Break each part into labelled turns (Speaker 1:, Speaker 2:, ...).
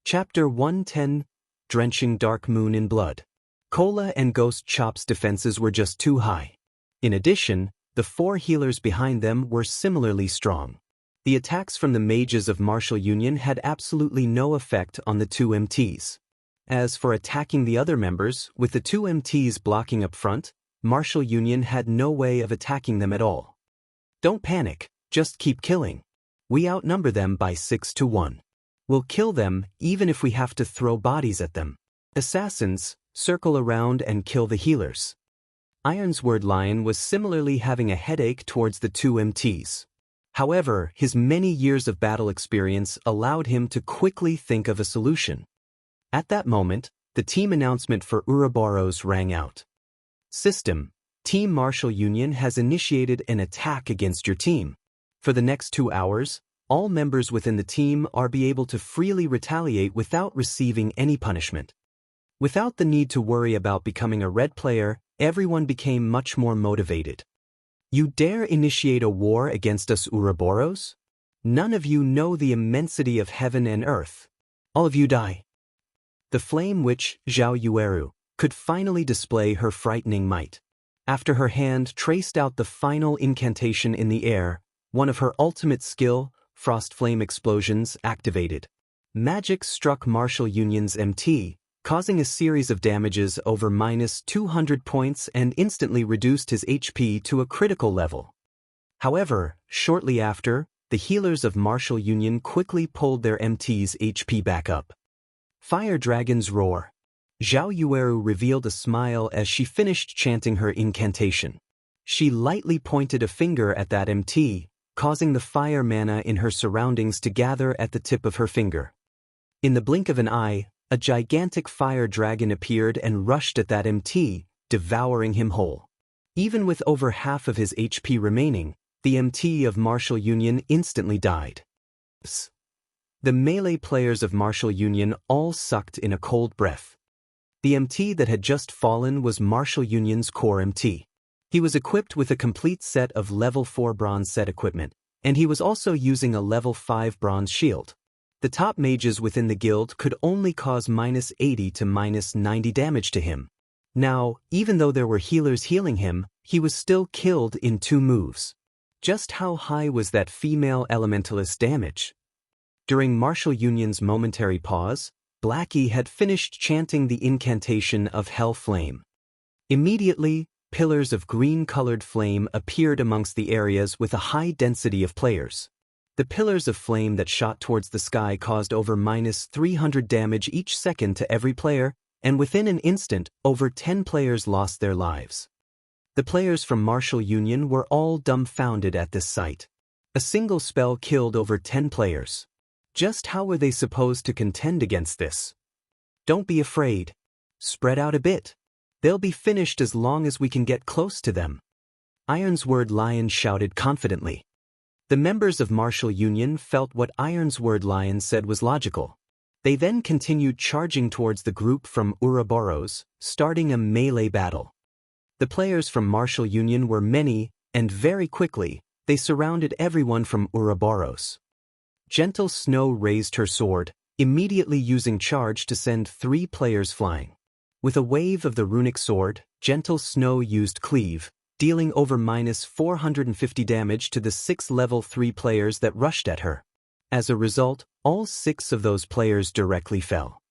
Speaker 1: Chapter 110, Drenching Dark Moon in Blood. Cola and Ghost Chop's defenses were just too high. In addition, the 4 healers behind them were similarly strong. The attacks from the mages of Martial Union had absolutely no effect on the 2 MTs. As for attacking the other members, with the 2 MTs blocking up front, Martial Union had no way of attacking them at all. Don't panic, just keep killing. We outnumber them by 6 to 1. We'll kill them even if we have to throw bodies at them. Assassins, circle around and kill the healers. Ironsword Lion was similarly having a headache towards the 2 MTs. However, his many years of battle experience allowed him to quickly think of a solution. At that moment, the team announcement for Ouroboros rang out. System: Team Martial Union has initiated an attack against your team. For the next 2 hours, all members within the team are able to freely retaliate without receiving any punishment. Without the need to worry about becoming a red player, everyone became much more motivated. You dare initiate a war against us, Ouroboros? None of you know the immensity of heaven and earth. All of you die. The flame witch, Zhao Yueru, could finally display her frightening might. After her hand traced out the final incantation in the air, one of her ultimate skill, Frost Flame Explosions, activated. Magic struck Martial Union's MT, causing a series of damages over -200 points and instantly reduced his HP to a critical level. However, shortly after, the healers of Martial Union quickly pulled their MT's HP back up. Fire Dragon's Roar. Zhao Yueru revealed a smile as she finished chanting her incantation. She lightly pointed a finger at that MT, causing the fire mana in her surroundings to gather at the tip of her finger. In the blink of an eye, a gigantic fire dragon appeared and rushed at that MT, devouring him whole. Even with over half of his HP remaining, the MT of Martial Union instantly died. The melee players of Martial Union all sucked in a cold breath. The MT that had just fallen was Martial Union's core MT. He was equipped with a complete set of level 4 bronze set equipment, and he was also using a level 5 bronze shield. The top mages within the guild could only cause -80 to -90 damage to him. Now, even though there were healers healing him, he was still killed in 2 moves. Just how high was that female elementalist's damage? During Martial Union's momentary pause, Blackie had finished chanting the incantation of Hell Flame. Immediately, pillars of green-colored flame appeared amongst the areas with a high density of players. The pillars of flame that shot towards the sky caused over -300 damage each second to every player, and within an instant, over 10 players lost their lives. The players from Martial Union were all dumbfounded at this sight. A single spell killed over 10 players. Just how were they supposed to contend against this? Don't be afraid. Spread out a bit. They'll be finished as long as we can get close to them. Ironsword Lion shouted confidently. The members of Martial Union felt what Ironsword Lion said was logical. They then continued charging towards the group from Ouroboros, starting a melee battle. The players from Martial Union were many, and very quickly, they surrounded everyone from Ouroboros. Gentle Snow raised her sword, immediately using charge to send 3 players flying. With a wave of the runic sword, Gentle Snow used Cleave, dealing over -450 damage to the 6 level 3 players that rushed at her. As a result, all 6 of those players directly fell.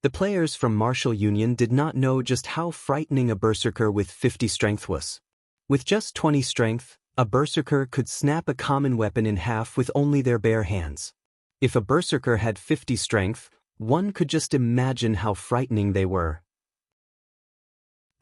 Speaker 1: The players from Martial Union did not know just how frightening a berserker with 50 strength was. With just 20 strength, a berserker could snap a common weapon in half with only their bare hands. If a berserker had 50 strength, one could just imagine how frightening they were.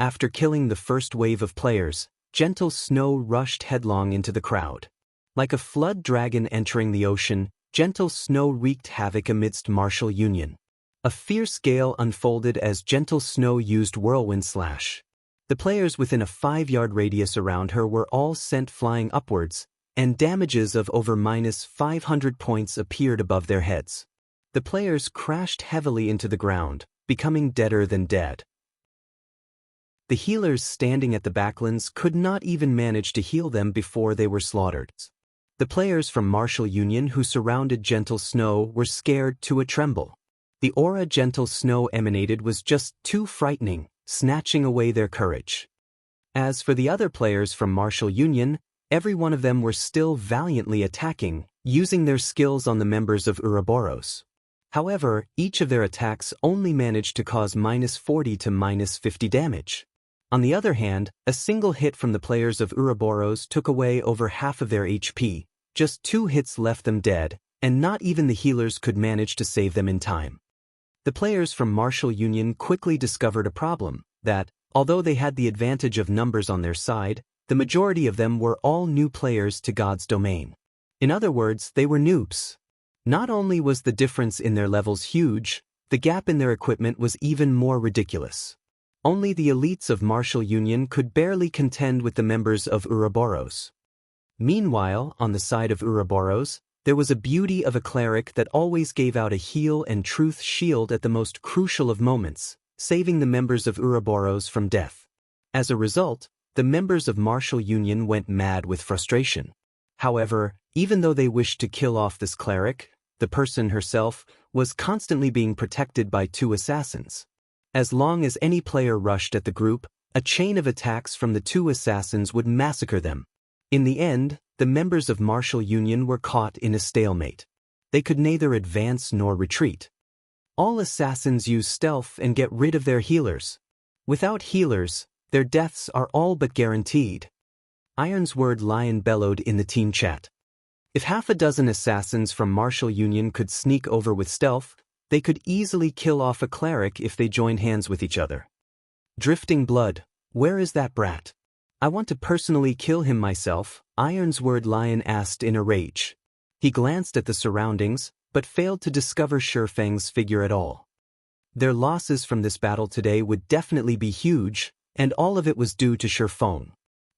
Speaker 1: After killing the first wave of players, Gentle Snow rushed headlong into the crowd. Like a flood dragon entering the ocean, Gentle Snow wreaked havoc amidst Martial Union. A fierce gale unfolded as Gentle Snow used Whirlwind Slash. The players within a 5-yard radius around her were all sent flying upwards, and damages of over -500 points appeared above their heads. The players crashed heavily into the ground, becoming deader than dead. The healers standing at the backlands could not even manage to heal them before they were slaughtered. The players from Martial Union who surrounded Gentle Snow were scared to a tremble. The aura gentle snow emanated was just too frightening, snatching away their courage. As for the other players from Martial Union, every one of them were still valiantly attacking, using their skills on the members of Ouroboros. However, each of their attacks only managed to cause -40 to -50 damage. On the other hand, a single hit from the players of Ouroboros took away over half of their HP, just 2 hits left them dead, and not even the healers could manage to save them in time. The players from Martial Union quickly discovered a problem, that, although they had the advantage of numbers on their side, the majority of them were all new players to God's domain. In other words, they were noobs. Not only was the difference in their levels huge, the gap in their equipment was even more ridiculous. Only the elites of Martial Union could barely contend with the members of Ouroboros. Meanwhile, on the side of Ouroboros, there was a beauty of a cleric that always gave out a heal and truth shield at the most crucial of moments, saving the members of Ouroboros from death. As a result, the members of Martial Union went mad with frustration. However, even though they wished to kill off this cleric, the person herself was constantly being protected by 2 assassins. As long as any player rushed at the group, a chain of attacks from the 2 assassins would massacre them. In the end, the members of Martial Union were caught in a stalemate. They could neither advance nor retreat. All assassins use stealth and get rid of their healers. Without healers, their deaths are all but guaranteed. Ironsword Lion bellowed in the team chat. If half a dozen assassins from Martial Union could sneak over with stealth, they could easily kill off a cleric if they joined hands with each other. Drifting Blood, where is that brat? I want to personally kill him myself, Ironsword Lion asked in a rage. He glanced at the surroundings, but failed to discover Shifeng's figure at all. Their losses from this battle today would definitely be huge, and all of it was due to Shifeng.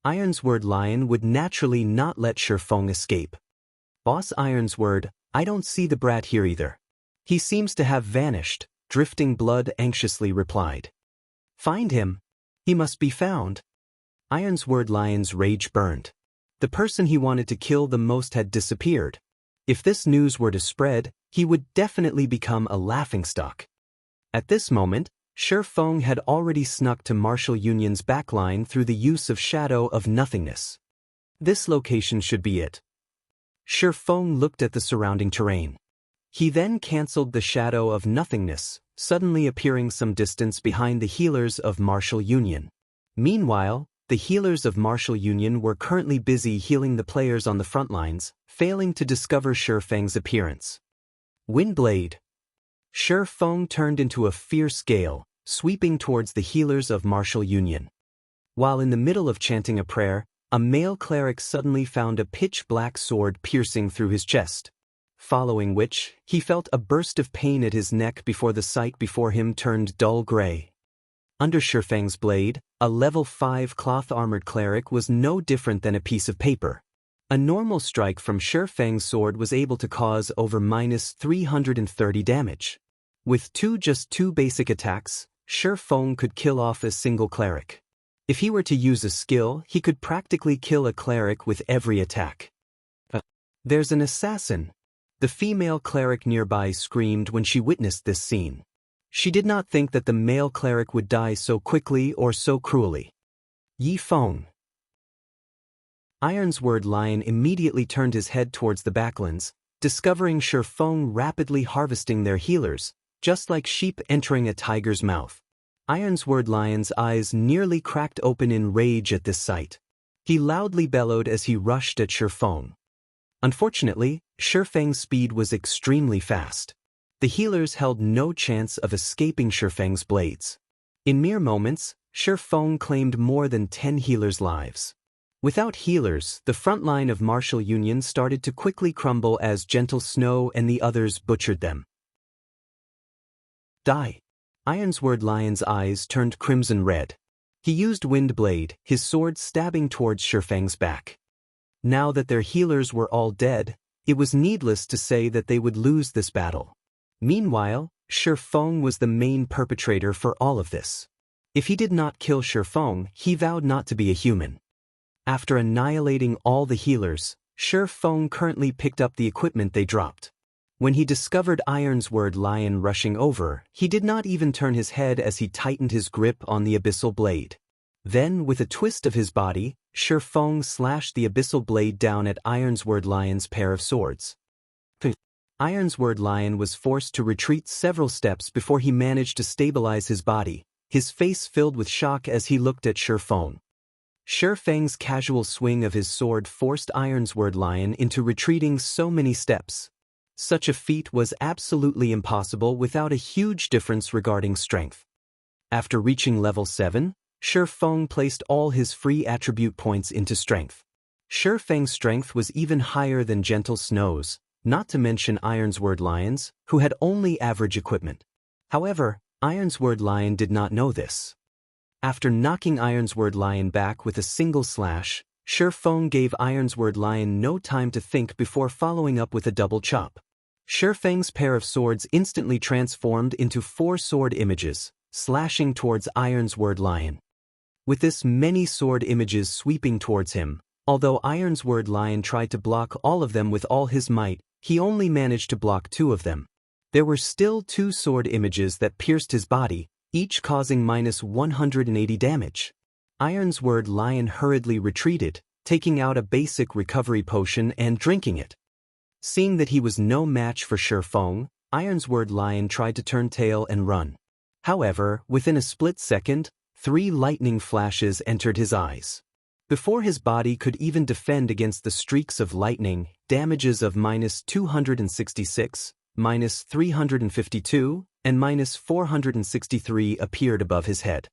Speaker 1: Ironsword Lion would naturally not let Shifeng escape. Boss Ironsword, I don't see the brat here either. He seems to have vanished, Drifting Blood anxiously replied. Find him. He must be found. Ironsword Lion's rage burned. The person he wanted to kill the most had disappeared. If this news were to spread, he would definitely become a laughingstock. At this moment, Shifeng had already snuck to Martial Union's backline through the use of Shadow of Nothingness. This location should be it. Shifeng looked at the surrounding terrain. He then cancelled the Shadow of Nothingness, suddenly appearing some distance behind the healers of Martial Union. Meanwhile, the healers of Martial Union were currently busy healing the players on the front lines, failing to discover Shifeng's appearance. Windblade. Shifeng turned into a fierce gale, sweeping towards the healers of Martial Union. While in the middle of chanting a prayer, a male cleric suddenly found a pitch-black sword piercing through his chest. Following which, he felt a burst of pain at his neck before the sight before him turned dull gray. Under Shifeng's blade, a level 5 cloth-armored cleric was no different than a piece of paper. A normal strike from Shifeng's sword was able to cause over -330 damage. With just two basic attacks, Shifeng could kill off a single cleric. If he were to use a skill, he could practically kill a cleric with every attack. There's an assassin. The female cleric nearby screamed when she witnessed this scene. She did not think that the male cleric would die so quickly or so cruelly. Yi Feng. Ironsword Lion immediately turned his head towards the backlands, discovering Shifeng rapidly harvesting their healers, just like sheep entering a tiger's mouth. Ironsword Lion's eyes nearly cracked open in rage at this sight. He loudly bellowed as he rushed at Shifeng. Unfortunately, Shifeng's speed was extremely fast. The healers held no chance of escaping Shifeng's blades. In mere moments, Shifeng claimed more than 10 healers' lives. Without healers, the front line of Martial Union started to quickly crumble as Gentle Snow and the others butchered them. Die. Ironsword Lion's eyes turned crimson red. He used Windblade, his sword stabbing towards Shifeng's back. Now that their healers were all dead, it was needless to say that they would lose this battle. Meanwhile, Shifeng was the main perpetrator for all of this. If he did not kill Shifeng, he vowed not to be a human. After annihilating all the healers, Shifeng currently picked up the equipment they dropped. When he discovered Ironsword Lion rushing over, he did not even turn his head as he tightened his grip on the abyssal blade. Then, with a twist of his body, Shifeng slashed the abyssal blade down at Ironsword Lion's pair of swords. Ironsword Lion was forced to retreat several steps before he managed to stabilize his body, his face filled with shock as he looked at Shifeng. Shifeng's casual swing of his sword forced Ironsword Lion into retreating so many steps. Such a feat was absolutely impossible without a huge difference regarding strength. After reaching level 7, Shifeng placed all his free attribute points into strength. Shifeng's strength was even higher than Gentle Snow's, not to mention Ironsword Lion's, who had only average equipment. However, Ironsword Lion did not know this. After knocking Ironsword Lion back with a single slash, Shifeng gave Ironsword Lion no time to think before following up with a double chop. Shifeng's pair of swords instantly transformed into 4 sword images, slashing towards Ironsword Lion. With this many sword images sweeping towards him, although Ironsword Lion tried to block all of them with all his might, he only managed to block 2 of them. There were still 2 sword images that pierced his body, each causing -180 damage. Ironsword Lion hurriedly retreated, taking out a basic recovery potion and drinking it. Seeing that he was no match for Shifeng, Ironsword Lion tried to turn tail and run. However, within a split second, 3 lightning flashes entered his eyes. Before his body could even defend against the streaks of lightning, damages of -266, -352, and -463 appeared above his head.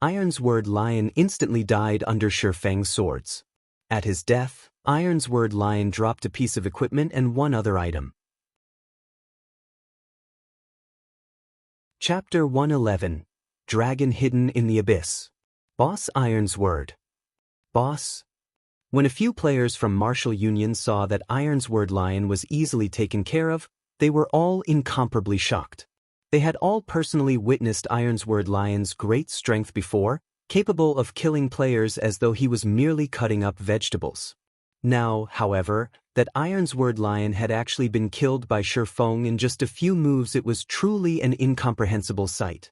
Speaker 1: Ironsword Lion instantly died under Shifeng's swords. At his death, Ironsword Lion dropped a piece of equipment and 1 other item. Chapter 111. Dragon Hidden in the Abyss. Boss Ironsword. Boss. When a few players from Martial Union saw that Ironsword Lion was easily taken care of, they were all incomparably shocked. They had all personally witnessed Ironsword Lion's great strength before, capable of killing players as though he was merely cutting up vegetables. Now, however, that Ironsword Lion had actually been killed by Shifeng in just a few moves, it was truly an incomprehensible sight.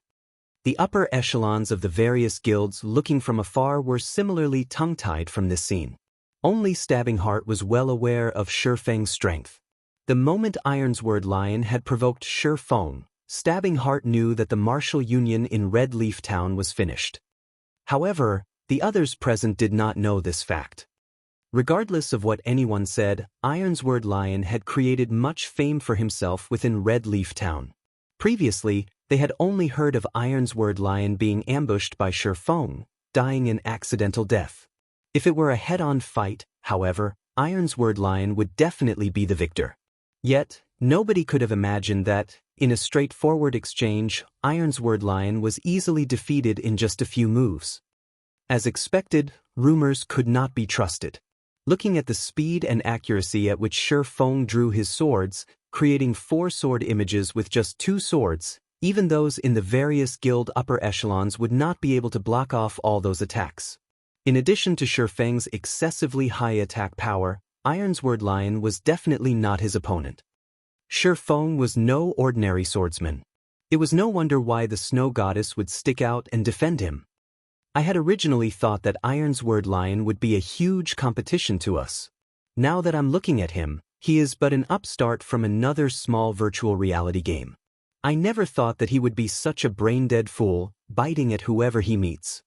Speaker 1: The upper echelons of the various guilds looking from afar were similarly tongue-tied from this scene. Only Stabbing Heart was well aware of Shifeng's strength. The moment Ironsword Lion had provoked Shifeng, Stabbing Heart knew that the Martial Union in Red Leaf Town was finished. However, the others present did not know this fact. Regardless of what anyone said, Ironsword Lion had created much fame for himself within Red Leaf Town. Previously, they had only heard of Ironsword Lion being ambushed by Shifeng, dying an accidental death. If it were a head-on fight, however, Ironsword Lion would definitely be the victor. Yet, nobody could have imagined that, in a straightforward exchange, Ironsword Lion was easily defeated in just a few moves. As expected, rumors could not be trusted. Looking at the speed and accuracy at which Shifeng drew his swords, creating 4 sword images with just 2 swords, even those in the various guild upper echelons would not be able to block off all those attacks. In addition to Shifeng's excessively high attack power, Ironsword Lion was definitely not his opponent. Shifeng was no ordinary swordsman. It was no wonder why the Snow Goddess would stick out and defend him. I had originally thought that Ironsword Lion would be a huge competition to us. Now that I'm looking at him, he is but an upstart from another small virtual reality game. I never thought that he would be such a brain-dead fool, biting at whoever he meets.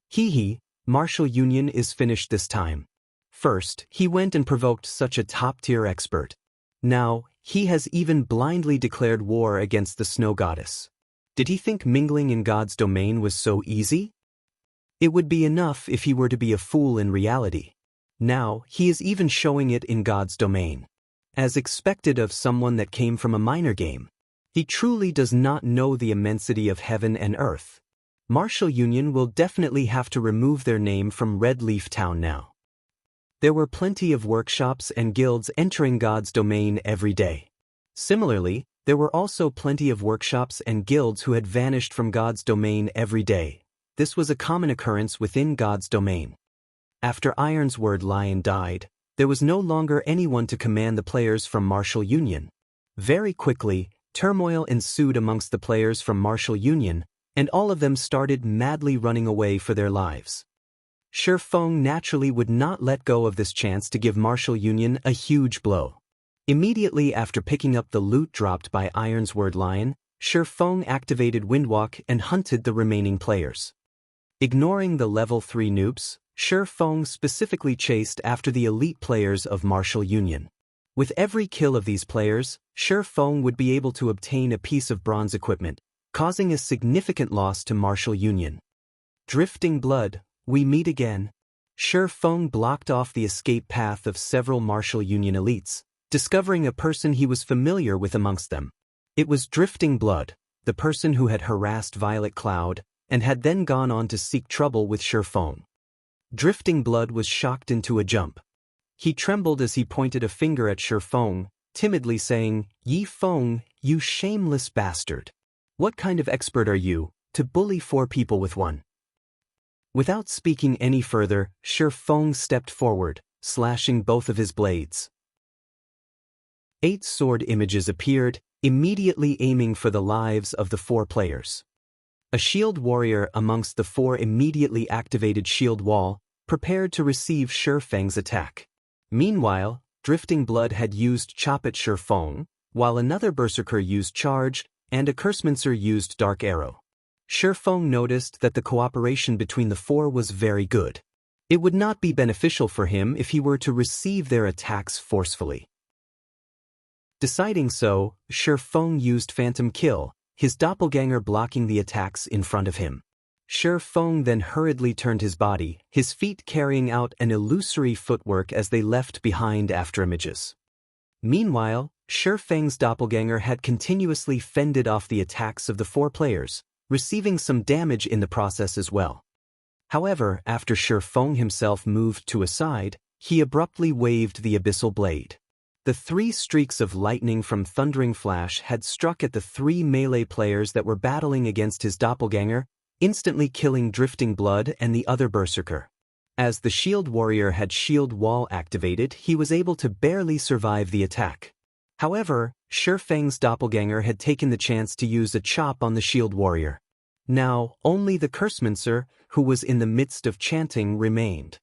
Speaker 1: Hee, Martial Union is finished this time. First, he went and provoked such a top-tier expert. Now, he has even blindly declared war against the Snow Goddess. Did he think mingling in God's domain was so easy? It would be enough if he were to be a fool in reality. Now, he is even showing it in God's domain. As expected of someone that came from a minor game. He truly does not know the immensity of heaven and earth. Martial Union will definitely have to remove their name from Red Leaf Town now. There were plenty of workshops and guilds entering God's domain every day. Similarly, there were also plenty of workshops and guilds who had vanished from God's domain every day. This was a common occurrence within God's domain. After Ironsword Lion died, there was no longer anyone to command the players from Martial Union. Very quickly, turmoil ensued amongst the players from Martial Union, and all of them started madly running away for their lives. Shi Feng naturally would not let go of this chance to give Martial Union a huge blow. Immediately after picking up the loot dropped by Iron's Word Lion, Shi Feng activated Windwalk and hunted the remaining players. Ignoring the level 3 noobs, Shi Feng specifically chased after the elite players of Martial Union. With every kill of these players, Shi Feng would be able to obtain a piece of bronze equipment, causing a significant loss to Martial Union. Drifting blood, we meet again. Shi Feng blocked off the escape path of several Martial Union elites, discovering a person he was familiar with amongst them. It was Drifting Blood, the person who had harassed Violet Cloud, and had then gone on to seek trouble with Shi Feng. Drifting Blood was shocked into a jump. He trembled as he pointed a finger at Shi Feng, timidly saying, "Yi Feng, you shameless bastard. What kind of expert are you, to bully 4 people with one?" Without speaking any further, Shi Feng stepped forward, slashing both of his blades. 8 sword images appeared, immediately aiming for the lives of the 4 players. A shield warrior amongst the 4 immediately activated shield wall, prepared to receive Shi Feng's attack. Meanwhile, Drifting Blood had used Chop at Shi Feng, while another berserker used Charge, and a cursemancer used Dark Arrow. Shi Feng noticed that the cooperation between the 4 was very good. It would not be beneficial for him if he were to receive their attacks forcefully. Deciding so, Shi Feng used Phantom Kill, his doppelganger blocking the attacks in front of him. Shi Feng then hurriedly turned his body, his feet carrying out an illusory footwork as they left behind after images. Meanwhile, Shi Feng's doppelganger had continuously fended off the attacks of the 4 players, receiving some damage in the process as well. However, after Shi Feng himself moved to a side, he abruptly waved the abyssal blade. The 3 streaks of lightning from Thundering Flash had struck at the 3 melee players that were battling against his doppelganger, instantly killing Drifting Blood and the other berserker. As the shield warrior had shield wall activated, he was able to barely survive the attack. However, Shi Feng's doppelganger had taken the chance to use a chop on the shield warrior. Now, only the cursemancer, who was in the midst of chanting, remained.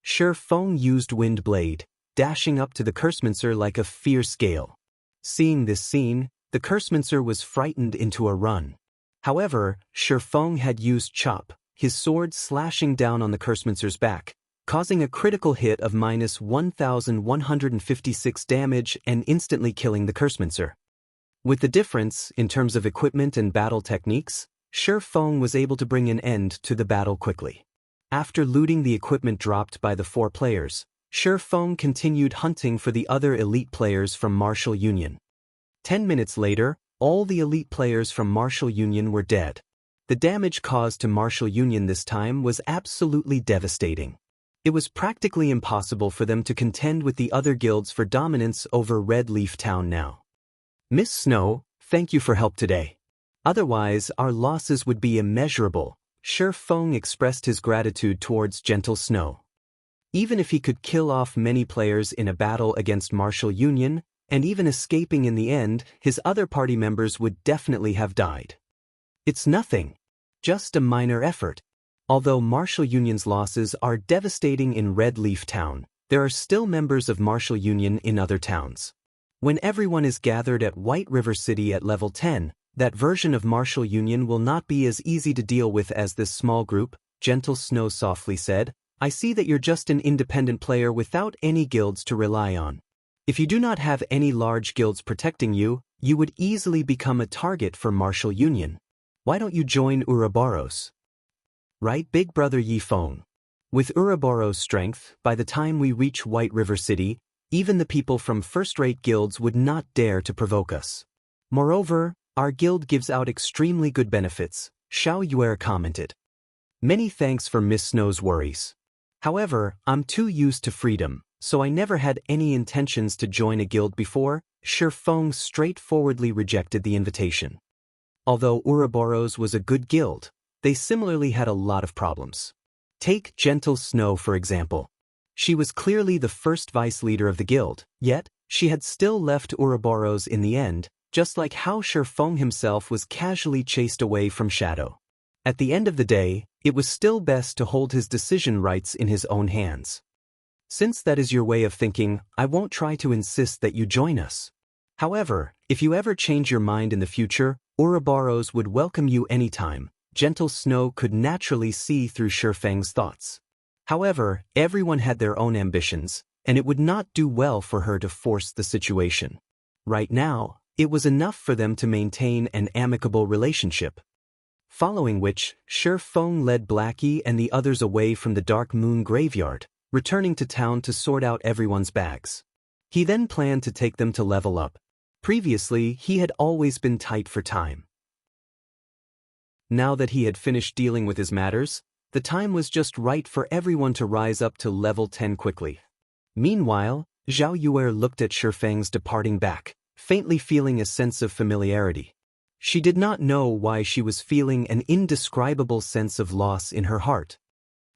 Speaker 1: Shi Feng used Wind Blade, dashing up to the cursemancer like a fierce gale. Seeing this scene, the cursemancer was frightened into a run. However, Shi Feng had used Chop, his sword slashing down on the cursemancer's back, causing a critical hit of -1156 damage and instantly killing the cursemancer. With the difference, in terms of equipment and battle techniques, Shi Feng was able to bring an end to the battle quickly. After looting the equipment dropped by the 4 players, Shi Feng continued hunting for the other elite players from Martial Union. 10 minutes later, all the elite players from Martial Union were dead. The damage caused to Martial Union this time was absolutely devastating. It was practically impossible for them to contend with the other guilds for dominance over Red Leaf Town now. Miss Snow, thank you for help today. Otherwise, our losses would be immeasurable. Shi Feng expressed his gratitude towards Gentle Snow. Even if he could kill off many players in a battle against Martial Union, and even escaping in the end, his other party members would definitely have died. It's nothing. Just a minor effort. Although Martial Union's losses are devastating in Red Leaf Town, there are still members of Martial Union in other towns. When everyone is gathered at White River City at level 10, that version of Martial Union will not be as easy to deal with as this small group, Gentle Snow softly said. I see that you're just an independent player without any guilds to rely on. If you do not have any large guilds protecting you, you would easily become a target for Martial Union. Why don't you join Ouroboros? Right, big brother Yi Feng. With Ouroboros' strength, by the time we reach White River City, even the people from first-rate guilds would not dare to provoke us. Moreover, our guild gives out extremely good benefits, Xiao Yuer commented. Many thanks for Miss Snow's worries. However, I'm too used to freedom, so I never had any intentions to join a guild before. Shi Feng straightforwardly rejected the invitation. Although Ouroboros was a good guild, they similarly had a lot of problems. Take Gentle Snow for example. She was clearly the first vice leader of the guild, yet She had still left Ouroboros in the end, just like how Shifeng himself was casually chased away from Shadow. At the end of the day, it was still best to hold his decision rights in his own hands. Since that is your way of thinking, I won't try to insist that you join us. However, if you ever change your mind in the future, Ouroboros would welcome you anytime. Gentle Snow could naturally see through Shifeng's thoughts. However, everyone had their own ambitions, and it would not do well for her to force the situation. Right now, it was enough for them to maintain an amicable relationship. Following which, Shifeng led Blackie and the others away from the Dark Moon graveyard, returning to town to sort out everyone's bags. He then planned to take them to level up. Previously, he had always been tight for time. Now that he had finished dealing with his matters, the time was just right for everyone to rise up to level 10 quickly. Meanwhile, Zhao Yuer looked at Shifeng's departing back, faintly feeling a sense of familiarity. She did not know why she was feeling an indescribable sense of loss in her heart.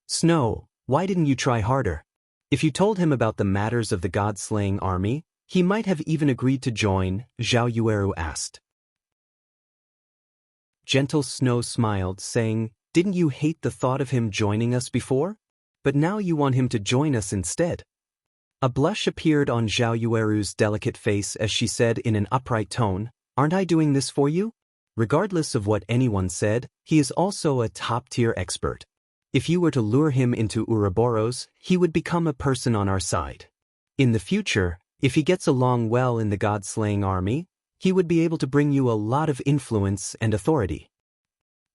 Speaker 1: Snow, why didn't you try harder? If you told him about the matters of the god-slaying army, he might have even agreed to join, Zhao Yueru asked. Gentle Snow smiled, saying, "Didn't you hate the thought of him joining us before? But now you want him to join us instead." A blush appeared on Zhao Yueru's delicate face as she said in an upright tone, "Aren't I doing this for you?" Regardless of what anyone said, he is also a top-tier expert. If you were to lure him into Ouroboros, he would become a person on our side. In the future, if he gets along well in the god-slaying army, he would be able to bring you a lot of influence and authority.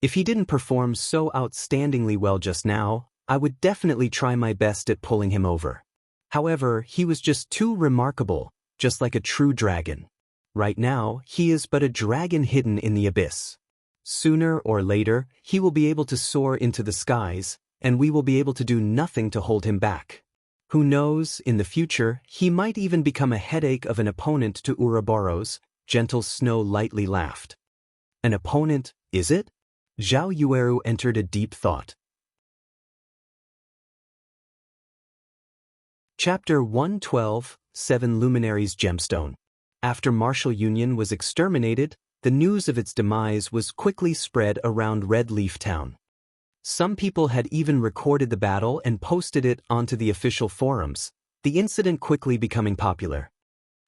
Speaker 1: If he didn't perform so outstandingly well just now, I would definitely try my best at pulling him over. However, he was just too remarkable, just like a true dragon. Right now, he is but a dragon hidden in the abyss. Sooner or later, he will be able to soar into the skies, and we will be able to do nothing to hold him back. Who knows, in the future, he might even become a headache of an opponent to Ouroboros. Gentle Snow lightly laughed. An opponent, is it? Zhao Yueru entered a deep thought. Chapter 112, 7 Luminaries Gemstone. After Martial Union was exterminated, the news of its demise was quickly spread around Red Leaf Town. Some people had even recorded the battle and posted it onto the official forums, the incident quickly becoming popular.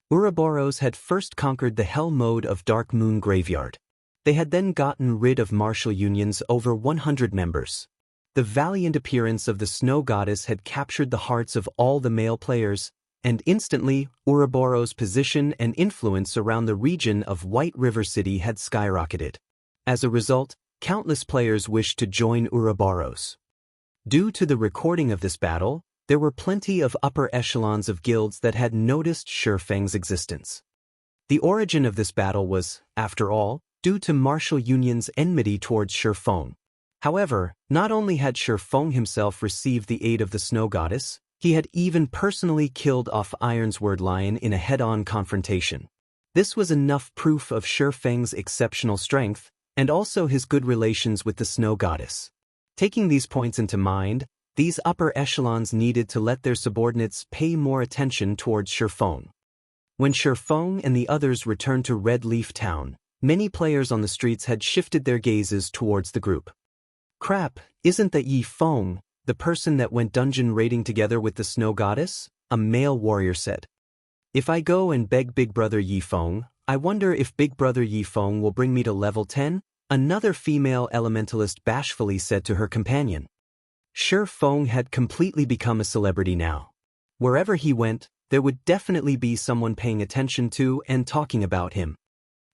Speaker 1: Ouroboros had first conquered the Hell mode of Dark Moon Graveyard. They had then gotten rid of Martial Union's over 100 members. The valiant appearance of the Snow Goddess had captured the hearts of all the male players, and instantly, Ouroboros' position and influence around the region of White River City had skyrocketed. As a result, countless players wished to join Ouroboros. Due to the recording of this battle, there were plenty of upper echelons of guilds that had noticed Shifeng's existence. The origin of this battle was, after all, due to Martial Union's enmity towards Shifeng. However, not only had Shifeng himself received the aid of the Snow Goddess, he had even personally killed off Ironsword Lion in a head-on confrontation. This was enough proof of Shifeng's exceptional strength, and also his good relations with the Snow Goddess. Taking these points into mind, these upper echelons needed to let their subordinates pay more attention towards Shifeng. When Shifeng and the others returned to Red Leaf Town, many players on the streets had shifted their gazes towards the group. "Crap, isn't that Yi Feng, the person that went dungeon raiding together with the Snow Goddess?" a male warrior said. "If I go and beg Big Brother Yi Feng, I wonder if Big Brother Yi Feng will bring me to level 10? Another female elementalist bashfully said to her companion. Shifeng had completely become a celebrity now. Wherever he went, there would definitely be someone paying attention to and talking about him.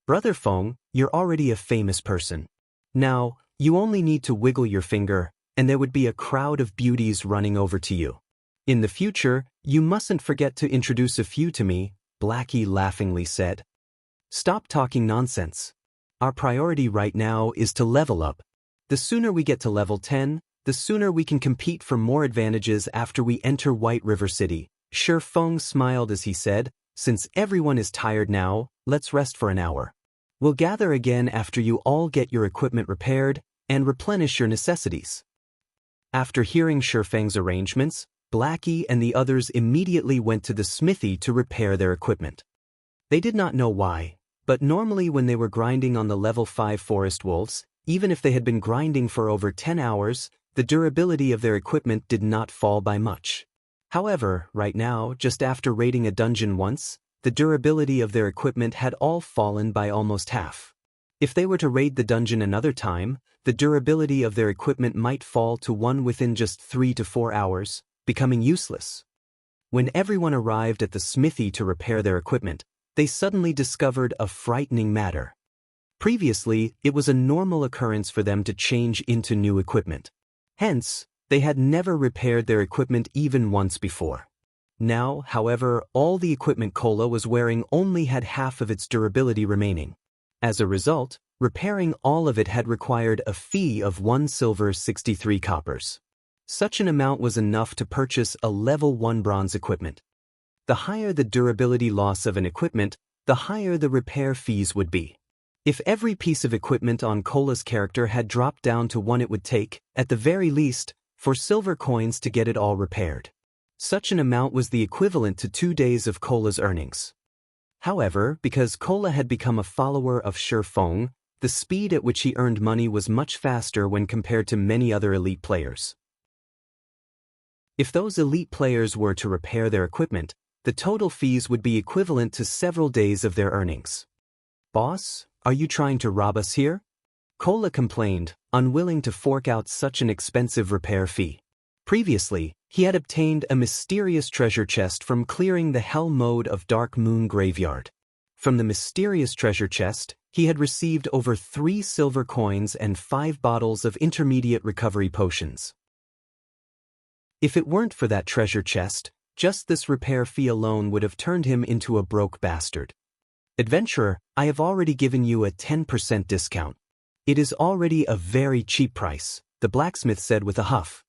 Speaker 1: "Brother Feng, you're already a famous person. Now, you only need to wiggle your finger, and there would be a crowd of beauties running over to you. In the future, you mustn't forget to introduce a few to me," Blackie laughingly said. "Stop talking nonsense. Our priority right now is to level up. The sooner we get to level 10, the sooner we can compete for more advantages after we enter White River City." Shifeng smiled as he said, "Since everyone is tired now, let's rest for an hour. We'll gather again after you all get your equipment repaired and replenish your necessities." After hearing Shifeng's arrangements, Blackie and the others immediately went to the smithy to repair their equipment. They did not know why, but normally when they were grinding on the level 5 forest wolves, even if they had been grinding for over 10 hours, the durability of their equipment did not fall by much. However, right now, just after raiding a dungeon once, the durability of their equipment had all fallen by almost half. If they were to raid the dungeon another time, the durability of their equipment might fall to 1 within just 3 to 4 hours, becoming useless. When everyone arrived at the smithy to repair their equipment, they suddenly discovered a frightening matter. Previously, it was a normal occurrence for them to change into new equipment. Hence, they had never repaired their equipment even once before. Now, however, all the equipment Cola was wearing only had half of its durability remaining. As a result, repairing all of it had required a fee of 1 silver 63 coppers. Such an amount was enough to purchase a level 1 bronze equipment. The higher the durability loss of an equipment, the higher the repair fees would be. If every piece of equipment on Cola's character had dropped down to 1, it would take, at the very least, 4 silver coins to get it all repaired. Such an amount was the equivalent to 2 days of Cola's earnings. However, because Cola had become a follower of Shi Feng, the speed at which he earned money was much faster when compared to many other elite players. If those elite players were to repair their equipment, the total fees would be equivalent to several days of their earnings. "Boss, are you trying to rob us here?" Cola complained, unwilling to fork out such an expensive repair fee. Previously, he had obtained a mysterious treasure chest from clearing the hell mode of Dark Moon Graveyard. From the mysterious treasure chest, he had received over 3 silver coins and 5 bottles of intermediate recovery potions. If it weren't for that treasure chest, just this repair fee alone would have turned him into a broke bastard. "Adventurer, I have already given you a 10% discount. It is already a very cheap price," the blacksmith said with a huff.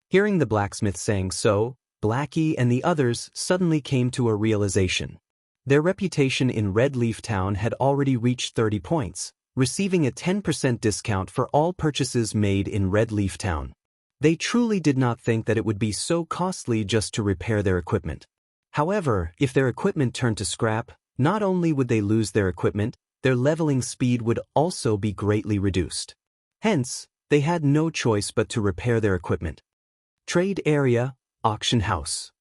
Speaker 1: Hearing the blacksmith saying so, Blackie and the others suddenly came to a realization. Their reputation in Red Leaf Town had already reached 30 points, receiving a 10% discount for all purchases made in Red Leaf Town. They truly did not think that it would be so costly just to repair their equipment. However, if their equipment turned to scrap, not only would they lose their equipment, their leveling speed would also be greatly reduced. Hence, they had no choice but to repair their equipment. Trade Area, Auction House.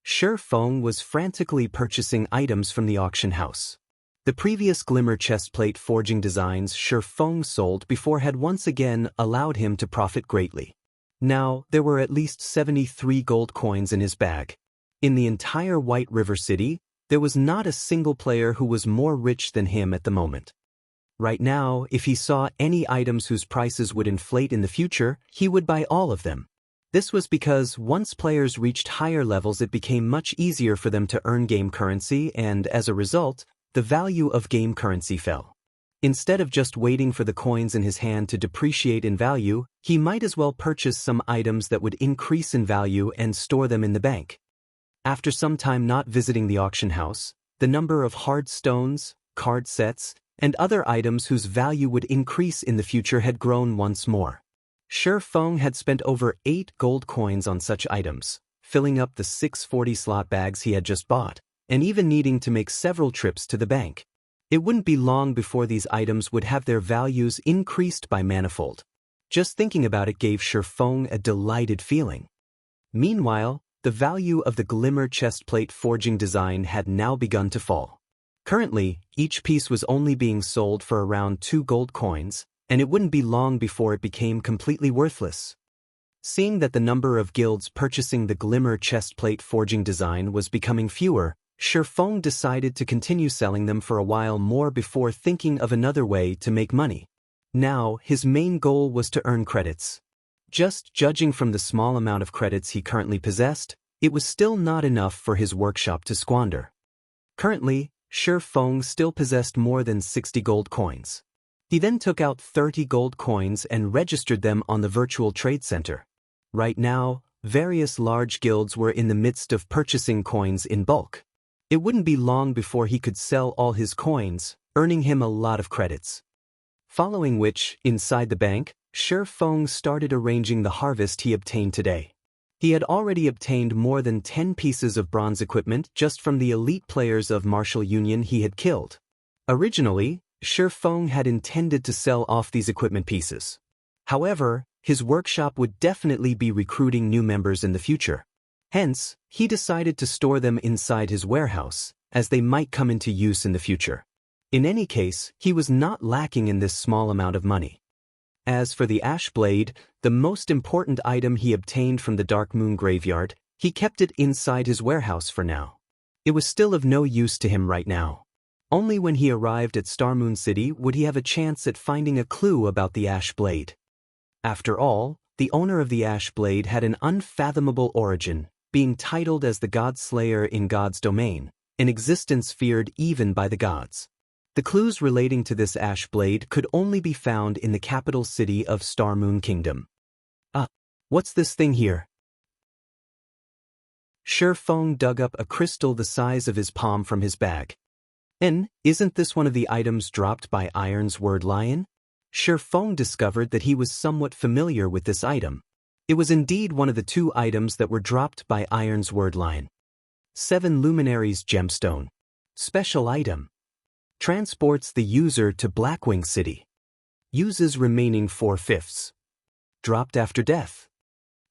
Speaker 1: Shi Feng was frantically purchasing items from the auction house. The previous glimmer chestplate forging designs Shi Feng sold before had once again allowed him to profit greatly. Now, there were at least 73 gold coins in his bag. In the entire White River City, there was not a single player who was more rich than him at the moment. Right now, if he saw any items whose prices would inflate in the future, he would buy all of them. This was because once players reached higher levels, it became much easier for them to earn game currency, and as a result, the value of game currency fell. Instead of just waiting for the coins in his hand to depreciate in value, he might as well purchase some items that would increase in value and store them in the bank. After some time not visiting the auction house, the number of hard stones, card sets, and other items whose value would increase in the future had grown once more. Shi Feng had spent over 8 gold coins on such items, filling up the 640 slot bags he had just bought, and even needing to make several trips to the bank. It wouldn't be long before these items would have their values increased by manifold. Just thinking about it gave Shi Feng a delighted feeling. Meanwhile, the value of the glimmer chestplate forging design had now begun to fall. Currently, each piece was only being sold for around 2 gold coins, and it wouldn't be long before it became completely worthless. Seeing that the number of guilds purchasing the glimmer chestplate forging design was becoming fewer, Shi Feng decided to continue selling them for a while more before thinking of another way to make money. Now, his main goal was to earn credits. Just judging from the small amount of credits he currently possessed, it was still not enough for his workshop to squander. Currently, Shi Feng still possessed more than 60 gold coins. He then took out 30 gold coins and registered them on the virtual trade center. Right now, various large guilds were in the midst of purchasing coins in bulk. It wouldn't be long before he could sell all his coins, earning him a lot of credits. Following which, inside the bank, Shi Feng started arranging the harvest he obtained today. He had already obtained more than 10 pieces of bronze equipment just from the elite players of Martial Union he had killed. Originally, Shi Feng had intended to sell off these equipment pieces. However, his workshop would definitely be recruiting new members in the future. Hence, he decided to store them inside his warehouse, as they might come into use in the future. In any case, he was not lacking in this small amount of money. As for the ash blade, the most important item he obtained from the Dark Moon graveyard, he kept it inside his warehouse for now. It was still of no use to him right now. Only when he arrived at Star Moon City would he have a chance at finding a clue about the ash blade. After all, the owner of the ash blade had an unfathomable origin, being titled as the God Slayer in God's domain, an existence feared even by the gods. The clues relating to this ash blade could only be found in the capital city of Star Moon Kingdom. What's this thing here? Shi Feng dug up a crystal the size of his palm from his bag. Isn't this one of the items dropped by Iron's Word Lion? Shi Feng discovered that he was somewhat familiar with this item. It was indeed one of the 2 items that were dropped by Iron's Word Lion. 7 Luminaries Gemstone. Special item. Transports the user to Blackwing City. Uses remaining 4/5. Dropped after death.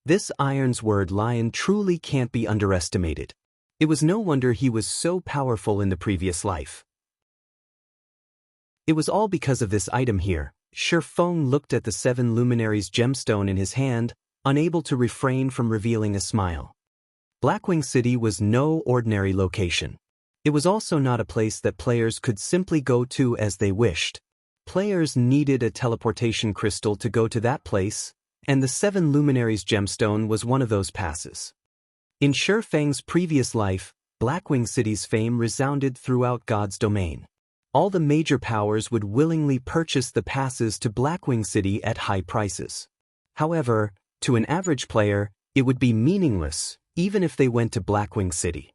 Speaker 1: This Iron's Word Lion truly can't be underestimated. It was no wonder he was so powerful in the previous life. It was all because of this item here. Shi Feng looked at the 7 Luminaries gemstone in his hand, unable to refrain from revealing a smile. Blackwing City was no ordinary location. It was also not a place that players could simply go to as they wished. Players needed a teleportation crystal to go to that place, and the 7 Luminaries gemstone was one of those passes. In Shi Feng's previous life, Blackwing City's fame resounded throughout God's domain. All the major powers would willingly purchase the passes to Blackwing City at high prices. However, to an average player, it would be meaningless, even if they went to Blackwing City.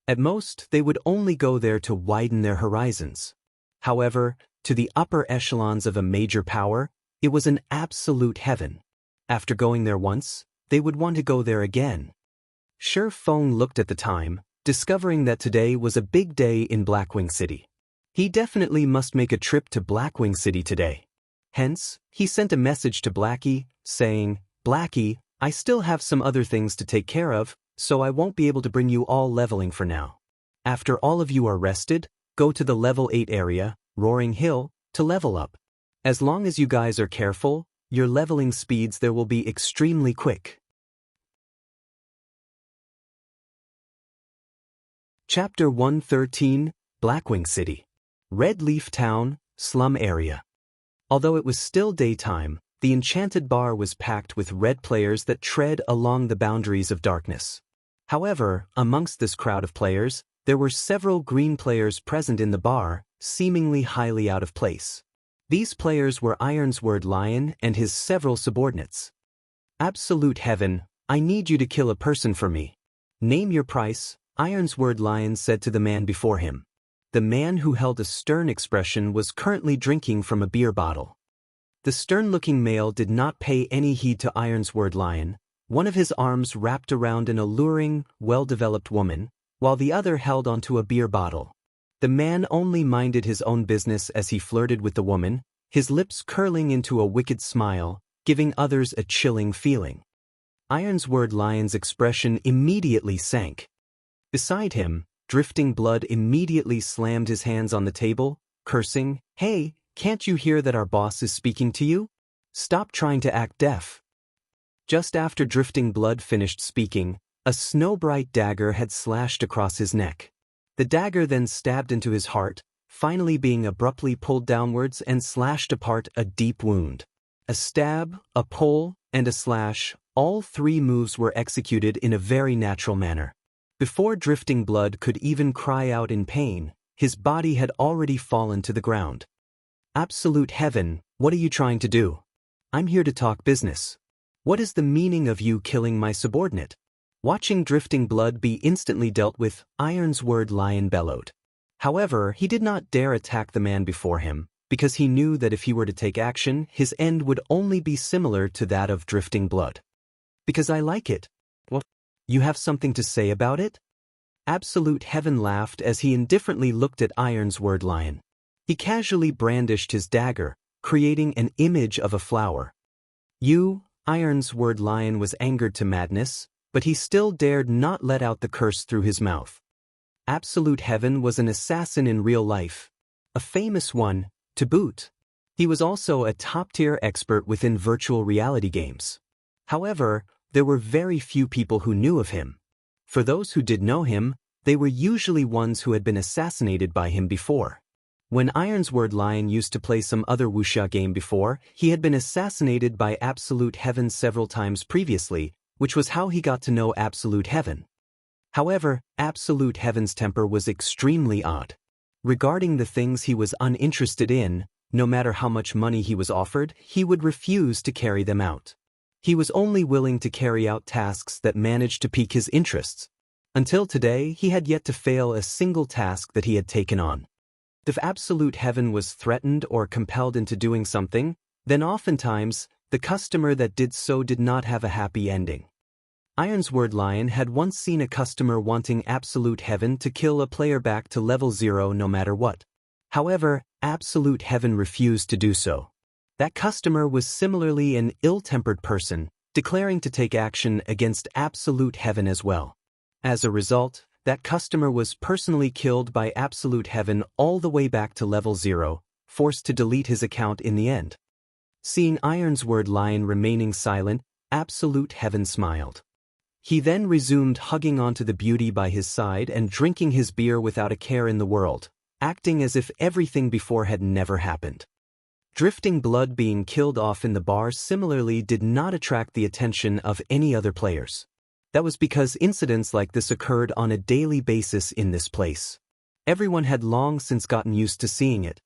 Speaker 1: At most, they would only go there to widen their horizons. However, to the upper echelons of a major power, it was an absolute heaven. After going there once, they would want to go there again. Shi Feng looked at the time, discovering that today was a big day in Blackwing City. He definitely must make a trip to Blackwing City today. Hence, he sent a message to Blackie, saying, "Blackie, I still have some other things to take care of, so I won't be able to bring you all leveling for now. After all of you are rested, go to the level 8 area, Roaring Hill, to level up. As long as you guys are careful, your leveling speeds there will be extremely quick." Chapter 113, Blackwing City. Red Leaf Town, Slum Area. Although it was still daytime, the enchanted bar was packed with red players that tread along the boundaries of darkness. However, amongst this crowd of players, there were several green players present in the bar, seemingly highly out of place. These players were Iron's Word Lion and his several subordinates. "Absolute heaven, I need you to kill a person for me. Name your price," Iron's Word Lion said to the man before him. The man who held a stern expression was currently drinking from a beer bottle. The stern-looking male did not pay any heed to Iron's Word Lion, one of his arms wrapped around an alluring, well-developed woman, while the other held onto a beer bottle. The man only minded his own business as he flirted with the woman, his lips curling into a wicked smile, giving others a chilling feeling. Iron's Word Lion's expression immediately sank. Beside him, Drifting Blood immediately slammed his hands on the table, cursing, "Hey, can't you hear that our boss is speaking to you? Stop trying to act deaf." Just after Drifting Blood finished speaking, a snow-bright dagger had slashed across his neck. The dagger then stabbed into his heart, finally being abruptly pulled downwards and slashed apart a deep wound. A stab, a pull, and a slash, all 3 moves were executed in a very natural manner. Before Drifting Blood could even cry out in pain, his body had already fallen to the ground. "Absolute heaven, what are you trying to do? I'm here to talk business. What is the meaning of you killing my subordinate?" Watching Drifting Blood be instantly dealt with, Iron's Word Lion bellowed. However, he did not dare attack the man before him, because he knew that if he were to take action, his end would only be similar to that of Drifting Blood. "Because I like it. Well, You have something to say about it? Absolute Heaven laughed as he indifferently looked at Ironsword Lion. He casually brandished his dagger, creating an image of a flower. Ironsword Lion was angered to madness, but he still dared not let out the curse through his mouth. Absolute Heaven was an assassin in real life. A famous one, to boot. He was also a top-tier expert within virtual reality games. However, there were very few people who knew of him. For those who did know him, they were usually ones who had been assassinated by him before. When Ironsword Lion used to play some other wuxia game before, he had been assassinated by Absolute Heaven several times previously, which was how he got to know Absolute Heaven. However, Absolute Heaven's temper was extremely odd. Regarding the things he was uninterested in, no matter how much money he was offered, he would refuse to carry them out. He was only willing to carry out tasks that managed to pique his interests. Until today, he had yet to fail a single task that he had taken on. If Absolute Heaven was threatened or compelled into doing something, then oftentimes, the customer that did so did not have a happy ending. Ironsword Lion had once seen a customer wanting Absolute Heaven to kill a player back to level 0 no matter what. However, Absolute Heaven refused to do so. That customer was similarly an ill-tempered person, declaring to take action against Absolute Heaven as well. As a result, that customer was personally killed by Absolute Heaven all the way back to level 0, forced to delete his account in the end. Seeing Ironsword Lion remaining silent, Absolute Heaven smiled. He then resumed hugging onto the beauty by his side and drinking his beer without a care in the world, acting as if everything before had never happened. Drifting Blood being killed off in the bar similarly did not attract the attention of any other players. That was because incidents like this occurred on a daily basis in this place. Everyone had long since gotten used to seeing it.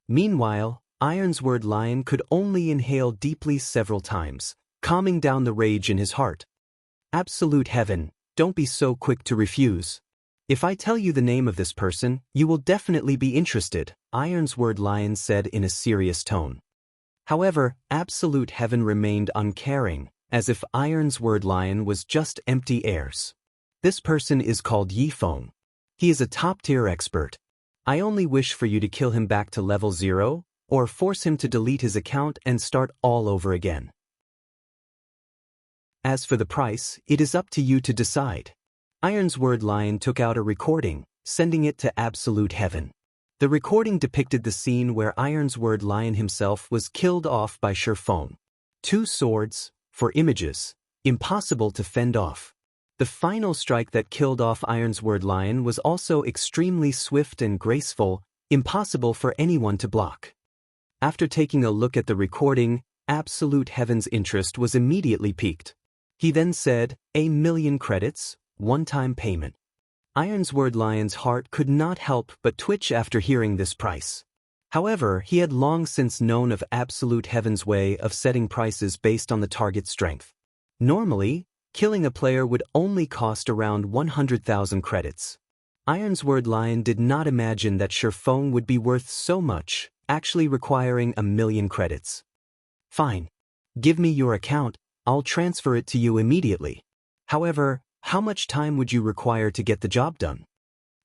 Speaker 1: Meanwhile, Ironsword Lion could only inhale deeply several times, calming down the rage in his heart. Absolute Heaven, don't be so quick to refuse. If I tell you the name of this person, you will definitely be interested, Ironsword Lion said in a serious tone. However, Absolute Heaven remained uncaring, as if Ironsword Lion was just empty airs. This person is called Yifeng. He is a top-tier expert. I only wish for you to kill him back to level 0, or force him to delete his account and start all over again. As for the price, it is up to you to decide. Ironsword Lion took out a recording, sending it to Absolute Heaven. The recording depicted the scene where Ironsword Lion himself was killed off by Xianxia. 2 swords, for images, impossible to fend off. The final strike that killed off Ironsword Lion was also extremely swift and graceful, impossible for anyone to block. After taking a look at the recording, Absolute Heaven's interest was immediately piqued. He then said, 1,000,000 credits, one-time payment. Ironsword Lion's heart could not help but twitch after hearing this price. However, he had long since known of Absolute Heaven's way of setting prices based on the target strength. Normally, killing a player would only cost around 100,000 credits. Ironsword Lion did not imagine that Xianxia would be worth so much, actually requiring 1,000,000 credits. Fine. Give me your account, I'll transfer it to you immediately. However, how much time would you require to get the job done?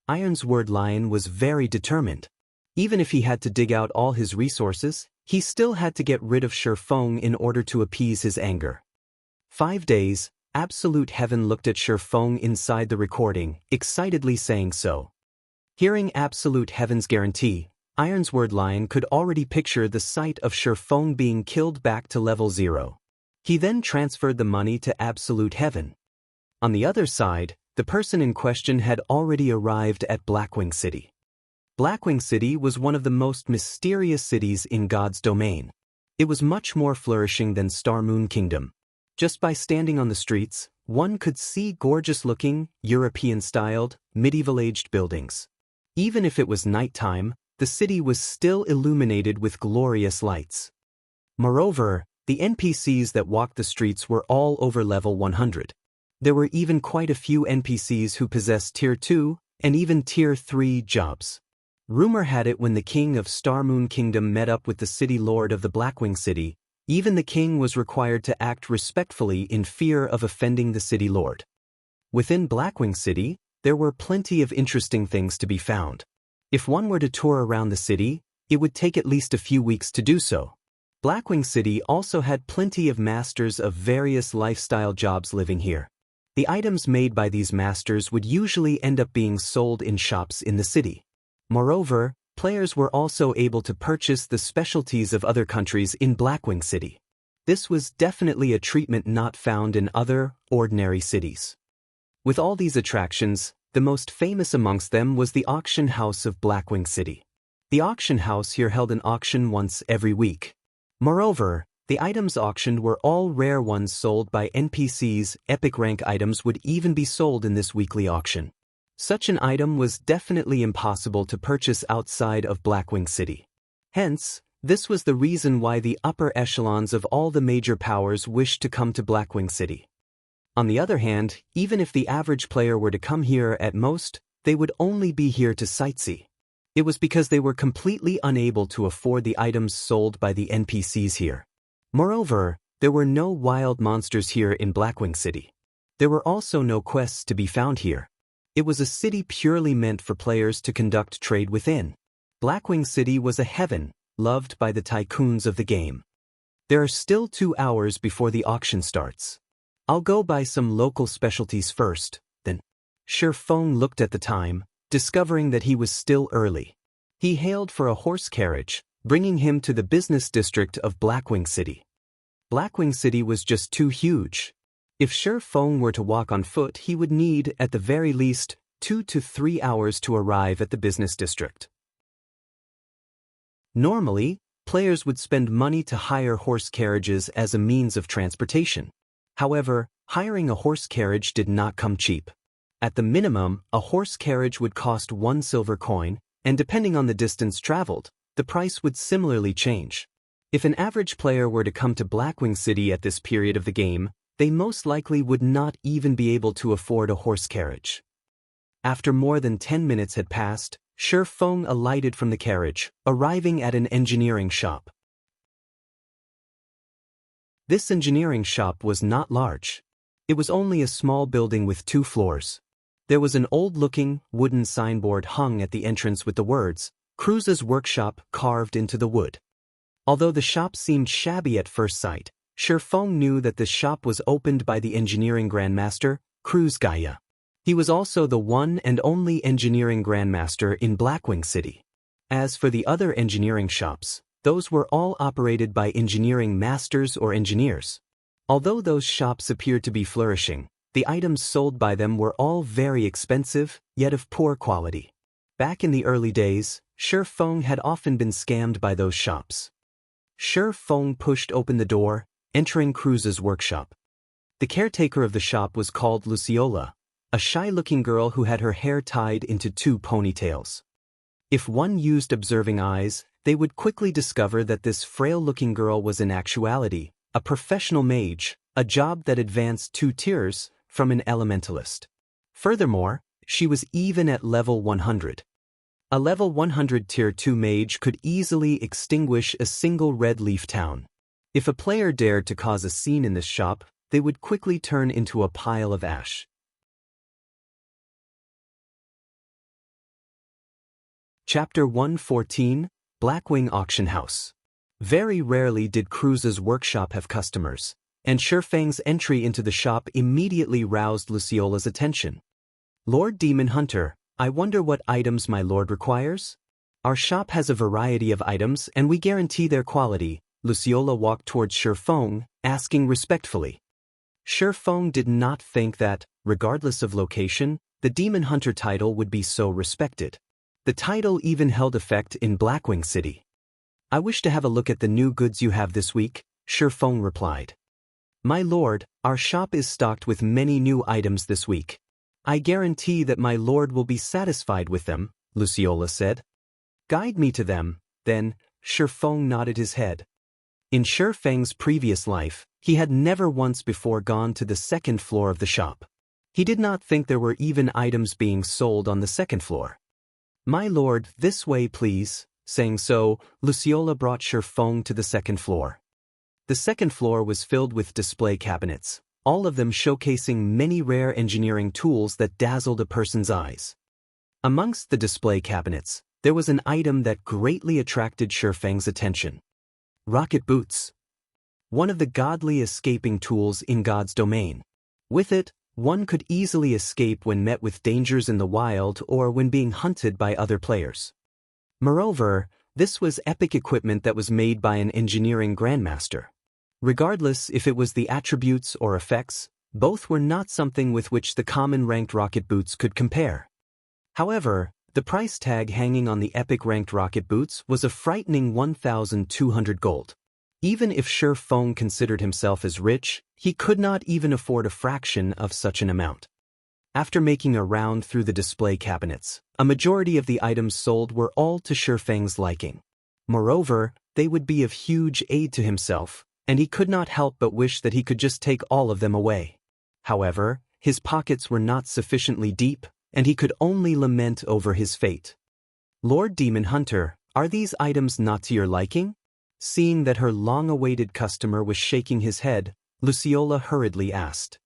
Speaker 1: Ironsword Lion was very determined. Even if he had to dig out all his resources, he still had to get rid of Xianxia in order to appease his anger. 5 days, Absolute Heaven looked at Xianxia inside the recording, excitedly saying so. Hearing Absolute Heaven's guarantee, Ironsword Lion could already picture the sight of Xianxia being killed back to level 0. He then transferred the money to Absolute Heaven. On the other side, the person in question had already arrived at Blackwing City. Blackwing City was one of the most mysterious cities in God's domain. It was much more flourishing than Star Moon Kingdom. Just by standing on the streets, one could see gorgeous-looking, European-styled, medieval-aged buildings. Even if it was nighttime, the city was still illuminated with glorious lights. Moreover, the NPCs that walked the streets were all over level 100. There were even quite a few NPCs who possessed Tier 2 and even Tier 3 jobs. Rumor had it when the king of Star Moon Kingdom met up with the city lord of the Blackwing City, Even the king was required to act respectfully in fear of offending the city lord. Within Blackwing City, there were plenty of interesting things to be found. If one were to tour around the city, it would take at least a few weeks to do so. Blackwing City also had plenty of masters of various lifestyle jobs living here. The items made by these masters would usually end up being sold in shops in the city. Moreover, players were also able to purchase the specialties of other countries in Blackwing City. This was definitely a treatment not found in other, ordinary cities. With all these attractions, the most famous amongst them was the auction house of Blackwing City. The auction house here held an auction once every week. Moreover, the items auctioned were all rare ones sold by NPCs. Epic rank items would even be sold in this weekly auction. Such an item was definitely impossible to purchase outside of Blackwing City. Hence, this was the reason why the upper echelons of all the major powers wished to come to Blackwing City. On the other hand, even if the average player were to come here at most, they would only be here to sightsee. It was because they were completely unable to afford the items sold by the NPCs here. Moreover, there were no wild monsters here in Blackwing City. There were also no quests to be found here. It was a city purely meant for players to conduct trade within. Blackwing City was a heaven, loved by the tycoons of the game. There are still 2 hours before the auction starts. I'll go buy some local specialties first, then. Feng looked at the time, discovering that he was still early. He hailed for a horse carriage, bringing him to the business district of Blackwing City. Blackwing City was just too huge. If Feng were to walk on foot, he would need, at the very least, 2 to 3 hours to arrive at the business district. Normally, players would spend money to hire horse carriages as a means of transportation. However, hiring a horse carriage did not come cheap. At the minimum, a horse carriage would cost 1 silver coin, and depending on the distance traveled, the price would similarly change. If an average player were to come to Blackwing City at this period of the game, they most likely would not even be able to afford a horse carriage. After more than 10 minutes had passed, Feng alighted from the carriage, arriving at an engineering shop. This engineering shop was not large. It was only a small building with 2 floors. There was an old-looking, wooden signboard hung at the entrance with the words, Cruz's Workshop, carved into the wood. Although the shop seemed shabby at first sight, Feng knew that the shop was opened by the engineering grandmaster, Cruz Gaia. He was also the one and only engineering grandmaster in Blackwing City. As for the other engineering shops, those were all operated by engineering masters or engineers. Although those shops appeared to be flourishing, the items sold by them were all very expensive, yet of poor quality. Back in the early days, Feng had often been scammed by those shops. Feng pushed open the door, entering Cruz's workshop. The caretaker of the shop was called Luciola, a shy-looking girl who had her hair tied into 2 ponytails. If one used observing eyes, they would quickly discover that this frail-looking girl was in actuality a professional mage, a job that advanced 2 tiers from an elementalist. Furthermore, she was even at level 100. A level 100 tier 2 mage could easily extinguish a single red leaf town. If a player dared to cause a scene in this shop, they would quickly turn into a pile of ash. Chapter 114, Blackwing Auction House. Very rarely did Cruz's workshop have customers, and Feng's entry into the shop immediately roused Luciola's attention. Lord Demon Hunter, I wonder what items my lord requires? Our shop has a variety of items and we guarantee their quality. Luciola walked towards Feng, asking respectfully. Feng did not think that, regardless of location, the Demon Hunter title would be so respected. The title even held effect in Blackwing City. I wish to have a look at the new goods you have this week, Feng replied. My lord, our shop is stocked with many new items this week. I guarantee that my lord will be satisfied with them, Luciola said. Guide me to them, then. Feng nodded his head. In Feng's previous life, he had never once before gone to the 2nd floor of the shop. He did not think there were even items being sold on the 2nd floor. My lord, this way please. Saying so, Luciola brought Feng to the 2nd floor. The second floor was filled with display cabinets, all of them showcasing many rare engineering tools that dazzled a person's eyes. Amongst the display cabinets, there was an item that greatly attracted Shifeng's attention. Rocket boots. One of the godly escaping tools in God's domain. With it, one could easily escape when met with dangers in the wild or when being hunted by other players. Moreover, this was epic equipment that was made by an engineering grandmaster. Regardless if it was the attributes or effects, both were not something with which the common ranked rocket boots could compare. However, the price tag hanging on the epic ranked rocket boots was a frightening 1,200 gold. Even if Shifeng considered himself as rich, he could not even afford a fraction of such an amount. After making a round through the display cabinets, a majority of the items sold were all to Shifeng's liking. Moreover, they would be of huge aid to himself, and he could not help but wish that he could just take all of them away. However, his pockets were not sufficiently deep, and he could only lament over his fate. Lord Demon Hunter, are these items not to your liking? Seeing that her long-awaited customer was shaking his head, Luciola hurriedly asked.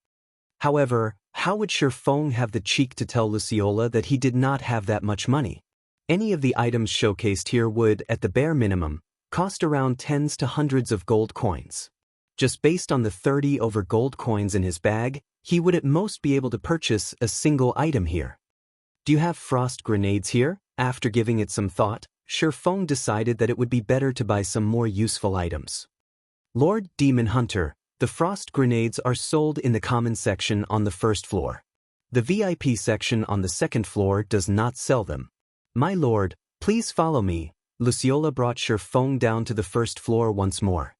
Speaker 1: However, how would Shifeng have the cheek to tell Luciola that he did not have that much money? Any of the items showcased here would, at the bare minimum, cost around tens to hundreds of gold coins. Just based on the 30 over gold coins in his bag, he would at most be able to purchase a single item here. Do you have frost grenades here? After giving it some thought, Shifeng decided that it would be better to buy some more useful items. Lord Demon Hunter, the frost grenades are sold in the common section on the first floor. The VIP section on the second floor does not sell them. My lord, please follow me. Luciola brought Shifeng down to the first floor once more.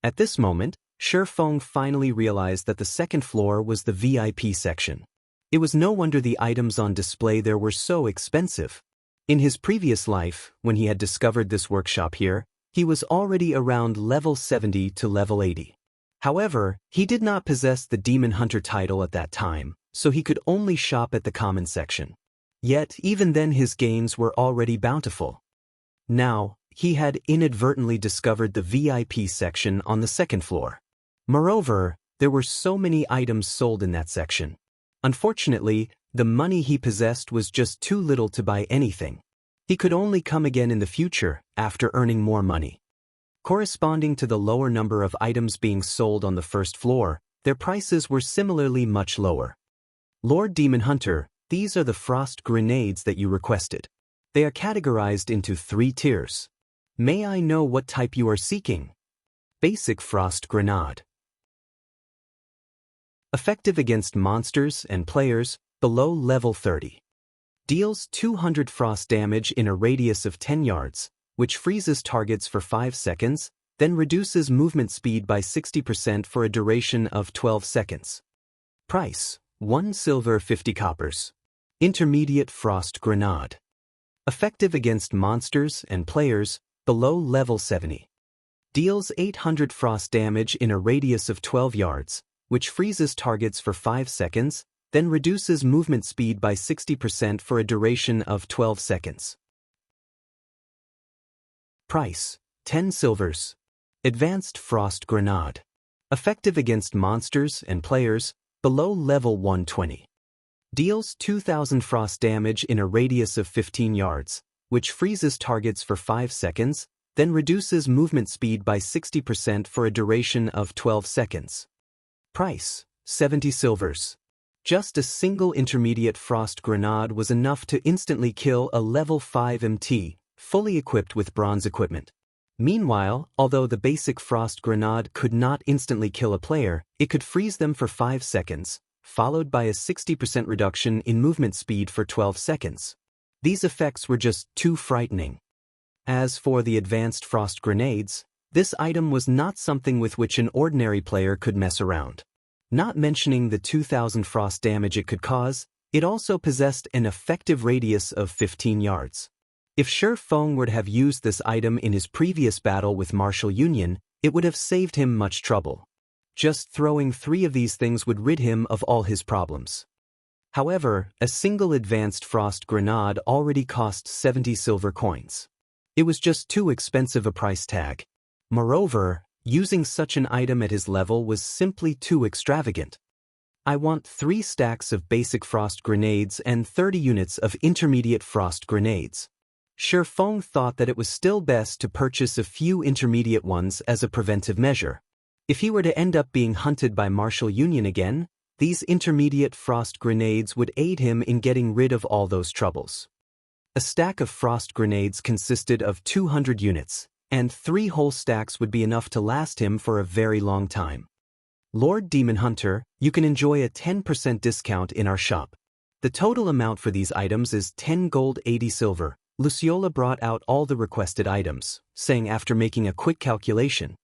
Speaker 1: At this moment, Shifeng finally realized that the second floor was the VIP section. It was no wonder the items on display there were so expensive. In his previous life, when he had discovered this workshop here, he was already around level 70 to level 80. However, he did not possess the Demon Hunter title at that time, so he could only shop at the common section. Yet, even then his gains were already bountiful. Now, he had inadvertently discovered the VIP section on the second floor. Moreover, there were so many items sold in that section. Unfortunately, the money he possessed was just too little to buy anything. He could only come again in the future, after earning more money. Corresponding to the lower number of items being sold on the first floor, their prices were similarly much lower. Lord Demon Hunter, these are the frost grenades that you requested. They are categorized into 3 tiers. May I know what type you are seeking? Basic Frost Grenade. Effective against monsters and players below level 30. Deals 200 frost damage in a radius of 10 yards, which freezes targets for 5 seconds, then reduces movement speed by 60% for a duration of 12 seconds. Price, 1 silver 50 coppers. Intermediate Frost Grenade. Effective against monsters and players below level 70. Deals 800 frost damage in a radius of 12 yards, which freezes targets for 5 seconds, then reduces movement speed by 60% for a duration of 12 seconds. Price, 10 silvers. Advanced Frost Grenade. Effective against monsters and players below level 120. Deals 2,000 frost damage in a radius of 15 yards, which freezes targets for 5 seconds, then reduces movement speed by 60% for a duration of 12 seconds. Price, 70 silvers. Just a single intermediate frost grenade was enough to instantly kill a level 5 MT, fully equipped with bronze equipment. Meanwhile, although the basic frost grenade could not instantly kill a player, it could freeze them for 5 seconds, followed by a 60% reduction in movement speed for 12 seconds. These effects were just too frightening. As for the advanced frost grenades, this item was not something with which an ordinary player could mess around. Not mentioning the 2,000 frost damage it could cause, it also possessed an effective radius of 15 yards. If Shifeng were to have used this item in his previous battle with Martial Union, it would have saved him much trouble. Just throwing 3 of these things would rid him of all his problems. However, a single advanced frost grenade already cost 70 silver coins. It was just too expensive a price tag. Moreover, Using such an item at his level was simply too extravagant. I want 3 stacks of basic frost grenades and 30 units of intermediate frost grenades. Shifeng thought that it was still best to purchase a few intermediate ones as a preventive measure. If he were to end up being hunted by Martial Union again, these intermediate frost grenades would aid him in getting rid of all those troubles. A stack of frost grenades consisted of 200 units, and 3 whole stacks would be enough to last him for a very long time. Lord Demon Hunter, you can enjoy a 10% discount in our shop. The total amount for these items is 10 gold 80 silver. Luciola brought out all the requested items, saying after making a quick calculation.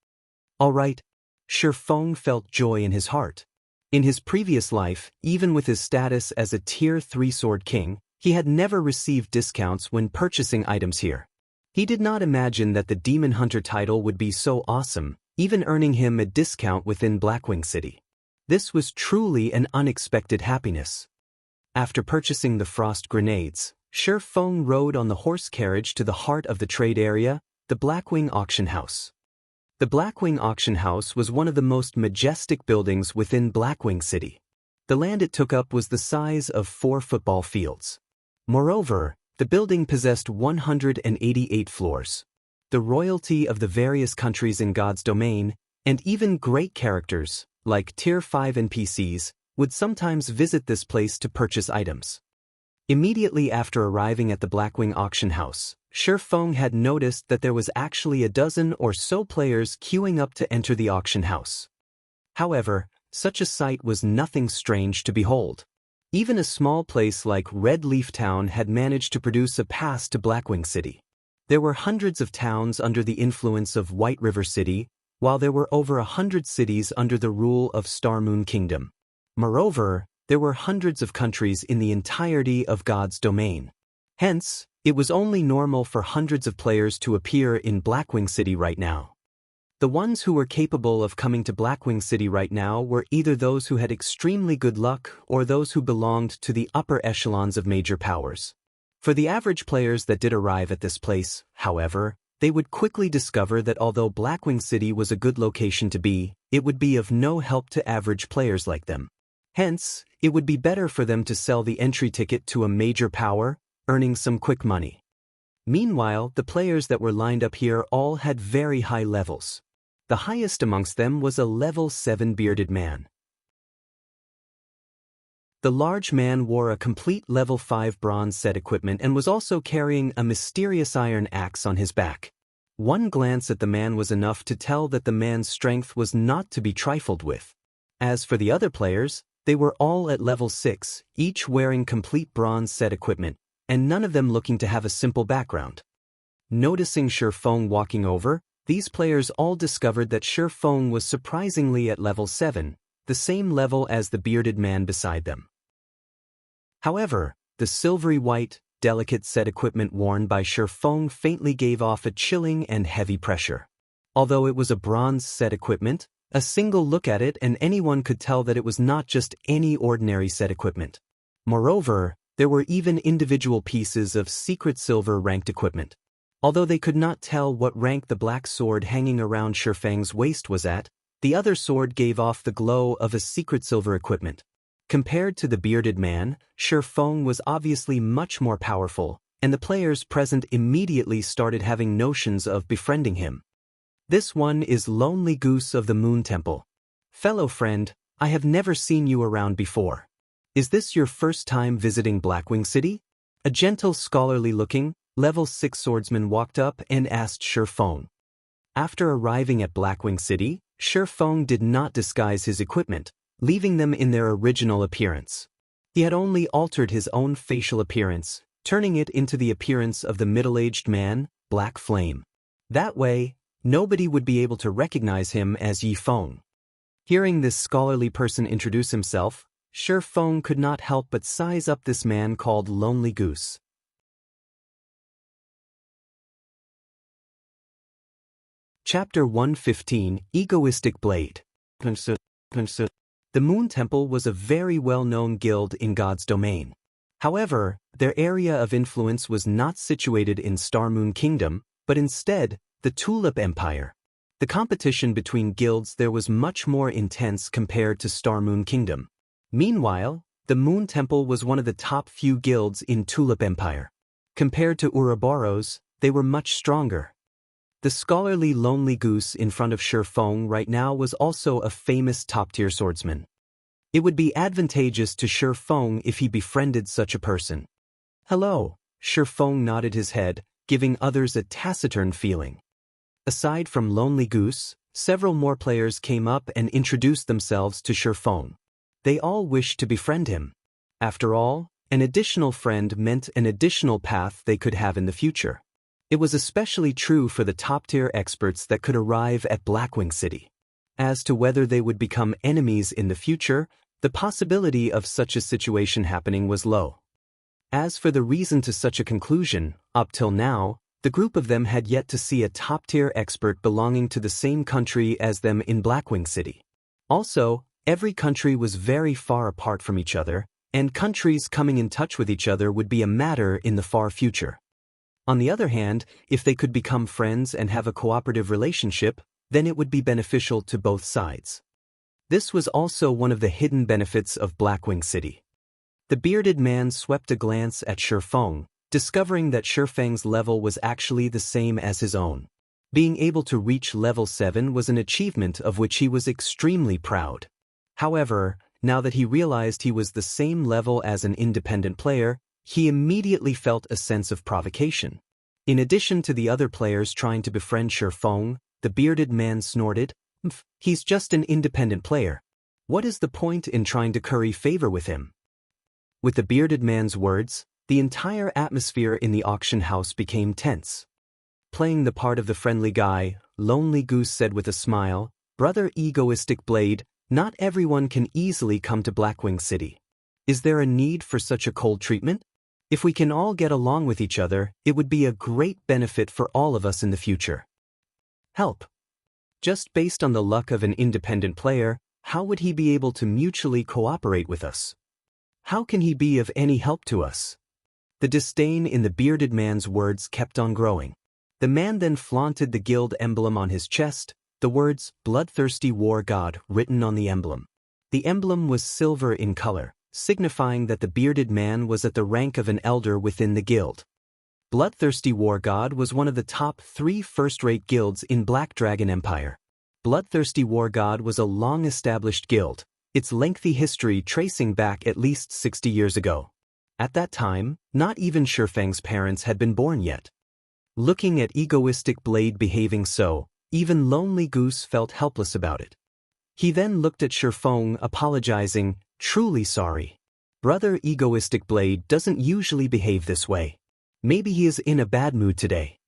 Speaker 1: All right. Shifeng felt joy in his heart. In his previous life, even with his status as a Tier 3 Sword King, he had never received discounts when purchasing items here. He did not imagine that the Demon Hunter title would be so awesome, even earning him a discount within Blackwing City. This was truly an unexpected happiness. After purchasing the frost grenades, Shifeng rode on the horse carriage to the heart of the trade area, the Blackwing Auction House. The Blackwing Auction House was one of the most majestic buildings within Blackwing City. The land it took up was the size of 4 football fields. Moreover, the building possessed 188 floors. The royalty of the various countries in God's domain, and even great characters, like Tier 5 NPCs, would sometimes visit this place to purchase items. Immediately after arriving at the Blackwing Auction House, Shifeng had noticed that there was actually a dozen or so players queuing up to enter the auction house. However, such a sight was nothing strange to behold. Even a small place like Red Leaf Town had managed to produce a pass to Blackwing City. There were hundreds of towns under the influence of White River City, while there were over 100 cities under the rule of Star Moon Kingdom. Moreover, there were hundreds of countries in the entirety of God's domain. Hence, it was only normal for hundreds of players to appear in Blackwing City right now. The ones who were capable of coming to Blackwing City right now were either those who had extremely good luck or those who belonged to the upper echelons of major powers. For the average players that did arrive at this place, however, they would quickly discover that although Blackwing City was a good location to be, it would be of no help to average players like them. Hence, it would be better for them to sell the entry ticket to a major power, earning some quick money. Meanwhile, the players that were lined up here all had very high levels. The highest amongst them was a level 7 bearded man. The large man wore a complete level 5 bronze set equipment and was also carrying a mysterious iron axe on his back. One glance at the man was enough to tell that the man's strength was not to be trifled with. As for the other players, they were all at level 6, each wearing complete bronze set equipment, and none of them looking to have a simple background. Noticing Shifeng walking over, these players all discovered that Shifeng was surprisingly at level 7, the same level as the bearded man beside them. However, the silvery white, delicate set equipment worn by Shifeng faintly gave off a chilling and heavy pressure. Although it was a bronze set equipment, a single look at it and anyone could tell that it was not just any ordinary set equipment. Moreover, there were even individual pieces of secret silver ranked equipment. Although they could not tell what rank the black sword hanging around Shifeng's waist was at, the other sword gave off the glow of a secret silver equipment. Compared to the bearded man, Shifeng was obviously much more powerful, and the players present immediately started having notions of befriending him. This one is Lonely Goose of the Moon Temple. Fellow friend, I have never seen you around before. Is this your first time visiting Blackwing City? A gentle scholarly-looking, level 6 swordsman walked up and asked Shifeng. After arriving at Blackwing City, Shifeng did not disguise his equipment, leaving them in their original appearance. He had only altered his own facial appearance, turning it into the appearance of the middle-aged man, Black Flame. That way, nobody would be able to recognize him as Yifeng. Hearing this scholarly person introduce himself, Shifeng could not help but size up this man called Lonely Goose. Chapter 115, Egoistic Blade. The Moon Temple was a very well-known guild in God's domain. However, their area of influence was not situated in Star Moon Kingdom, but instead, the Tulip Empire. The competition between guilds there was much more intense compared to Star Moon Kingdom. Meanwhile, the Moon Temple was one of the top few guilds in Tulip Empire. Compared to Ouroboros, they were much stronger. The scholarly Lonely Goose in front of Shi Feng right now was also a famous top-tier swordsman. It would be advantageous to Shi Feng if he befriended such a person. Hello, Shi Feng nodded his head, giving others a taciturn feeling. Aside from Lonely Goose, several more players came up and introduced themselves to Shi Feng. They all wished to befriend him. After all, an additional friend meant an additional path they could have in the future. It was especially true for the top-tier experts that could arrive at Blackwing City. As to whether they would become enemies in the future, the possibility of such a situation happening was low. As for the reason to such a conclusion, up till now, the group of them had yet to see a top-tier expert belonging to the same country as them in Blackwing City. Also, every country was very far apart from each other, and countries coming in touch with each other would be a matter in the far future. On the other hand, if they could become friends and have a cooperative relationship, then it would be beneficial to both sides. This was also one of the hidden benefits of Blackwing City. The bearded man swept a glance at Shi Feng, discovering that Shi Feng's level was actually the same as his own. Being able to reach level 7 was an achievement of which he was extremely proud. However, now that he realized he was the same level as an independent player, he immediately felt a sense of provocation. In addition to the other players trying to befriend Shi Feng, the bearded man snorted, "He's just an independent player. What is the point in trying to curry favor with him?" With the bearded man's words, the entire atmosphere in the auction house became tense. Playing the part of the friendly guy, Lonely Goose said with a smile, "Brother Egoistic Blade, not everyone can easily come to Blackwing City. Is there a need for such a cold treatment? If we can all get along with each other, it would be a great benefit for all of us in the future. Help. Just based on the luck of an independent player, how would he be able to mutually cooperate with us? How can he be of any help to us?" The disdain in the bearded man's words kept on growing. The man then flaunted the guild emblem on his chest, the words "Bloodthirsty War God" written on the emblem. The emblem was silver in color, signifying that the bearded man was at the rank of an elder within the guild. Bloodthirsty War God was one of the top 3 first-rate guilds in Black Dragon Empire. Bloodthirsty War God was a long-established guild, its lengthy history tracing back at least 60 years ago. At that time, not even Shi Feng's parents had been born yet. Looking at Egoistic Blade behaving so, even Lonely Goose felt helpless about it. He then looked at Shi Feng apologizing, "Truly sorry. Brother Egoistic Blade doesn't usually behave this way. Maybe he is in a bad mood today."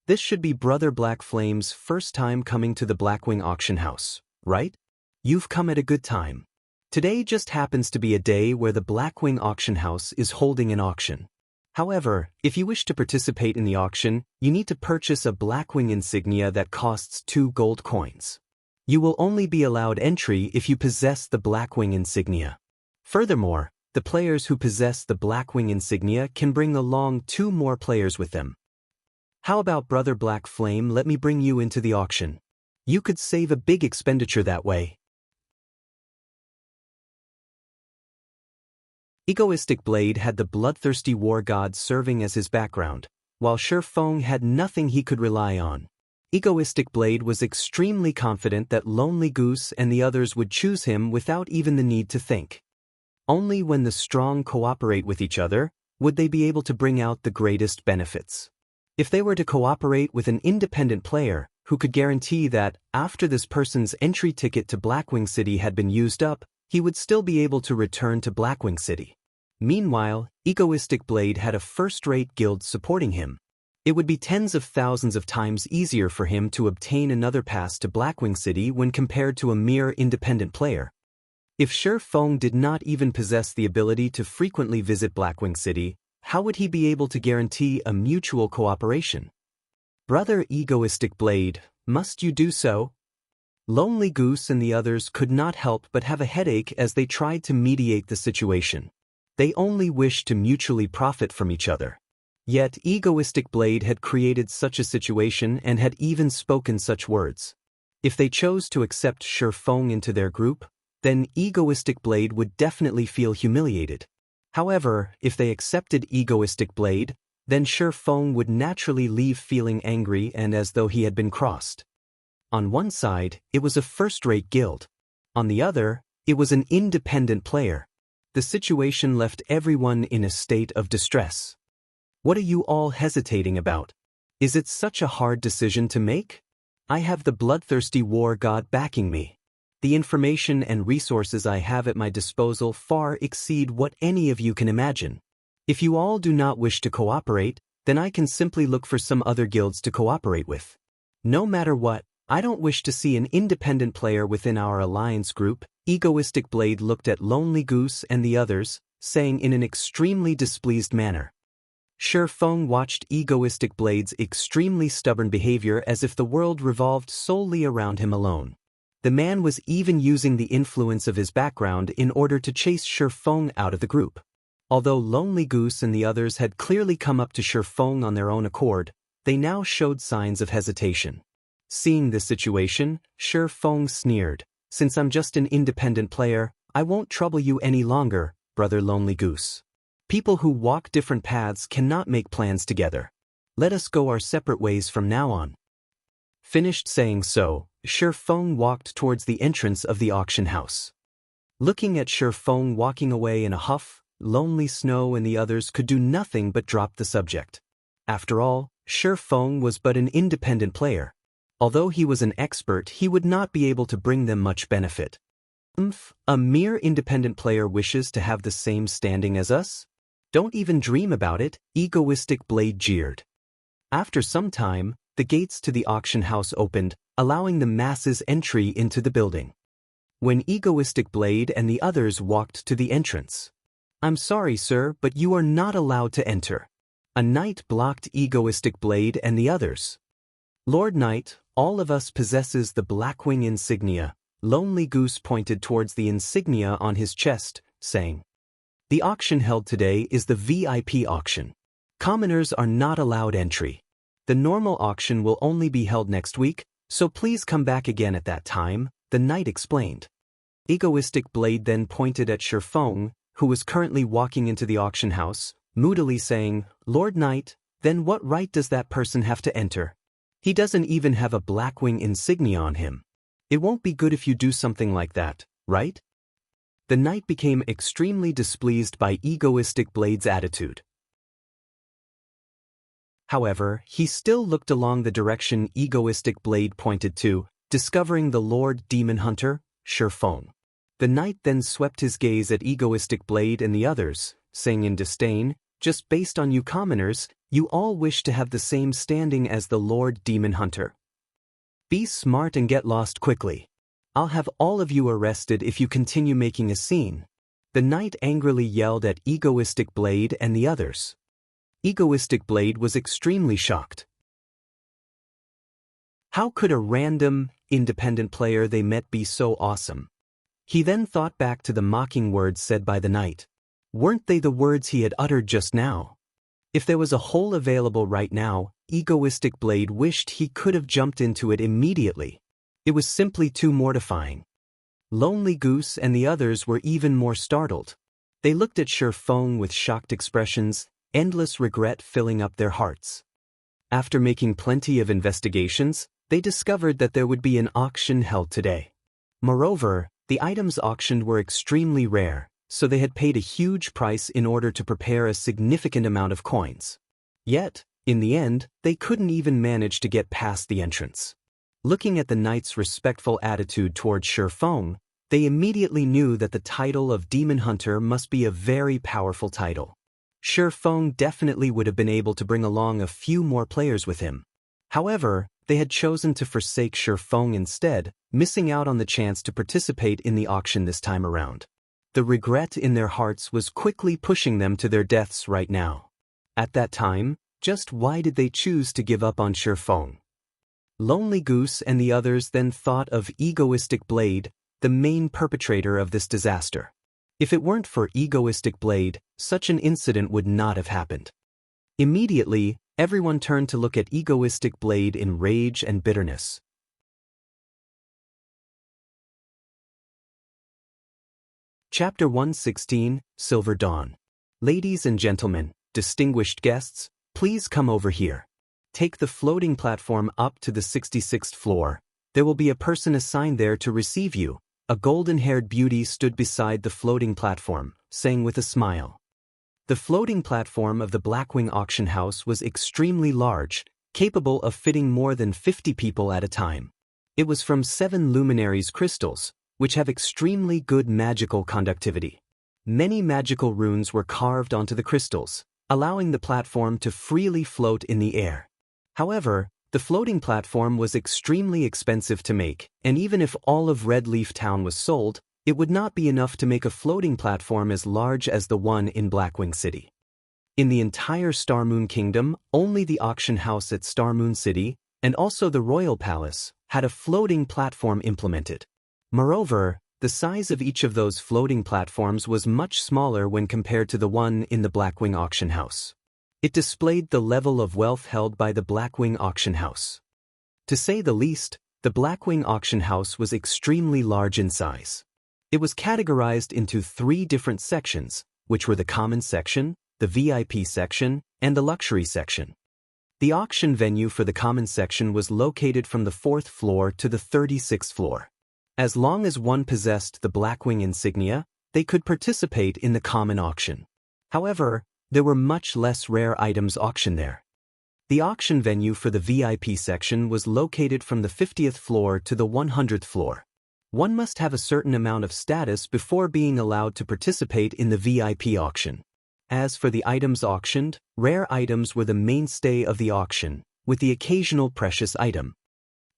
Speaker 1: This should be Brother Black Flame's first time coming to the Blackwing auction house, right? You've come at a good time. Today just happens to be a day where the Blackwing auction house is holding an auction. However, if you wish to participate in the auction, you need to purchase a Blackwing insignia that costs 2 gold coins. You will only be allowed entry if you possess the Blackwing insignia. Furthermore, the players who possess the Blackwing insignia can bring along 2 more players with them. How about Brother Black Flame, let me bring you into the auction. You could save a big expenditure that way. Egoistic Blade had the bloodthirsty war god serving as his background, while Shi Feng had nothing he could rely on. Egoistic Blade was extremely confident that Lonely Goose and the others would choose him without even the need to think. Only when the strong cooperate with each other would they be able to bring out the greatest benefits. If they were to cooperate with an independent player who could guarantee that, after this person's entry ticket to Blackwing City had been used up, he would still be able to return to Blackwing City. Meanwhile, Egoistic Blade had a first-rate guild supporting him. It would be tens of thousands of times easier for him to obtain another pass to Blackwing City when compared to a mere independent player. If Shi Feng did not even possess the ability to frequently visit Blackwing City, how would he be able to guarantee a mutual cooperation? Brother Egoistic Blade, must you do so? Lonely Goose and the others could not help but have a headache as they tried to mediate the situation. They only wished to mutually profit from each other. Yet egoistic Blade had created such a situation and had even spoken such words. If they chose to accept Shi Feng into their group, then egoistic Blade would definitely feel humiliated. However, if they accepted egoistic Blade, then Shi Feng would naturally leave feeling angry and as though he had been crossed. On one side, it was a first-rate guild. On the other, it was an independent player. The situation left everyone in a state of distress. What are you all hesitating about? Is it such a hard decision to make? I have the bloodthirsty war god backing me. The information and resources I have at my disposal far exceed what any of you can imagine. If you all do not wish to cooperate, then I can simply look for some other guilds to cooperate with. No matter what, I don't wish to see an independent player within our alliance group. Egoistic Blade looked at Lonely Goose and the others, saying in an extremely displeased manner. Shi Feng watched Egoistic Blade's extremely stubborn behavior as if the world revolved solely around him alone. The man was even using the influence of his background in order to chase Shi Feng out of the group. Although Lonely Goose and the others had clearly come up to Shi Feng on their own accord, they now showed signs of hesitation. Seeing this situation, Shi Feng sneered, "Since I'm just an independent player, I won't trouble you any longer, brother Lonely Goose. People who walk different paths cannot make plans together. Let us go our separate ways from now on." Finished saying so, Shi Feng walked towards the entrance of the auction house. Looking at Shi Feng walking away in a huff, Lonely Snow and the others could do nothing but drop the subject. After all, Shi Feng was but an independent player. Although he was an expert, he would not be able to bring them much benefit. A mere independent player wishes to have the same standing as us? Don't even dream about it, Egoistic Blade jeered. After some time, the gates to the auction house opened, allowing the masses entry into the building. When Egoistic Blade and the others walked to the entrance. "I'm sorry, sir, but you are not allowed to enter." A knight blocked Egoistic Blade and the others. "Lord Knight, all of us possesses the Blackwing insignia." Lonely Goose pointed towards the insignia on his chest, saying, "The auction held today is the VIP auction. Commoners are not allowed entry. The normal auction will only be held next week, so please come back again at that time," the knight explained. Egoistic Blade then pointed at Shi Feng, who was currently walking into the auction house, moodily saying, "Lord Knight, then what right does that person have to enter? He doesn't even have a Blackwing insignia on him. It won't be good if you do something like that, right?" The knight became extremely displeased by Egoistic Blade's attitude. However, he still looked along the direction Egoistic Blade pointed to, discovering the Lord Demon Hunter, Shi Feng. The knight then swept his gaze at Egoistic Blade and the others, saying in disdain, "Just based on you commoners, you all wish to have the same standing as the Lord Demon Hunter. Be smart and get lost quickly. I'll have all of you arrested if you continue making a scene." The knight angrily yelled at Egoistic Blade and the others. Egoistic Blade was extremely shocked. How could a random, independent player they met be so awesome? He then thought back to the mocking words said by the knight. Weren't they the words he had uttered just now? If there was a hole available right now, Egoistic Blade wished he could have jumped into it immediately. It was simply too mortifying. Lonely Goose and the others were even more startled. They looked at Shi Feng with shocked expressions, endless regret filling up their hearts. After making plenty of investigations, they discovered that there would be an auction held today. Moreover, the items auctioned were extremely rare, so they had paid a huge price in order to prepare a significant amount of coins. Yet, in the end, they couldn't even manage to get past the entrance. Looking at the knight's respectful attitude towards Shi Feng, they immediately knew that the title of Demon Hunter must be a very powerful title. Shi Feng definitely would have been able to bring along a few more players with him. However, they had chosen to forsake Shi Feng instead, missing out on the chance to participate in the auction this time around. The regret in their hearts was quickly pushing them to their deaths right now. At that time, just why did they choose to give up on Shi Feng? Lonely Goose and the others then thought of Egoistic Blade, the main perpetrator of this disaster. If it weren't for Egoistic Blade, such an incident would not have happened. Immediately, everyone turned to look at egoistic Blade in rage and bitterness. Chapter 116, Silver Dawn. Ladies and gentlemen, distinguished guests, please come over here. Take the floating platform up to the 66th floor. There will be a person assigned there to receive you. A golden-haired beauty stood beside the floating platform, saying with a smile. The floating platform of the Blackwing auction house was extremely large, capable of fitting more than 50 people at a time. It was from 7 luminaries crystals, which have extremely good magical conductivity. Many magical runes were carved onto the crystals, allowing the platform to freely float in the air. However, the floating platform was extremely expensive to make, and even if all of Red Leaf Town was sold, it would not be enough to make a floating platform as large as the one in Blackwing City. In the entire Star Moon Kingdom, only the auction house at Star Moon City, and also the Royal Palace, had a floating platform implemented. Moreover, the size of each of those floating platforms was much smaller when compared to the one in the Blackwing auction house. It displayed the level of wealth held by the Blackwing auction house. To say the least, the Blackwing auction house was extremely large in size. It was categorized into 3 different sections, which were the common section, the VIP section, and the luxury section. The auction venue for the common section was located from the 4th floor to the 36th floor. As long as one possessed the Blackwing insignia, they could participate in the common auction. However, there were much less rare items auctioned there. The auction venue for the VIP section was located from the 50th floor to the 100th floor. One must have a certain amount of status before being allowed to participate in the VIP auction. As for the items auctioned, rare items were the mainstay of the auction, with the occasional precious item.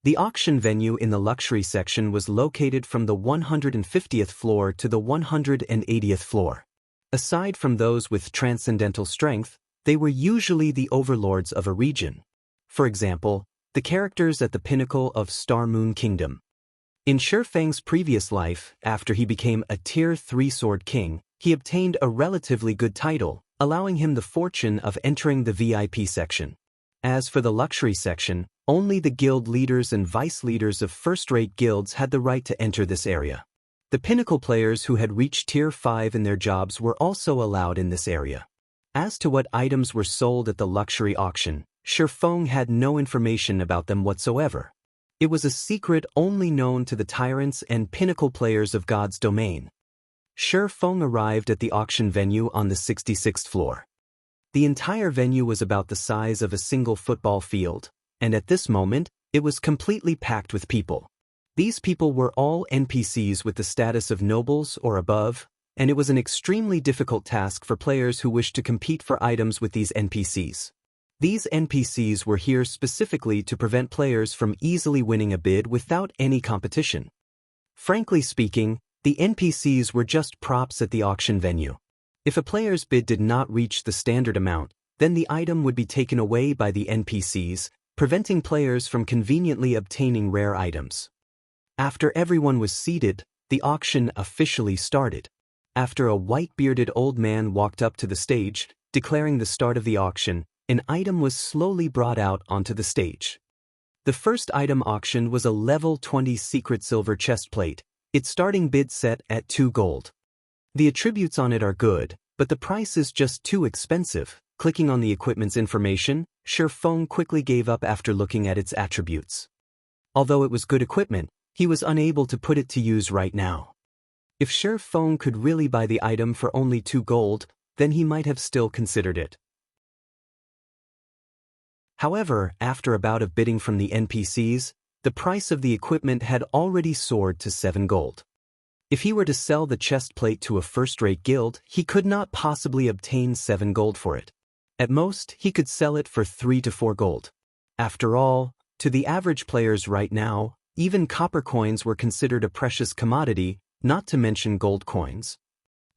Speaker 1: The auction venue in the luxury section was located from the 150th floor to the 180th floor. Aside from those with transcendental strength, they were usually the overlords of a region. For example, the characters at the pinnacle of Star Moon Kingdom. In Shifeng's previous life, after he became a Tier 3 Sword King, he obtained a relatively good title, allowing him the fortune of entering the VIP section. As for the luxury section, only the guild leaders and vice leaders of first-rate guilds had the right to enter this area. The pinnacle players who had reached Tier 5 in their jobs were also allowed in this area. As to what items were sold at the luxury auction, Shifeng had no information about them whatsoever. It was a secret only known to the tyrants and pinnacle players of God's domain. Shifeng arrived at the auction venue on the 66th floor. The entire venue was about the size of a single football field, and at this moment, it was completely packed with people. These people were all NPCs with the status of nobles or above, and it was an extremely difficult task for players who wished to compete for items with these NPCs. These NPCs were here specifically to prevent players from easily winning a bid without any competition. Frankly speaking, the NPCs were just props at the auction venue. If a player's bid did not reach the standard amount, then the item would be taken away by the NPCs, preventing players from conveniently obtaining rare items. After everyone was seated, the auction officially started. After a white-bearded old man walked up to the stage, declaring the start of the auction, an item was slowly brought out onto the stage. The first item auctioned was a level 20 secret silver chestplate, its starting bid set at 2 gold. The attributes on it are good, but the price is just too expensive. Clicking on the equipment's information, Shifeng quickly gave up after looking at its attributes. Although it was good equipment, he was unable to put it to use right now. If Shifeng could really buy the item for only 2 gold, then he might have still considered it. However, after a bout of bidding from the NPCs, the price of the equipment had already soared to 7 gold. If he were to sell the chest plate to a first-rate guild, he could not possibly obtain 7 gold for it. At most, he could sell it for 3 to 4 gold. After all, to the average players right now, even copper coins were considered a precious commodity, not to mention gold coins.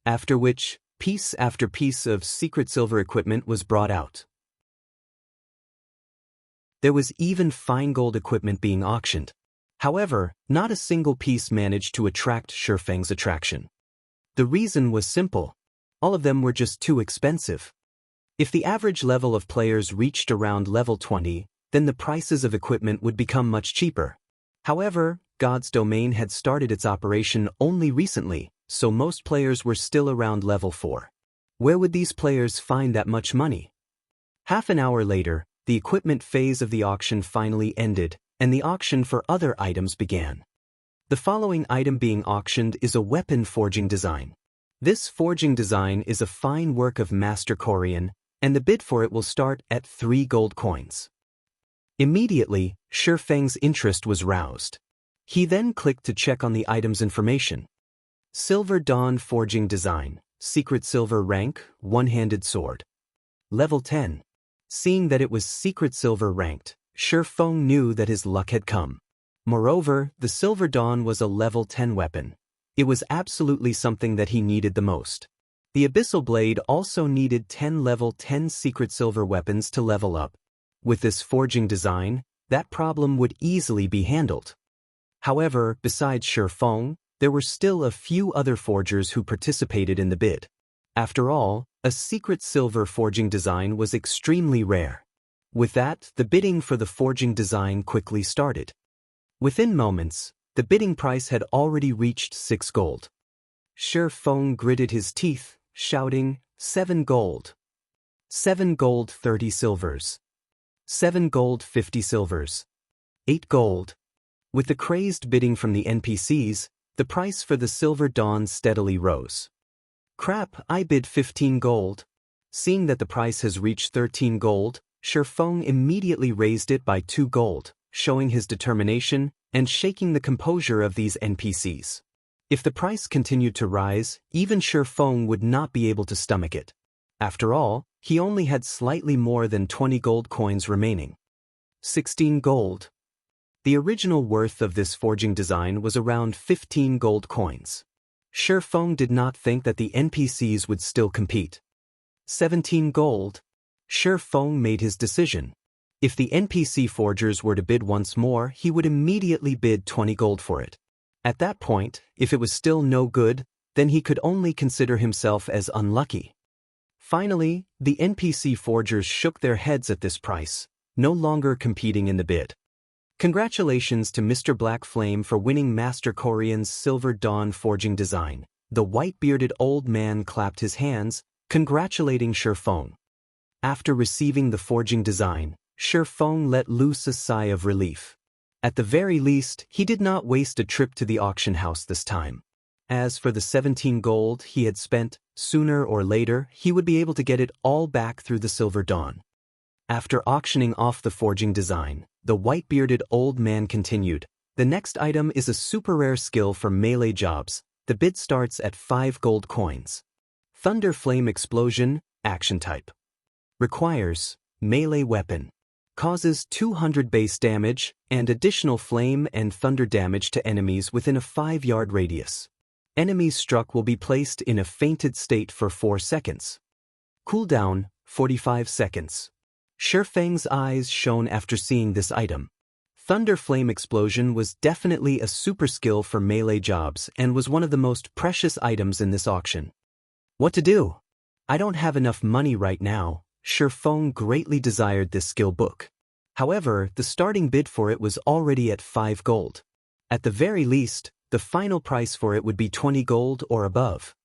Speaker 1: After which, piece after piece of secret silver equipment was brought out. There was even fine gold equipment being auctioned. However, not a single piece managed to attract Shifeng's attraction. The reason was simple. All of them were just too expensive. If the average level of players reached around level 20, then the prices of equipment would become much cheaper. However, God's Domain had started its operation only recently, so most players were still around level 4. Where would these players find that much money? Half an hour later, the equipment phase of the auction finally ended, and the auction for other items began. The following item being auctioned is a weapon forging design. This forging design is a fine work of Master Korean, and the bid for it will start at 3 gold coins. Immediately, Shifeng's interest was roused. He then clicked to check on the item's information. Silver Dawn Forging Design, Secret Silver Rank, One-Handed Sword. Level 10. Seeing that it was Secret Silver ranked, Shifeng knew that his luck had come. Moreover, the Silver Dawn was a level 10 weapon. It was absolutely something that he needed the most. The Abyssal Blade also needed 10 level 10 Secret Silver weapons to level up. With this forging design, that problem would easily be handled. However, besides Shifeng, there were still a few other forgers who participated in the bid. After all, a secret silver forging design was extremely rare. With that, the bidding for the forging design quickly started. Within moments, the bidding price had already reached 6 gold. Shifeng gritted his teeth, shouting, 7 gold. 7 gold 30 silvers. 7 gold 50 silvers. 8 gold. With the crazed bidding from the NPCs, the price for the Silver Dawn steadily rose. Crap, I bid 15 gold. Seeing that the price has reached 13 gold, Shifeng immediately raised it by 2 gold, showing his determination and shaking the composure of these NPCs. If the price continued to rise, even Shifeng would not be able to stomach it. After all, he only had slightly more than 20 gold coins remaining. 16 gold. The original worth of this forging design was around 15 gold coins. Shifeng did not think that the NPCs would still compete. 17 gold. Shifeng made his decision. If the NPC forgers were to bid once more, he would immediately bid 20 gold for it. At that point, if it was still no good, then he could only consider himself as unlucky. Finally, the NPC forgers shook their heads at this price, no longer competing in the bid. Congratulations to Mr. Black Flame for winning Master Korean's Silver Dawn forging design. The white-bearded old man clapped his hands, congratulating Shifeng. After receiving the forging design, Shifeng let loose a sigh of relief. At the very least, he did not waste a trip to the auction house this time. As for the 17 gold he had spent, sooner or later he would be able to get it all back through the Silver Dawn. After auctioning off the forging design, the white-bearded old man continued, the next item is a super rare skill for melee jobs. The bid starts at 5 gold coins. Thunder Flame Explosion, Action Type. Requires melee weapon. Causes 200 base damage and additional flame and thunder damage to enemies within a 5-yard radius. Enemies struck will be placed in a fainted state for 4 seconds. Cooldown, 45 seconds. Shifeng's eyes shone after seeing this item. Thunder Flame Explosion was definitely a super skill for melee jobs and was one of the most precious items in this auction. What to do? I don't have enough money right now. Shifeng greatly desired this skill book. However, the starting bid for it was already at 5 gold. At the very least, the final price for it would be 20 gold or above.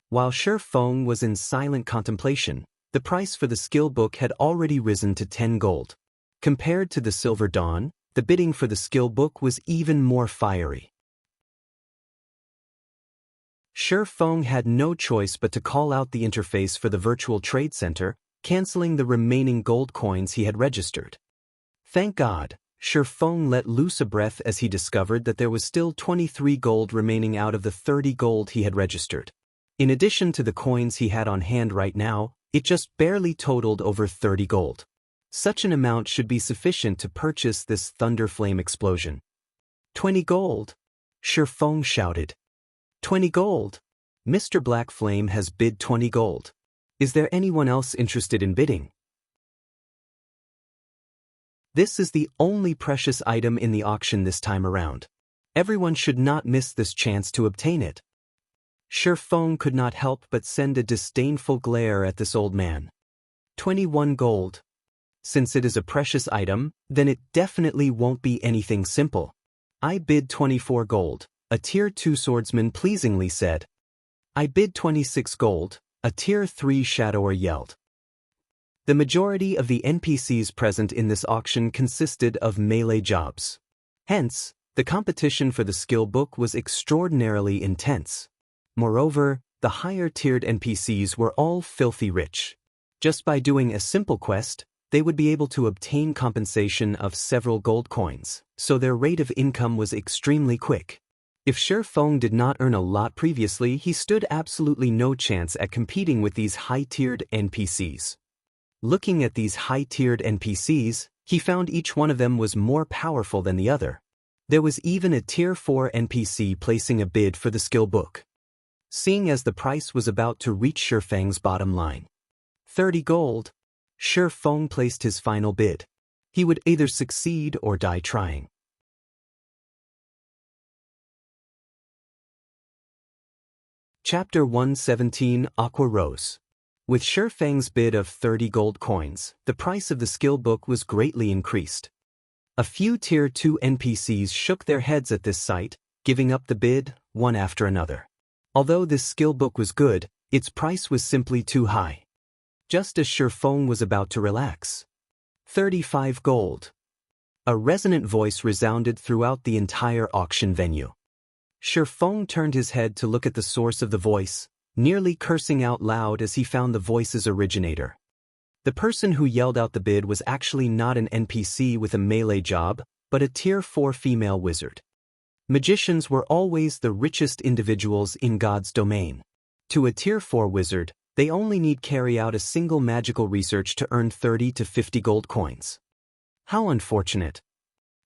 Speaker 1: While Shifeng was in silent contemplation, the price for the skill book had already risen to 10 gold. Compared to the Silver Dawn, the bidding for the skill book was even more fiery. Shifeng had no choice but to call out the interface for the virtual trade center, canceling the remaining gold coins he had registered. Thank God, Shifeng let loose a breath as he discovered that there was still 23 gold remaining out of the 30 gold he had registered. In addition to the coins he had on hand right now, it just barely totaled over 30 gold. Such an amount should be sufficient to purchase this Thunder Flame Explosion. 20 gold! Shifeng shouted. 20 gold! Mr. Black Flame has bid 20 gold. Is there anyone else interested in bidding? This is the only precious item in the auction this time around. Everyone should not miss this chance to obtain it. Shifeng could not help but send a disdainful glare at this old man. 21 gold. Since it is a precious item, then it definitely won't be anything simple. I bid 24 gold, a tier 2 swordsman pleasingly said. I bid 26 gold, a tier 3 shadower yelled. The majority of the NPCs present in this auction consisted of melee jobs. Hence, the competition for the skill book was extraordinarily intense. Moreover, the higher-tiered NPCs were all filthy rich. Just by doing a simple quest, they would be able to obtain compensation of several gold coins, so their rate of income was extremely quick. If Shi Feng did not earn a lot previously, he stood absolutely no chance at competing with these high-tiered NPCs. Looking at these high-tiered NPCs, he found each one of them was more powerful than the other. There was even a tier 4 NPC placing a bid for the skill book. Seeing as the price was about to reach Shi Feng's bottom line, 30 gold, Shi Feng placed his final bid. He would either succeed or die trying. Chapter 117 Aqua Rose. With Shi Feng's bid of 30 gold coins, the price of the skill book was greatly increased. A few tier 2 NPCs shook their heads at this sight, giving up the bid, one after another. Although this skill book was good, its price was simply too high. Just as Shi Feng was about to relax. 35 gold. A resonant voice resounded throughout the entire auction venue. Shi Feng turned his head to look at the source of the voice, nearly cursing out loud as he found the voice's originator. The person who yelled out the bid was actually not an NPC with a melee job, but a tier 4 female wizard. Magicians were always the richest individuals in God's domain. To a tier 4 wizard, they only need carry out a single magical research to earn 30 to 50 gold coins. How unfortunate.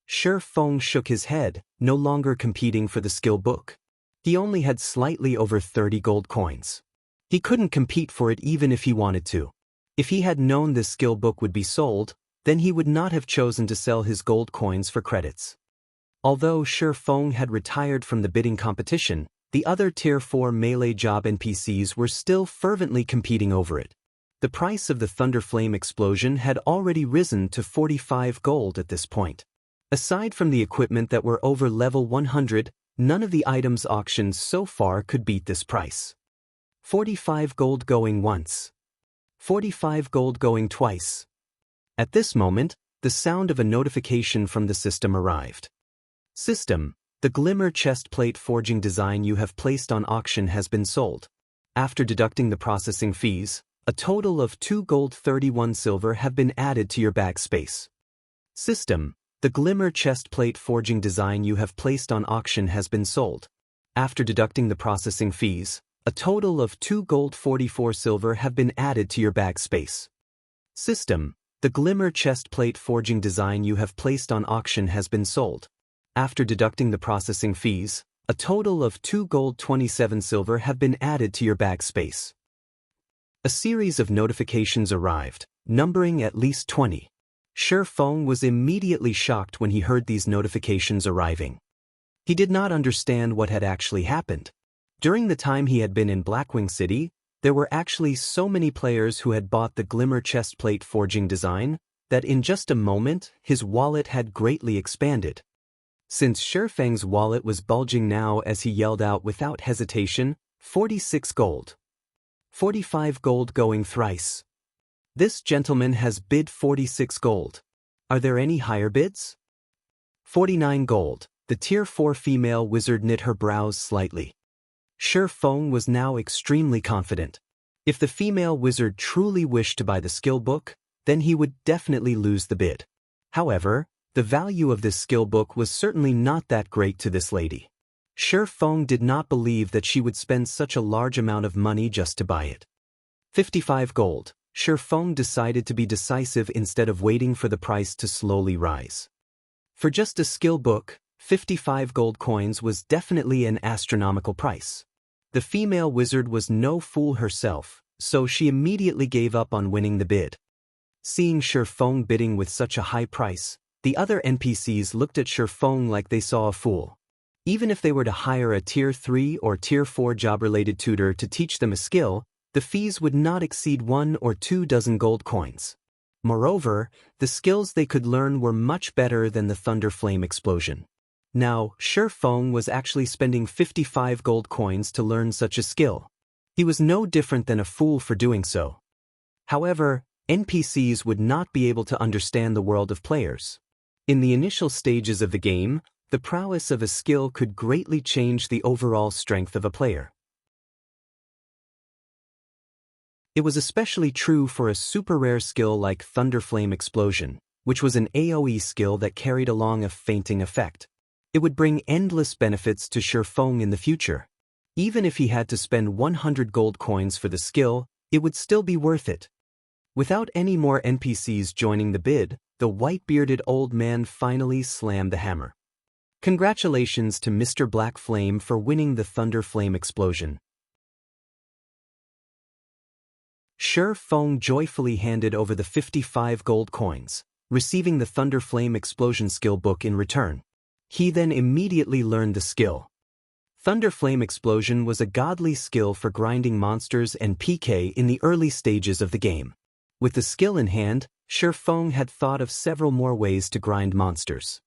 Speaker 1: Shi Feng shook his head, no longer competing for the skill book. He only had slightly over 30 gold coins. He couldn't compete for it even if he wanted to. If he had known this skill book would be sold, then he would not have chosen to sell his gold coins for credits. Although Shi Feng had retired from the bidding competition, the other tier 4 melee job NPCs were still fervently competing over it. The price of the Thunderflame explosion had already risen to 45 gold at this point. Aside from the equipment that were over level 100, none of the items auctioned so far could beat this price. 45 gold going once. 45 gold going twice. At this moment, the sound of a notification from the system arrived. System, the glimmer chest plate forging design you have placed on auction has been sold. After deducting the processing fees, a total of 2 gold 31 silver have been added to your bag space. System, the glimmer chest plate forging design you have placed on auction has been sold. After deducting the processing fees, a total of 2 gold 44 silver have been added to your bag space. System, the glimmer chest plate forging design you have placed on auction has been sold. After deducting the processing fees, a total of 2 gold 27 silver have been added to your bag space. A series of notifications arrived, numbering at least 20. Shi Feng was immediately shocked when he heard these notifications arriving. He did not understand what had actually happened. During the time he had been in Blackwing City, there were actually so many players who had bought the glimmer chest plate forging design that in just a moment his wallet had greatly expanded. Since Shi Feng's wallet was bulging now as he yelled out without hesitation, 46 gold. 45 gold going thrice. This gentleman has bid 46 gold. Are there any higher bids? 49 gold. The tier 4 female wizard knit her brows slightly. Shi Feng was now extremely confident. If the female wizard truly wished to buy the skill book, then he would definitely lose the bid. However, the value of this skill book was certainly not that great to this lady. Shi Feng did not believe that she would spend such a large amount of money just to buy it. 55 gold. Shi Feng decided to be decisive instead of waiting for the price to slowly rise. For just a skill book, 55 gold coins was definitely an astronomical price. The female wizard was no fool herself, so she immediately gave up on winning the bid. Seeing Shi Feng bidding with such a high price, the other NPCs looked at Shi Feng like they saw a fool. Even if they were to hire a tier 3 or tier 4 job-related tutor to teach them a skill, the fees would not exceed 1 or 2 dozen gold coins. Moreover, the skills they could learn were much better than the thunder flame explosion. Now, Shi Feng was actually spending 55 gold coins to learn such a skill. He was no different than a fool for doing so. However, NPCs would not be able to understand the world of players. In the initial stages of the game, the prowess of a skill could greatly change the overall strength of a player. It was especially true for a super rare skill like Thunder Flame Explosion, which was an AoE skill that carried along a fainting effect. It would bring endless benefits to Shi Feng in the future. Even if he had to spend 100 gold coins for the skill, it would still be worth it. Without any more NPCs joining the bid, the white-bearded old man finally slammed the hammer. Congratulations to Mr. Black Flame for winning the Thunder Flame Explosion. Shi Feng joyfully handed over the 55 gold coins, receiving the Thunder Flame Explosion skill book in return. He then immediately learned the skill. Thunder Flame Explosion was a godly skill for grinding monsters and PK in the early stages of the game. With the skill in hand, Shi Feng had thought of several more ways to grind monsters.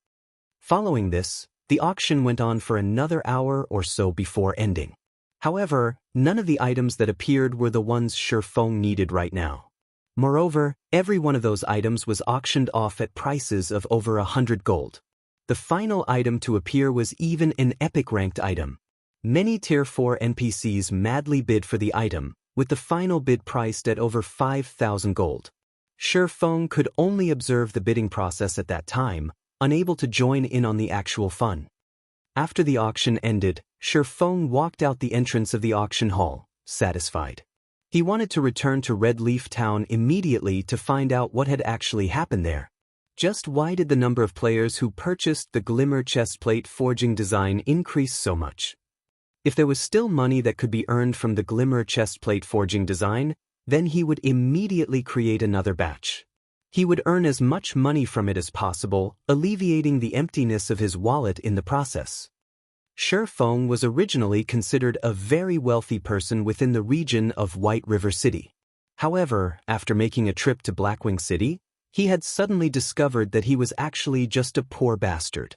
Speaker 1: Following this, the auction went on for another hour or so before ending. However, none of the items that appeared were the ones Shi Feng needed right now. Moreover, every one of those items was auctioned off at prices of over 100 gold. The final item to appear was even an epic-ranked item. Many Tier 4 NPCs madly bid for the item, with the final bid priced at over 5,000 gold. Shi Feng could only observe the bidding process at that time, unable to join in on the actual fun. After the auction ended, Shi Feng walked out the entrance of the auction hall, satisfied. He wanted to return to Red Leaf Town immediately to find out what had actually happened there. Just why did the number of players who purchased the Glimmer chestplate forging design increase so much? If there was still money that could be earned from the Glimmer chestplate forging design, then he would immediately create another batch. He would earn as much money from it as possible, alleviating the emptiness of his wallet in the process. Shi Feng was originally considered a very wealthy person within the region of White River City. However, after making a trip to Blackwing City, he had suddenly discovered that he was actually just a poor bastard.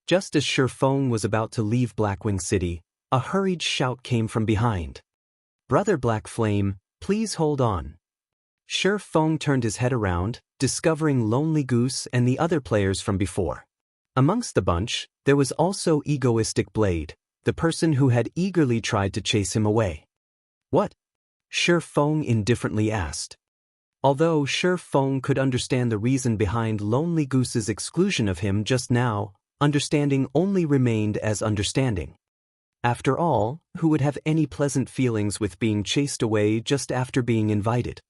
Speaker 1: Just as Shi Feng was about to leave Blackwing City, a hurried shout came from behind. "Brother Black Flame, please hold on." Shi Feng turned his head around, discovering Lonely Goose and the other players from before. Amongst the bunch, there was also Egoistic Blade, the person who had eagerly tried to chase him away. "What?" Shi Feng indifferently asked. Although Shi Feng could understand the reason behind Lonely Goose's exclusion of him just now, understanding only remained as understanding. After all, who would have any pleasant feelings with being chased away just after being invited?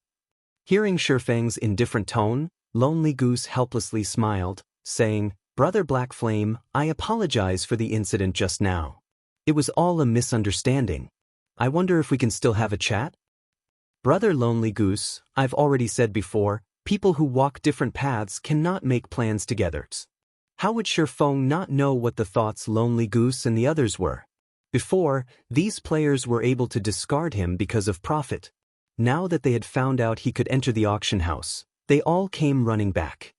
Speaker 1: Hearing Shi Feng's indifferent tone, Lonely Goose helplessly smiled, saying, "Brother Black Flame, I apologize for the incident just now. It was all a misunderstanding. I wonder if we can still have a chat?" "Brother Lonely Goose, I've already said before, people who walk different paths cannot make plans together." How would Shi Feng not know what the thoughts Lonely Goose and the others were? Before, these players were able to discard him because of profit. Now that they had found out he could enter the auction house, they all came running back.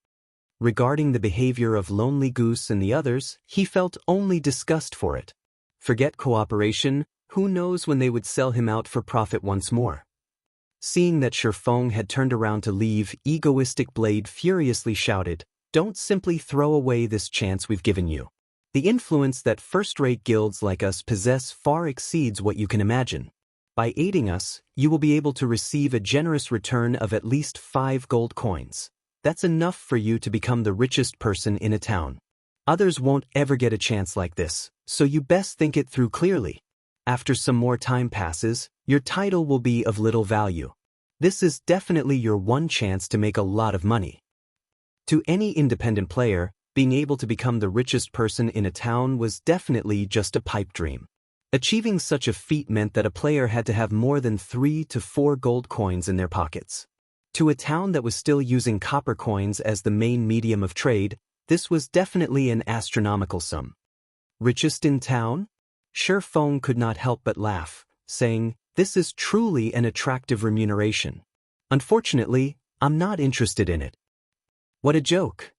Speaker 1: Regarding the behavior of Lonely Goose and the others, he felt only disgust for it. Forget cooperation, who knows when they would sell him out for profit once more. Seeing that Shi Feng had turned around to leave, Egoistic Blade furiously shouted, "Don't simply throw away this chance we've given you. The influence that first-rate guilds like us possess far exceeds what you can imagine. By aiding us, you will be able to receive a generous return of at least 5 gold coins. That's enough for you to become the richest person in a town. Others won't ever get a chance like this, so you best think it through clearly. After some more time passes, your title will be of little value. This is definitely your one chance to make a lot of money." To any independent player, being able to become the richest person in a town was definitely just a pipe dream. Achieving such a feat meant that a player had to have more than 3 to 4 gold coins in their pockets. To a town that was still using copper coins as the main medium of trade, this was definitely an astronomical sum. "Richest in town?" Shi Feng could not help but laugh, saying, This is truly an attractive remuneration. Unfortunately, I'm not interested in it. What a joke.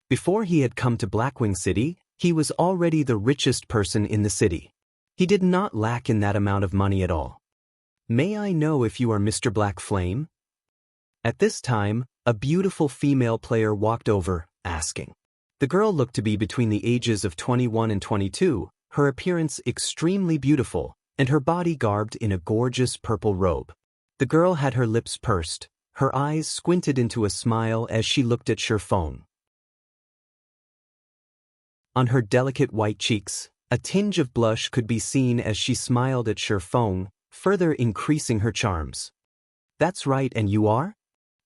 Speaker 1: Before he had come to Blackwing City, he was already the richest person in the city. He did not lack in that amount of money at all. May I know if you are Mr. Black Flame? At this time, a beautiful female player walked over, asking. The girl looked to be between the ages of 21 and 22, her appearance extremely beautiful, and her body garbed in a gorgeous purple robe. The girl had her lips pursed, her eyes squinted into a smile as she looked at Shifeng. On her delicate white cheeks, a tinge of blush could be seen as she smiled at Shifeng, further increasing her charms. That's right, and you are?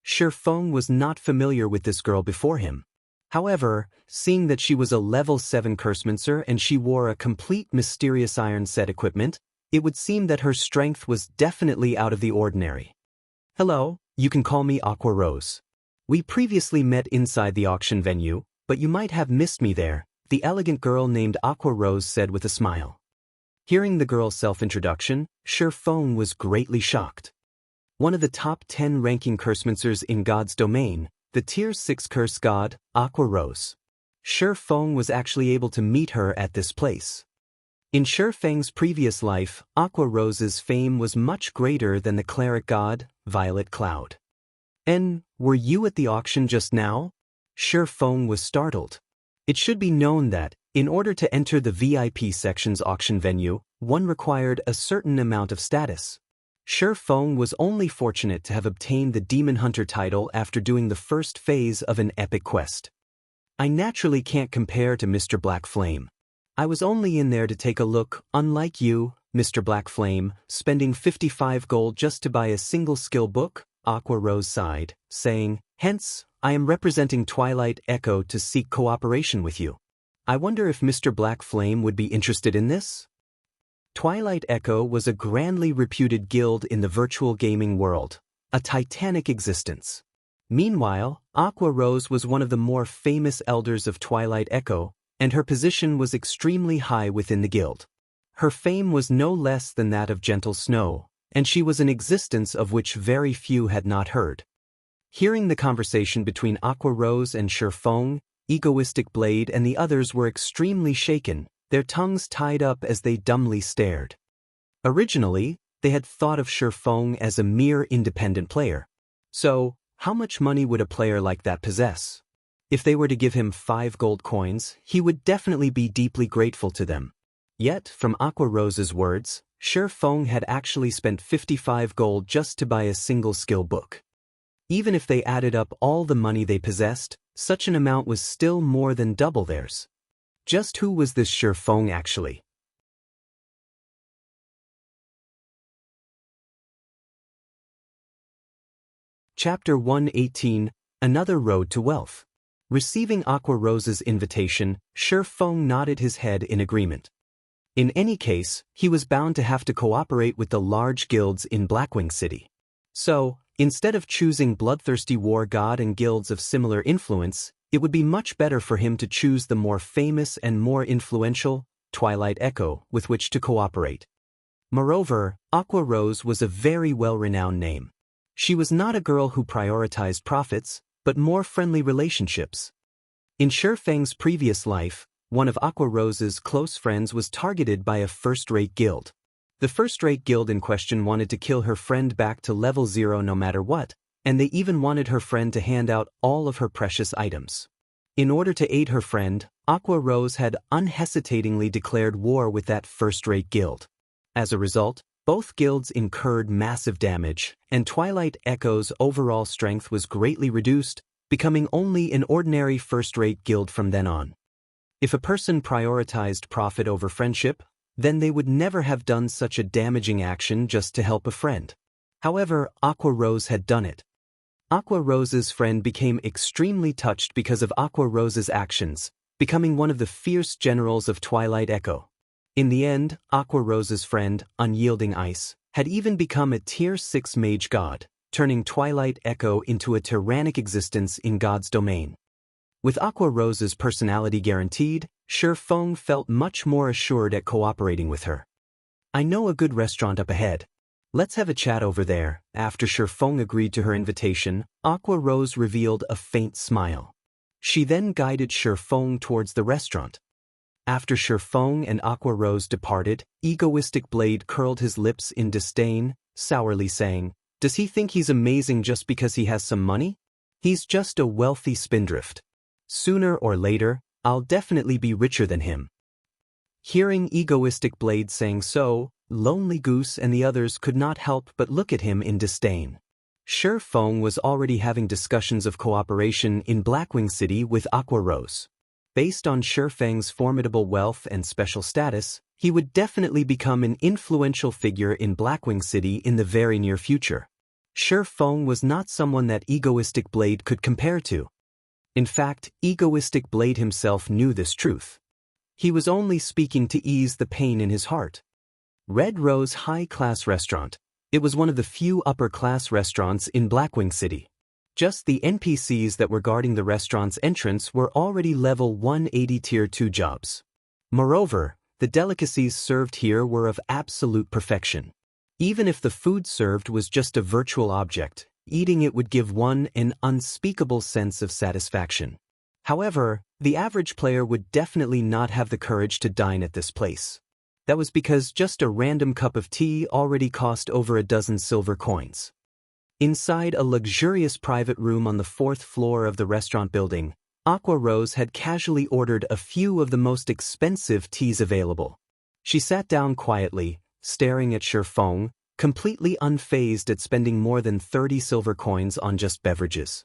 Speaker 1: Shifeng was not familiar with this girl before him. However, seeing that she was a level 7 cursemancer and she wore a complete mysterious iron set equipment, it would seem that her strength was definitely out of the ordinary. Hello, you can call me Aqua Rose. We previously met inside the auction venue, but you might have missed me there, the elegant girl named Aqua Rose said with a smile. Hearing the girl's self-introduction, Shifeng was greatly shocked. One of the top 10 ranking cursemancers in God's domain, the Tier 6 curse god, Aqua Rose. Shifeng was actually able to meet her at this place. In Shifeng's previous life, Aqua Rose's fame was much greater than the cleric god, Violet Cloud. And were you at the auction just now? Shifeng was startled. It should be known that, in order to enter the VIP section's auction venue, one required a certain amount of status. Shifeng was only fortunate to have obtained the Demon Hunter title after doing the first phase of an epic quest. I naturally can't compare to Mr. Black Flame. I was only in there to take a look, unlike you, Mr. Black Flame, spending 55 gold just to buy a single skill book, Aqua Rose sighed, saying, hence, I am representing Twilight Echo to seek cooperation with you. I wonder if Mr. Black Flame would be interested in this? Twilight Echo was a grandly reputed guild in the virtual gaming world, a titanic existence. Meanwhile, Aqua Rose was one of the more famous elders of Twilight Echo, and her position was extremely high within the guild. Her fame was no less than that of Gentle Snow, and she was an existence of which very few had not heard. Hearing the conversation between Aqua Rose and Shifeng, Egoistic Blade and the others were extremely shaken, their tongues tied up as they dumbly stared. Originally, they had thought of Shifeng as a mere independent player. So, how much money would a player like that possess? If they were to give him 5 gold coins, he would definitely be deeply grateful to them. Yet, from Aqua Rose's words, Shifeng had actually spent 55 gold just to buy a single skill book. Even if they added up all the money they possessed, such an amount was still more than double theirs. Just who was this Shifeng actually? Chapter 118, Another Road to Wealth. Receiving Aqua Rose's invitation, Shifeng nodded his head in agreement. In any case, he was bound to have to cooperate with the large guilds in Blackwing City. So, instead of choosing bloodthirsty war god and guilds of similar influence, it would be much better for him to choose the more famous and more influential Twilight Echo with which to cooperate. Moreover, Aqua Rose was a very well-renowned name. She was not a girl who prioritized profits, but more friendly relationships. In Shifeng's previous life, one of Aqua Rose's close friends was targeted by a first-rate guild. The first-rate guild in question wanted to kill her friend back to level 0 no matter what, and they even wanted her friend to hand out all of her precious items. In order to aid her friend, Aqua Rose had unhesitatingly declared war with that first-rate guild. As a result, both guilds incurred massive damage, and Twilight Echo's overall strength was greatly reduced, becoming only an ordinary first-rate guild from then on. If a person prioritized profit over friendship, then they would never have done such a damaging action just to help a friend. However, Aqua Rose had done it. Aqua Rose's friend became extremely touched because of Aqua Rose's actions, becoming one of the fierce generals of Twilight Echo. In the end, Aqua Rose's friend, Unyielding Ice, had even become a Tier 6 mage god, turning Twilight Echo into a tyrannic existence in God's domain. With Aqua Rose's personality guaranteed, Shifeng felt much more assured at cooperating with her. I know a good restaurant up ahead. Let's have a chat over there." After Shifeng agreed to her invitation, Aqua Rose revealed a faint smile. She then guided Shifeng towards the restaurant. After Shifeng and Aqua Rose departed, egoistic Blade curled his lips in disdain, sourly saying, "Does he think he's amazing just because he has some money? He's just a wealthy spindrift. Sooner or later, I'll definitely be richer than him." Hearing egoistic Blade saying so, Lonely Goose and the others could not help but look at him in disdain. Shifeng was already having discussions of cooperation in Blackwing City with Aqua Rose. Based on Shifeng's formidable wealth and special status, he would definitely become an influential figure in Blackwing City in the very near future. Shifeng was not someone that egoistic Blade could compare to. In fact, egoistic Blade himself knew this truth. He was only speaking to ease the pain in his heart. Red Rose High-Class Restaurant. It was one of the few upper-class restaurants in Blackwing City. Just the NPCs that were guarding the restaurant's entrance were already level 180 Tier 2 jobs. Moreover, the delicacies served here were of absolute perfection. Even if the food served was just a virtual object, eating it would give one an unspeakable sense of satisfaction. However, the average player would definitely not have the courage to dine at this place. That was because just a random cup of tea already cost over a dozen silver coins. Inside a luxurious private room on the 4th floor of the restaurant building, Aqua Rose had casually ordered a few of the most expensive teas available. She sat down quietly, staring at Shifeng, completely unfazed at spending more than 30 silver coins on just beverages.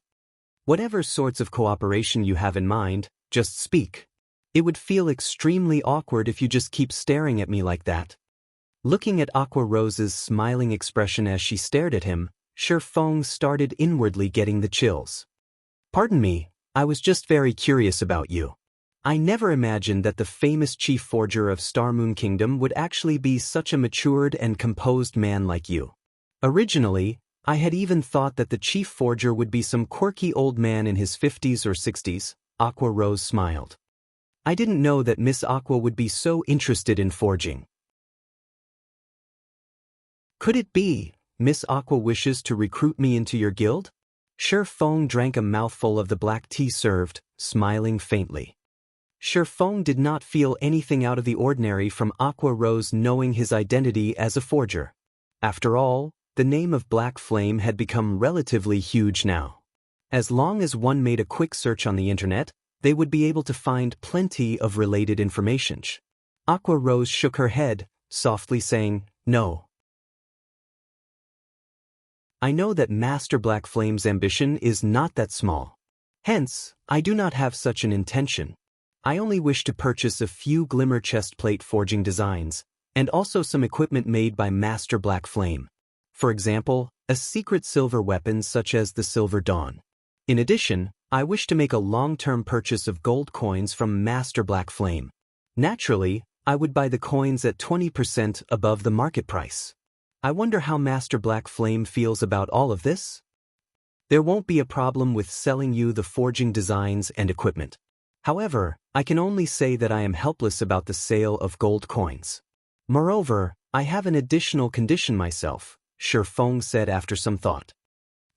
Speaker 1: "Whatever sorts of cooperation you have in mind, just speak. It would feel extremely awkward if you just keep staring at me like that." Looking at Aqua Rose's smiling expression as she stared at him, Shifeng started inwardly getting the chills. "Pardon me, I was just very curious about you. I never imagined that the famous chief forger of Star Moon Kingdom would actually be such a matured and composed man like you. Originally, I had even thought that the chief forger would be some quirky old man in his 50s or 60s, Aqua Rose smiled. "I didn't know that Miss Aqua would be so interested in forging. Could it be Miss Aqua wishes to recruit me into your guild?" Shifeng drank a mouthful of the black tea served, smiling faintly. Shifeng did not feel anything out of the ordinary from Aqua Rose knowing his identity as a forger. After all, the name of Black Flame had become relatively huge now. As long as one made a quick search on the internet, they would be able to find plenty of related information. Aqua Rose shook her head, softly saying, "No. I know that Master Black Flame's ambition is not that small. Hence, I do not have such an intention. I only wish to purchase a few glimmer chestplate forging designs, and also some equipment made by Master Black Flame. For example, a secret silver weapon such as the Silver Dawn. In addition, I wish to make a long-term purchase of gold coins from Master Black Flame. Naturally, I would buy the coins at 20% above the market price. I wonder how Master Black Flame feels about all of this? There won't be a problem with selling you the forging designs and equipment. However, I can only say that I am helpless about the sale of gold coins. Moreover, I have an additional condition myself," Shifeng said after some thought.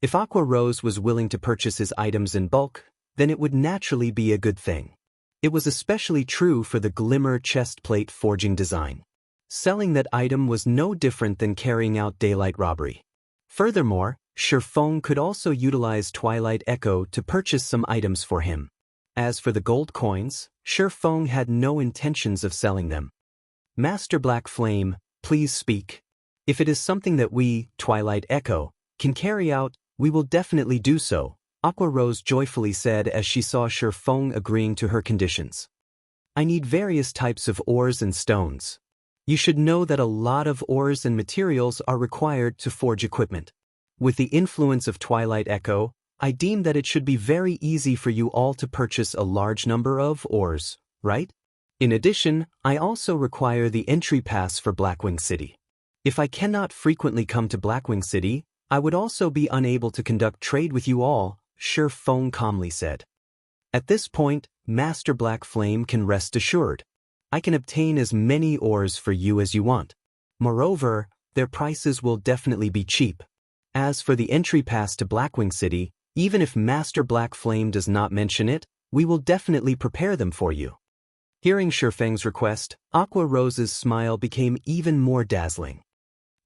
Speaker 1: If Aqua Rose was willing to purchase his items in bulk, then it would naturally be a good thing. It was especially true for the glimmer chestplate forging design. Selling that item was no different than carrying out daylight robbery. Furthermore, Shifeng could also utilize Twilight Echo to purchase some items for him. As for the gold coins, Shifeng had no intentions of selling them. "Master Black Flame, please speak. If it is something that we, Twilight Echo, can carry out, we will definitely do so," Aqua Rose joyfully said as she saw Shifeng agreeing to her conditions. "I need various types of ores and stones. You should know that a lot of ores and materials are required to forge equipment. With the influence of Twilight Echo, I deem that it should be very easy for you all to purchase a large number of ores, right? In addition, I also require the entry pass for Blackwing City. If I cannot frequently come to Blackwing City, I would also be unable to conduct trade with you all," Shifeng calmly said. "At this point, Master Black Flame can rest assured. I can obtain as many ores for you as you want. Moreover, their prices will definitely be cheap. As for the entry pass to Blackwing City, even if Master Black Flame does not mention it, we will definitely prepare them for you. Hearing Shifeng's request, Aqua Rose's smile became even more dazzling.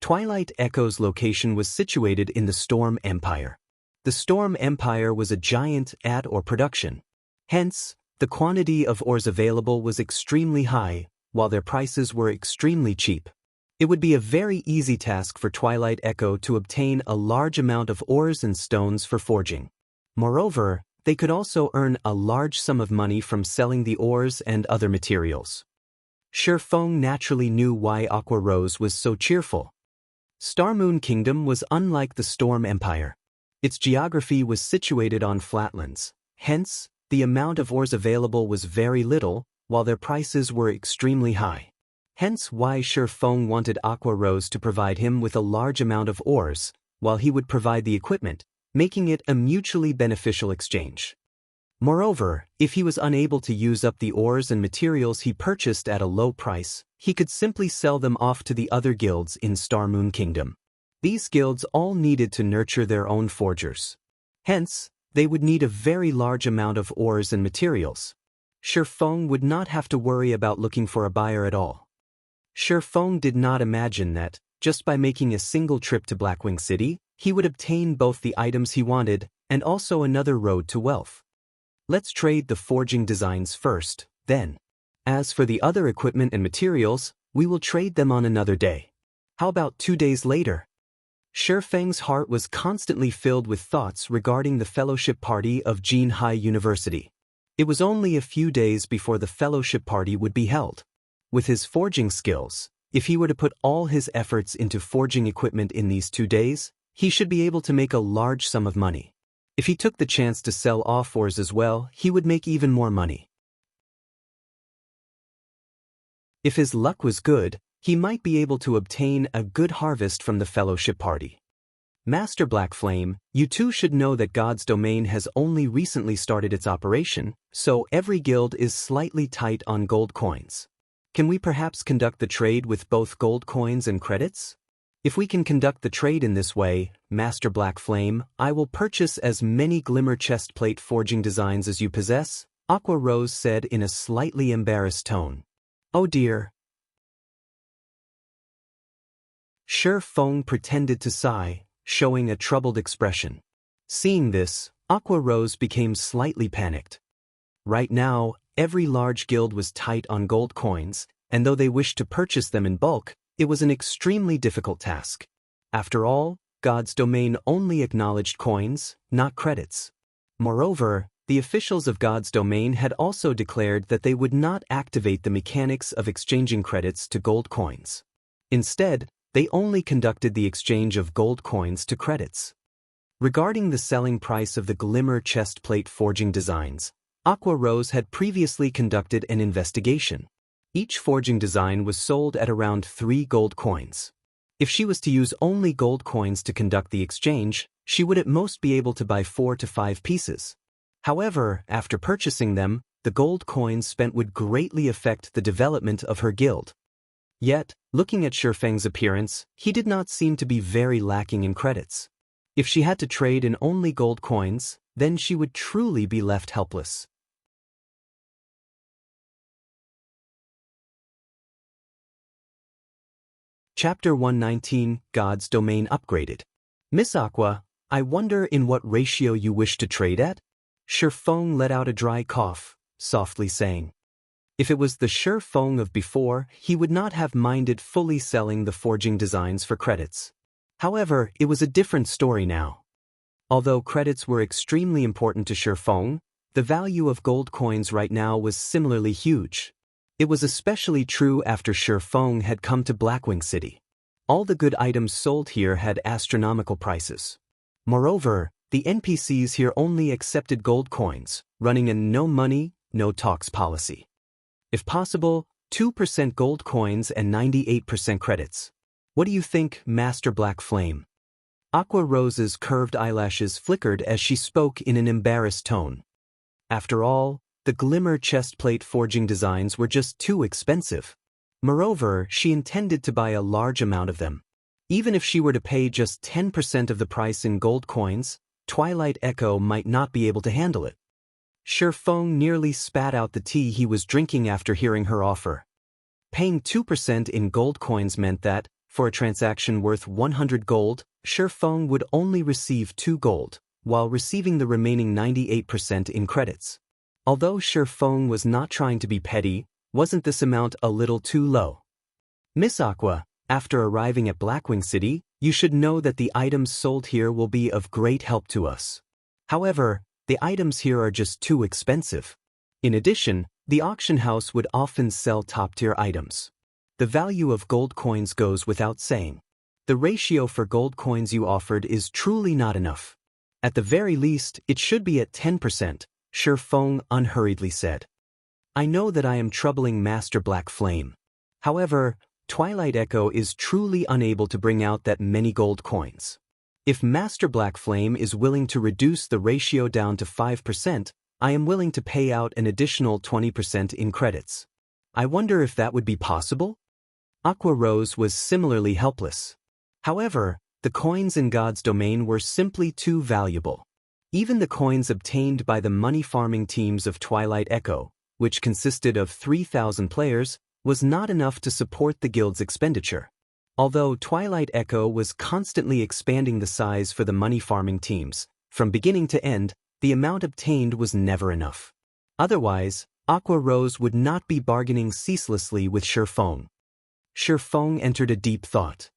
Speaker 1: Twilight Echo's location was situated in the Storm Empire. The Storm Empire was a giant ad or production. Hence, the quantity of ores available was extremely high, while their prices were extremely cheap. It would be a very easy task for Twilight Echo to obtain a large amount of ores and stones for forging. Moreover, they could also earn a large sum of money from selling the ores and other materials. Shifeng naturally knew why Aqua Rose was so cheerful. Star Moon Kingdom was unlike the Storm Empire. Its geography was situated on flatlands. Hence, the amount of ores available was very little, while their prices were extremely high. Hence why Shifeng wanted Aqua Rose to provide him with a large amount of ores, while he would provide the equipment, making it a mutually beneficial exchange. Moreover, if he was unable to use up the ores and materials he purchased at a low price, he could simply sell them off to the other guilds in Star Moon Kingdom. These guilds all needed to nurture their own forgers. Hence, they would need a very large amount of ores and materials. Shifeng would not have to worry about looking for a buyer at all. Shifeng did not imagine that, just by making a single trip to Blackwing City, he would obtain both the items he wanted and also another road to wealth. Let's trade the forging designs first, then. As for the other equipment and materials, we will trade them on another day. How about 2 days later? Shifeng's heart was constantly filled with thoughts regarding the fellowship party of Jinhai University. It was only a few days before the fellowship party would be held. With his forging skills, if he were to put all his efforts into forging equipment in these 2 days, he should be able to make a large sum of money. If he took the chance to sell off ores as well, he would make even more money. If his luck was good, he might be able to obtain a good harvest from the fellowship party. Master Black Flame, you too should know that God's domain has only recently started its operation, so every guild is slightly tight on gold coins. Can we perhaps conduct the trade with both gold coins and credits? If we can conduct the trade in this way, Master Black Flame, I will purchase as many glimmer chestplate forging designs as you possess, Aqua Rose said in a slightly embarrassed tone. Oh dear. Shifeng pretended to sigh, showing a troubled expression. Seeing this, Aqua Rose became slightly panicked. Right now, every large guild was tight on gold coins, and though they wished to purchase them in bulk, it was an extremely difficult task. After all, God's domain only acknowledged coins, not credits. Moreover, the officials of God's domain had also declared that they would not activate the mechanics of exchanging credits to gold coins. Instead, they only conducted the exchange of gold coins to credits. Regarding the selling price of the glimmer chestplate forging designs, Aqua Rose had previously conducted an investigation. Each forging design was sold at around 3 gold coins. If she was to use only gold coins to conduct the exchange, she would at most be able to buy 4 to 5 pieces. However, after purchasing them, the gold coins spent would greatly affect the development of her guild. Yet, looking at Shifeng's appearance, he did not seem to be very lacking in credits. If she had to trade in only gold coins, then she would truly be left helpless. Chapter 119, God's Domain Upgraded. Miss Aqua, I wonder in what ratio you wish to trade at? Shifeng let out a dry cough, softly saying. If it was the Shifeng of before, he would not have minded fully selling the forging designs for credits. However, it was a different story now. Although credits were extremely important to Shifeng, the value of gold coins right now was similarly huge. It was especially true after Shifeng had come to Blackwing City. All the good items sold here had astronomical prices. Moreover, the NPCs here only accepted gold coins, running a no money, no talks policy. If possible, 2% gold coins and 98% credits. What do you think, Master Black Flame? Aqua Rose's curved eyelashes flickered as she spoke in an embarrassed tone. After all, the glimmer chestplate forging designs were just too expensive. Moreover, she intended to buy a large amount of them. Even if she were to pay just 10% of the price in gold coins, Twilight Echo might not be able to handle it. Shifeng nearly spat out the tea he was drinking after hearing her offer. Paying 2% in gold coins meant that, for a transaction worth 100 gold, Shifeng would only receive 2 gold, while receiving the remaining 98% in credits. Although Shifeng was not trying to be petty, wasn't this amount a little too low? Miss Aqua, after arriving at Blackwing City, you should know that the items sold here will be of great help to us. However, the items here are just too expensive. In addition, the auction house would often sell top-tier items. The value of gold coins goes without saying. The ratio for gold coins you offered is truly not enough. At the very least, it should be at 10%, Shifeng unhurriedly said. I know that I am troubling Master Black Flame. However, Twilight Echo is truly unable to bring out that many gold coins. If Master Black Flame is willing to reduce the ratio down to 5%, I am willing to pay out an additional 20% in credits. I wonder if that would be possible? Aqua Rose was similarly helpless. However, the coins in God's domain were simply too valuable. Even the coins obtained by the money-farming teams of Twilight Echo, which consisted of 3,000 players, was not enough to support the guild's expenditure. Although Twilight Echo was constantly expanding the size for the money-farming teams, from beginning to end, the amount obtained was never enough. Otherwise, Aqua Rose would not be bargaining ceaselessly with Shifeng. Shifeng entered a deep thought.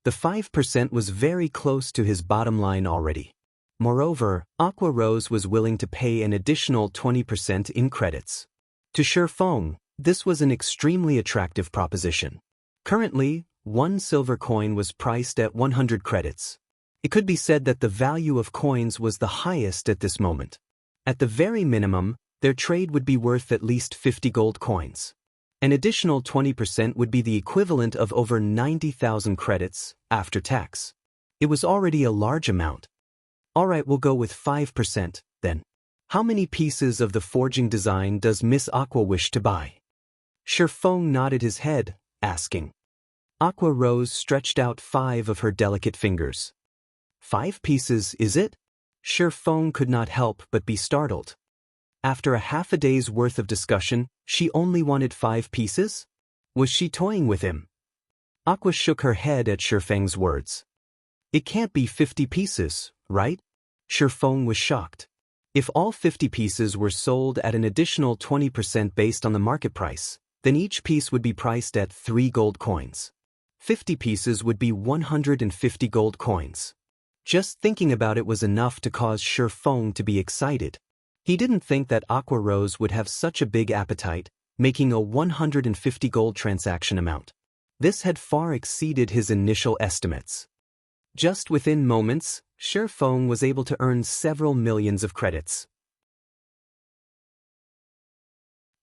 Speaker 1: The 5% was very close to his bottom line already. Moreover, Aqua Rose was willing to pay an additional 20% in credits. To Shifeng, this was an extremely attractive proposition. Currently, 1 silver coin was priced at 100 credits. It could be said that the value of coins was the highest at this moment. At the very minimum, their trade would be worth at least 50 gold coins. An additional 20% would be the equivalent of over 90,000 credits, after tax. It was already a large amount. Alright, we'll go with 5%, then. How many pieces of the forging design does Miss Aqua wish to buy? Shifeng nodded his head, asking. Aqua Rose stretched out 5 of her delicate fingers. 5 pieces, is it? Shifeng could not help but be startled. After a half a day's worth of discussion, she only wanted 5 pieces? Was she toying with him? Aqua shook her head at Shifeng's words. It can't be 50 pieces, right? Shifeng was shocked. If all 50 pieces were sold at an additional 20% based on the market price, then each piece would be priced at 3 gold coins. 50 pieces would be 150 gold coins. Just thinking about it was enough to cause Shifeng to be excited. He didn't think that Aqua Rose would have such a big appetite, making a 150 gold transaction amount. This had far exceeded his initial estimates. Just within moments, Shifeng was able to earn several millions of credits.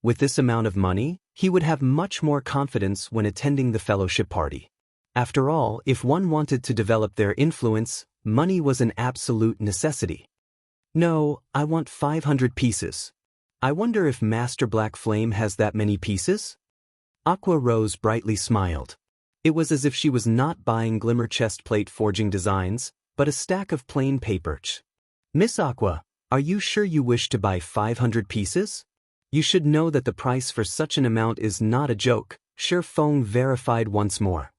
Speaker 1: With this amount of money, he would have much more confidence when attending the fellowship party. After all, if one wanted to develop their influence, money was an absolute necessity. No, I want 500 pieces. I wonder if Master Black Flame has that many pieces? Aqua Rose brightly smiled. It was as if she was not buying glimmer chest plate forging designs, but a stack of plain paper. Miss Aqua, are you sure you wish to buy 500 pieces? You should know that the price for such an amount is not a joke, Shifeng verified once more.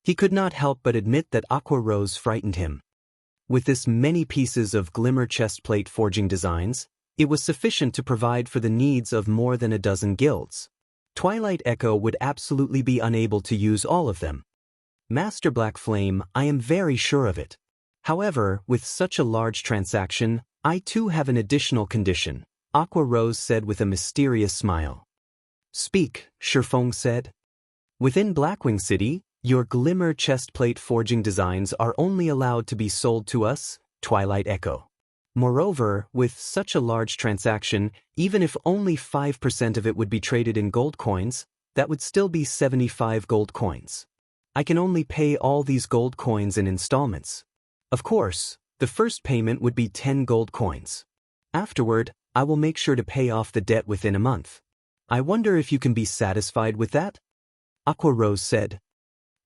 Speaker 1: He could not help but admit that Aqua Rose frightened him. With this many pieces of glimmer chestplate forging designs, it was sufficient to provide for the needs of more than a dozen guilds. Twilight Echo would absolutely be unable to use all of them. Master Black Flame, I am very sure of it. However, with such a large transaction, I too have an additional condition, Aqua Rose said with a mysterious smile. Speak, Shifeng said. Within Blackwing City, your glimmer chestplate forging designs are only allowed to be sold to us, Twilight Echo. Moreover, with such a large transaction, even if only 5% of it would be traded in gold coins, that would still be 75 gold coins. I can only pay all these gold coins in installments. Of course, the first payment would be 10 gold coins. Afterward, I will make sure to pay off the debt within a month. I wonder if you can be satisfied with that? Aqua Rose said.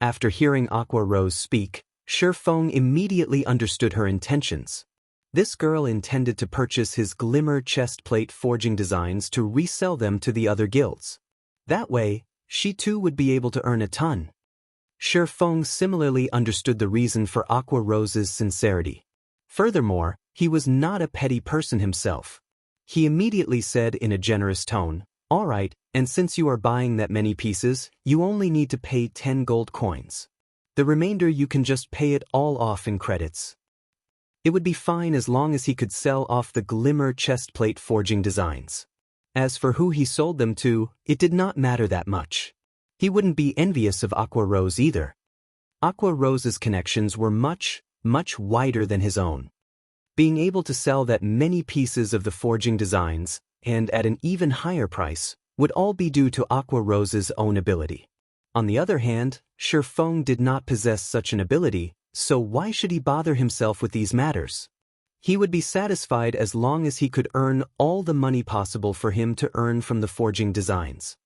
Speaker 1: After hearing Aqua Rose speak, Shi Feng immediately understood her intentions. This girl intended to purchase his glimmer chestplate forging designs to resell them to the other guilds. That way, she too would be able to earn a ton. Shi Feng similarly understood the reason for Aqua Rose's sincerity. Furthermore, he was not a petty person himself. He immediately said in a generous tone, "All right, and since you are buying that many pieces, you only need to pay 10 gold coins. The remainder you can just pay it all off in credits." It would be fine as long as he could sell off the glimmer chestplate forging designs. As for who he sold them to, it did not matter that much. He wouldn't be envious of Aqua Rose either. Aqua Rose's connections were much, much wider than his own. Being able to sell that many pieces of the forging designs, and at an even higher price, would all be due to Aqua Rose's own ability. On the other hand, Shi Feng did not possess such an ability, so why should he bother himself with these matters? He would be satisfied as long as he could earn all the money possible for him to earn from the forging designs.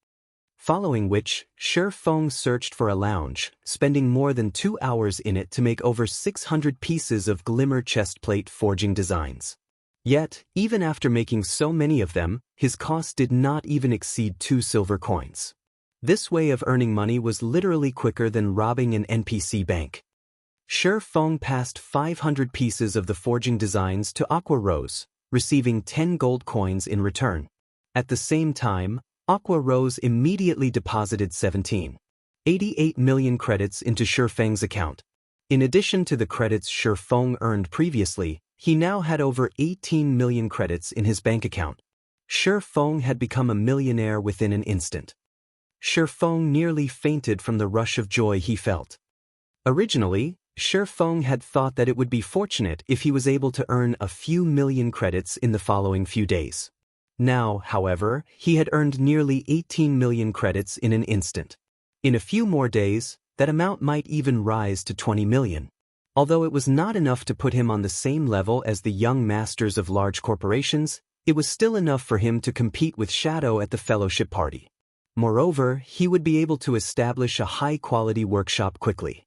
Speaker 1: Following which, Shi Feng searched for a lounge, spending more than 2 hours in it to make over 600 pieces of glimmer chestplate forging designs. Yet, even after making so many of them, his cost did not even exceed 2 silver coins. This way of earning money was literally quicker than robbing an NPC bank. Shi Feng passed 500 pieces of the forging designs to Aqua Rose, receiving 10 gold coins in return. At the same time, Aqua Rose immediately deposited 17.88 million credits into Shi Feng's account. In addition to the credits Shi Feng earned previously, he now had over 18 million credits in his bank account. Shi Feng had become a millionaire within an instant. Shi Feng nearly fainted from the rush of joy he felt. Originally, Shi Feng had thought that it would be fortunate if he was able to earn a few million credits in the following few days. Now, however, he had earned nearly 18 million credits in an instant. In a few more days, that amount might even rise to 20 million. Although it was not enough to put him on the same level as the young masters of large corporations, it was still enough for him to compete with Shadow at the fellowship party. Moreover, he would be able to establish a high-quality workshop quickly.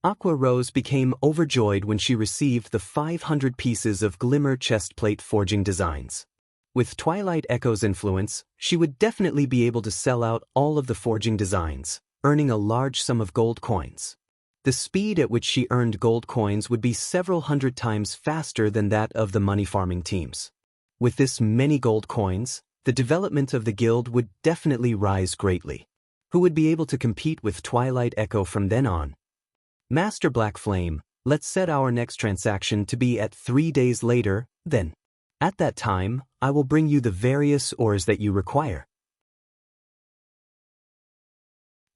Speaker 1: Aqua Rose became overjoyed when she received the 500 pieces of glimmer chestplate forging designs. With Twilight Echo's influence, she would definitely be able to sell out all of the forging designs, earning a large sum of gold coins. The speed at which she earned gold coins would be several hundred times faster than that of the money-farming teams. With this many gold coins, the development of the guild would definitely rise greatly. Who would be able to compete with Twilight Echo from then on? Master Black Flame, let's set our next transaction to be at 3 days later, then. At that time, I will bring you the various ores that you require.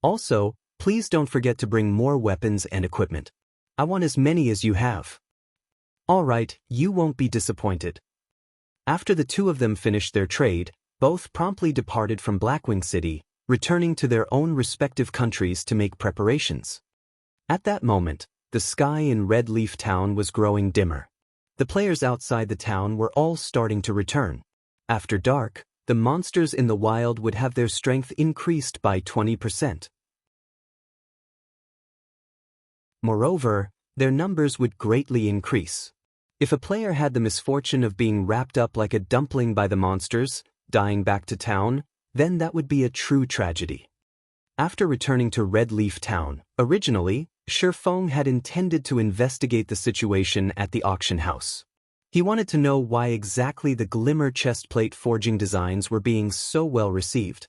Speaker 1: Also, please don't forget to bring more weapons and equipment. I want as many as you have. All right, you won't be disappointed. After the two of them finished their trade, both promptly departed from Blackwing City, returning to their own respective countries to make preparations. At that moment, the sky in Red Leaf Town was growing dimmer. The players outside the town were all starting to return. After dark, the monsters in the wild would have their strength increased by 20%. Moreover, their numbers would greatly increase. If a player had the misfortune of being wrapped up like a dumpling by the monsters, dying back to town, then that would be a true tragedy. After returning to Red Leaf Town, originally, Shi Feng had intended to investigate the situation at the auction house. He wanted to know why exactly the glimmer chestplate forging designs were being so well received.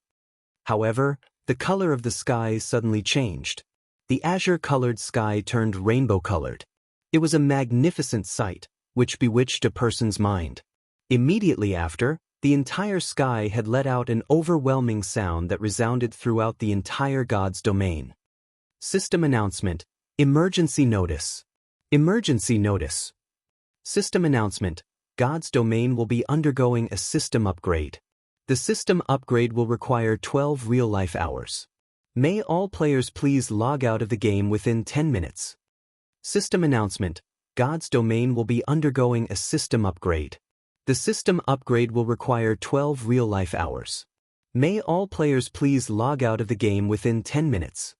Speaker 1: However, the color of the sky suddenly changed. The azure-colored sky turned rainbow-colored. It was a magnificent sight, which bewitched a person's mind. Immediately after, the entire sky had let out an overwhelming sound that resounded throughout the entire God's domain. System announcement. Emergency notice. Emergency notice. System announcement. God's domain will be undergoing a system upgrade. The system upgrade will require 12 real-life hours. May all players please log out of the game within 10 minutes. System announcement. God's domain will be undergoing a system upgrade. The system upgrade will require 12 real-life hours. May all players please log out of the game within 10 minutes.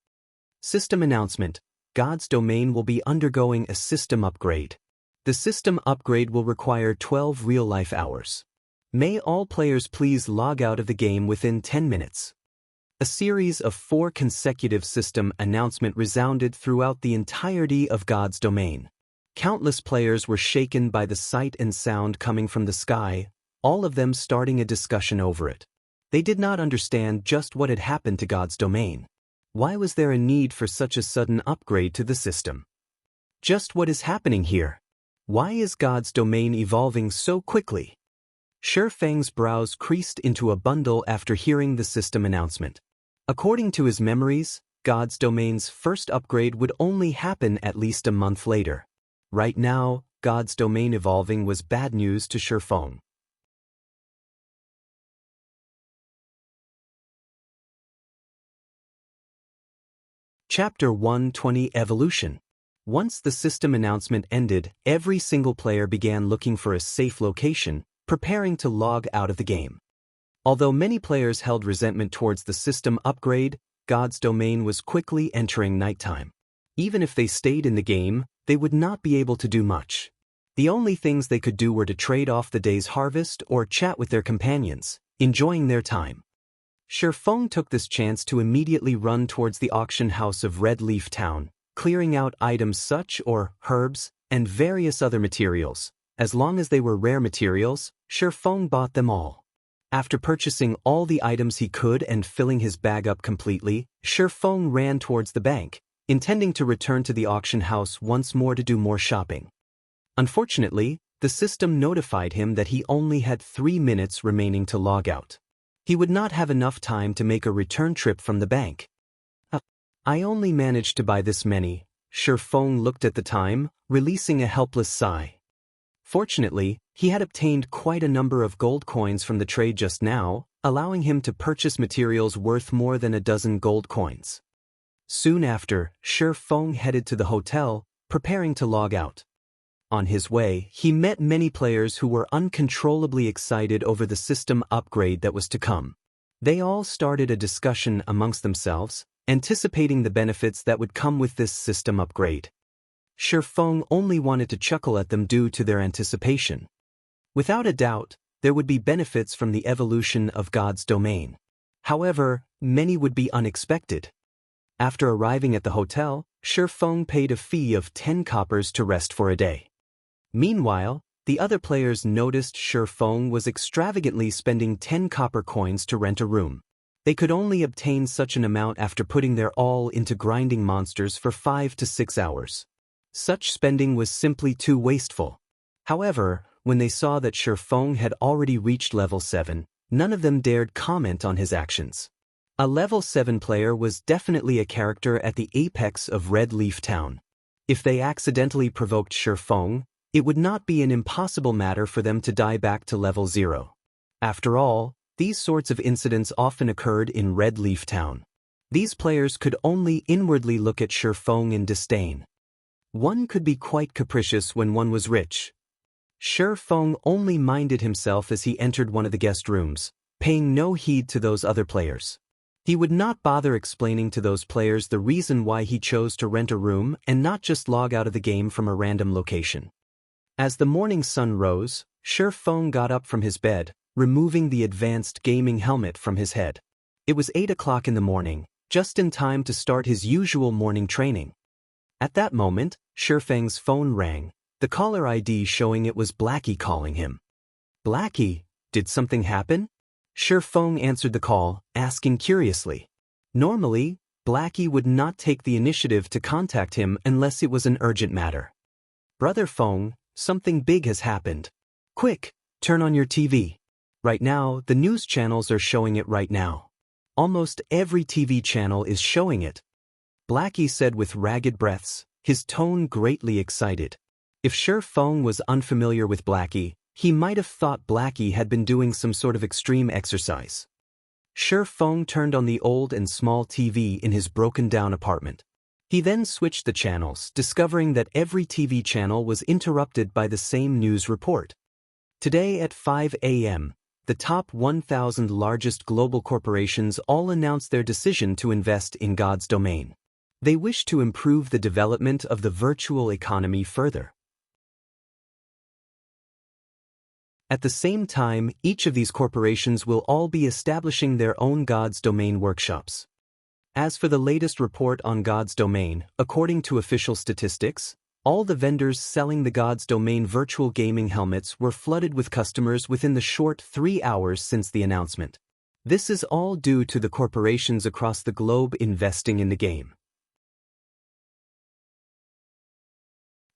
Speaker 1: System announcement. God's domain will be undergoing a system upgrade. The system upgrade will require 12 real-life hours. May all players please log out of the game within 10 minutes. A series of 4 consecutive system announcements resounded throughout the entirety of God's domain. Countless players were shaken by the sight and sound coming from the sky, all of them starting a discussion over it. They did not understand just what had happened to God's domain. Why was there a need for such a sudden upgrade to the system? Just what is happening here? Why is God's domain evolving so quickly? Shifeng's brows creased into a bundle after hearing the system announcement. According to his memories, God's domain's first upgrade would only happen at least a month later. Right now, God's domain evolving was bad news to Shifeng. Chapter 120 Evolution. Once the system announcement ended, every single player began looking for a safe location, preparing to log out of the game. Although many players held resentment towards the system upgrade, God's domain was quickly entering nighttime. Even if they stayed in the game, they would not be able to do much. The only things they could do were to trade off the day's harvest or chat with their companions, enjoying their time. Shifeng took this chance to immediately run towards the auction house of Red Leaf Town, clearing out items such as herbs and various other materials. As long as they were rare materials, Shifeng bought them all. After purchasing all the items he could and filling his bag up completely, Shifeng ran towards the bank, intending to return to the auction house once more to do more shopping. Unfortunately, the system notified him that he only had 3 minutes remaining to log out. He would not have enough time to make a return trip from the bank. I only managed to buy this many. Shifeng looked at the time, releasing a helpless sigh. Fortunately, he had obtained quite a number of gold coins from the trade just now, allowing him to purchase materials worth more than a dozen gold coins. Soon after, Shifeng headed to the hotel, preparing to log out. On his way, he met many players who were uncontrollably excited over the system upgrade that was to come. They all started a discussion amongst themselves, anticipating the benefits that would come with this system upgrade. Shifeng only wanted to chuckle at them due to their anticipation. Without a doubt, there would be benefits from the evolution of God's domain. However, many would be unexpected. After arriving at the hotel, Shifeng paid a fee of 10 coppers to rest for a day. Meanwhile, the other players noticed Shifeng was extravagantly spending 10 copper coins to rent a room. They could only obtain such an amount after putting their all into grinding monsters for 5 to 6 hours. Such spending was simply too wasteful. However, when they saw that Shifeng had already reached level 7, none of them dared comment on his actions. A level 7 player was definitely a character at the apex of Red Leaf Town. If they accidentally provoked Shifeng, it would not be an impossible matter for them to die back to level 0. After all, these sorts of incidents often occurred in Red Leaf Town. These players could only inwardly look at Shifeng in disdain. One could be quite capricious when one was rich. Shifeng only minded himself as he entered one of the guest rooms, paying no heed to those other players. He would not bother explaining to those players the reason why he chose to rent a room and not just log out of the game from a random location. As the morning sun rose, Shifeng got up from his bed, removing the advanced gaming helmet from his head. It was 8 o'clock in the morning, just in time to start his usual morning training. At that moment, Shifeng's phone rang, the caller ID showing it was Blackie calling him. Blackie, did something happen? Shifeng answered the call, asking curiously. Normally, Blackie would not take the initiative to contact him unless it was an urgent matter. Brother Feng, something big has happened. Quick, turn on your TV. Right now, the news channels are showing it right now. Almost every TV channel is showing it. Blackie said with ragged breaths, his tone greatly excited. If Shifeng was unfamiliar with Blackie, he might have thought Blackie had been doing some sort of extreme exercise. Shifeng turned on the old and small TV in his broken-down apartment. He then switched the channels, discovering that every TV channel was interrupted by the same news report. Today at 5 a.m., the top 1,000 largest global corporations all announced their decision to invest in God's domain. They wish to improve the development of the virtual economy further. At the same time, each of these corporations will all be establishing their own God's domain workshops. As for the latest report on God's domain, according to official statistics, all the vendors selling the God's domain virtual gaming helmets were flooded with customers within the short 3 hours since the announcement. This is all due to the corporations across the globe investing in the game.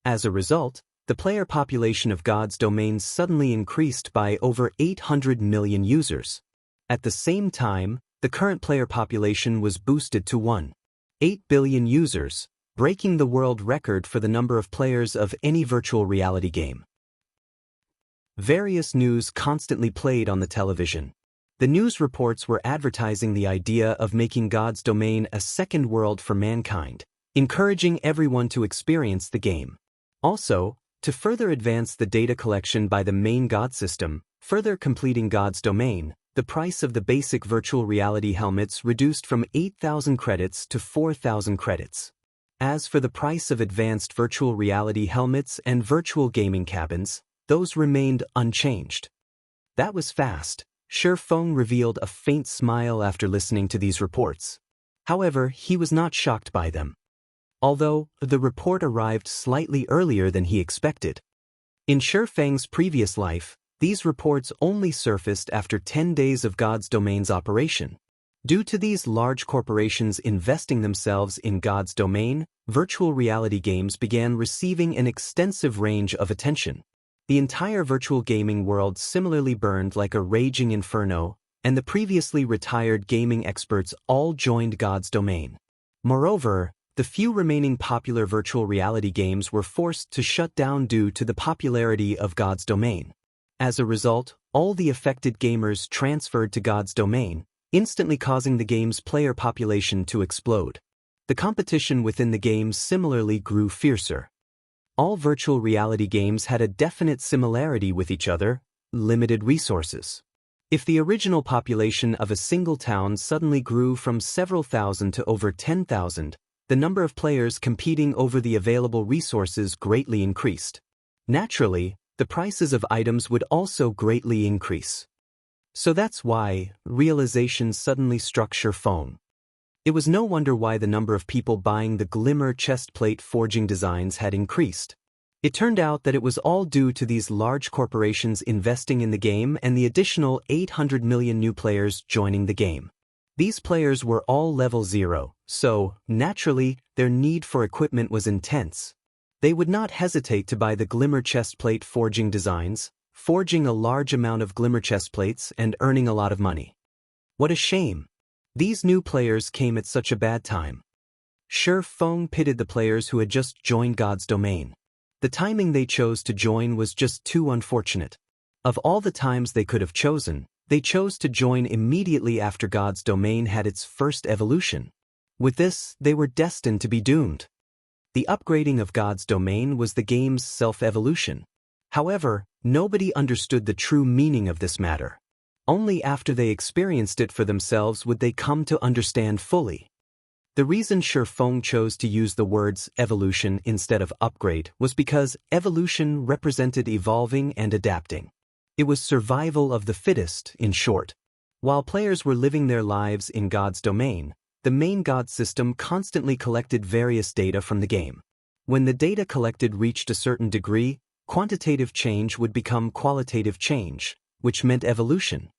Speaker 1: As a result, the player population of God's domain suddenly increased by over 800 million users. At the same time, the current player population was boosted to 1.8 billion users, breaking the world record for the number of players of any virtual reality game. Various news constantly played on the television. The news reports were advertising the idea of making God's domain a second world for mankind, encouraging everyone to experience the game. Also, to further advance the data collection by the main God system, further completing God's domain, the price of the basic virtual reality helmets reduced from 8,000 credits to 4,000 credits. As for the price of advanced virtual reality helmets and virtual gaming cabins, those remained unchanged. That was fast. Xianxia revealed a faint smile after listening to these reports. However, he was not shocked by them, although the report arrived slightly earlier than he expected. In Xianxia's previous life, these reports only surfaced after 10 days of God's domain's operation. Due to these large corporations investing themselves in God's domain, virtual reality games began receiving an extensive range of attention. The entire virtual gaming world similarly burned like a raging inferno, and the previously retired gaming experts all joined God's domain. Moreover, the few remaining popular virtual reality games were forced to shut down due to the popularity of God's domain. As a result, all the affected gamers transferred to God's domain, instantly causing the game's player population to explode. The competition within the games similarly grew fiercer. All virtual reality games had a definite similarity with each other: limited resources. If the original population of a single town suddenly grew from several thousand to over 10,000, the number of players competing over the available resources greatly increased. Naturally, the prices of items would also greatly increase. So that's why realization suddenly struck Xianxia. It was no wonder why the number of people buying the glimmer chestplate forging designs had increased. It turned out that it was all due to these large corporations investing in the game and the additional 800 million new players joining the game. These players were all level 0, so, naturally, their need for equipment was intense. They would not hesitate to buy the glimmer chestplate forging designs, forging a large amount of glimmer chestplates and earning a lot of money. What a shame! These new players came at such a bad time. Xianxia pitied the players who had just joined God's domain. The timing they chose to join was just too unfortunate. Of all the times they could have chosen, they chose to join immediately after God's domain had its first evolution. With this, they were destined to be doomed. The upgrading of God's domain was the game's self-evolution. However, nobody understood the true meaning of this matter. Only after they experienced it for themselves would they come to understand fully. The reason Xianxia chose to use the words evolution instead of upgrade was because evolution represented evolving and adapting. It was survival of the fittest, in short. While players were living their lives in God's domain, the main God system constantly collected various data from the game. When the data collected reached a certain degree, quantitative change would become qualitative change, which meant evolution.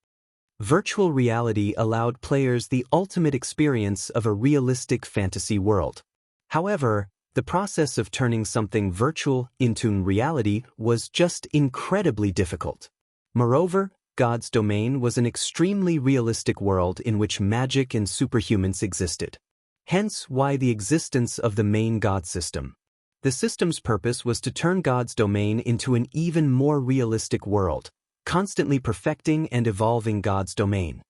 Speaker 1: Virtual reality allowed players the ultimate experience of a realistic fantasy world. However, the process of turning something virtual into reality was just incredibly difficult. Moreover, God's domain was an extremely realistic world in which magic and superhumans existed. Hence why the existence of the main God system. The system's purpose was to turn God's domain into an even more realistic world, constantly perfecting and evolving God's domain.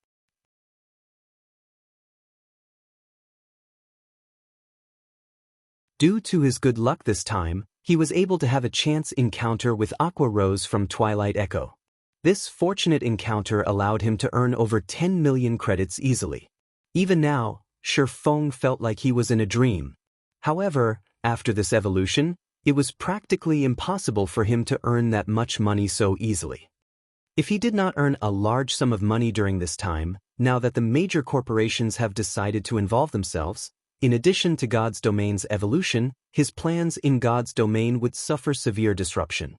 Speaker 1: Due to his good luck this time, he was able to have a chance encounter with Aqua Rose from Twilight Echo. This fortunate encounter allowed him to earn over 10 million credits easily. Even now, Shi Feng felt like he was in a dream. However, after this evolution, it was practically impossible for him to earn that much money so easily. If he did not earn a large sum of money during this time, now that the major corporations have decided to involve themselves, in addition to God's domain's evolution, his plans in God's domain would suffer severe disruption.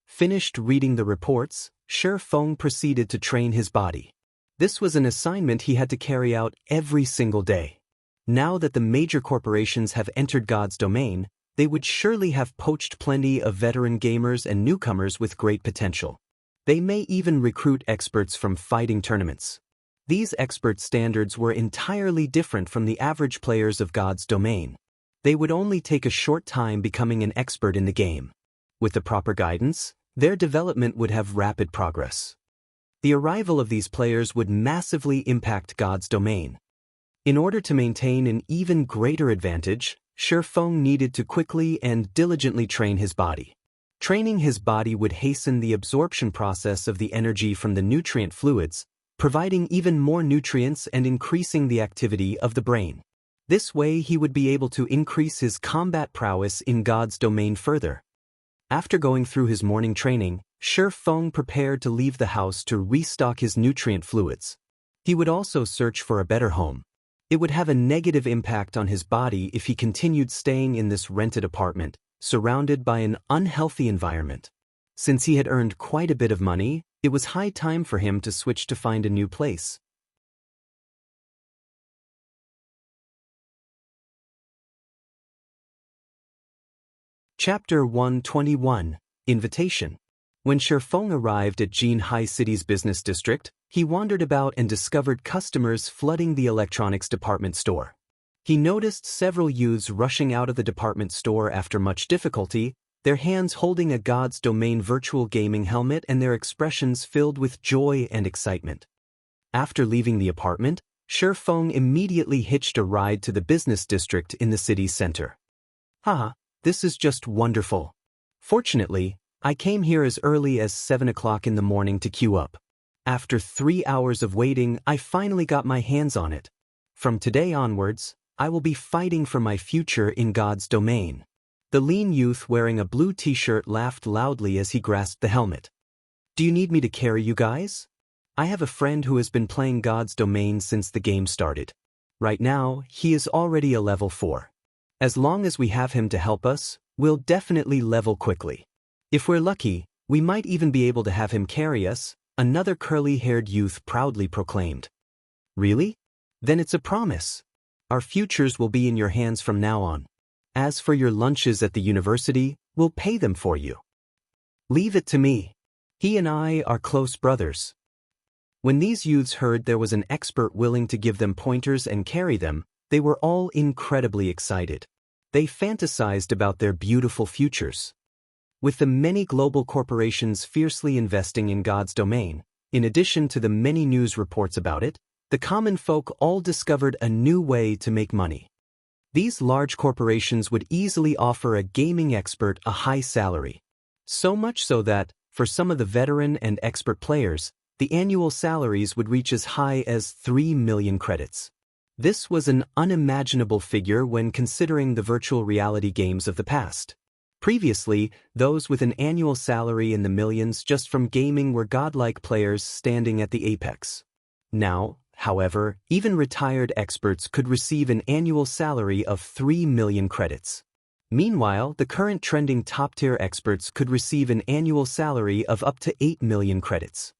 Speaker 1: Finished reading the reports, Shi Feng proceeded to train his body. This was an assignment he had to carry out every single day. Now that the major corporations have entered God's domain, they would surely have poached plenty of veteran gamers and newcomers with great potential. They may even recruit experts from fighting tournaments. These expert standards were entirely different from the average players of God's domain. They would only take a short time becoming an expert in the game. With the proper guidance, their development would have rapid progress. The arrival of these players would massively impact God's domain. In order to maintain an even greater advantage, Shi Feng needed to quickly and diligently train his body. Training his body would hasten the absorption process of the energy from the nutrient fluids, providing even more nutrients and increasing the activity of the brain. This way he would be able to increase his combat prowess in God's domain further. After going through his morning training, Shi Feng prepared to leave the house to restock his nutrient fluids. He would also search for a better home. It would have a negative impact on his body if he continued staying in this rented apartment, surrounded by an unhealthy environment. Since he had earned quite a bit of money, it was high time for him to switch to find a new place. Chapter 121, Invitation. When Shi Feng arrived at Jinhai City's business district, he wandered about and discovered customers flooding the electronics department store. He noticed several youths rushing out of the department store after much difficulty, their hands holding a God's domain virtual gaming helmet and their expressions filled with joy and excitement. After leaving the apartment, Shi Feng immediately hitched a ride to the business district in the city's center. Haha, this is just wonderful. Fortunately, I came here as early as 7 o'clock in the morning to queue up. After 3 hours of waiting, I finally got my hands on it. From today onwards, I will be fighting for my future in God's domain. The lean youth wearing a blue t-shirt laughed loudly as he grasped the helmet. Do you need me to carry you guys? I have a friend who has been playing God's domain since the game started. Right now, he is already a level 4. As long as we have him to help us, we'll definitely level quickly. If we're lucky, we might even be able to have him carry us, another curly-haired youth proudly proclaimed. Really? Then it's a promise. Our futures will be in your hands from now on. As for your lunches at the university, we'll pay them for you. Leave it to me. He and I are close brothers. When these youths heard there was an expert willing to give them pointers and carry them, they were all incredibly excited. They fantasized about their beautiful futures. With the many global corporations fiercely investing in God's domain, in addition to the many news reports about it, the common folk all discovered a new way to make money. These large corporations would easily offer a gaming expert a high salary. So much so that, for some of the veteran and expert players, the annual salaries would reach as high as 3 million credits. This was an unimaginable figure when considering the virtual reality games of the past. Previously, those with an annual salary in the millions just from gaming were godlike players standing at the apex. Now, however, even retired experts could receive an annual salary of 3 million credits. Meanwhile, the current trending top-tier experts could receive an annual salary of up to 8 million credits.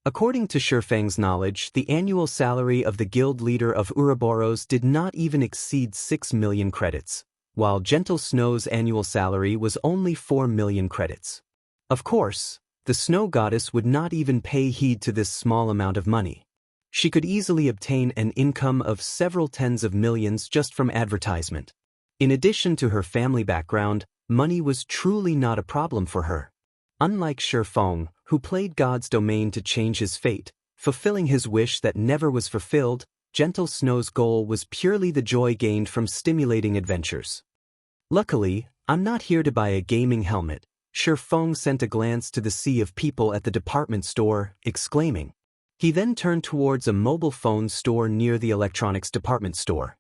Speaker 1: According to Shi Feng's knowledge, the annual salary of the guild leader of Ouroboros did not even exceed 6 million credits, while Gentle Snow's annual salary was only 4 million credits. Of course, the snow goddess would not even pay heed to this small amount of money. She could easily obtain an income of several tens of millions just from advertisement. In addition to her family background, money was truly not a problem for her. Unlike Shi Feng, who played God's domain to change his fate, fulfilling his wish that never was fulfilled, Gentle Snow's goal was purely the joy gained from stimulating adventures. Luckily, I'm not here to buy a gaming helmet, Shi Feng sent a glance to the sea of people at the department store, exclaiming. He then turned towards a mobile phone store near the electronics department store.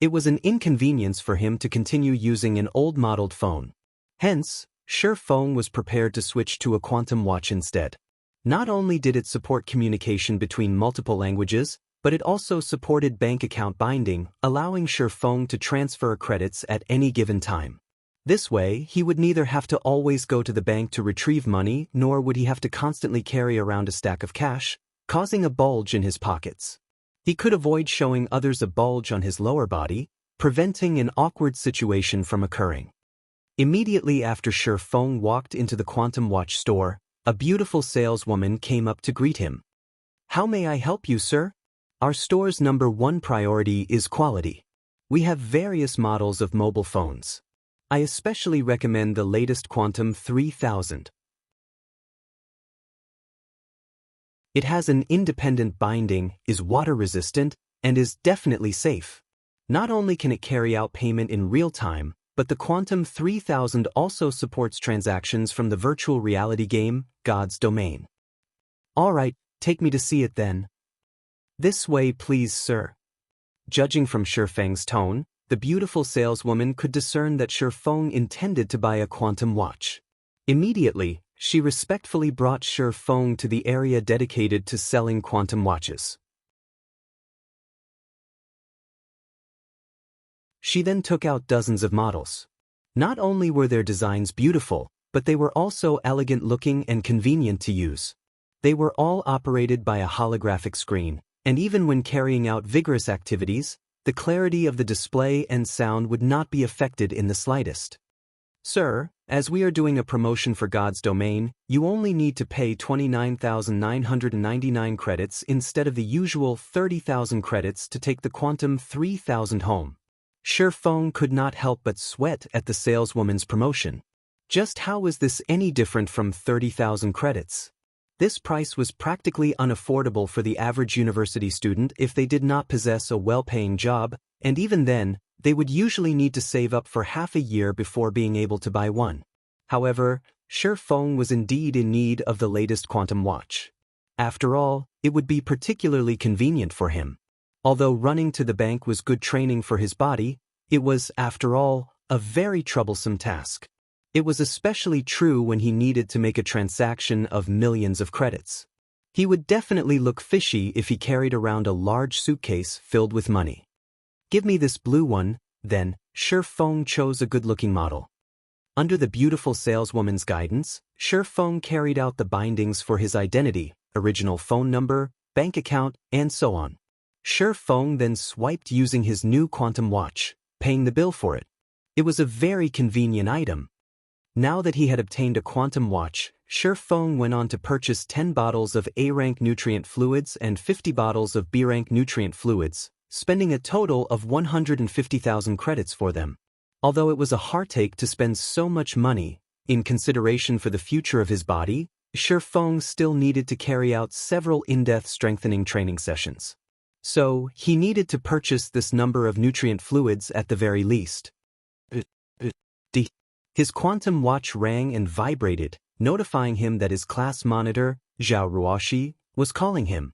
Speaker 1: It was an inconvenience for him to continue using an old-modeled phone. Hence, Shi Feng was prepared to switch to a quantum watch instead. Not only did it support communication between multiple languages, but it also supported bank account binding, allowing Shi Feng to transfer credits at any given time. This way, he would neither have to always go to the bank to retrieve money, nor would he have to constantly carry around a stack of cash, causing a bulge in his pockets. He could avoid showing others a bulge on his lower body, preventing an awkward situation from occurring. Immediately after Shi Feng walked into the quantum watch store, a beautiful saleswoman came up to greet him. "How may I help you, sir? Our store's #1 priority is quality. We have various models of mobile phones. I especially recommend the latest Quantum 3000. It has an independent binding, is water-resistant, and is definitely safe. Not only can it carry out payment in real time, but the Quantum 3000 also supports transactions from the virtual reality game, God's Domain." "All right, take me to see it then." "This way, please, sir." Judging from Shi Feng's tone, the beautiful saleswoman could discern that Shi Feng intended to buy a quantum watch. Immediately, she respectfully brought Shi Feng to the area dedicated to selling quantum watches. She then took out dozens of models. Not only were their designs beautiful, but they were also elegant-looking and convenient to use. They were all operated by a holographic screen, and even when carrying out vigorous activities, the clarity of the display and sound would not be affected in the slightest. "Sir, as we are doing a promotion for God's Domain, you only need to pay 29,999 credits instead of the usual 30,000 credits to take the Quantum 3000 home." Shi Feng could not help but sweat at the saleswoman's promotion. Just how was this any different from 30,000 credits? This price was practically unaffordable for the average university student if they did not possess a well-paying job, and even then, they would usually need to save up for half a year before being able to buy one. However, Shi Feng was indeed in need of the latest quantum watch. After all, it would be particularly convenient for him. Although running to the bank was good training for his body, it was, after all, a very troublesome task. It was especially true when he needed to make a transaction of millions of credits. He would definitely look fishy if he carried around a large suitcase filled with money. "Give me this blue one," then, Shi Feng chose a good-looking model. Under the beautiful saleswoman's guidance, Shi Feng carried out the bindings for his identity, original phone number, bank account, and so on. Shi Feng then swiped using his new quantum watch, paying the bill for it. It was a very convenient item. Now that he had obtained a quantum watch, Shi Feng went on to purchase 10 bottles of A-rank nutrient fluids and 50 bottles of B-rank nutrient fluids, spending a total of 150,000 credits for them. Although it was a heartache to spend so much money, in consideration for the future of his body, Shi Feng still needed to carry out several in-depth strengthening training sessions. So, he needed to purchase this number of nutrient fluids at the very least. His quantum watch rang and vibrated, notifying him that his class monitor, Zhao Ruoxi, was calling him.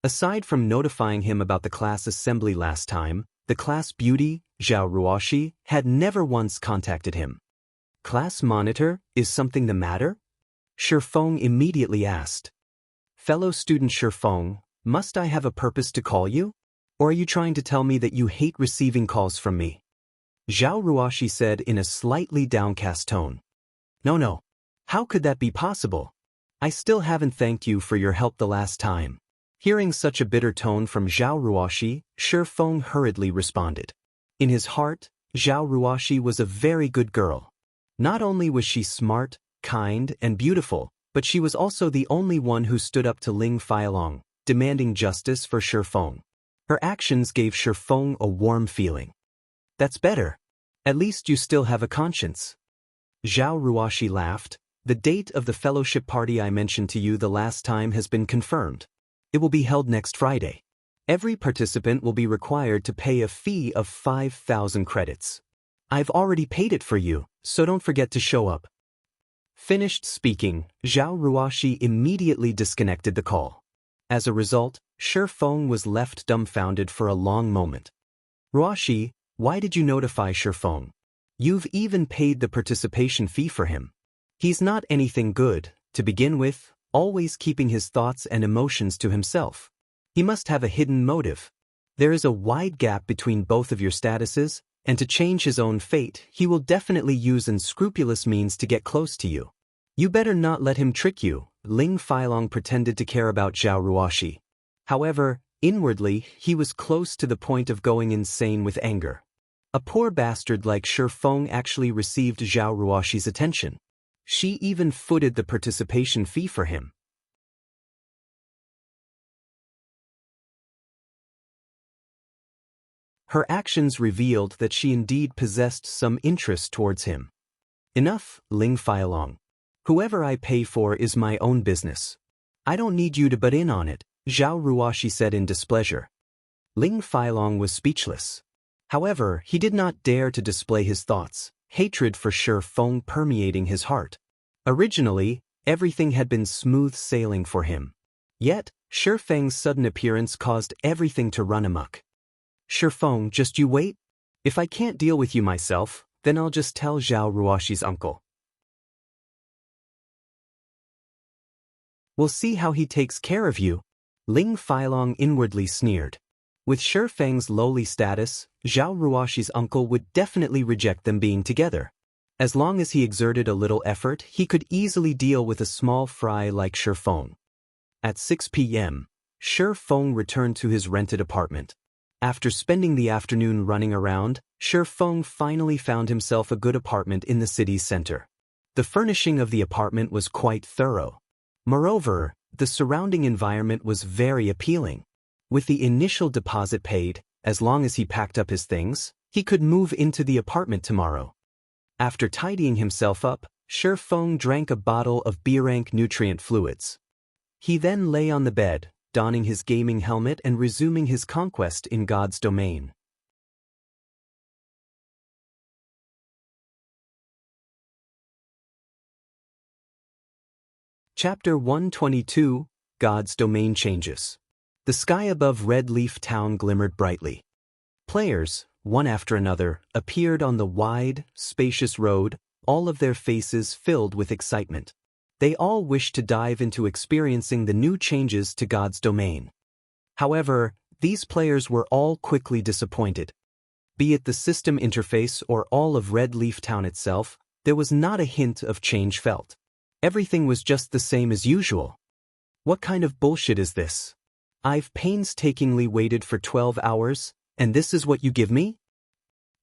Speaker 1: Aside from notifying him about the class assembly last time, the class beauty, Zhao Ruoxi, had never once contacted him. "Class monitor, is something the matter?" Shi Feng immediately asked. "Fellow student Shi Feng, must I have a purpose to call you? Or are you trying to tell me that you hate receiving calls from me?" Zhao Ruoxi said in a slightly downcast tone. No. How could that be possible? I still haven't thanked you for your help the last time." Hearing such a bitter tone from Zhao Ruoxi, Shi Feng hurriedly responded. In his heart, Zhao Ruoxi was a very good girl. Not only was she smart, kind, and beautiful, but she was also the only one who stood up to Ling Feilong, demanding justice for Shi Feng. Her actions gave Shi Feng a warm feeling. "That's better. At least you still have a conscience." Zhao Ruoxi laughed. "The date of the fellowship party I mentioned to you the last time has been confirmed. It will be held next Friday. Every participant will be required to pay a fee of 5,000 credits. I've already paid it for you, so don't forget to show up." Finished speaking, Zhao Ruoxi immediately disconnected the call. As a result, Shi Feng was left dumbfounded for a long moment. Ruoxi, why did you notify Shi Feng? You've even paid the participation fee for him. He's not anything good, to begin with, always keeping his thoughts and emotions to himself. He must have a hidden motive. There is a wide gap between both of your statuses, and to change his own fate, he will definitely use unscrupulous means to get close to you. You better not let him trick you. Ling Feilong pretended to care about Zhao Ruoxi. However, inwardly, he was close to the point of going insane with anger. A poor bastard like Shi Feng actually received Zhao Ruoxi's attention. She even footed the participation fee for him. Her actions revealed that she indeed possessed some interest towards him. Enough, Ling Feilong. Whoever I pay for is my own business. I don't need you to butt in on it, Zhao Ruoxi said in displeasure. Ling Feilong was speechless. However, he did not dare to display his thoughts, hatred for Shi Feng permeating his heart. Originally, everything had been smooth sailing for him. Yet, Shi Feng's sudden appearance caused everything to run amok. Shi Feng, just you wait. If I can't deal with you myself, then I'll just tell Zhao Ruoxi's uncle. We'll see how he takes care of you. Ling Feilong inwardly sneered. With Shi Feng's lowly status, Zhao Ruoxi's uncle would definitely reject them being together. As long as he exerted a little effort, he could easily deal with a small fry like Shi Feng. At 6 p.m., Shi Feng returned to his rented apartment. After spending the afternoon running around, Shi Feng finally found himself a good apartment in the city's center. The furnishing of the apartment was quite thorough. Moreover, the surrounding environment was very appealing. With the initial deposit paid, as long as he packed up his things, he could move into the apartment tomorrow. After tidying himself up, Shi Feng drank a bottle of B-rank nutrient fluids. He then lay on the bed, donning his gaming helmet and resuming his conquest in God's domain. Chapter 122, God's Domain Changes. The sky above Red Leaf Town glimmered brightly. Players, one after another, appeared on the wide, spacious road, all of their faces filled with excitement. They all wished to dive into experiencing the new changes to God's domain. However, these players were all quickly disappointed. Be it the system interface or all of Red Leaf Town itself, there was not a hint of change felt. Everything was just the same as usual. What kind of bullshit is this? I've painstakingly waited for 12 hours, and this is what you give me?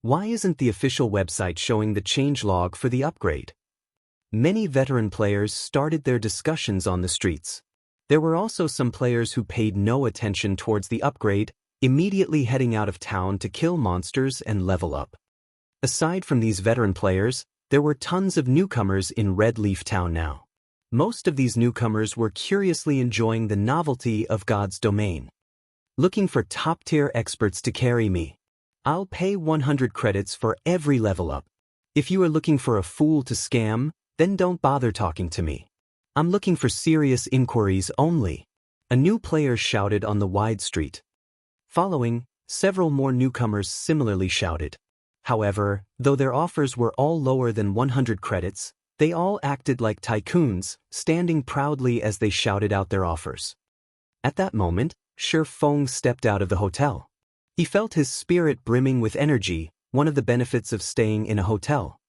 Speaker 1: Why isn't the official website showing the changelog for the upgrade? Many veteran players started their discussions on the streets. There were also some players who paid no attention towards the upgrade, immediately heading out of town to kill monsters and level up. Aside from these veteran players, there were tons of newcomers in Red Leaf Town now. Most of these newcomers were curiously enjoying the novelty of God's domain. Looking for top-tier experts to carry me. I'll pay 100 credits for every level up. If you are looking for a fool to scam, then don't bother talking to me. I'm looking for serious inquiries only. A new player shouted on the wide street. Following, several more newcomers similarly shouted. However, though their offers were all lower than 100 credits, they all acted like tycoons, standing proudly as they shouted out their offers. At that moment, Shi Feng stepped out of the hotel. He felt his spirit brimming with energy, one of the benefits of staying in a hotel.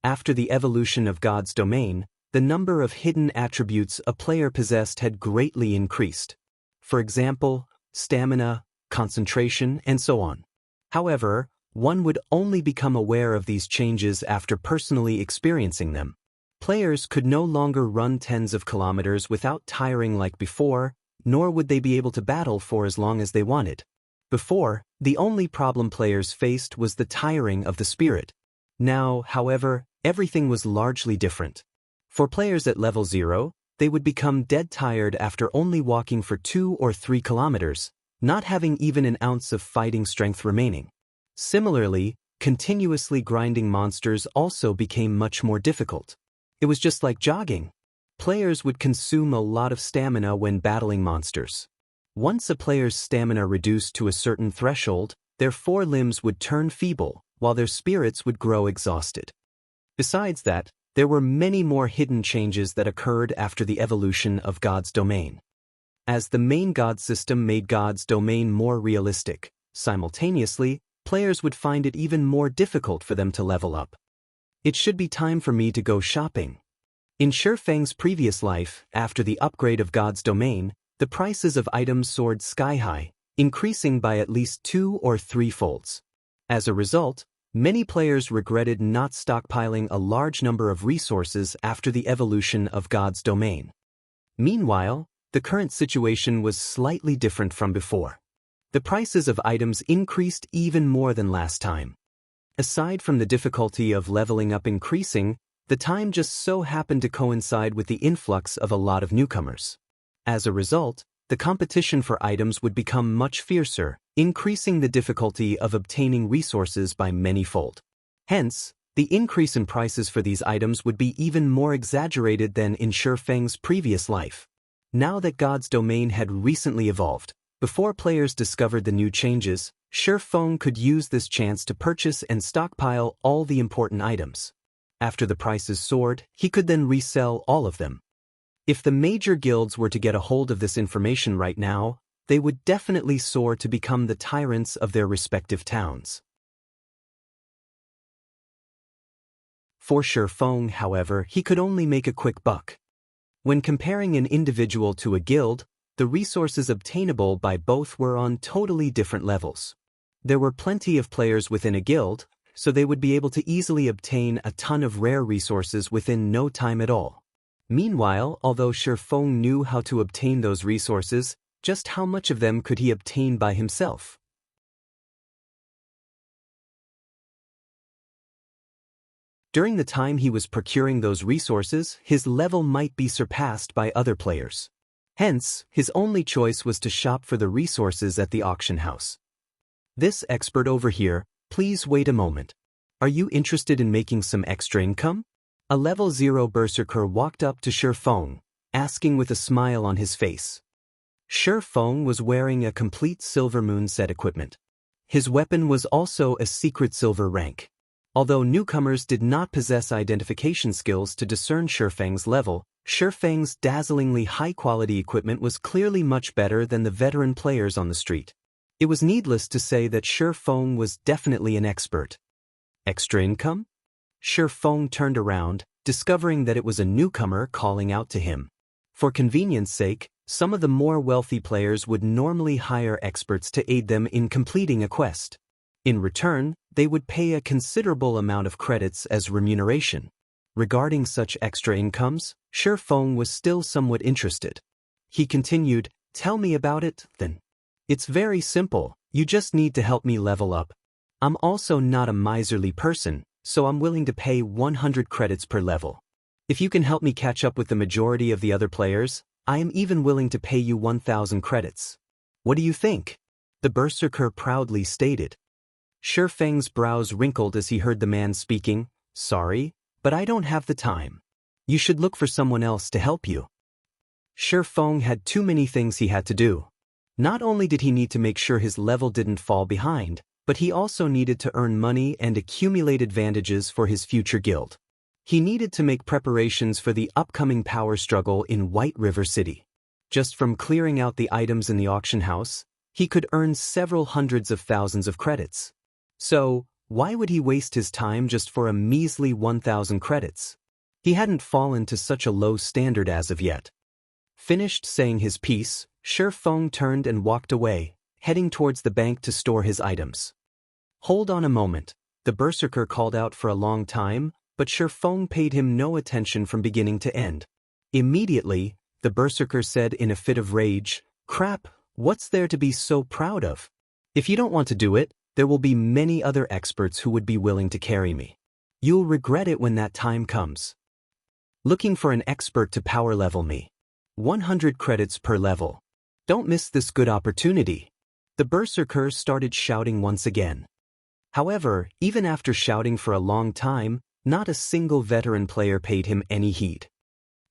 Speaker 1: After the evolution of God's domain, the number of hidden attributes a player possessed had greatly increased. For example, stamina, concentration, and so on. However, one would only become aware of these changes after personally experiencing them. Players could no longer run tens of kilometers without tiring like before, nor would they be able to battle for as long as they wanted. Before, the only problem players faced was the tiring of the spirit. Now, however, everything was largely different. For players at level 0, they would become dead tired after only walking for 2 or 3 kilometers, not having even an ounce of fighting strength remaining. Similarly, continuously grinding monsters also became much more difficult. It was just like jogging. Players would consume a lot of stamina when battling monsters. Once a player's stamina reduced to a certain threshold, their forelimbs would turn feeble, while their spirits would grow exhausted. Besides that, there were many more hidden changes that occurred after the evolution of God's domain. As the main god system made God's domain more realistic, simultaneously, players would find it even more difficult for them to level up. It should be time for me to go shopping. In Shifeng's previous life, after the upgrade of God's domain, the prices of items soared sky-high, increasing by at least 2 or 3 folds. As a result, many players regretted not stockpiling a large number of resources after the evolution of God's domain. Meanwhile, the current situation was slightly different from before. The prices of items increased even more than last time. Aside from the difficulty of leveling up increasing, the time just so happened to coincide with the influx of a lot of newcomers. As a result, the competition for items would become much fiercer, increasing the difficulty of obtaining resources by many-fold. Hence, the increase in prices for these items would be even more exaggerated than in Shifeng's previous life. Now that God's domain had recently evolved, before players discovered the new changes, Shifeng could use this chance to purchase and stockpile all the important items. After the prices soared, he could then resell all of them. If the major guilds were to get a hold of this information right now, they would definitely soar to become the tyrants of their respective towns. For Shifeng, however, he could only make a quick buck. When comparing an individual to a guild, the resources obtainable by both were on totally different levels. There were plenty of players within a guild, so they would be able to easily obtain a ton of rare resources within no time at all. Meanwhile, although Shifeng knew how to obtain those resources, just how much of them could he obtain by himself? During the time he was procuring those resources, his level might be surpassed by other players. Hence, his only choice was to shop for the resources at the auction house. "This expert over here, please wait a moment. Are you interested in making some extra income?" A level 0 berserker walked up to Shifeng, asking with a smile on his face. Shifeng was wearing a complete Silver Moon set equipment. His weapon was also a secret silver rank. Although newcomers did not possess identification skills to discern Shifeng's level, Shifeng's dazzlingly high-quality equipment was clearly much better than the veteran players on the street. It was needless to say that Shifeng was definitely an expert. Extra income? Shifeng turned around, discovering that it was a newcomer calling out to him. For convenience sake, some of the more wealthy players would normally hire experts to aid them in completing a quest. In return, they would pay a considerable amount of credits as remuneration. Regarding such extra incomes, Shifeng was still somewhat interested. He continued, "Tell me about it, then." "It's very simple, you just need to help me level up. I'm also not a miserly person, so I'm willing to pay 100 credits per level. If you can help me catch up with the majority of the other players, I am even willing to pay you 1,000 credits. What do you think?" the berserker proudly stated. Shifeng's brows wrinkled as he heard the man speaking. "Sorry, but I don't have the time. You should look for someone else to help you." Shifeng had too many things he had to do. Not only did he need to make sure his level didn't fall behind, but he also needed to earn money and accumulate advantages for his future guild. He needed to make preparations for the upcoming power struggle in White River City. Just from clearing out the items in the auction house, he could earn several hundreds of thousands of credits. So, why would he waste his time just for a measly 1,000 credits? He hadn't fallen to such a low standard as of yet. Finished saying his piece, Shifeng turned and walked away, heading towards the bank to store his items. "Hold on a moment," the berserker called out for a long time, but Shifeng paid him no attention from beginning to end. Immediately, the berserker said in a fit of rage, "Crap, what's there to be so proud of? If you don't want to do it, there will be many other experts who would be willing to carry me. You'll regret it when that time comes. Looking for an expert to power level me. 100 credits per level. Don't miss this good opportunity." The berserker started shouting once again. However, even after shouting for a long time, Not a single veteran player paid him any heed.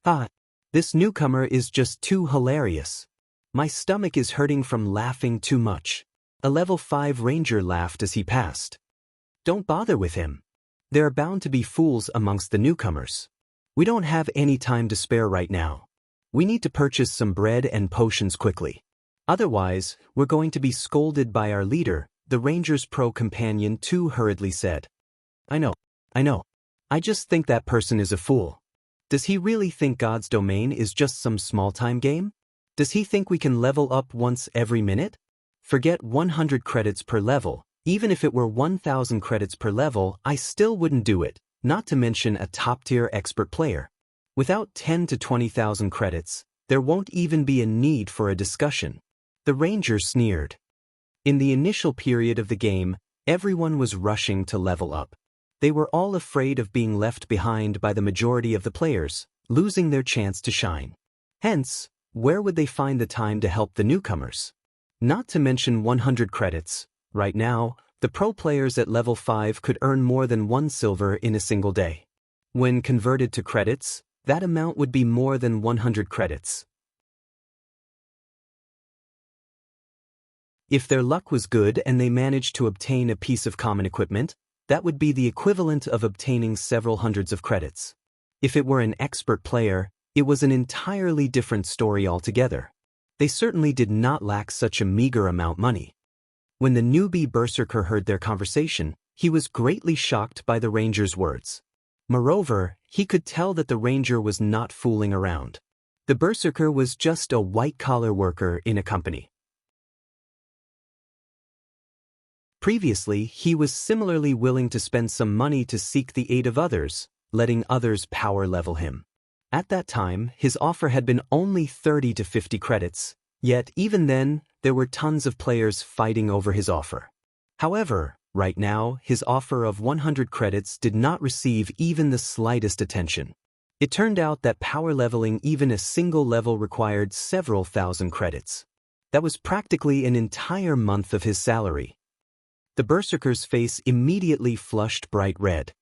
Speaker 1: Ah, this newcomer is just too hilarious. My stomach is hurting from laughing too much. A level 5 ranger laughed as he passed. Don't bother with him. There are bound to be fools amongst the newcomers. We don't have any time to spare right now. We need to purchase some bread and potions quickly. Otherwise, we're going to be scolded by our leader, the ranger's pro companion too hurriedly said. I know. I just think that person is a fool. Does he really think God's domain is just some small-time game? Does he think we can level up once every minute? Forget 100 credits per level. Even if it were 1,000 credits per level, I still wouldn't do it, not to mention a top-tier expert player. Without 10 to 20,000 credits, there won't even be a need for a discussion. The ranger sneered. In the initial period of the game, everyone was rushing to level up. They were all afraid of being left behind by the majority of the players, losing their chance to shine. Hence, where would they find the time to help the newcomers? Not to mention 100 credits. Right now, the pro players at level 5 could earn more than 1 silver in a single day. When converted to credits, that amount would be more than 100 credits. If their luck was good and they managed to obtain a piece of common equipment, that would be the equivalent of obtaining several hundreds of credits. If it were an expert player, it was an entirely different story altogether. They certainly did not lack such a meager amount of money. When the newbie berserker heard their conversation, he was greatly shocked by the ranger's words. Moreover, he could tell that the ranger was not fooling around. The berserker was just a white-collar worker in a company. Previously, he was similarly willing to spend some money to seek the aid of others, letting others power level him. At that time, his offer had been only 30 to 50 credits, yet even then, there were tons of players fighting over his offer. However, right now, his offer of 100 credits did not receive even the slightest attention. It turned out that power leveling even a single level required several thousand credits. That was practically an entire month of his salary. The berserker's face immediately flushed bright red.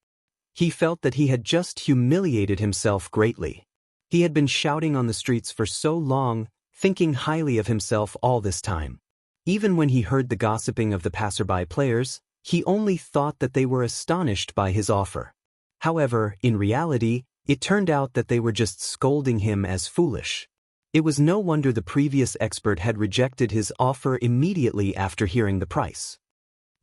Speaker 1: He felt that he had just humiliated himself greatly. He had been shouting on the streets for so long, thinking highly of himself all this time. Even when he heard the gossiping of the passerby players, he only thought that they were astonished by his offer. However, in reality, it turned out that they were just scolding him as foolish. It was no wonder the previous expert had rejected his offer immediately after hearing the price.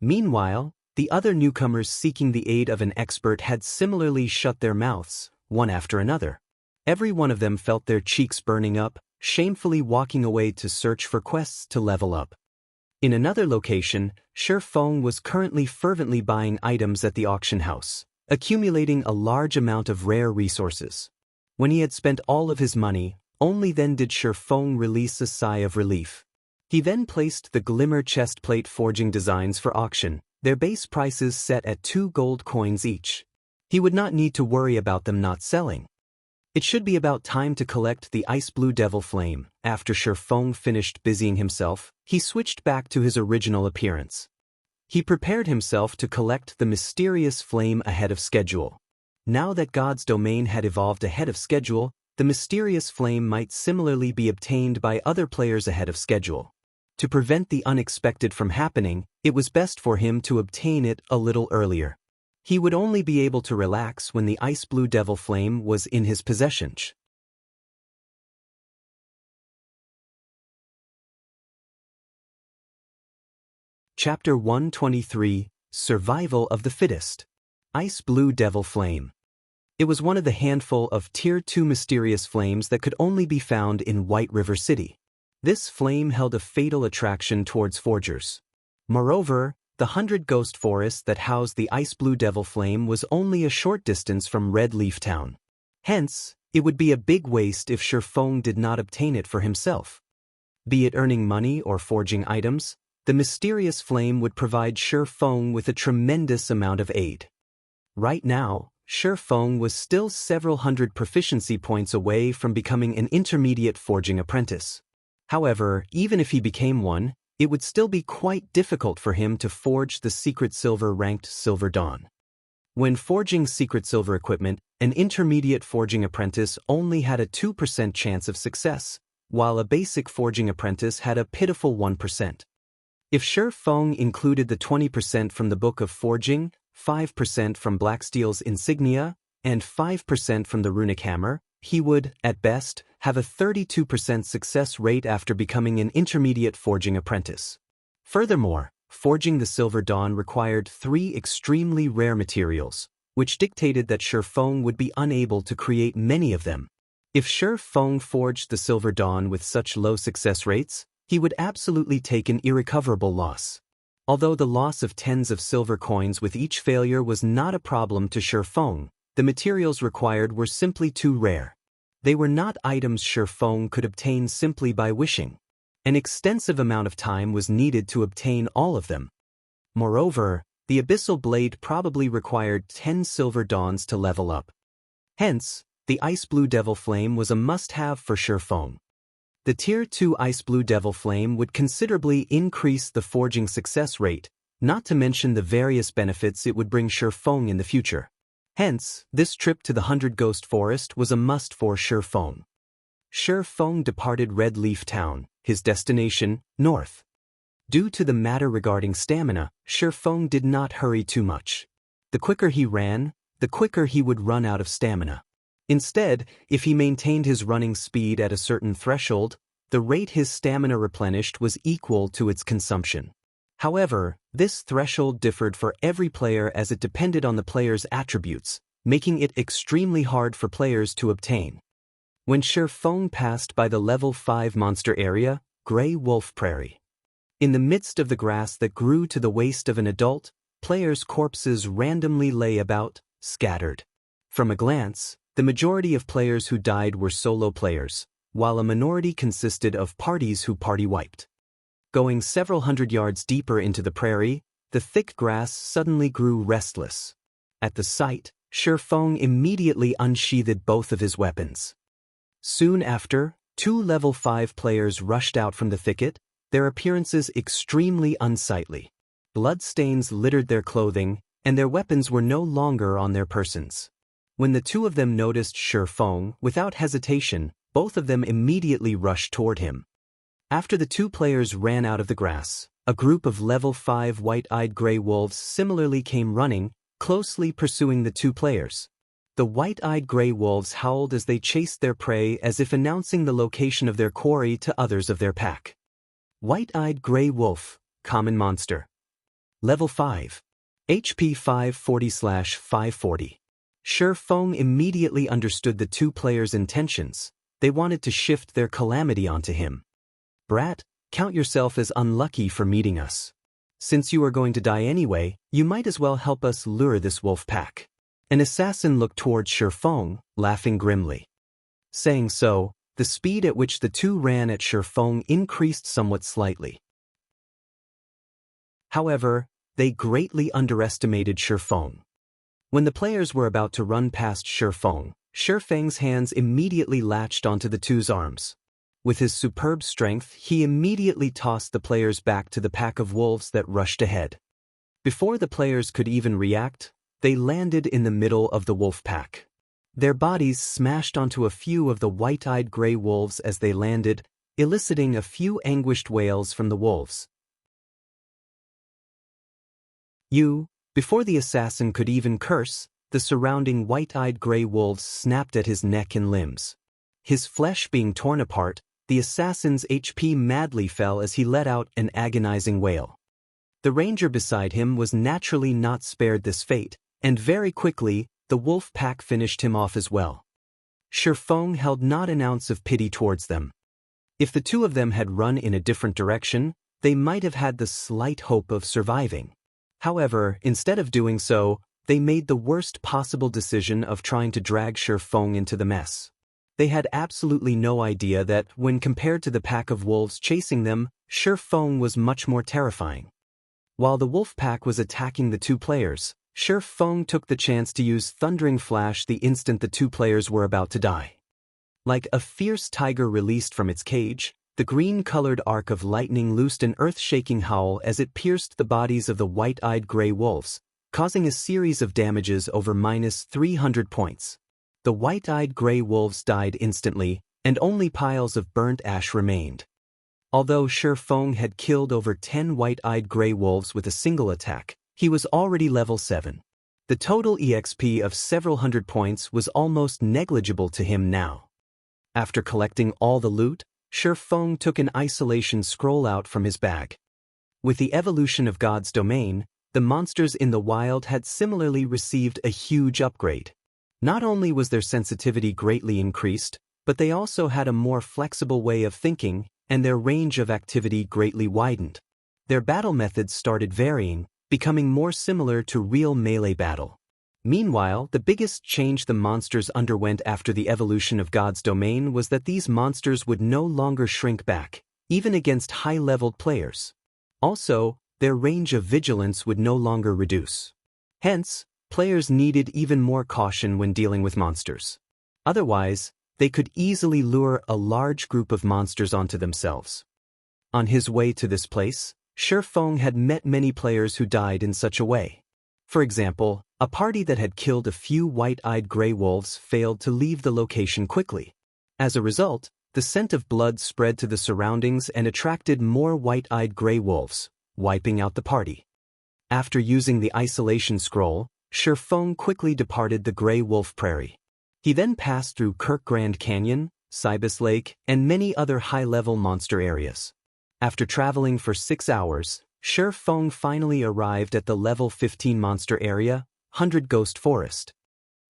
Speaker 1: Meanwhile, the other newcomers seeking the aid of an expert had similarly shut their mouths, one after another. Every one of them felt their cheeks burning up, shamefully walking away to search for quests to level up. In another location, Shi Feng was currently fervently buying items at the auction house, accumulating a large amount of rare resources. When he had spent all of his money, only then did Shi Feng release a sigh of relief. He then placed the glimmer chestplate forging designs for auction, their base prices set at 2 gold coins each. He would not need to worry about them not selling. It should be about time to collect the ice blue devil flame. After Shi Feng finished busying himself, he switched back to his original appearance. He prepared himself to collect the mysterious flame ahead of schedule. Now that God's domain had evolved ahead of schedule, the mysterious flame might similarly be obtained by other players ahead of schedule. To prevent the unexpected from happening, it was best for him to obtain it a little earlier. He would only be able to relax when the ice blue devil flame was in his possession. Chapter 123, Survival of the Fittest. Ice Blue Devil Flame. It was one of the handful of Tier 2 mysterious flames that could only be found in White River City. This flame held a fatal attraction towards forgers. Moreover, the 100 ghost forest that housed the ice blue devil flame was only a short distance from Red Leaf Town. Hence, it would be a big waste if Shi Feng did not obtain it for himself. Be it earning money or forging items, the mysterious flame would provide Shi Feng with a tremendous amount of aid. Right now, Shi Feng was still several hundred proficiency points away from becoming an intermediate forging apprentice. However, even if he became one, it would still be quite difficult for him to forge the secret silver-ranked Silver Dawn. When forging secret silver equipment, an intermediate forging apprentice only had a 2% chance of success, while a basic forging apprentice had a pitiful 1%. If Shi Feng included the 20% from the Book of Forging, 5% from Blacksteel's insignia, and 5% from the runic hammer, he would, at best, have a 32% success rate after becoming an intermediate forging apprentice. Furthermore, forging the Silver Dawn required 3 extremely rare materials, which dictated that Shi Feng would be unable to create many of them. If Shi Feng forged the Silver Dawn with such low success rates, he would absolutely take an irrecoverable loss. Although the loss of tens of silver coins with each failure was not a problem to Shi Feng, the materials required were simply too rare. They were not items Shi Feng could obtain simply by wishing. An extensive amount of time was needed to obtain all of them. Moreover, the Abyssal Blade probably required 10 Silver Dawns to level up. Hence, the Ice Blue Devil Flame was a must-have for Shi Feng. The Tier 2 Ice Blue Devil Flame would considerably increase the forging success rate, not to mention the various benefits it would bring Shi Feng in the future. Hence, this trip to the 100 Ghost Forest was a must for Shi Feng. Shi Feng departed Red Leaf Town, his destination, north. Due to the matter regarding stamina, Shi Feng did not hurry too much. The quicker he ran, the quicker he would run out of stamina. Instead, if he maintained his running speed at a certain threshold, the rate his stamina replenished was equal to its consumption. However, this threshold differed for every player as it depended on the player's attributes, making it extremely hard for players to obtain. When Shi Feng passed by the level 5 monster area, Grey Wolf Prairie. In the midst of the grass that grew to the waist of an adult, players' corpses randomly lay about, scattered. From a glance, the majority of players who died were solo players, while a minority consisted of parties who party-wiped. Going several hundred yards deeper into the prairie, the thick grass suddenly grew restless. At the sight, Shi Feng immediately unsheathed both of his weapons. Soon after, 2 level 5 players rushed out from the thicket, their appearances extremely unsightly. Bloodstains littered their clothing, and their weapons were no longer on their persons. When the 2 of them noticed Shi Feng, without hesitation, both of them immediately rushed toward him. After the 2 players ran out of the grass, a group of level 5 white-eyed gray wolves similarly came running, closely pursuing the 2 players. The white-eyed gray wolves howled as they chased their prey as if announcing the location of their quarry to others of their pack. White-eyed gray wolf, common monster. Level 5. HP 540/540. Shi Feng immediately understood the 2 players' intentions. They wanted to shift their calamity onto him. Brat, count yourself as unlucky for meeting us. Since you are going to die anyway, you might as well help us lure this wolf pack. An assassin looked towards Shi Feng, laughing grimly. Saying so, the speed at which the 2 ran at Shi Feng increased somewhat slightly. However, they greatly underestimated Shi Feng. When the players were about to run past Shi Feng's hands immediately latched onto the 2's arms. With his superb strength, he immediately tossed the players back to the pack of wolves that rushed ahead. Before the players could even react, they landed in the middle of the wolf pack. Their bodies smashed onto a few of the white-eyed gray wolves as they landed, eliciting a few anguished wails from the wolves. Before the assassin could even curse, the surrounding white-eyed gray wolves snapped at his neck and limbs. His flesh being torn apart, the assassin's HP madly fell as he let out an agonizing wail. The ranger beside him was naturally not spared this fate, and very quickly, the wolf pack finished him off as well. Shi Feng held not an ounce of pity towards them. If the 2 of them had run in a different direction, they might have had the slight hope of surviving. However, instead of doing so, they made the worst possible decision of trying to drag Shi Feng into the mess. They had absolutely no idea that, when compared to the pack of wolves chasing them, Shi Feng was much more terrifying. While the wolf pack was attacking the 2 players, Shi Feng took the chance to use Thundering Flash the instant the 2 players were about to die. Like a fierce tiger released from its cage, the green-colored arc of lightning loosed an earth-shaking howl as it pierced the bodies of the white-eyed gray wolves, causing a series of damages over -300 points. The white-eyed gray wolves died instantly, and only piles of burnt ash remained. Although Shi Feng had killed over 10 white-eyed gray wolves with a single attack, he was already level 7. The total EXP of several hundred points was almost negligible to him now. After collecting all the loot, Shi Feng took an isolation scroll out from his bag. With the evolution of God's domain, the monsters in the wild had similarly received a huge upgrade. Not only was their sensitivity greatly increased, but they also had a more flexible way of thinking, and their range of activity greatly widened. Their battle methods started varying, becoming more similar to real melee battle. Meanwhile, the biggest change the monsters underwent after the evolution of God's domain was that these monsters would no longer shrink back, even against high-leveled players. Also, their range of vigilance would no longer reduce. Hence, players needed even more caution when dealing with monsters. Otherwise, they could easily lure a large group of monsters onto themselves. On his way to this place, Shi Feng had met many players who died in such a way. For example, a party that had killed a few white-eyed gray wolves failed to leave the location quickly. As a result, the scent of blood spread to the surroundings and attracted more white-eyed gray wolves, wiping out the party. After using the isolation scroll, Shi Feng quickly departed the Gray Wolf Prairie. He then passed through Kirk Grand Canyon, Cybus Lake, and many other high-level monster areas. After traveling for 6 hours, Shi Feng finally arrived at the level 15 monster area, 100 Ghost Forest.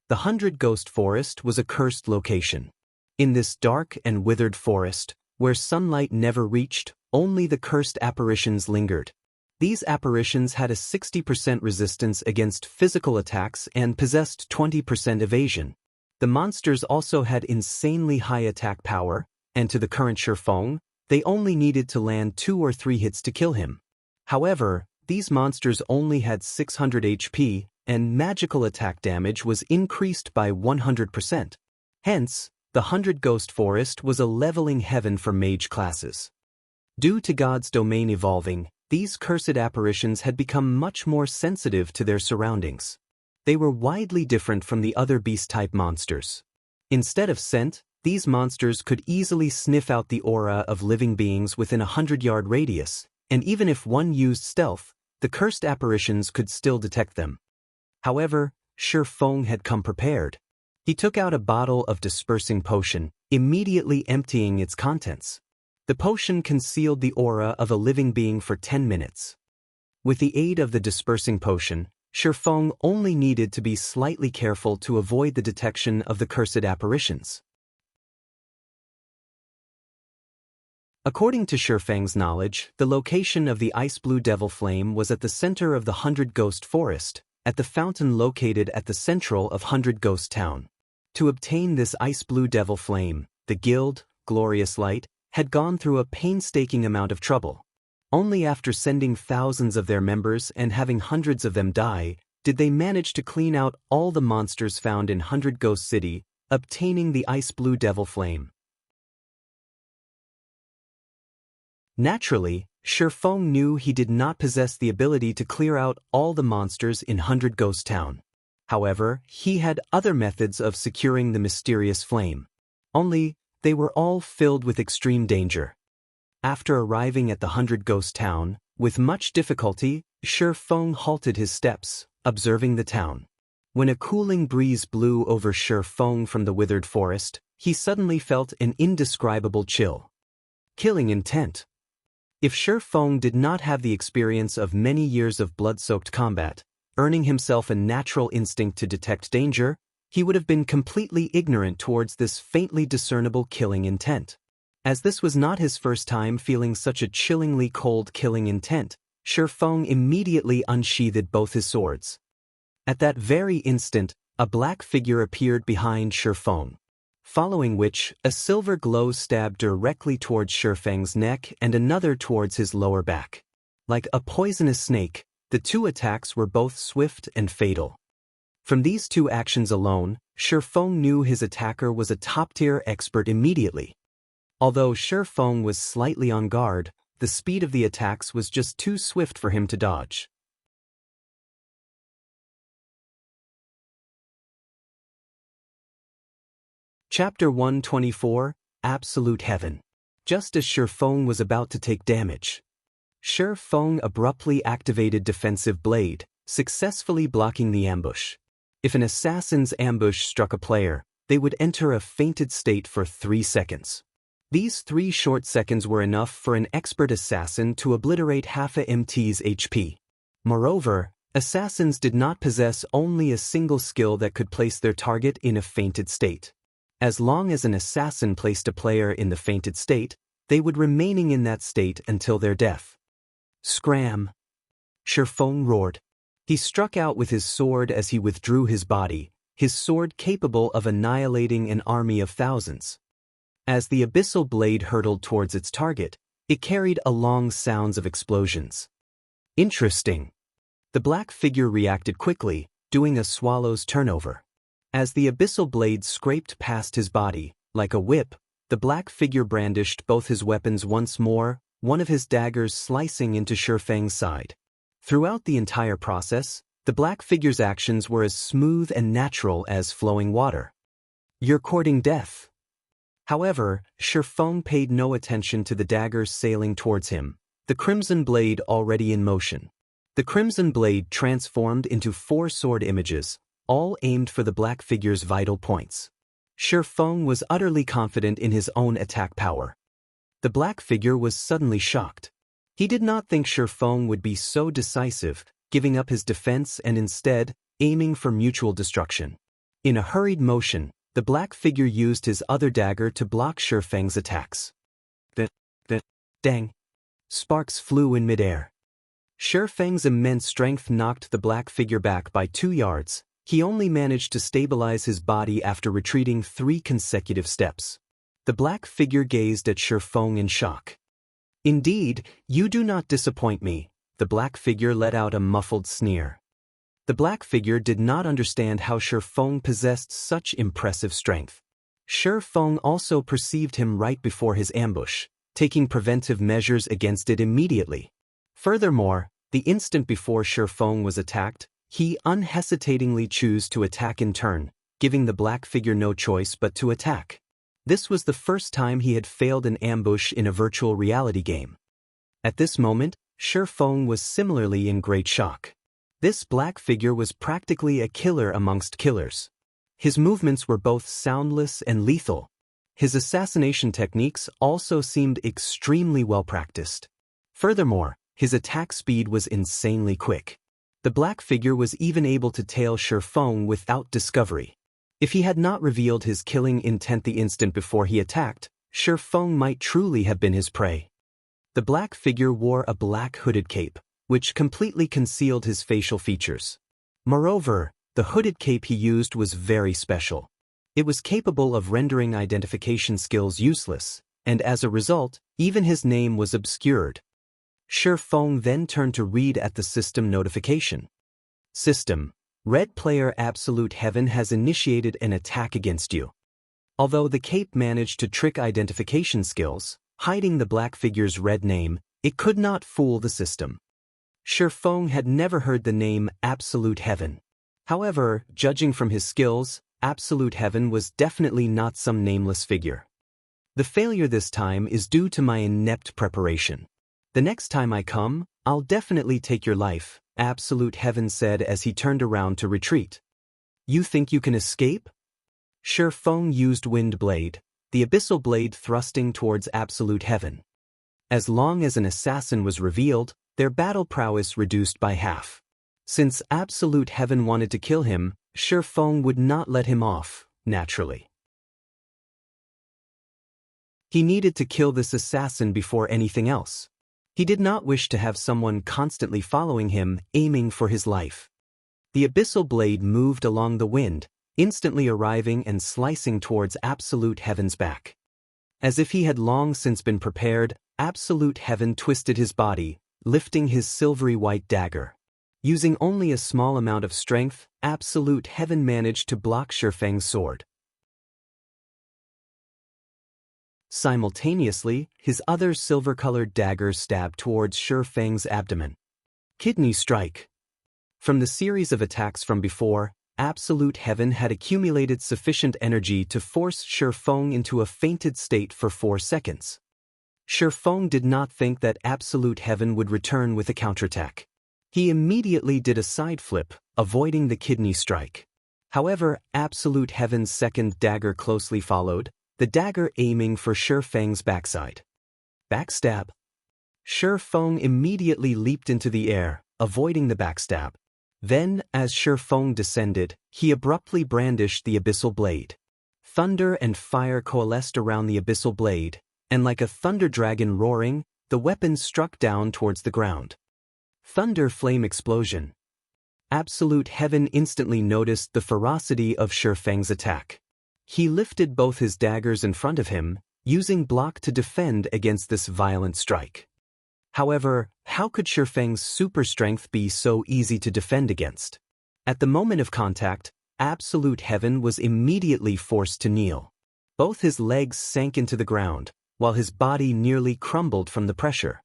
Speaker 1: The 100 Ghost Forest was a cursed location. In this dark and withered forest, where sunlight never reached, only the cursed apparitions lingered. These apparitions had a 60% resistance against physical attacks and possessed 20% evasion. The monsters also had insanely high attack power, and to the current Shi Feng, they only needed to land 2 or 3 hits to kill him. However, these monsters only had 600 HP, and magical attack damage was increased by 100%. Hence, the 100 Ghost Forest was a leveling heaven for mage classes. Due to God's domain evolving, these cursed apparitions had become much more sensitive to their surroundings. They were widely different from the other beast-type monsters. Instead of scent, these monsters could easily sniff out the aura of living beings within a 100-yard radius, and even if one used stealth, the cursed apparitions could still detect them. However, Shi Feng had come prepared. He took out a bottle of dispersing potion, immediately emptying its contents. The potion concealed the aura of a living being for 10 minutes. With the aid of the dispersing potion, Shi Feng only needed to be slightly careful to avoid the detection of the cursed apparitions. According to Shi Feng's knowledge, the location of the ice blue devil flame was at the center of the 100 Ghost Forest, at the fountain located at the central of 100 Ghost Town. To obtain this ice blue devil flame, the guild, Glorious Light, had gone through a painstaking amount of trouble. Only after sending thousands of their members and having hundreds of them die, did they manage to clean out all the monsters found in 100 Ghost City, obtaining the ice blue devil flame. Naturally, Shi Feng knew he did not possess the ability to clear out all the monsters in 100 Ghost Town. However, he had other methods of securing the mysterious flame. Only, they were all filled with extreme danger. After arriving at the 100 Ghost Town, with much difficulty, Shi Feng halted his steps, observing the town. When a cooling breeze blew over Shi Feng from the withered forest, he suddenly felt an indescribable chill. Killing intent. If Shi Feng did not have the experience of many years of blood-soaked combat, earning himself a natural instinct to detect danger, he would have been completely ignorant towards this faintly discernible killing intent. As this was not his first time feeling such a chillingly cold killing intent, Shi Feng immediately unsheathed both his swords. At that very instant, a black figure appeared behind Shi Feng, following which, a silver glow stabbed directly towards Shi Feng's neck and another towards his lower back. Like a poisonous snake, the two attacks were both swift and fatal. From these two actions alone, Shi Feng knew his attacker was a top-tier expert immediately. Although Shi Feng was slightly on guard, the speed of the attacks was just too swift for him to dodge. Chapter 124, Absolute Heaven. Just as Shi Feng was about to take damage, Shi Feng abruptly activated Defensive Blade, successfully blocking the ambush. If an assassin's ambush struck a player, they would enter a fainted state for 3 seconds. These 3 short seconds were enough for an expert assassin to obliterate half a MT's HP. Moreover, assassins did not possess only a single skill that could place their target in a fainted state. As long as an assassin placed a player in the fainted state, they would remaining in that state until their death. Scram! Shi Feng roared. He struck out with his sword as he withdrew his body, his sword capable of annihilating an army of thousands. As the abyssal blade hurtled towards its target, it carried along sounds of explosions. Interesting. The black figure reacted quickly, doing a swallow's turnover. As the abyssal blade scraped past his body, like a whip, the black figure brandished both his weapons once more, one of his daggers slicing into Shi Feng's side. Throughout the entire process, the black figure's actions were as smooth and natural as flowing water. You're courting death. However, Shi Feng paid no attention to the daggers sailing towards him, the crimson blade already in motion. The crimson blade transformed into 4 sword images, all aimed for the black figure's vital points. Shi Feng was utterly confident in his own attack power. The black figure was suddenly shocked. He did not think Shi Feng would be so decisive, giving up his defense and instead, aiming for mutual destruction. In a hurried motion, the black figure used his other dagger to block Shi Feng's attacks. Dang! Sparks flew in midair. Shi Feng's immense strength knocked the black figure back by 2 yards. He only managed to stabilize his body after retreating 3 consecutive steps. The black figure gazed at Shi Feng in shock. Indeed, you do not disappoint me, the black figure let out a muffled sneer. The black figure did not understand how Shi Feng possessed such impressive strength. Shi Feng also perceived him right before his ambush, taking preventive measures against it immediately. Furthermore, the instant before Shi Feng was attacked, he unhesitatingly chose to attack in turn, giving the black figure no choice but to attack. This was the first time he had failed an ambush in a virtual reality game. At this moment, Shi Feng was similarly in great shock. This black figure was practically a killer amongst killers. His movements were both soundless and lethal. His assassination techniques also seemed extremely well practiced. Furthermore, his attack speed was insanely quick. The black figure was even able to tail Shi Feng without discovery. If he had not revealed his killing intent the instant before he attacked, Shi Feng might truly have been his prey. The black figure wore a black hooded cape, which completely concealed his facial features. Moreover, the hooded cape he used was very special. It was capable of rendering identification skills useless, and as a result, even his name was obscured. Shi Feng then turned to read at the system notification. System: Red player Absolute Heaven has initiated an attack against you. Although the cape managed to trick identification skills, hiding the black figure's red name, it could not fool the system. Shi Feng had never heard the name Absolute Heaven. However, judging from his skills, Absolute Heaven was definitely not some nameless figure. The failure this time is due to my inept preparation. The next time I come, I'll definitely take your life, Absolute Heaven said as he turned around to retreat. You think you can escape? Shi Feng used Wind Blade, the abyssal blade thrusting towards Absolute Heaven. As long as an assassin was revealed, their battle prowess reduced by half. Since Absolute Heaven wanted to kill him, Shi Feng would not let him off, naturally. He needed to kill this assassin before anything else. He did not wish to have someone constantly following him, aiming for his life. The abyssal blade moved along the wind, instantly arriving and slicing towards Absolute Heaven's back. As if he had long since been prepared, Absolute Heaven twisted his body, lifting his silvery white dagger. Using only a small amount of strength, Absolute Heaven managed to block Shi Feng's sword. Simultaneously, his other silver-colored dagger stabbed towards Shi Feng's abdomen. Kidney strike. From the series of attacks from before, Absolute Heaven had accumulated sufficient energy to force Shi Feng into a fainted state for 4 seconds. Shi Feng did not think that Absolute Heaven would return with a counterattack. He immediately did a side flip, avoiding the kidney strike. However, Absolute Heaven's second dagger closely followed, the dagger aiming for Shi Feng's backside. Backstab. Shi Feng immediately leaped into the air, avoiding the backstab. Then, as Shi Feng descended, he abruptly brandished the abyssal blade. Thunder and fire coalesced around the abyssal blade, and like a thunder dragon roaring, the weapon struck down towards the ground. Thunder flame explosion. Absolute Heaven instantly noticed the ferocity of Shi Feng's attack. He lifted both his daggers in front of him, using block to defend against this violent strike. However, how could Shi Feng's super strength be so easy to defend against? At the moment of contact, Absolute Heaven was immediately forced to kneel. Both his legs sank into the ground, while his body nearly crumbled from the pressure.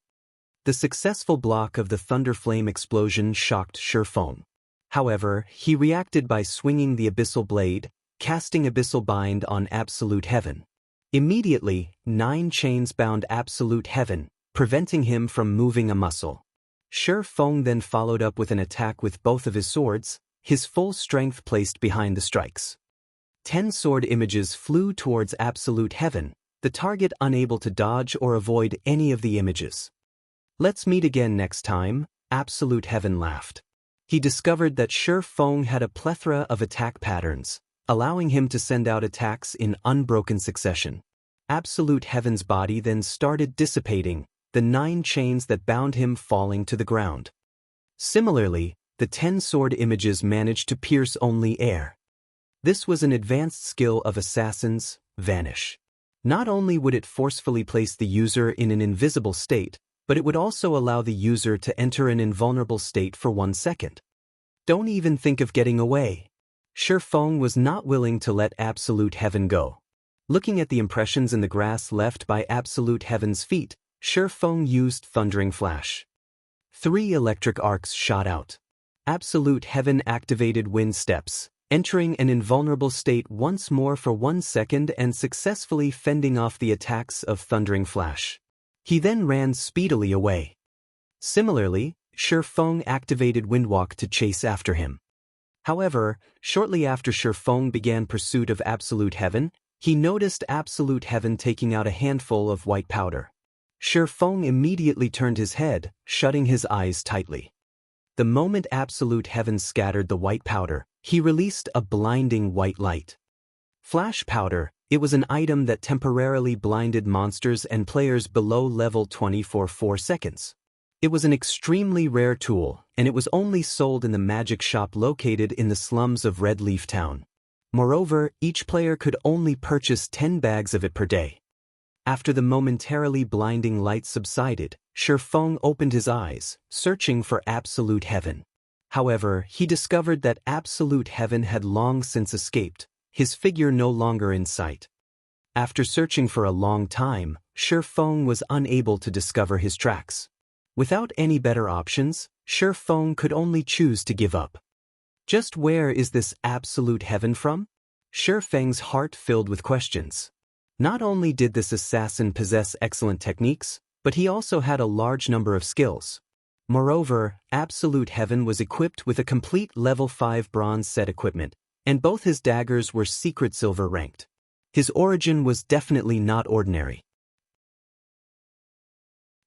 Speaker 1: The successful block of the thunder flame explosion shocked Shi Feng. However, he reacted by swinging the abyssal blade, casting Abyssal Bind on Absolute Heaven. Immediately, 9 chains bound Absolute Heaven, preventing him from moving a muscle. Shi Feng then followed up with an attack with both of his swords, his full strength placed behind the strikes. 10 sword images flew towards Absolute Heaven, the target unable to dodge or avoid any of the images. "Let's meet again next time," Absolute Heaven laughed. He discovered that Shi Feng had a plethora of attack patterns, allowing him to send out attacks in unbroken succession. Absolute Heaven's body then started dissipating, the 9 chains that bound him falling to the ground. Similarly, the 10 sword images managed to pierce only air. This was an advanced skill of assassins, Vanish. Not only would it forcefully place the user in an invisible state, but it would also allow the user to enter an invulnerable state for 1 second. Don't even think of getting away. Shi Feng was not willing to let Absolute Heaven go. Looking at the impressions in the grass left by Absolute Heaven's feet, Shi Feng used Thundering Flash. 3 electric arcs shot out. Absolute Heaven activated Wind Steps, entering an invulnerable state once more for 1 second and successfully fending off the attacks of Thundering Flash. He then ran speedily away. Similarly, Shi Feng activated Windwalk to chase after him. However, shortly after Shi Feng began pursuit of Absolute Heaven, he noticed Absolute Heaven taking out a handful of white powder. Shi Feng immediately turned his head, shutting his eyes tightly. The moment Absolute Heaven scattered the white powder, he released a blinding white light. Flash Powder. It was an item that temporarily blinded monsters and players below level 20 for 4 seconds. It was an extremely rare tool, and it was only sold in the magic shop located in the slums of Red Leaf Town. Moreover, each player could only purchase 10 bags of it per day. After the momentarily blinding light subsided, Shi Feng opened his eyes, searching for Absolute Heaven. However, he discovered that Absolute Heaven had long since escaped, his figure no longer in sight. After searching for a long time, Shi Feng was unable to discover his tracks. Without any better options, Shi Feng could only choose to give up. Just where is this Absolute Heaven from? Shi Feng's heart filled with questions. Not only did this assassin possess excellent techniques, but he also had a large number of skills. Moreover, Absolute Heaven was equipped with a complete level 5 bronze set equipment, and both his daggers were secret silver ranked. His origin was definitely not ordinary.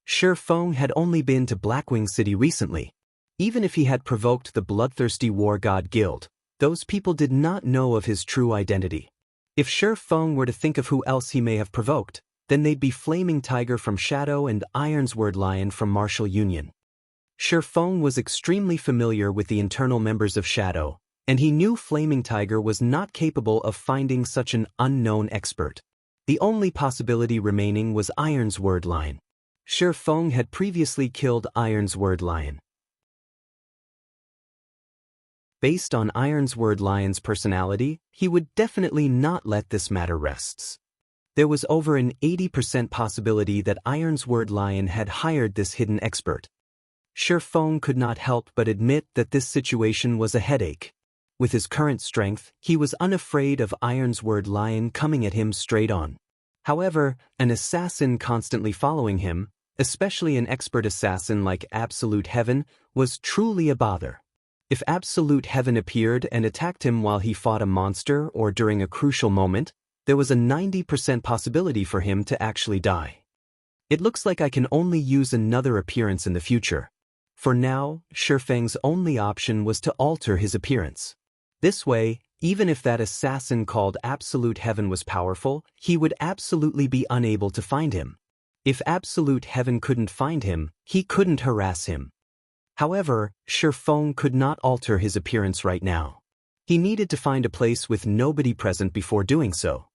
Speaker 1: Shi Feng had only been to Blackwing City recently. Even if he had provoked the bloodthirsty War God Guild, those people did not know of his true identity. If Shi Feng were to think of who else he may have provoked, then they'd be Flaming Tiger from Shadow and Ironsword Lion from Martial Union. Shi Feng was extremely familiar with the internal members of Shadow, and he knew Flaming Tiger was not capable of finding such an unknown expert. The only possibility remaining was Ironsword Lion. Shi Feng had previously killed Ironsword Lion. Based on Ironsword Lion's personality, he would definitely not let this matter rest. There was over an 80% possibility that Ironsword Lion had hired this hidden expert. Shi Feng could not help but admit that this situation was a headache. With his current strength, he was unafraid of Iron's word lion coming at him straight on. However, an assassin constantly following him, especially an expert assassin like Absolute Heaven, was truly a bother. If Absolute Heaven appeared and attacked him while he fought a monster or during a crucial moment, there was a 90% possibility for him to actually die. It looks like I can only use another appearance in the future. For now, Shifeng's only option was to alter his appearance. This way, even if that assassin called Absolute Heaven was powerful, he would absolutely be unable to find him. If Absolute Heaven couldn't find him, he couldn't harass him. However, Shifeng could not alter his appearance right now. He needed to find a place with nobody present before doing so.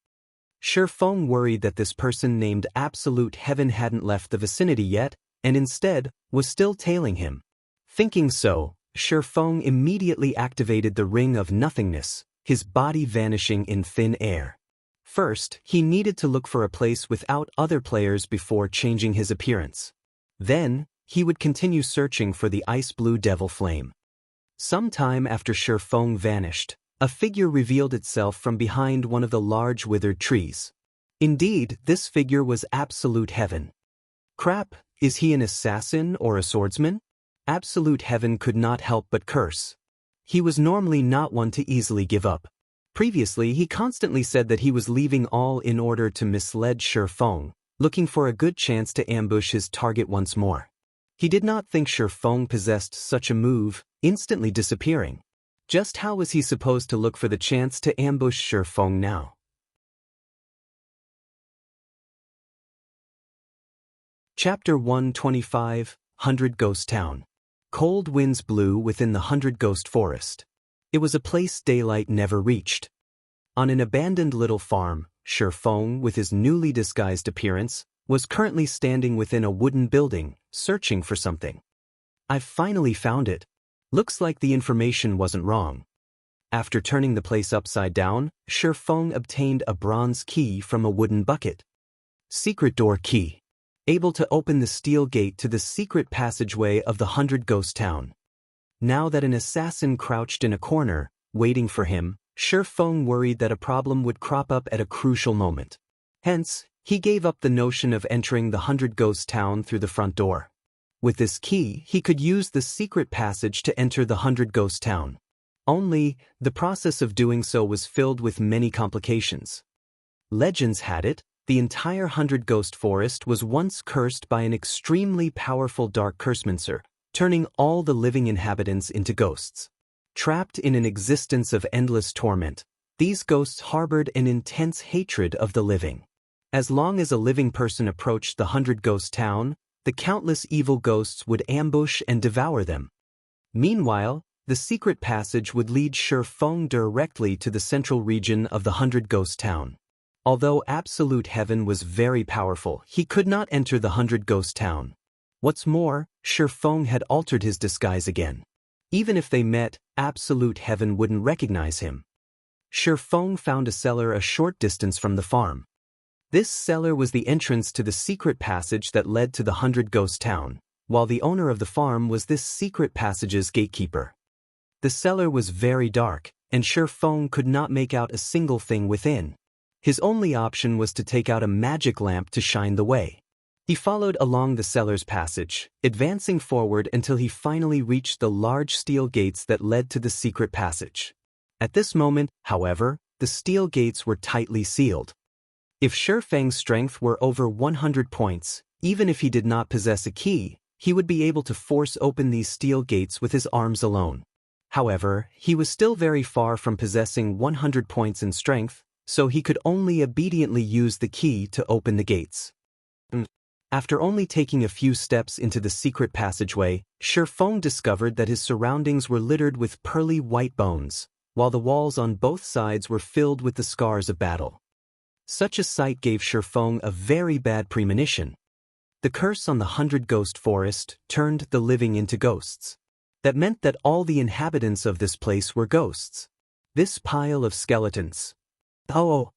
Speaker 1: Shifeng worried that this person named Absolute Heaven hadn't left the vicinity yet, and instead, was still tailing him. Thinking so, Shifeng immediately activated the Ring of Nothingness, his body vanishing in thin air. First, he needed to look for a place without other players before changing his appearance. Then, he would continue searching for the ice blue devil flame. Sometime after Shifeng vanished, a figure revealed itself from behind one of the large withered trees. Indeed, this figure was Absolute Heaven. Crap, is he an assassin or a swordsman? Absolute Heaven could not help but curse. He was normally not one to easily give up. Previously, he constantly said that he was leaving all in order to mislead Shifeng, looking for a good chance to ambush his target once more. He did not think Shifeng possessed such a move, instantly disappearing. Just how was he supposed to look for the chance to ambush Shifeng now? Chapter 125, 100 Ghost Town. Cold winds blew within the 100 Ghost Forest. It was a place daylight never reached. On an abandoned little farm, Shifeng, with his newly disguised appearance, was currently standing within a wooden building, searching for something. "I've finally found it. Looks like the information wasn't wrong." After turning the place upside down, Shifeng obtained a bronze key from a wooden bucket. Secret door key. Able to open the steel gate to the secret passageway of the 100 Ghost Town. Now that an assassin crouched in a corner, waiting for him, Shifeng worried that a problem would crop up at a crucial moment. Hence, he gave up the notion of entering the 100 Ghost Town through the front door. With this key, he could use the secret passage to enter the 100 Ghost Town. Only, the process of doing so was filled with many complications. Legends had it, the entire 100 Ghost Forest was once cursed by an extremely powerful dark cursemancer, turning all the living inhabitants into ghosts. Trapped in an existence of endless torment, these ghosts harbored an intense hatred of the living. As long as a living person approached the 100 Ghost Town, the countless evil ghosts would ambush and devour them. Meanwhile, the secret passage would lead Shifeng directly to the central region of the 100 Ghost Town. Although Absolute Heaven was very powerful, he could not enter the 100 Ghost Town. What's more, Shifeng had altered his disguise again. Even if they met, Absolute Heaven wouldn't recognize him. Shifeng found a cellar a short distance from the farm. This cellar was the entrance to the secret passage that led to the 100 Ghost Town, while the owner of the farm was this secret passage's gatekeeper. The cellar was very dark, and Shifeng could not make out a single thing within. His only option was to take out a magic lamp to shine the way. He followed along the cellar's passage, advancing forward until he finally reached the large steel gates that led to the secret passage. At this moment, however, the steel gates were tightly sealed. If Shifeng's strength were over 100 points, even if he did not possess a key, he would be able to force open these steel gates with his arms alone. However, he was still very far from possessing 100 points in strength, so he could only obediently use the key to open the gates. After only taking a few steps into the secret passageway, Shifeng discovered that his surroundings were littered with pearly white bones, while the walls on both sides were filled with the scars of battle. Such a sight gave Shifeng a very bad premonition. The curse on the 100 Ghost Forest turned the living into ghosts. That meant that all the inhabitants of this place were ghosts. This pile of skeletons. Oh!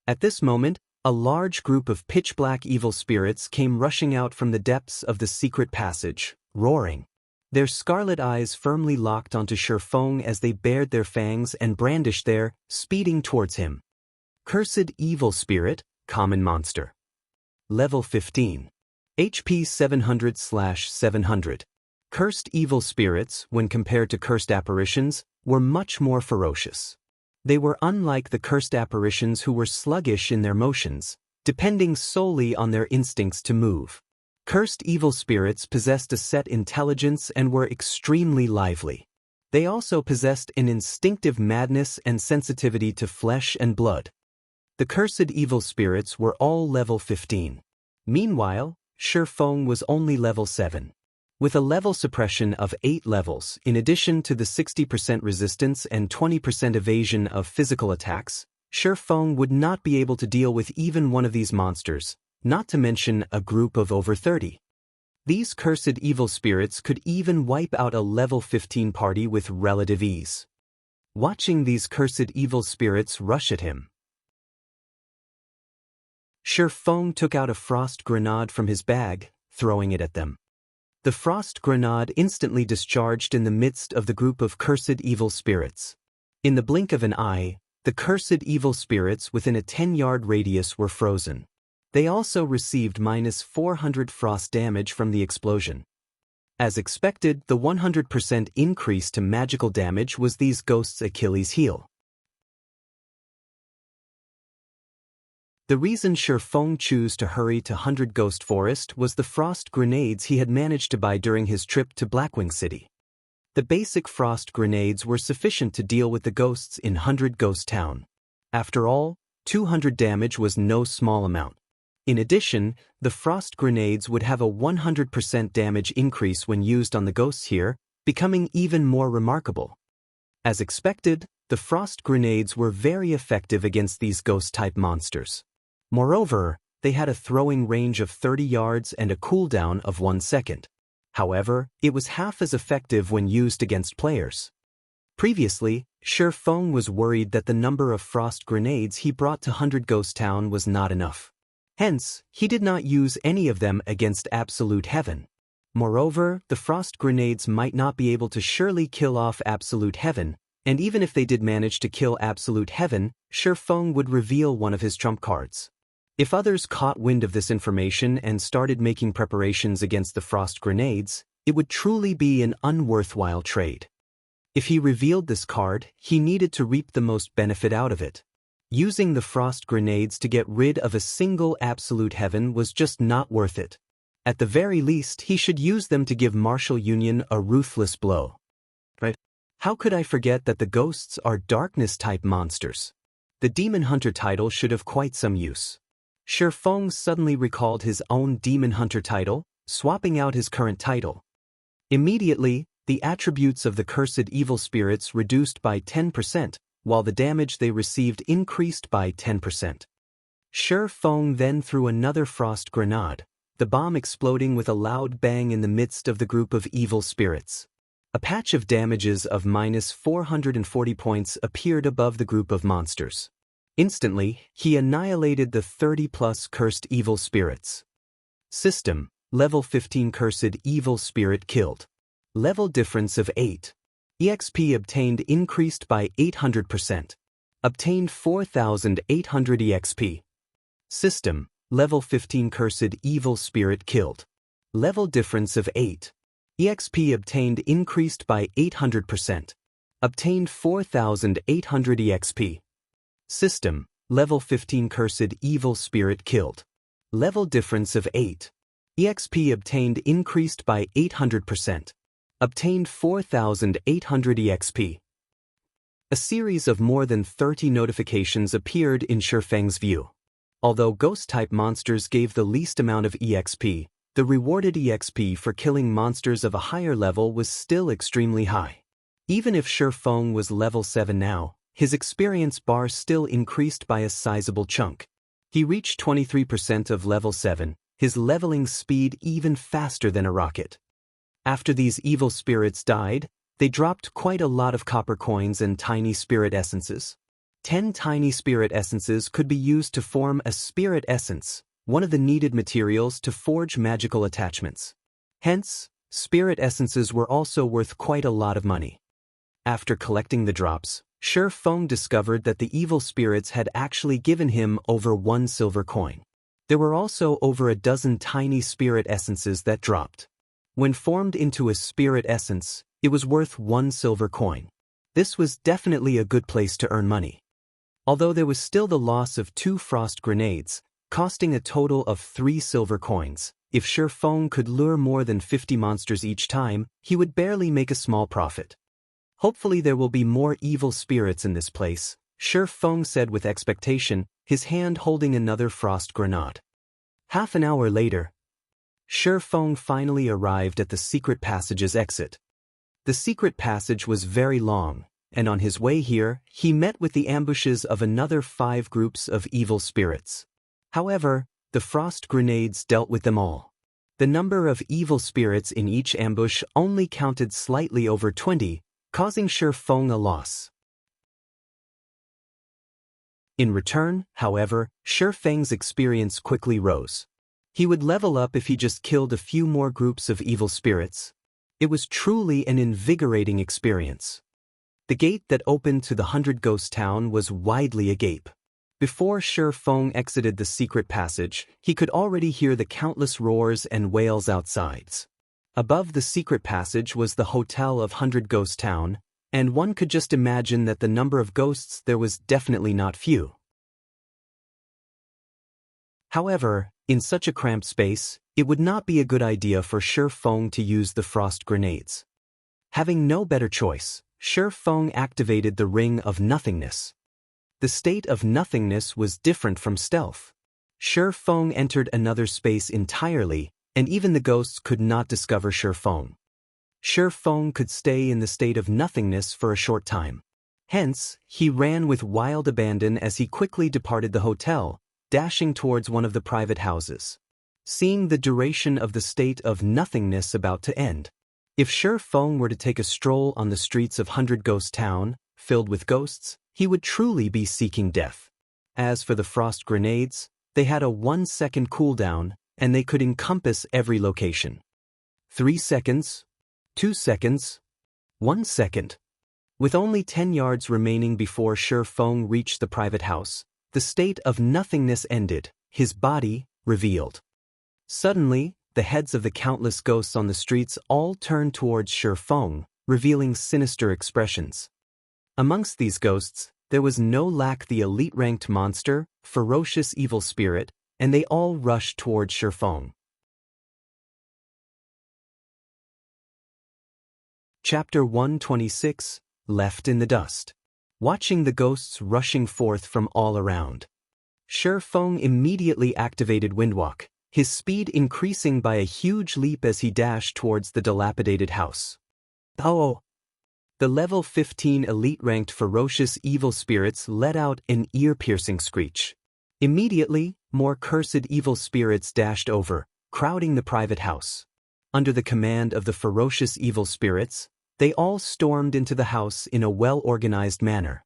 Speaker 1: At this moment, a large group of pitch-black evil spirits came rushing out from the depths of the secret passage, roaring. Their scarlet eyes firmly locked onto Shifeng as they bared their fangs and brandished their, speeding towards him. Cursed Evil Spirit, Common Monster. Level 15. HP 700/700. Cursed evil spirits, when compared to cursed apparitions, were much more ferocious. They were unlike the cursed apparitions who were sluggish in their motions, depending solely on their instincts to move. Cursed evil spirits possessed a set intelligence and were extremely lively. They also possessed an instinctive madness and sensitivity to flesh and blood. The cursed evil spirits were all level 15. Meanwhile, Shifeng was only level 7. With a level suppression of 8 levels, in addition to the 60% resistance and 20% evasion of physical attacks, Shifeng would not be able to deal with even one of these monsters, not to mention a group of over 30. These cursed evil spirits could even wipe out a level 15 party with relative ease. Watching these cursed evil spirits rush at him, Shifeng took out a frost grenade from his bag, throwing it at them. The frost grenade instantly discharged in the midst of the group of cursed evil spirits. In the blink of an eye, the cursed evil spirits within a 10-yard radius were frozen. They also received -400 frost damage from the explosion. As expected, the 100% increase to magical damage was these ghosts' Achilles' heel. The reason Shifeng chose to hurry to 100 Ghost Forest was the frost grenades he had managed to buy during his trip to Blackwing City. The basic frost grenades were sufficient to deal with the ghosts in 100 Ghost Town. After all, 200 damage was no small amount. In addition, the frost grenades would have a 100% damage increase when used on the ghosts here, becoming even more remarkable. As expected, the frost grenades were very effective against these ghost-type monsters. Moreover, they had a throwing range of 30 yards and a cooldown of 1 second. However, it was half as effective when used against players. Previously, Shifeng was worried that the number of frost grenades he brought to 100 Ghost Town was not enough. Hence, he did not use any of them against Absolute Heaven. Moreover, the frost grenades might not be able to surely kill off Absolute Heaven, and even if they did manage to kill Absolute Heaven, Shifeng would reveal one of his trump cards. If others caught wind of this information and started making preparations against the frost grenades, it would truly be an unworthwhile trade. If he revealed this card, he needed to reap the most benefit out of it. Using the frost grenades to get rid of a single Absolute Heaven was just not worth it. At the very least, he should use them to give Martial Union a ruthless blow. Right? How could I forget that the ghosts are darkness-type monsters? The Demon Hunter title should have quite some use. Shifeng suddenly recalled his own Demon Hunter title, swapping out his current title. Immediately, the attributes of the cursed evil spirits reduced by 10%, while the damage they received increased by 10%. Shifeng then threw another frost grenade, the bomb exploding with a loud bang in the midst of the group of evil spirits. A patch of damages of -440 points appeared above the group of monsters. Instantly, he annihilated the 30+ cursed evil spirits. System: Level 15 Cursed Evil Spirit killed. Level difference of 8. EXP obtained increased by 800%. Obtained 4,800 EXP. System: Level 15 Cursed Evil Spirit killed. Level difference of 8. EXP obtained increased by 800%. Obtained 4,800 EXP. System: Level 15 Cursed Evil Spirit killed. Level difference of 8. EXP obtained increased by 800%. Obtained 4,800 EXP. A series of more than 30 notifications appeared in Shifeng's view. Although ghost-type monsters gave the least amount of EXP, the rewarded EXP for killing monsters of a higher level was still extremely high. Even if Shifeng was level 7 now, his experience bar still increased by a sizable chunk. He reached 23% of level 7, his leveling speed even faster than a rocket. After these evil spirits died, they dropped quite a lot of copper coins and tiny spirit essences. 10 tiny spirit essences could be used to form a spirit essence, one of the needed materials to forge magical attachments. Hence, Spirit essences were also worth quite a lot of money. After collecting the drops, Shi Feng discovered that the evil spirits had actually given him over 1 silver coin. There were also over a dozen tiny spirit essences that dropped. When formed into a spirit essence, it was worth 1 silver coin. This was definitely a good place to earn money. Although there was still the loss of 2 frost grenades, costing a total of 3 silver coins, if Shi Feng could lure more than 50 monsters each time, he would barely make a small profit. Hopefully there will be more evil spirits in this place, Shi Feng said with expectation, his hand holding another frost grenade. Half an hour later, Shi Feng finally arrived at the secret passage's exit. The secret passage was very long, and on his way here, he met with the ambushes of another 5 groups of evil spirits. However, the frost grenades dealt with them all. The number of evil spirits in each ambush only counted slightly over 20, causing Shi Feng a loss. In return, however, Shi Feng's experience quickly rose. He would level up if he just killed a few more groups of evil spirits. It was truly an invigorating experience. The gate that opened to the 100 Ghost Town was widely agape. Before Shi Feng exited the secret passage, he could already hear the countless roars and wails outside. Above the secret passage was the Hotel of 100 Ghost Town, and one could just imagine that the number of ghosts there was definitely not few. However, in such a cramped space, it would not be a good idea for Shi Feng to use the frost grenades. Having no better choice, Shi Feng activated the Ring of Nothingness. The state of nothingness was different from stealth. Shi Feng entered another space entirely, and even the ghosts could not discover Shi Feng. Shi Feng could stay in the state of nothingness for a short time. Hence, he ran with wild abandon as he quickly departed the hotel, dashing towards one of the private houses. Seeing the duration of the state of nothingness about to end, if Shi Feng were to take a stroll on the streets of 100 Ghost Town, filled with ghosts, he would truly be seeking death. As for the frost grenades, they had a 1-second cooldown, and they could encompass every location. 3 seconds, 2 seconds, 1 second. With only 10 yards remaining before Shi Feng reached the private house, the state of nothingness ended, his body revealed. Suddenly, the heads of the countless ghosts on the streets all turned towards Shi Feng, revealing sinister expressions. Amongst these ghosts, there was no lack the elite-ranked monster, ferocious evil spirit, and they all rushed towards Shi Feng. Chapter 126, Left in the Dust. Watching the ghosts rushing forth from all around, Shi Feng immediately activated Windwalk, his speed increasing by a huge leap as he dashed towards the dilapidated house. Oh! The level 15 elite-ranked ferocious evil spirits let out an ear-piercing screech. Immediately, more cursed evil spirits dashed over, crowding the private house. Under the command of the ferocious evil spirits, they all stormed into the house in a well-organized manner.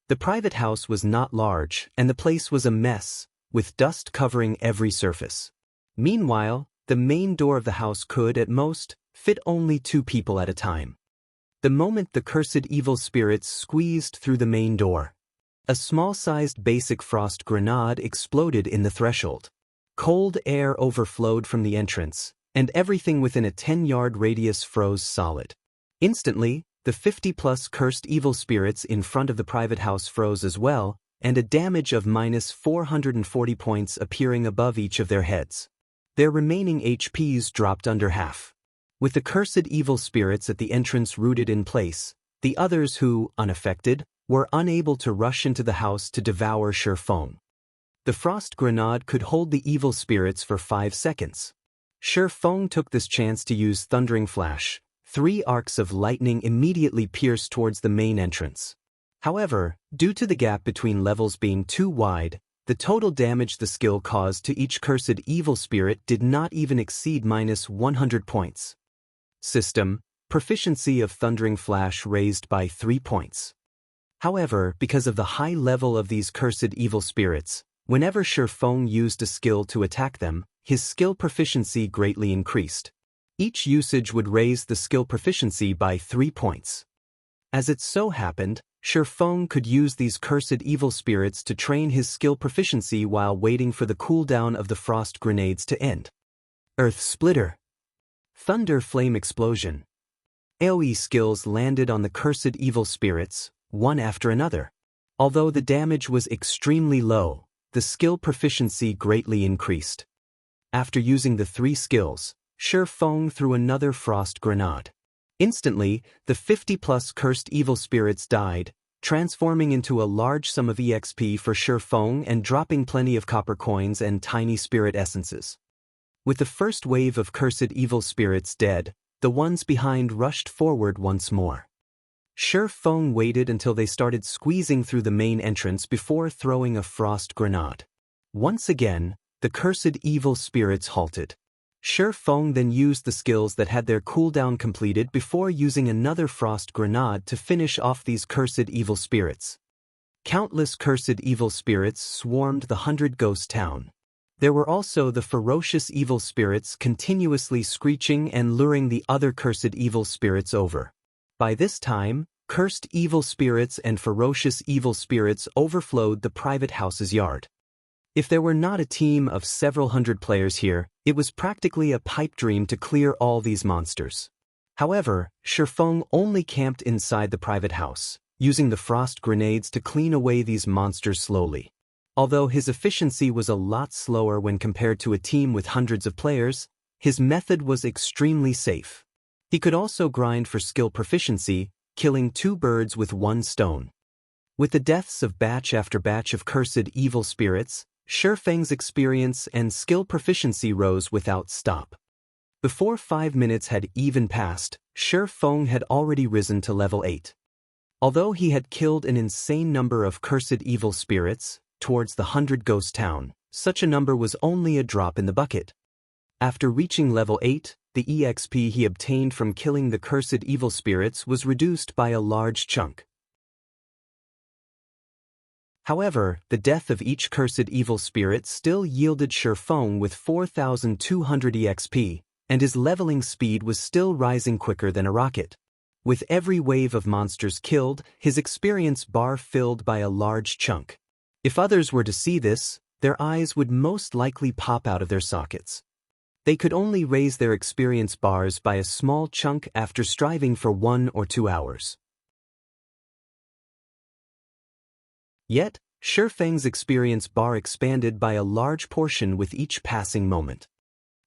Speaker 1: The private house was not large, and the place was a mess, with dust covering every surface. Meanwhile, the main door of the house could, at most, fit only 2 people at a time. The moment the cursed evil spirits squeezed through the main door, a small-sized basic frost grenade exploded in the threshold. Cold air overflowed from the entrance, and everything within a 10-yard radius froze solid. Instantly, the 50-plus cursed evil spirits in front of the private house froze as well, and a damage of minus 440 points appearing above each of their heads. Their remaining HPs dropped under half. With the cursed evil spirits at the entrance rooted in place, the others who, unaffected, were unable to rush into the house to devour Shi Feng. The frost grenade could hold the evil spirits for 5 seconds. Shi Feng took this chance to use Thundering Flash. 3 arcs of lightning immediately pierced towards the main entrance. However, due to the gap between levels being too wide, the total damage the skill caused to each cursed evil spirit did not even exceed minus 100 points. System: proficiency of Thundering Flash raised by 3 points. However, because of the high level of these cursed evil spirits, whenever Shi Feng used a skill to attack them, his skill proficiency greatly increased. Each usage would raise the skill proficiency by 3 points. As it so happened, Shifeng could use these cursed evil spirits to train his skill proficiency while waiting for the cooldown of the frost grenades to end. Earth Splitter. Thunder Flame Explosion. AoE skills landed on the cursed evil spirits, one after another. Although the damage was extremely low, the skill proficiency greatly increased. After using the 3 skills, Shifeng threw another frost grenade. Instantly, the 50+ cursed evil spirits died, transforming into a large sum of EXP for Shifeng and dropping plenty of copper coins and tiny spirit essences. With the first wave of cursed evil spirits dead, the ones behind rushed forward once more. Shifeng waited until they started squeezing through the main entrance before throwing a frost grenade. Once again, the cursed evil spirits halted. Shifeng then used the skills that had their cooldown completed before using another frost grenade to finish off these cursed evil spirits. Countless cursed evil spirits swarmed the 100 Ghost Town. There were also the ferocious evil spirits continuously screeching and luring the other cursed evil spirits over. By this time, cursed evil spirits and ferocious evil spirits overflowed the private house's yard. If there were not a team of several hundred players here, it was practically a pipe dream to clear all these monsters. However, Shifeng only camped inside the private house, using the frost grenades to clean away these monsters slowly. Although his efficiency was a lot slower when compared to a team with hundreds of players, his method was extremely safe. He could also grind for skill proficiency, killing 2 birds with 1 stone. With the deaths of batch after batch of cursed evil spirits, Shifeng's experience and skill proficiency rose without stop. Before 5 minutes had even passed, Shifeng had already risen to level 8. Although he had killed an insane number of cursed evil spirits, towards the 100 Ghost Town, such a number was only a drop in the bucket. After reaching level 8, the EXP he obtained from killing the cursed evil spirits was reduced by a large chunk. However, the death of each cursed evil spirit still yielded Shifeng with 4,200 EXP, and his leveling speed was still rising quicker than a rocket. With every wave of monsters killed, his experience bar filled by a large chunk. If others were to see this, their eyes would most likely pop out of their sockets. They could only raise their experience bars by a small chunk after striving for 1 or 2 hours. Yet, Shifeng's experience bar expanded by a large portion with each passing moment.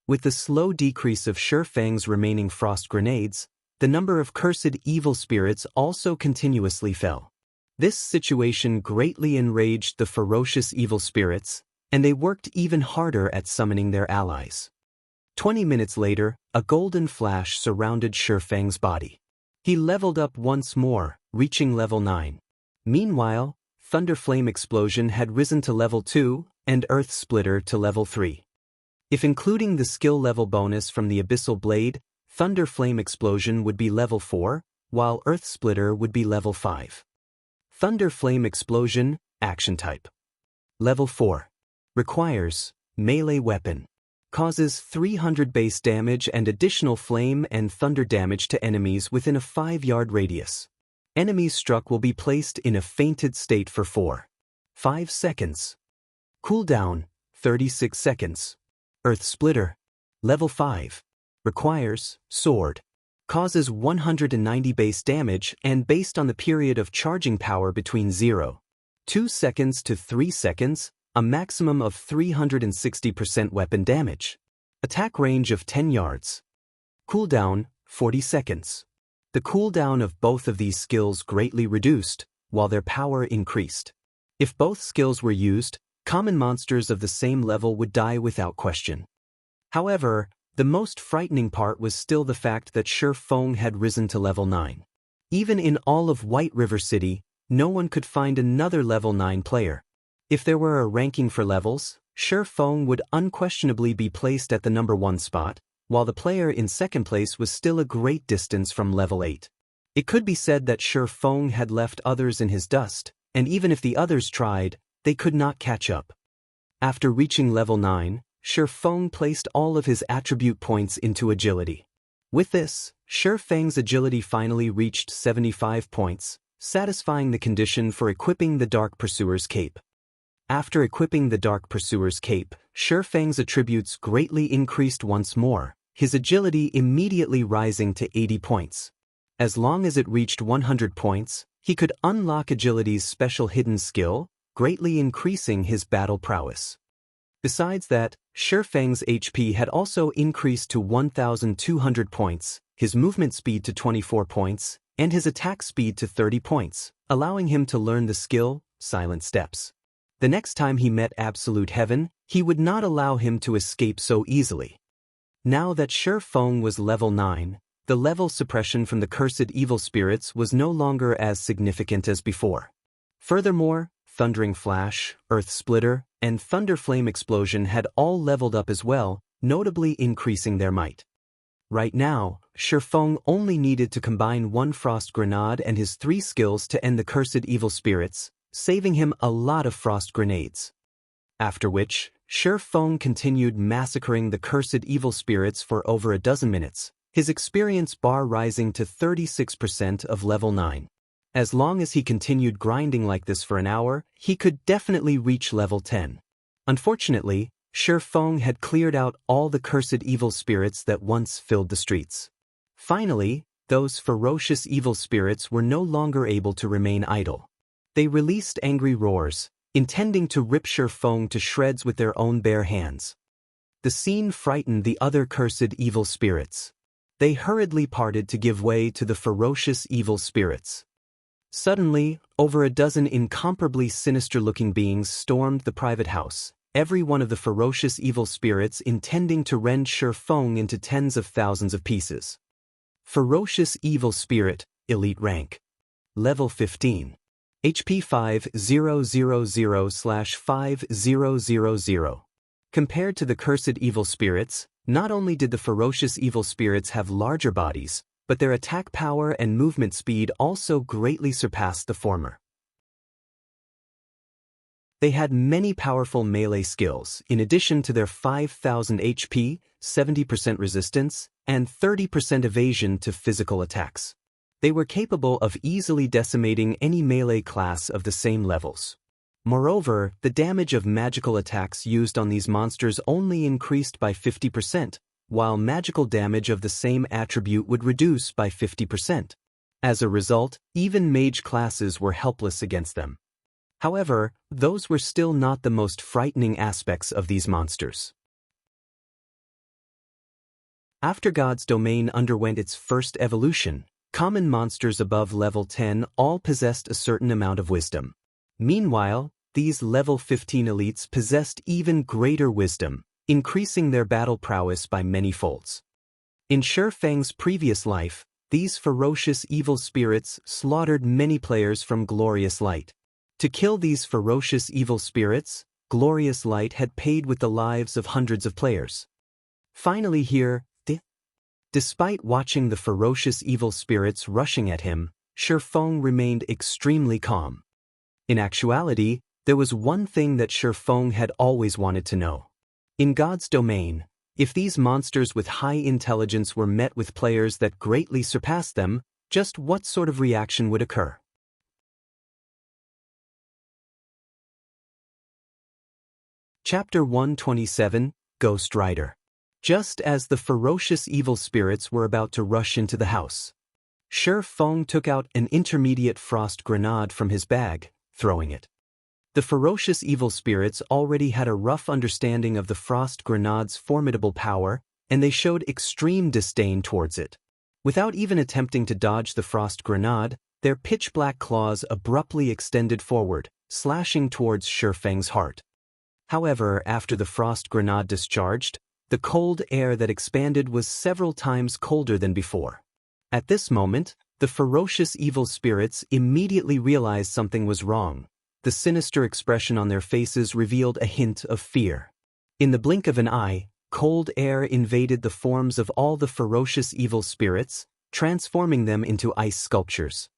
Speaker 1: With the slow decrease of Shifeng's remaining frost grenades, the number of cursed evil spirits also continuously fell. This situation greatly enraged the ferocious evil spirits, and they worked even harder at summoning their allies. 20 minutes later, a golden flash surrounded Shifeng's body. He leveled up once more, reaching level 9. Meanwhile, Thunder Flame Explosion had risen to level 2, and Earth Splitter to level 3. If including the skill level bonus from the Abyssal Blade, Thunder Flame Explosion would be level 4, while Earth Splitter would be level 5. Thunder Flame Explosion, Action Type. Level 4. Requires melee weapon. Causes 300 base damage and additional flame and thunder damage to enemies within a 5-yard radius. Enemies struck will be placed in a fainted state for 5 seconds. Cooldown, 36 seconds. Earth Splitter. Level 5. Requires sword. Causes 190 base damage and based on the period of charging power between 0.2 seconds to 3 seconds, a maximum of 360% weapon damage. Attack range of 10 yards. Cooldown, 40 seconds. The cooldown of both of these skills greatly reduced, while their power increased. If both skills were used, common monsters of the same level would die without question. However, the most frightening part was still the fact that Shifeng had risen to level 9. Even in all of White River City, no one could find another level 9 player. If there were a ranking for levels, Shifeng would unquestionably be placed at the number 1 spot, while the player in second place was still a great distance from level 8. It could be said that Shifeng had left others in his dust, and even if the others tried, they could not catch up. After reaching level 9, Shifeng placed all of his attribute points into agility. With this, Shi Feng's agility finally reached 75 points, satisfying the condition for equipping the Dark Pursuer's cape. After equipping the Dark Pursuer's cape, Shi Feng's attributes greatly increased once more, his agility immediately rising to 80 points. As long as it reached 100 points, he could unlock agility's special hidden skill, greatly increasing his battle prowess. Besides that, Shi Feng's HP had also increased to 1,200 points, his movement speed to 24 points, and his attack speed to 30 points, allowing him to learn the skill, Silent Steps. The next time he met Absolute Heaven, he would not allow him to escape so easily. Now that Shi Feng was level 9, the level suppression from the cursed evil spirits was no longer as significant as before. Furthermore, Thundering Flash, Earth Splitter, and Thunder Flame Explosion had all leveled up as well, notably increasing their might. Right now, Shi Feng only needed to combine one Frost Grenade and his 3 skills to end the cursed evil spirits, saving him a lot of frost grenades. After which, Shi Feng continued massacring the cursed evil spirits for over a dozen minutes, his experience bar rising to 36% of level 9. As long as he continued grinding like this for an hour, he could definitely reach level 10. Unfortunately, Shi Feng had cleared out all the cursed evil spirits that once filled the streets. Finally, those ferocious evil spirits were no longer able to remain idle. They released angry roars, intending to rip Shi Feng to shreds with their own bare hands. The scene frightened the other cursed evil spirits. They hurriedly parted to give way to the ferocious evil spirits. Suddenly, over a dozen incomparably sinister-looking beings stormed the private house, every one of the ferocious evil spirits intending to rend Shi Feng into tens of thousands of pieces. Ferocious Evil Spirit, Elite Rank. Level 15. HP 5000/5000. Compared to the cursed evil spirits, not only did the ferocious evil spirits have larger bodies, but their attack power and movement speed also greatly surpassed the former. They had many powerful melee skills, in addition to their 5,000 HP, 70% resistance, and 30% evasion to physical attacks. They were capable of easily decimating any melee class of the same levels. Moreover, the damage of magical attacks used on these monsters only increased by 50%, while magical damage of the same attribute would reduce by 50%. As a result, even mage classes were helpless against them. However, those were still not the most frightening aspects of these monsters. After God's domain underwent its first evolution, common monsters above level 10 all possessed a certain amount of wisdom. Meanwhile, these level 15 elites possessed even greater wisdom, increasing their battle prowess by many folds. In Shi Feng's previous life, these ferocious evil spirits slaughtered many players from Glorious Light. To kill these ferocious evil spirits, Glorious Light had paid with the lives of hundreds of players. Finally here, despite watching the ferocious evil spirits rushing at him, Shi Feng remained extremely calm. In actuality, there was one thing that Shi Feng had always wanted to know. In God's domain, if these monsters with high intelligence were met with players that greatly surpassed them, just what sort of reaction would occur? Chapter 127, Ghost Rider. Just as the ferocious evil spirits were about to rush into the house, Shi Feng took out an intermediate frost grenade from his bag, throwing it. The ferocious evil spirits already had a rough understanding of the frost grenade's formidable power, and they showed extreme disdain towards it. Without even attempting to dodge the frost grenade, their pitch-black claws abruptly extended forward, slashing towards Shi Feng's heart. However, after the frost grenade discharged, the cold air that expanded was several times colder than before. At this moment, the ferocious evil spirits immediately realized something was wrong. The sinister expression on their faces revealed a hint of fear. In the blink of an eye, cold air invaded the forms of all the ferocious evil spirits, transforming them into ice sculptures.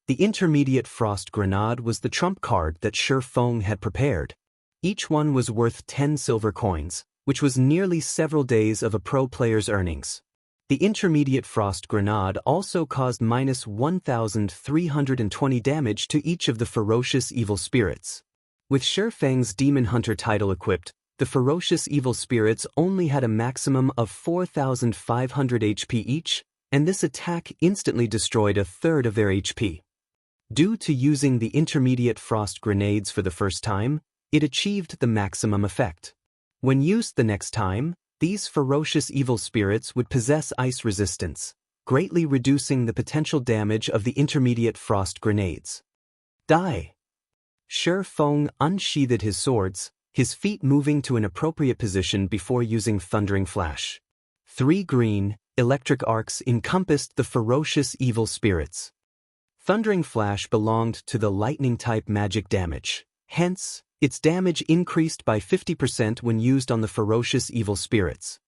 Speaker 1: The intermediate frost grenade was the trump card that Shi Feng had prepared. Each one was worth 10 silver coins, which was nearly several days of a pro player's earnings. The intermediate frost grenade also caused minus 1,320 damage to each of the ferocious evil spirits. With Shifeng's Demon Hunter title equipped, the ferocious evil spirits only had a maximum of 4,500 HP each, and this attack instantly destroyed a third of their HP. Due to using the intermediate frost grenades for the first time, it achieved the maximum effect. When used the next time, these ferocious evil spirits would possess ice resistance, greatly reducing the potential damage of the intermediate frost grenades. Die! Shifeng unsheathed his swords, his feet moving to an appropriate position before using Thundering Flash. 3 green, electric arcs encompassed the ferocious evil spirits. Thundering Flash belonged to the lightning-type magic damage. Hence, its damage increased by 50% when used on the ferocious evil spirits.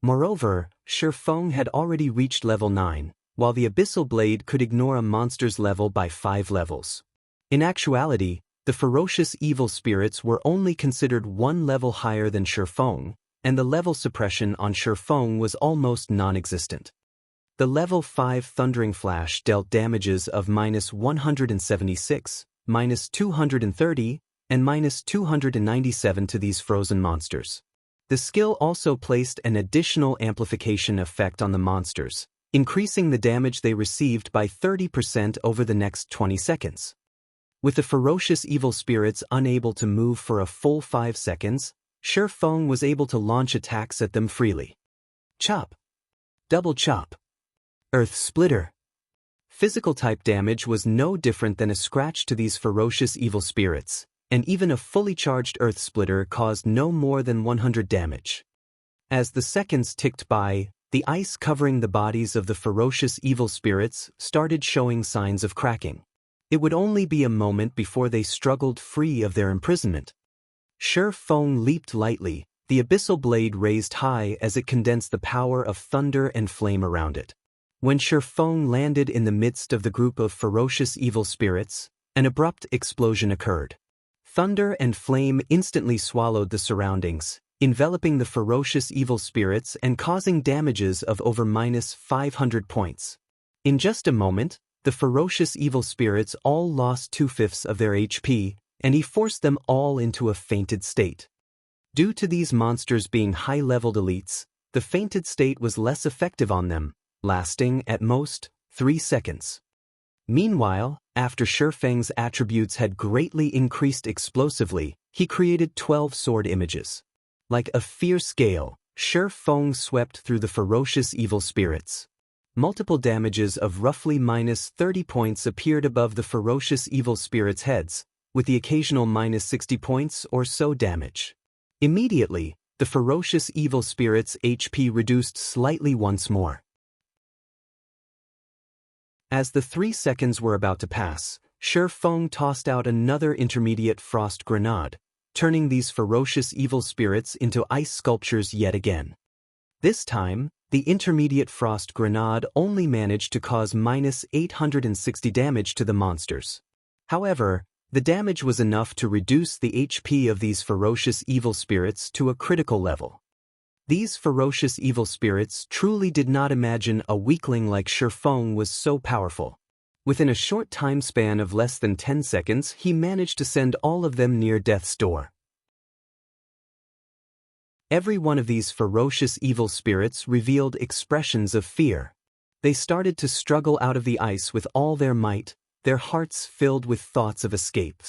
Speaker 1: Moreover, Shifeng had already reached level 9, while the Abyssal Blade could ignore a monster's level by 5 levels. In actuality, the ferocious evil spirits were only considered 1 level higher than Shifeng, and the level suppression on Shifeng was almost non-existent. The level 5 Thundering Flash dealt damages of minus 176, minus 230, and minus 297 to these frozen monsters. The skill also placed an additional amplification effect on the monsters, increasing the damage they received by 30% over the next 20 seconds. With the ferocious evil spirits unable to move for a full 5 seconds, Shifeng was able to launch attacks at them freely. Chop. Double chop. Earth Splitter. Physical type damage was no different than a scratch to these ferocious evil spirits, and even a fully charged Earth Splitter caused no more than 100 damage. As the seconds ticked by, the ice covering the bodies of the ferocious evil spirits started showing signs of cracking. It would only be a moment before they struggled free of their imprisonment. Shifeng leaped lightly, the Abyssal Blade raised high as it condensed the power of thunder and flame around it. When Shifeng landed in the midst of the group of ferocious evil spirits, an abrupt explosion occurred. Thunder and flame instantly swallowed the surroundings, enveloping the ferocious evil spirits and causing damages of over minus 500 points. In just a moment, the ferocious evil spirits all lost 2/5 of their HP, and he forced them all into a fainted state. Due to these monsters being high-leveled elites, the fainted state was less effective on them, lasting, at most, 3 seconds. Meanwhile, after Shifeng's attributes had greatly increased explosively, he created 12 sword images. Like a fierce gale, Shifeng swept through the ferocious evil spirits. Multiple damages of roughly minus 30 points appeared above the ferocious evil spirits' heads, with the occasional minus 60 points or so damage. Immediately, the ferocious evil spirits' HP reduced slightly once more. As the 3 seconds were about to pass, Shifeng tossed out another intermediate frost grenade, turning these ferocious evil spirits into ice sculptures yet again. This time, the intermediate frost grenade only managed to cause minus 860 damage to the monsters. However, the damage was enough to reduce the HP of these ferocious evil spirits to a critical level. These ferocious evil spirits truly did not imagine a weakling like Shifeng was so powerful. Within a short time span of less than 10 seconds, he managed to send all of them near death's door. Every one of these ferocious evil spirits revealed expressions of fear. They started to struggle out of the ice with all their might, their hearts filled with thoughts of escape.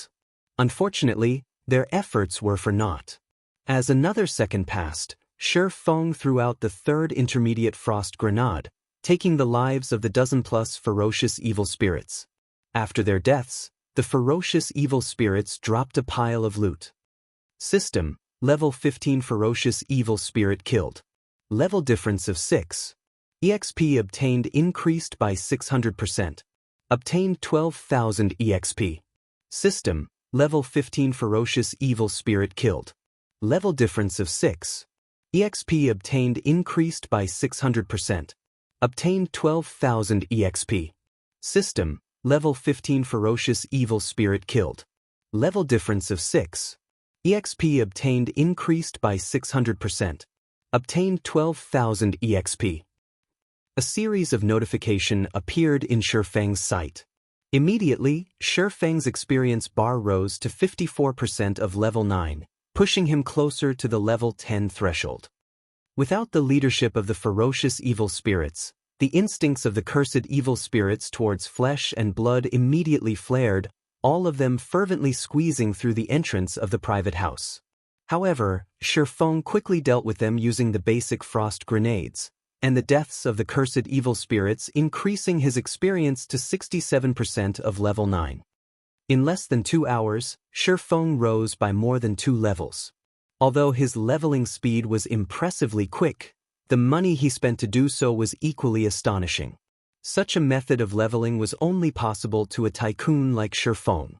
Speaker 1: Unfortunately, their efforts were for naught. As another second passed, Shifeng threw out the third intermediate frost grenade, taking the lives of the dozen-plus ferocious evil spirits. After their deaths, the ferocious evil spirits dropped a pile of loot. System: Level 15 Ferocious Evil Spirit killed. Level difference of 6. EXP obtained increased by 600%. Obtained 12,000 EXP. System: Level 15 Ferocious Evil Spirit killed. Level difference of 6. EXP obtained increased by 600%. Obtained 12,000 EXP. System: Level 15 Ferocious Evil Spirit killed. Level difference of 6. EXP obtained increased by 600%. Obtained 12,000 EXP. A series of notifications appeared in Shifeng's sight. Immediately, Shifeng's experience bar rose to 54% of level 9, pushing him closer to the level 10 threshold. Without the leadership of the ferocious evil spirits, the instincts of the cursed evil spirits towards flesh and blood immediately flared, all of them fervently squeezing through the entrance of the private house. However, Shifeng quickly dealt with them using the basic frost grenades, and the deaths of the cursed evil spirits increasing his experience to 67% of level 9. In less than 2 hours, Shifeng rose by more than 2 levels. Although his leveling speed was impressively quick, the money he spent to do so was equally astonishing. Such a method of leveling was only possible to a tycoon like Shifeng.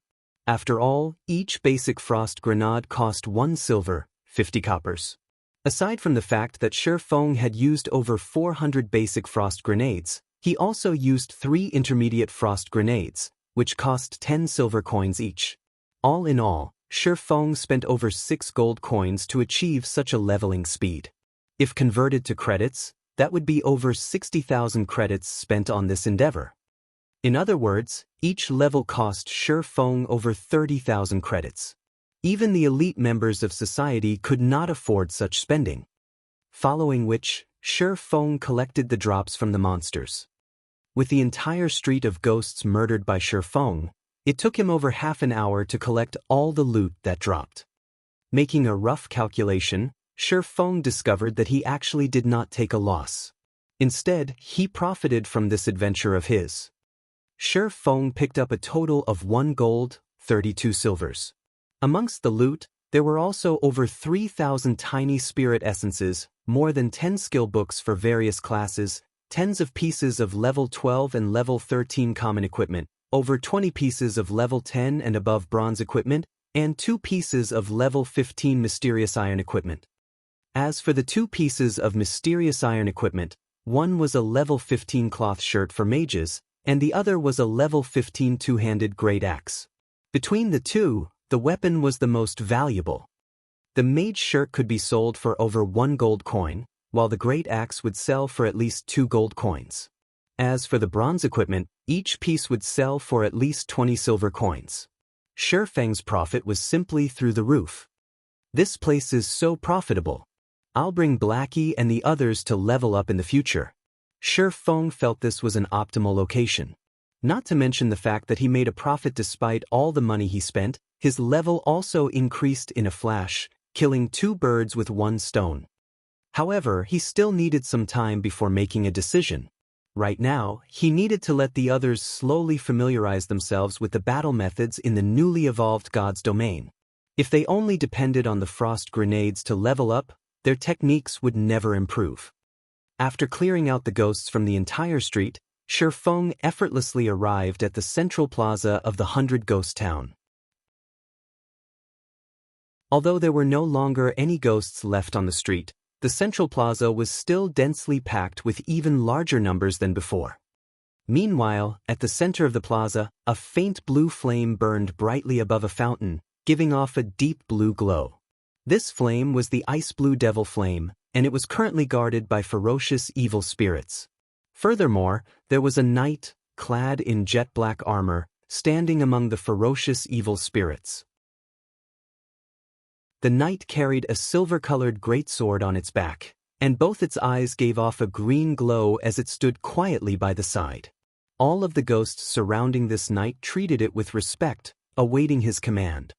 Speaker 1: After all, each basic frost grenade cost 1 silver, 50 coppers. Aside from the fact that Shifeng had used over 400 basic frost grenades, he also used 3 intermediate frost grenades, which cost 10 silver coins each. All in all, Shifeng spent over 6 gold coins to achieve such a leveling speed. If converted to credits, that would be over 60,000 credits spent on this endeavor. In other words, each level cost Shifeng over 30,000 credits. Even the elite members of society could not afford such spending. Following which, Shifeng collected the drops from the monsters. With the entire street of ghosts murdered by Shifeng, it took him over half an hour to collect all the loot that dropped. Making a rough calculation, Shifeng discovered that he actually did not take a loss. Instead, he profited from this adventure of his. Shifeng picked up a total of 1 gold, 32 silvers. Amongst the loot, there were also over 3,000 tiny spirit essences, more than 10 skill books for various classes, tens of pieces of level 12 and level 13 common equipment, over 20 pieces of level 10 and above bronze equipment, and 2 pieces of level 15 mysterious iron equipment. As for the 2 pieces of mysterious iron equipment, one was a level 15 cloth shirt for mages, and the other was a level 15 two-handed great axe. Between the two, the weapon was the most valuable. The mage shirt could be sold for over 1 gold coin, while the great axe would sell for at least 2 gold coins. As for the bronze equipment, each piece would sell for at least 20 silver coins. Shifeng's profit was simply through the roof. This place is so profitable. I'll bring Blackie and the others to level up in the future. Shifeng felt this was an optimal location. Not to mention the fact that he made a profit despite all the money he spent, his level also increased in a flash, killing 2 birds with 1 stone. However, he still needed some time before making a decision. Right now, he needed to let the others slowly familiarize themselves with the battle methods in the newly evolved God's domain. If they only depended on the frost grenades to level up, their techniques would never improve. After clearing out the ghosts from the entire street, Shifeng effortlessly arrived at the central plaza of the 100 Ghost Town. Although there were no longer any ghosts left on the street, the central plaza was still densely packed with even larger numbers than before. Meanwhile, at the center of the plaza, a faint blue flame burned brightly above a fountain, giving off a deep blue glow. This flame was the ice blue devil flame, and it was currently guarded by ferocious evil spirits. Furthermore, there was a knight, clad in jet black armor, standing among the ferocious evil spirits. The knight carried a silver-colored greatsword on its back, and both its eyes gave off a green glow as it stood quietly by the side. All of the ghosts surrounding this knight treated it with respect, awaiting his command.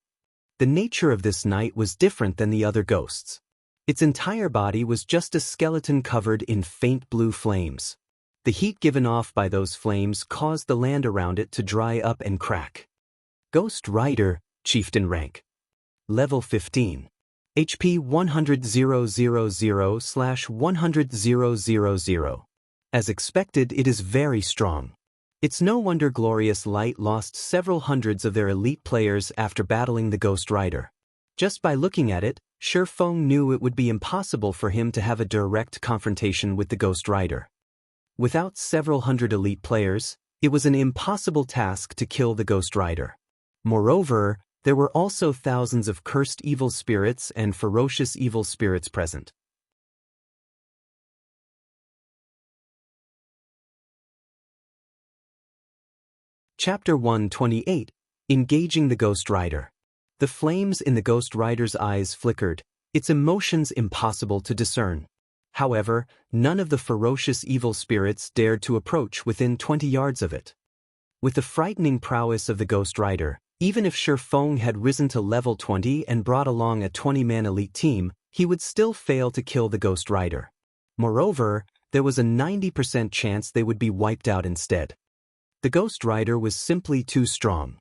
Speaker 1: The nature of this knight was different than the other ghosts. Its entire body was just a skeleton covered in faint blue flames. The heat given off by those flames caused the land around it to dry up and crack. Ghost Rider, Chieftain rank. Level 15. HP 100,000/100,000. As expected, it is very strong. It's no wonder Glorious Light lost several hundreds of their elite players after battling the Ghost Rider. Just by looking at it, Shifeng knew it would be impossible for him to have a direct confrontation with the Ghost Rider. Without several hundred elite players, it was an impossible task to kill the Ghost Rider. Moreover, there were also thousands of cursed evil spirits and ferocious evil spirits present. Chapter 128, Engaging the Ghost Rider. The flames in the Ghost Rider's eyes flickered, its emotions impossible to discern. However, none of the ferocious evil spirits dared to approach within 20 yards of it. With the frightening prowess of the Ghost Rider, even if Shi Feng had risen to level 20 and brought along a 20-man elite team, he would still fail to kill the Ghost Rider. Moreover, there was a 90% chance they would be wiped out instead. The Ghost Rider was simply too strong.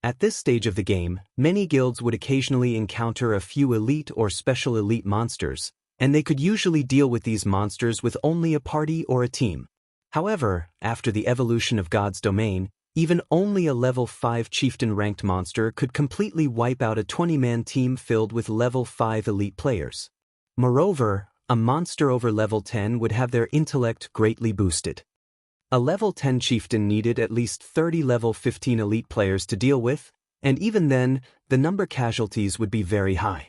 Speaker 1: At this stage of the game, many guilds would occasionally encounter a few elite or special elite monsters, and they could usually deal with these monsters with only a party or a team. However, after the evolution of God's domain, even only a level 5 chieftain-ranked monster could completely wipe out a 20-man team filled with level 5 elite players. Moreover, a monster over level 10 would have their intellect greatly boosted. A level 10 chieftain needed at least 30 level 15 elite players to deal with, and even then, the number casualties would be very high.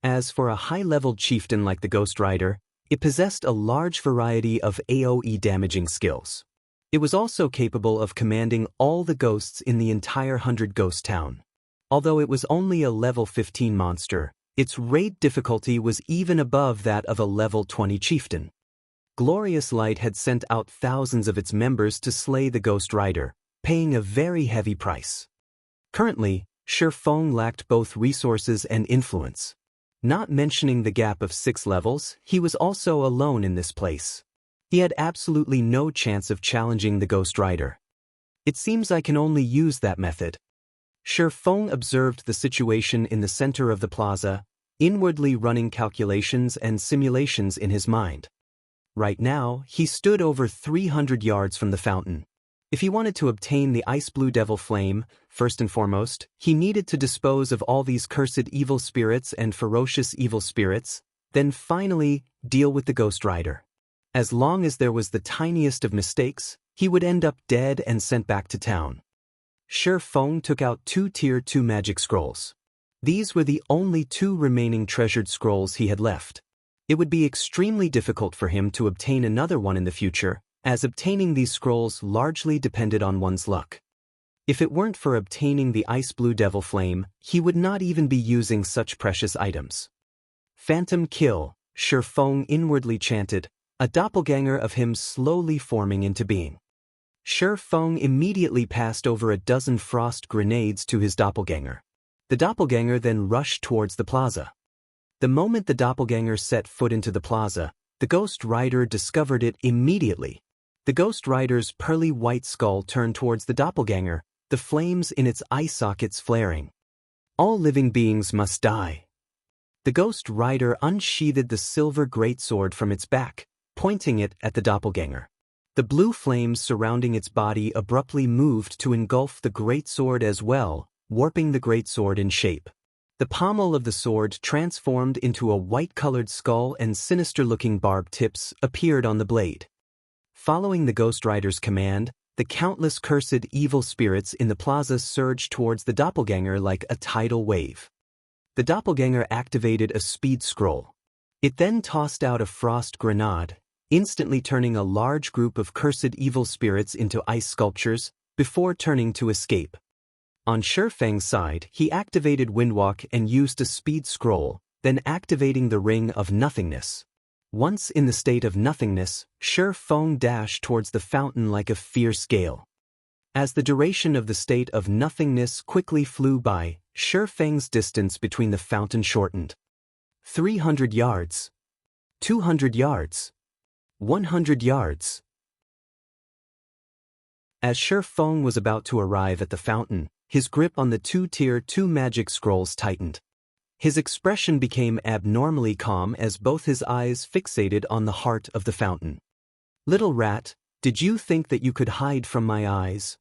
Speaker 1: As for a high-leveled chieftain like the Ghost Rider, it possessed a large variety of AoE damaging skills. It was also capable of commanding all the ghosts in the entire 100 Ghost Town. Although it was only a level 15 monster, its raid difficulty was even above that of a level 20 chieftain. Glorious Light had sent out thousands of its members to slay the Ghost Rider, paying a very heavy price. Currently, Shi Feng lacked both resources and influence. Not mentioning the gap of 6 levels, he was also alone in this place. He had absolutely no chance of challenging the Ghost Rider. It seems I can only use that method. Shi Feng observed the situation in the center of the plaza, inwardly running calculations and simulations in his mind. Right now, he stood over 300 yards from the fountain. If he wanted to obtain the Ice Blue Devil Flame, first and foremost, he needed to dispose of all these cursed evil spirits and ferocious evil spirits, then finally deal with the Ghost Rider. As long as there was the tiniest of mistakes, he would end up dead and sent back to town. Shi Feng took out 2 Tier 2 magic scrolls. These were the only 2 remaining treasured scrolls he had left. It would be extremely difficult for him to obtain another one in the future, as obtaining these scrolls largely depended on one's luck. If it weren't for obtaining the Ice Blue Devil Flame, he would not even be using such precious items. Phantom Kill, Shi Feng inwardly chanted, a doppelganger of him slowly forming into being. Shi Feng immediately passed over a dozen frost grenades to his doppelganger. The doppelganger then rushed towards the plaza. The moment the doppelganger set foot into the plaza, the Ghost Rider discovered it immediately. The Ghost Rider's pearly white skull turned towards the doppelganger, the flames in its eye sockets flaring. All living beings must die. The Ghost Rider unsheathed the silver greatsword from its back, pointing it at the doppelganger. The blue flames surrounding its body abruptly moved to engulf the greatsword as well, warping the greatsword in shape. The pommel of the sword transformed into a white-colored skull and sinister-looking barbed tips appeared on the blade. Following the Ghost Rider's command, the countless cursed evil spirits in the plaza surged towards the doppelganger like a tidal wave. The doppelganger activated a speed scroll. It then tossed out a frost grenade, instantly turning a large group of cursed evil spirits into ice sculptures, before turning to escape. On Shi Feng's side, he activated Windwalk and used a speed scroll, then activating the Ring of Nothingness. Once in the state of nothingness, Shi Feng dashed towards the fountain like a fierce gale. As the duration of the state of nothingness quickly flew by, Shi Feng's distance between the fountain shortened. 300 yards. 200 yards. 100 yards. As Shi Feng was about to arrive at the fountain, his grip on the 2 Tier 2 magic scrolls tightened. His expression became abnormally calm as both his eyes fixated on the heart of the fountain. Little rat, did you think that you could hide from my eyes?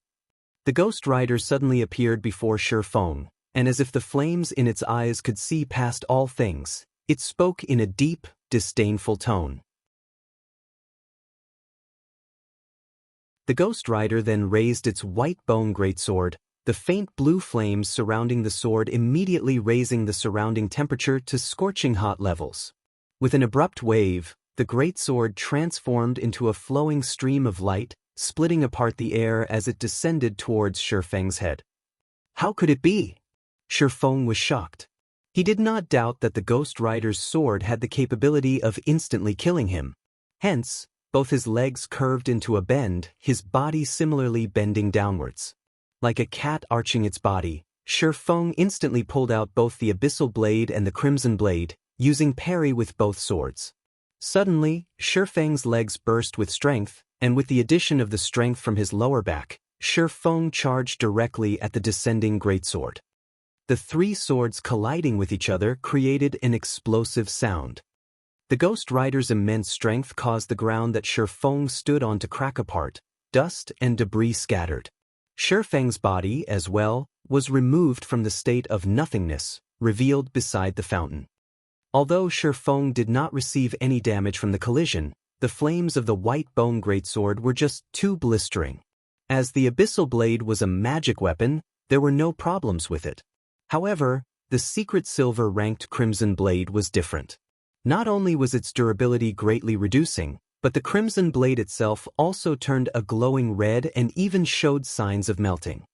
Speaker 1: The Ghost Rider suddenly appeared before Shi Feng, and as if the flames in its eyes could see past all things, it spoke in a deep, disdainful tone. The Ghost Rider then raised its white bone greatsword, the faint blue flames surrounding the sword immediately raising the surrounding temperature to scorching hot levels. With an abrupt wave, the greatsword transformed into a flowing stream of light, splitting apart the air as it descended towards Shifeng's head. How could it be? Shifeng was shocked. He did not doubt that the Ghost Rider's sword had the capability of instantly killing him. Hence, both his legs curved into a bend, his body similarly bending downwards. Like a cat arching its body, Shifeng instantly pulled out both the Abyssal Blade and the Crimson Blade, using parry with both swords. Suddenly, Shifeng's legs burst with strength, and with the addition of the strength from his lower back, Shifeng charged directly at the descending greatsword. The three swords colliding with each other created an explosive sound. The Ghost Rider's immense strength caused the ground that Shifeng stood on to crack apart, dust and debris scattered. Shifeng's body, as well, was removed from the state of nothingness, revealed beside the fountain. Although Shifeng did not receive any damage from the collision, the flames of the white bone greatsword were just too blistering. As the Abyssal Blade was a magic weapon, there were no problems with it. However, the secret silver-ranked Crimson Blade was different. Not only was its durability greatly reducing, but the Crimson Blade itself also turned a glowing red and even showed signs of melting.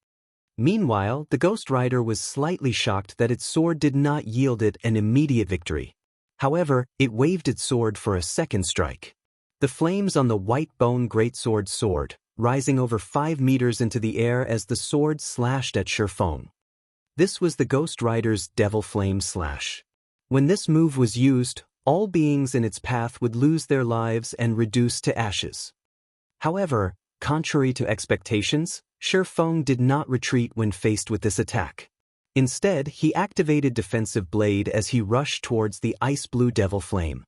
Speaker 1: Meanwhile, the Ghost Rider was slightly shocked that its sword did not yield it an immediate victory. However, it waved its sword for a second strike. The flames on the white bone greatsword soared, rising over 5 meters into the air as the sword slashed at Shifeng. This was the Ghost Rider's Devil Flame Slash. When this move was used, all beings in its path would lose their lives and reduce to ashes. However, contrary to expectations, Shifeng did not retreat when faced with this attack. Instead, he activated Defensive Blade as he rushed towards the ice blue Devil Flame.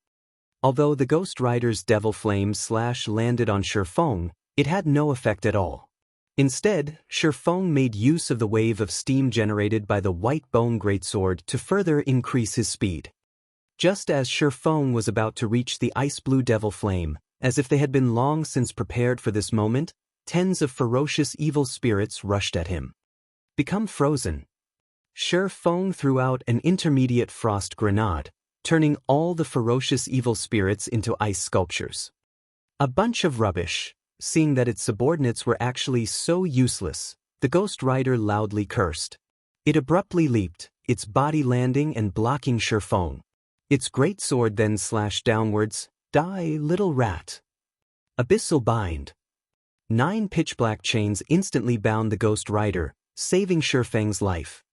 Speaker 1: Although the Ghost Rider's Devil Flame Slash landed on Shifeng, it had no effect at all. Instead, Shifeng made use of the wave of steam generated by the white bone greatsword to further increase his speed. Just as Shifeng was about to reach the ice blue Devil Flame, as if they had been long since prepared for this moment, tens of ferocious evil spirits rushed at him. Become frozen. Shifeng threw out an intermediate frost grenade, turning all the ferocious evil spirits into ice sculptures. A bunch of rubbish. Seeing that its subordinates were actually so useless, the Ghost Rider loudly cursed. It abruptly leaped, its body landing and blocking Shifeng. Its greatsword then slashed downwards. Die, little rat. Abyssal Bind. 9 pitch-black chains instantly bound the Ghost Rider, saving Shifeng's life.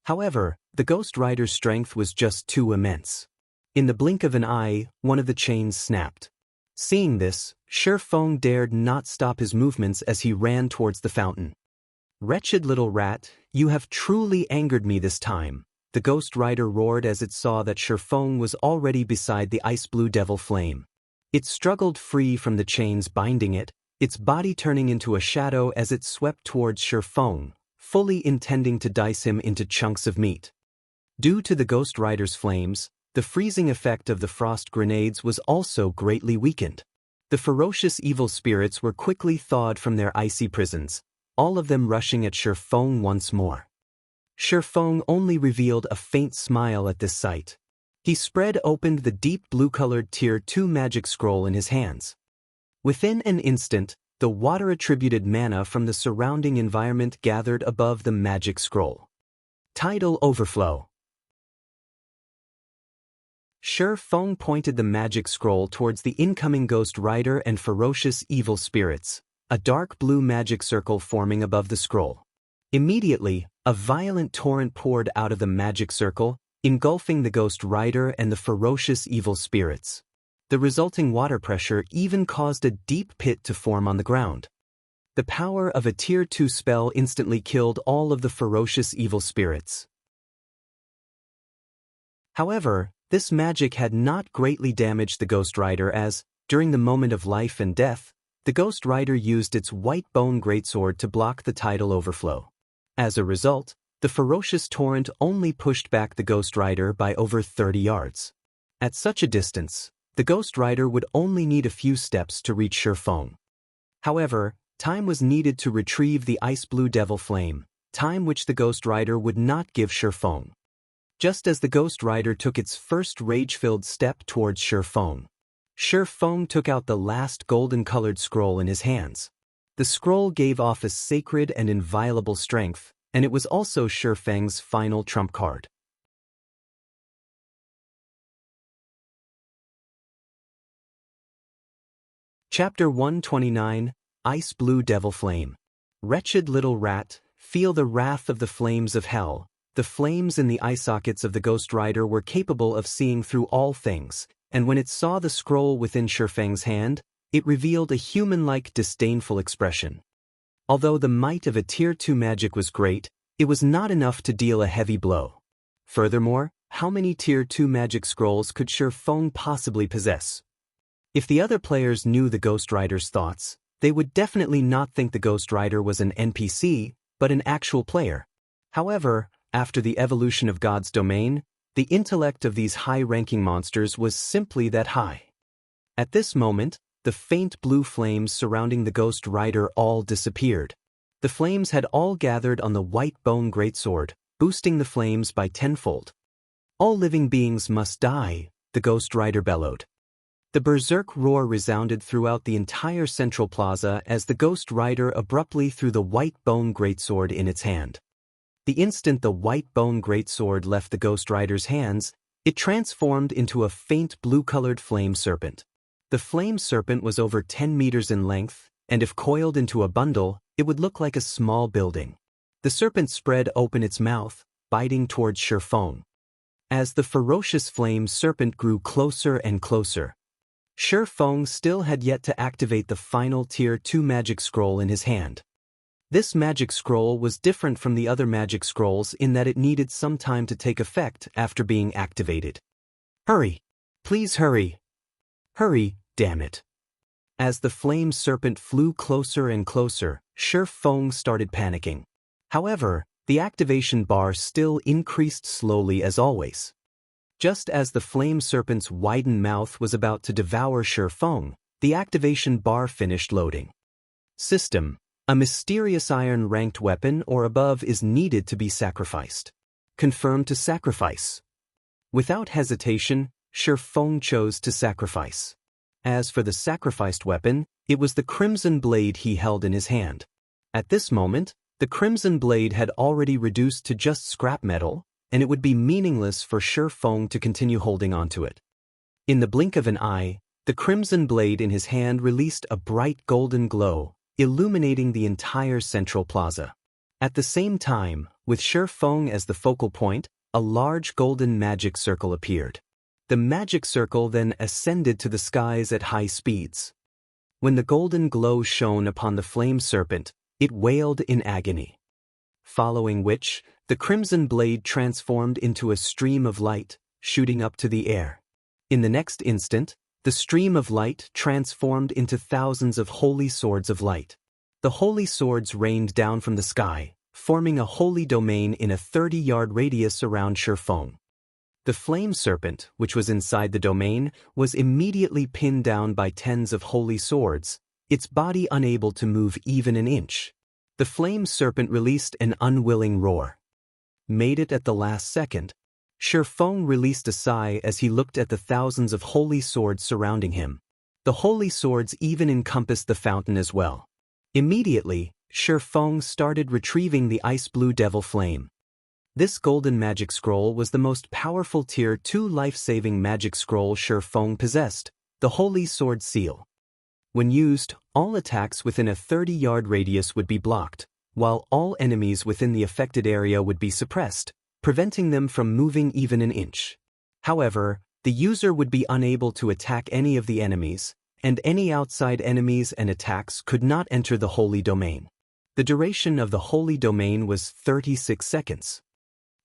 Speaker 1: However, the Ghost Rider's strength was just too immense. In the blink of an eye, one of the chains snapped. Seeing this, Shifeng dared not stop his movements as he ran towards the fountain. Wretched little rat, you have truly angered me this time, the Ghost Rider roared as it saw that Shifeng was already beside the ice blue Devil Flame. It struggled free from the chains binding it, its body turning into a shadow as it swept towards Shifeng, fully intending to dice him into chunks of meat. Due to the Ghost Rider's flames, the freezing effect of the frost grenades was also greatly weakened. The ferocious evil spirits were quickly thawed from their icy prisons, all of them rushing at Shifeng once more. Shifeng only revealed a faint smile at this sight. He spread open the deep blue-colored Tier 2 magic scroll in his hands. Within an instant, the water-attributed mana from the surrounding environment gathered above the magic scroll. Tidal overflow. Shifeng pointed the magic scroll towards the incoming Ghost Rider and ferocious evil spirits, a dark blue magic circle forming above the scroll. Immediately, a violent torrent poured out of the magic circle, engulfing the Ghost Rider and the ferocious evil spirits. The resulting water pressure even caused a deep pit to form on the ground. The power of a Tier 2 spell instantly killed all of the ferocious evil spirits. However, this magic had not greatly damaged the Ghost Rider as, during the moment of life and death, the Ghost Rider used its white bone greatsword to block the tidal overflow. As a result, the ferocious torrent only pushed back the Ghost Rider by over 30 yards. At such a distance, the Ghost Rider would only need a few steps to reach Shifeng. However, time was needed to retrieve the ice blue Devil Flame, time which the Ghost Rider would not give Shifeng. Just as the Ghost Rider took its first rage-filled step towards Shifeng, Shifeng took out the last golden-colored scroll in his hands. The scroll gave off a sacred and inviolable strength, and it was also Shifeng's final trump card. Chapter 129, Ice Blue Devil Flame. Wretched little rat, feel the wrath of the flames of hell. The flames in the eye sockets of the Ghost Rider were capable of seeing through all things, and when it saw the scroll within Shifeng's hand, it revealed a human-like disdainful expression. Although the might of a Tier 2 magic was great, it was not enough to deal a heavy blow. Furthermore, how many Tier 2 magic scrolls could Shifeng possibly possess? If the other players knew the Ghost Rider's thoughts, they would definitely not think the Ghost Rider was an NPC, but an actual player. However, after the evolution of God's domain, the intellect of these high-ranking monsters was simply that high. At this moment, the faint blue flames surrounding the Ghost Rider all disappeared. The flames had all gathered on the white bone greatsword, boosting the flames by tenfold. All living beings must die, the Ghost Rider bellowed. The berserk roar resounded throughout the entire central plaza as the Ghost Rider abruptly threw the white bone greatsword in its hand. The instant the white bone greatsword left the Ghost Rider's hands, it transformed into a faint blue-colored flame serpent. The flame serpent was over 10 meters in length, and if coiled into a bundle, it would look like a small building. The serpent spread open its mouth, biting towards Shifeng. As the ferocious flame serpent grew closer and closer, Shifeng still had yet to activate the final Tier 2 magic scroll in his hand. This magic scroll was different from the other magic scrolls in that it needed some time to take effect after being activated. Hurry! Please hurry! Hurry, damn it! As the flame serpent flew closer and closer, Shifeng started panicking. However, the activation bar still increased slowly as always. Just as the flame serpent's widened mouth was about to devour Shifeng, the activation bar finished loading. System: a mysterious iron-ranked weapon or above is needed to be sacrificed. Confirm to sacrifice. Without hesitation, Shifeng chose to sacrifice. As for the sacrificed weapon, it was the crimson blade he held in his hand. At this moment, the crimson blade had already reduced to just scrap metal, and it would be meaningless for Shifeng to continue holding onto it. In the blink of an eye, the crimson blade in his hand released a bright golden glow, illuminating the entire central plaza. At the same time, with Shifeng as the focal point, a large golden magic circle appeared. The magic circle then ascended to the skies at high speeds. When the golden glow shone upon the flame serpent, it wailed in agony. Following which, the crimson blade transformed into a stream of light, shooting up to the air. In the next instant, the stream of light transformed into thousands of holy swords of light. The holy swords rained down from the sky, forming a holy domain in a 30-yard radius around Shifeng. The flame serpent, which was inside the domain, was immediately pinned down by tens of holy swords, its body unable to move even an inch. The flame serpent released an unwilling roar. Made it at the last second. Shifeng released a sigh as he looked at the thousands of holy swords surrounding him. The holy swords even encompassed the fountain as well. Immediately, Shifeng started retrieving the ice blue devil flame. This golden magic scroll was the most powerful Tier 2 life-saving magic scroll Shifeng possessed, the Holy Sword Seal. When used, all attacks within a 30-yard radius would be blocked, while all enemies within the affected area would be suppressed, preventing them from moving even an inch. However, the user would be unable to attack any of the enemies, and any outside enemies and attacks could not enter the holy domain. The duration of the holy domain was 36 seconds.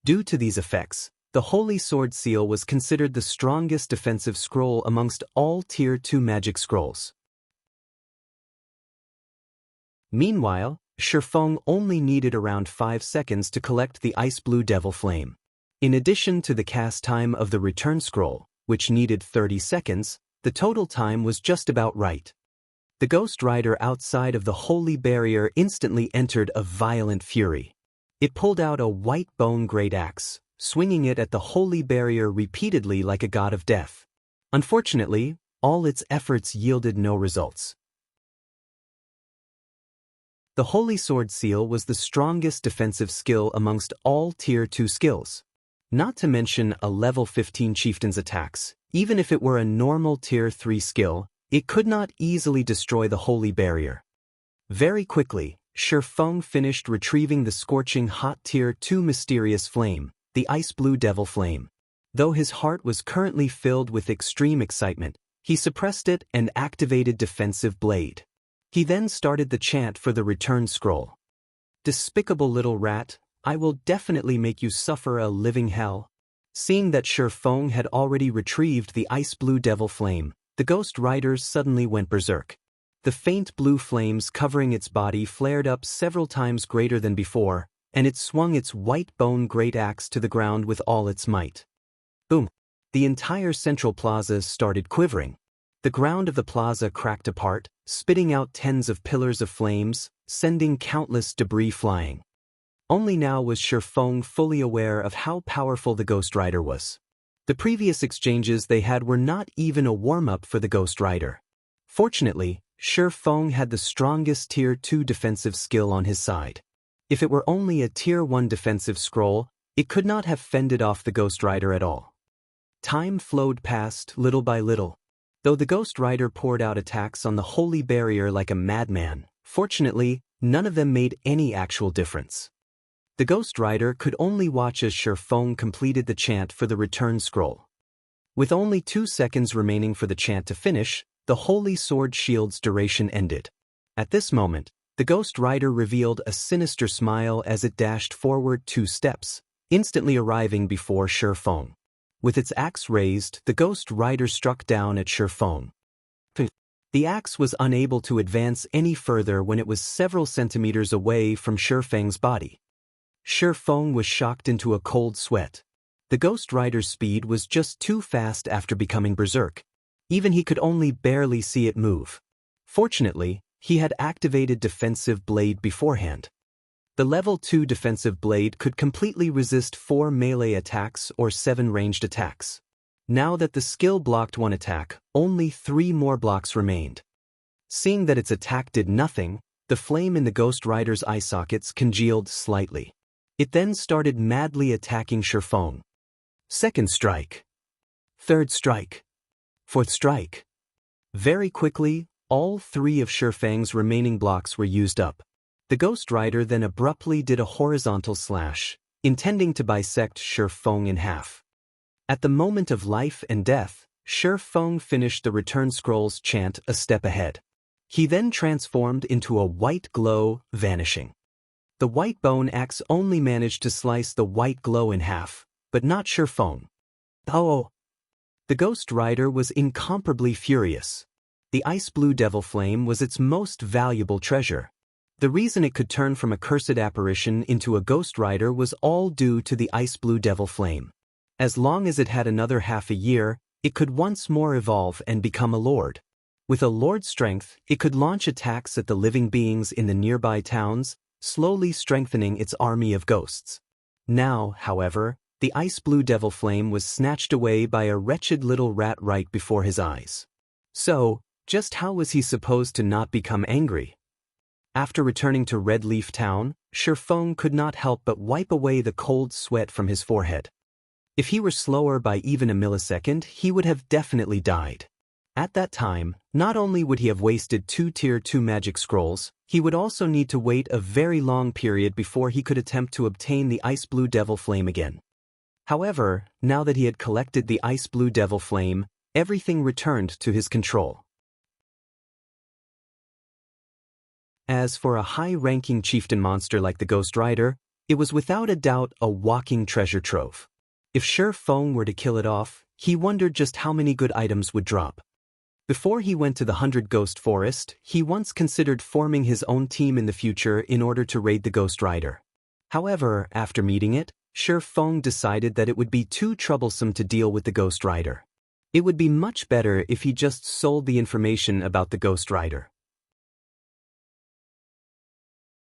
Speaker 1: Due to these effects, the Holy Sword Seal was considered the strongest defensive scroll amongst all Tier 2 magic scrolls. Meanwhile, Shifeng only needed around 5 seconds to collect the ice blue devil flame. In addition to the cast time of the return scroll, which needed 30 seconds, the total time was just about right. The Ghost Rider outside of the holy barrier instantly entered a violent fury. It pulled out a white bone great axe, swinging it at the holy barrier repeatedly like a god of death. Unfortunately, all its efforts yielded no results. The Holy Sword Seal was the strongest defensive skill amongst all Tier 2 skills. Not to mention a level 15 chieftain's attacks. Even if it were a normal Tier 3 skill, it could not easily destroy the Holy Barrier. Very quickly, Shifeng finished retrieving the scorching hot Tier 2 mysterious flame, the Ice Blue Devil Flame. Though his heart was currently filled with extreme excitement, he suppressed it and activated Defensive Blade. He then started the chant for the return scroll. Despicable little rat, I will definitely make you suffer a living hell. Seeing that Shifeng had already retrieved the Ice Blue Devil Flame, the Ghost Rider suddenly went berserk. The faint blue flames covering its body flared up several times greater than before, and it swung its white bone great axe to the ground with all its might. Boom! The entire central plaza started quivering. The ground of the plaza cracked apart, spitting out tens of pillars of flames, sending countless debris flying. Only now was Shifeng fully aware of how powerful the Ghost Rider was. The previous exchanges they had were not even a warm-up for the Ghost Rider. Fortunately, Shifeng had the strongest Tier 2 defensive skill on his side. If it were only a Tier 1 defensive scroll, it could not have fended off the Ghost Rider at all. Time flowed past little by little. Though the Ghost Rider poured out attacks on the Holy Barrier like a madman, fortunately, none of them made any actual difference. The Ghost Rider could only watch as Shifeng completed the chant for the return scroll. With only 2 seconds remaining for the chant to finish, the Holy Sword Shield's duration ended. At this moment, the Ghost Rider revealed a sinister smile as it dashed forward 2 steps, instantly arriving before Shifeng. With its axe raised, the Ghost Rider struck down at Shifeng. The axe was unable to advance any further when it was several centimeters away from Shifeng's body. Shifeng was shocked into a cold sweat. The Ghost Rider's speed was just too fast after becoming berserk. Even he could only barely see it move. Fortunately, he had activated Defensive Blade beforehand. The level 2 Defensive Blade could completely resist 4 melee attacks or 7 ranged attacks. Now that the skill blocked 1 attack, only 3 more blocks remained. Seeing that its attack did nothing, the flame in the Ghost Rider's eye sockets congealed slightly. It then started madly attacking Shifeng. Second strike. Third strike. Fourth strike. Very quickly, all 3 of Shifeng's remaining blocks were used up. The Ghost Rider then abruptly did a horizontal slash, intending to bisect Shifeng in half. At the moment of life and death, Shifeng finished the return scroll's chant a step ahead. He then transformed into a white glow, vanishing. The white bone axe only managed to slice the white glow in half, but not Shifeng. Oh! The Ghost Rider was incomparably furious. The Ice Blue Devil Flame was its most valuable treasure. The reason it could turn from a cursed apparition into a Ghost Rider was all due to the Ice Blue Devil Flame. As long as it had another half a year, it could once more evolve and become a lord. With a lord's strength, it could launch attacks at the living beings in the nearby towns, slowly strengthening its army of ghosts. Now, however, the Ice Blue Devil Flame was snatched away by a wretched little rat right before his eyes. So, just how was he supposed to not become angry? After returning to Red Leaf Town, Shifeng could not help but wipe away the cold sweat from his forehead. If he were slower by even a millisecond, he would have definitely died. At that time, not only would he have wasted 2 Tier 2 magic scrolls, he would also need to wait a very long period before he could attempt to obtain the Ice Blue Devil Flame again. However, now that he had collected the Ice Blue Devil Flame, everything returned to his control. As for a high-ranking chieftain monster like the Ghost Rider, it was without a doubt a walking treasure trove. If Shifeng were to kill it off, he wondered just how many good items would drop. Before he went to the 100 Ghost Forest, he once considered forming his own team in the future in order to raid the Ghost Rider. However, after meeting it, Shifeng decided that it would be too troublesome to deal with the Ghost Rider. It would be much better if he just sold the information about the Ghost Rider.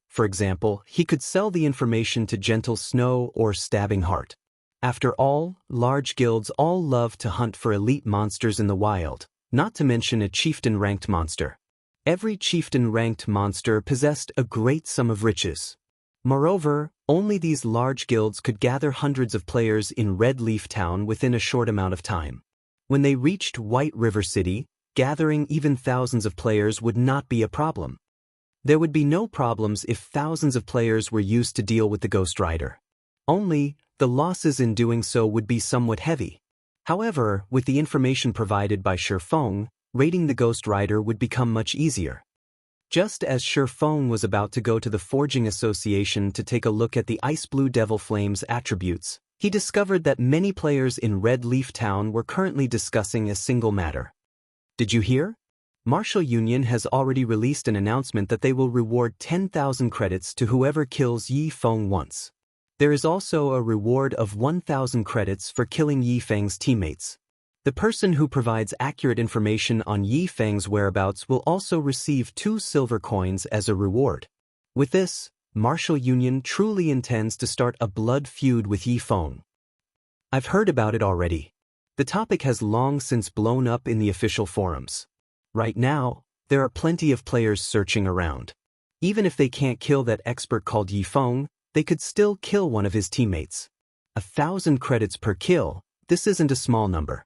Speaker 1: For example, he could sell the information to Gentle Snow or Stabbing Heart. After all, large guilds all love to hunt for elite monsters in the wild, not to mention a chieftain-ranked monster. Every chieftain-ranked monster possessed a great sum of riches. Moreover, only these large guilds could gather hundreds of players in Red Leaf Town within a short amount of time. When they reached White River City, gathering even thousands of players would not be a problem. There would be no problems if thousands of players were used to deal with the Ghost Rider. Only, the losses in doing so would be somewhat heavy. However, with the information provided by Shifeng, raiding the Ghost Rider would become much easier. Just as Shifeng was about to go to the Forging Association to take a look at the Ice Blue Devil Flame's attributes, he discovered that many players in Red Leaf Town were currently discussing a single matter. Did you hear? Martial Union has already released an announcement that they will reward 10,000 credits to whoever kills Yi Feng once. There is also a reward of 1,000 credits for killing Yi Feng's teammates. The person who provides accurate information on Yi Feng's whereabouts will also receive 2 silver coins as a reward. With this, Martial Union truly intends to start a blood feud with Yi Feng. I've heard about it already. The topic has long since blown up in the official forums. Right now, there are plenty of players searching around. Even if they can't kill that expert called Yi Feng, they could still kill one of his teammates. 1,000 credits per kill, this isn't a small number.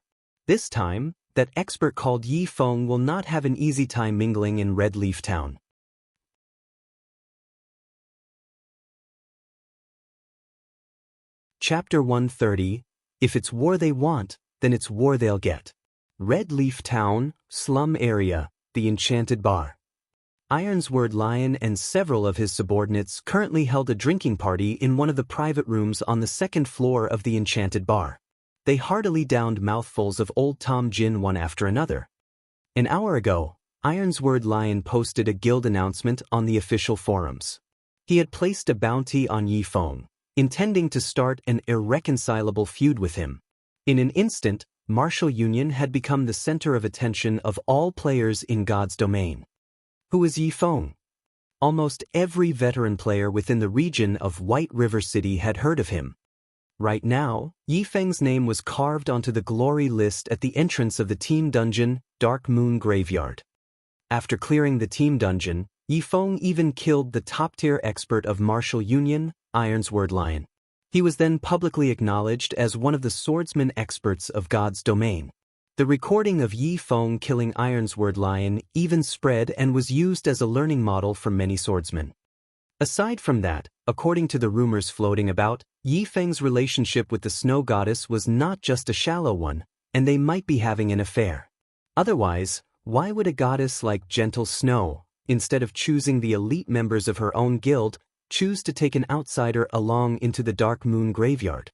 Speaker 1: This time, that expert called Yi Feng will not have an easy time mingling in Red Leaf Town. Chapter 130, If it's war they want, then it's war they'll get. Red Leaf Town, Slum Area, the Enchanted Bar. Ironsword Lion and several of his subordinates currently held a drinking party in one of the private rooms on the 2nd floor of the Enchanted Bar. They heartily downed mouthfuls of Old Tom Gin one after another. An hour ago, Ironsword Lion posted a guild announcement on the official forums. He had placed a bounty on Yi Feng, intending to start an irreconcilable feud with him. In an instant, Martial Union had become the center of attention of all players in God's domain. Who is Yi Feng? Almost every veteran player within the region of White River City had heard of him. Right now, Yi Feng's name was carved onto the glory list at the entrance of the team dungeon, Dark Moon Graveyard. After clearing the team dungeon, Yi Feng even killed the top-tier expert of Martial Union, Ironsword Lion. He was then publicly acknowledged as one of the swordsman experts of God's domain. The recording of Yi Feng killing Ironsword Lion even spread and was used as a learning model for many swordsmen. Aside from that, according to the rumors floating about, Yi Feng's relationship with the snow goddess was not just a shallow one, and they might be having an affair. Otherwise, why would a goddess like Gentle Snow, instead of choosing the elite members of her own guild, choose to take an outsider along into the Dark Moon Graveyard?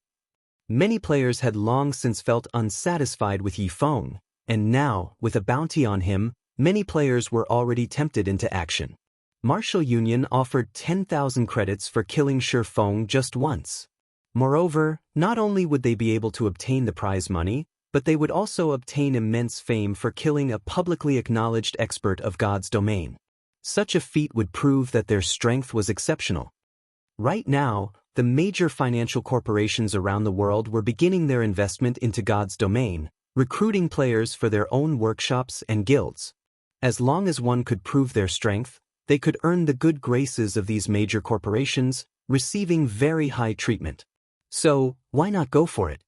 Speaker 1: Many players had long since felt unsatisfied with Yi Feng, and now, with a bounty on him, many players were already tempted into action. Martial Union offered 10,000 credits for killing Shifeng just once. Moreover, not only would they be able to obtain the prize money, but they would also obtain immense fame for killing a publicly acknowledged expert of God's domain. Such a feat would prove that their strength was exceptional. Right now, the major financial corporations around the world were beginning their investment into God's domain, recruiting players for their own workshops and guilds. As long as one could prove their strength, they could earn the good graces of these major corporations, receiving very high treatment. So, why not go for it?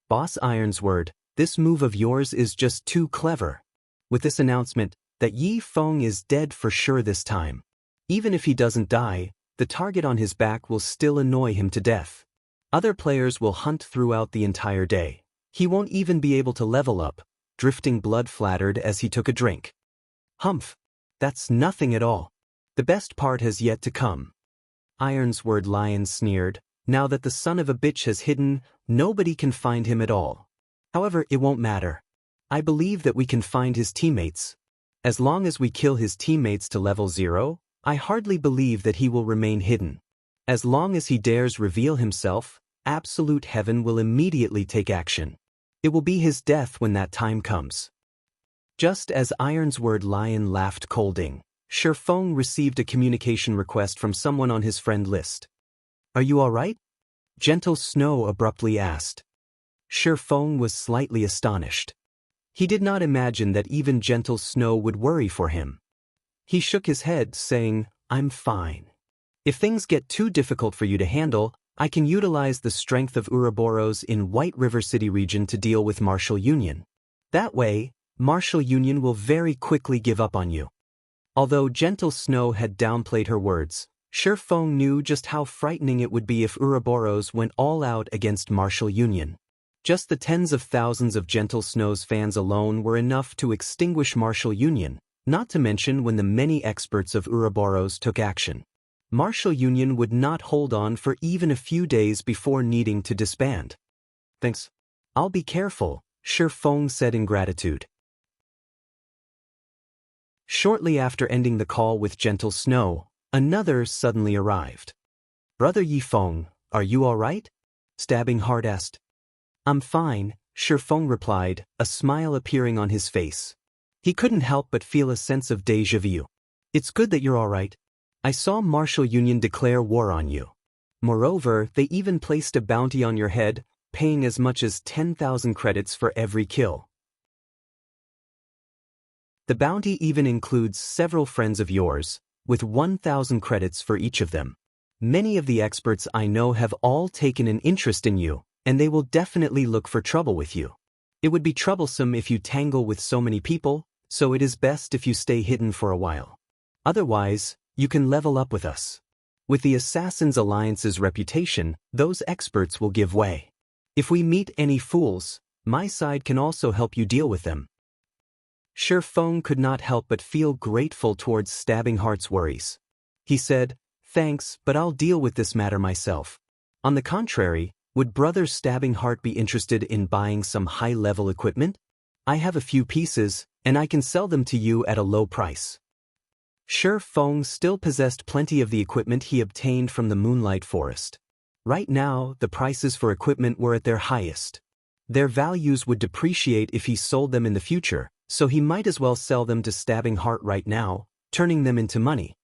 Speaker 1: Boss Ironsword, this move of yours is just too clever. With this announcement, that Yi Feng is dead for sure this time. Even if he doesn't die, the target on his back will still annoy him to death. Other players will hunt throughout the entire day. He won't even be able to level up, drifting blood-flattered as he took a drink. Humph. That's nothing at all. The best part has yet to come. Ironsword Lion sneered, now that the son of a bitch has hidden, nobody can find him at all. However, it won't matter. I believe that we can find his teammates. As long as we kill his teammates to level 0, I hardly believe that he will remain hidden. As long as he dares reveal himself, absolute heaven will immediately take action. It will be his death when that time comes. Just as Ironsword Lion laughed colding, Shifeng received a communication request from someone on his friend list. Are you all right? Gentle Snow abruptly asked. Shifeng was slightly astonished. He did not imagine that even Gentle Snow would worry for him. He shook his head, saying, I'm fine. If things get too difficult for you to handle, I can utilize the strength of Ouroboros in White River City region to deal with Martial Union. That way, Martial Union will very quickly give up on you. Although Gentle Snow had downplayed her words, Shifeng knew just how frightening it would be if Ouroboros went all out against Martial Union. Just the tens of thousands of Gentle Snow's fans alone were enough to extinguish Martial Union, not to mention when the many experts of Ouroboros took action. Martial Union would not hold on for even a few days before needing to disband. Thanks. I'll be careful, Shifeng said in gratitude. Shortly after ending the call with Gentle Snow, another suddenly arrived. Brother Yifeng, are you all right? Stabbing Heart asked. I'm fine, Shifeng replied, a smile appearing on his face. He couldn't help but feel a sense of déjà vu. It's good that you're all right. I saw Martial Union declare war on you. Moreover, they even placed a bounty on your head, paying as much as 10,000 credits for every kill. The bounty even includes several friends of yours, with 1,000 credits for each of them. Many of the experts I know have all taken an interest in you, and they will definitely look for trouble with you. It would be troublesome if you tangle with so many people, so it is best if you stay hidden for a while. Otherwise, you can level up with us. With the Assassin's Alliance's reputation, those experts will give way. If we meet any fools, my side can also help you deal with them. Shifeng could not help but feel grateful towards Stabbing Heart's worries. He said, Thanks, but I'll deal with this matter myself. On the contrary, would Brother Stabbing Heart be interested in buying some high-level equipment? I have a few pieces, and I can sell them to you at a low price. Shifeng still possessed plenty of the equipment he obtained from the Moonlight Forest. Right now, the prices for equipment were at their highest. Their values would depreciate if he sold them in the future, so he might as well sell them to Stabbing Heart right now, turning them into money.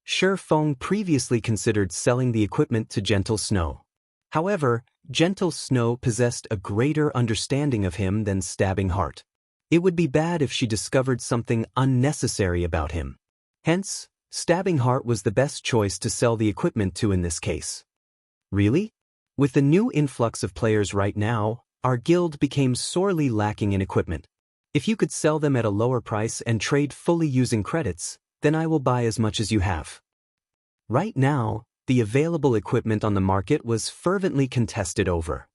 Speaker 1: Shifeng previously considered selling the equipment to Gentle Snow. However, Gentle Snow possessed a greater understanding of him than Stabbing Heart. It would be bad if she discovered something unnecessary about him. Hence, Stabbing Heart was the best choice to sell the equipment to in this case. Really? With the new influx of players right now, our guild became sorely lacking in equipment. If you could sell them at a lower price and trade fully using credits, then I will buy as much as you have. Right now, the available equipment on the market was fervently contested over.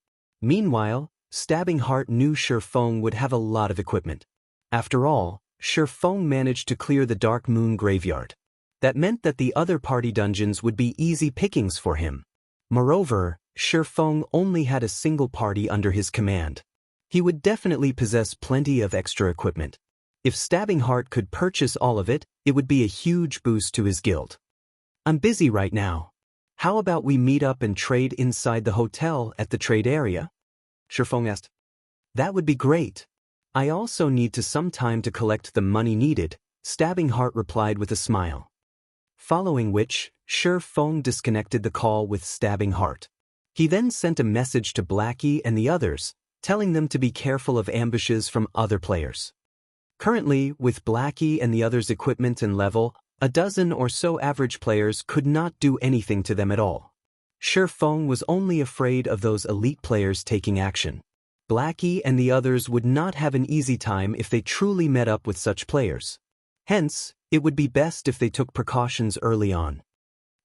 Speaker 1: Meanwhile, Stabbing Heart knew Shifeng would have a lot of equipment. After all, Shifeng managed to clear the Dark Moon graveyard. That meant that the other party dungeons would be easy pickings for him. Moreover, Shifeng only had a single party under his command. He would definitely possess plenty of extra equipment. If Stabbing Heart could purchase all of it, it would be a huge boost to his guild. I'm busy right now. How about we meet up and trade inside the hotel at the trade area? Shifeng asked. That would be great. I also need some time to collect the money needed, Stabbing Heart replied with a smile. Following which, Shifeng disconnected the call with Stabbing Heart. He then sent a message to Blackie and the others, telling them to be careful of ambushes from other players. Currently, with Blackie and the others' equipment and level, a dozen or so average players could not do anything to them at all. Shifeng was only afraid of those elite players taking action. Blackie and the others would not have an easy time if they truly met up with such players. Hence, it would be best if they took precautions early on.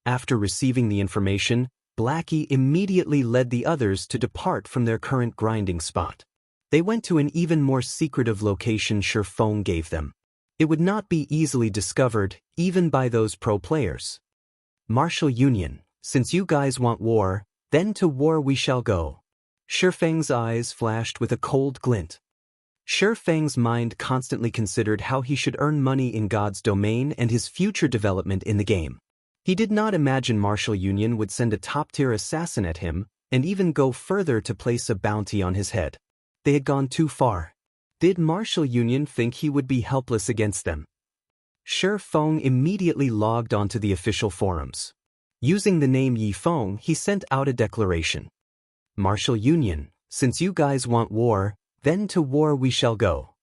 Speaker 1: After receiving the information, Blackie immediately led the others to depart from their current grinding spot. They went to an even more secretive location Shifeng gave them. It would not be easily discovered, even by those pro players. Martial Union, since you guys want war, then to war we shall go. Shifeng's eyes flashed with a cold glint. Shifeng's mind constantly considered how he should earn money in God's domain and his future development in the game. He did not imagine Martial Union would send a top-tier assassin at him, and even go further to place a bounty on his head. They had gone too far. Did Martial Union think he would be helpless against them? Shifeng immediately logged onto the official forums. Using the name Yifeng, he sent out a declaration. Martial Union, since you guys want war, then to war we shall go.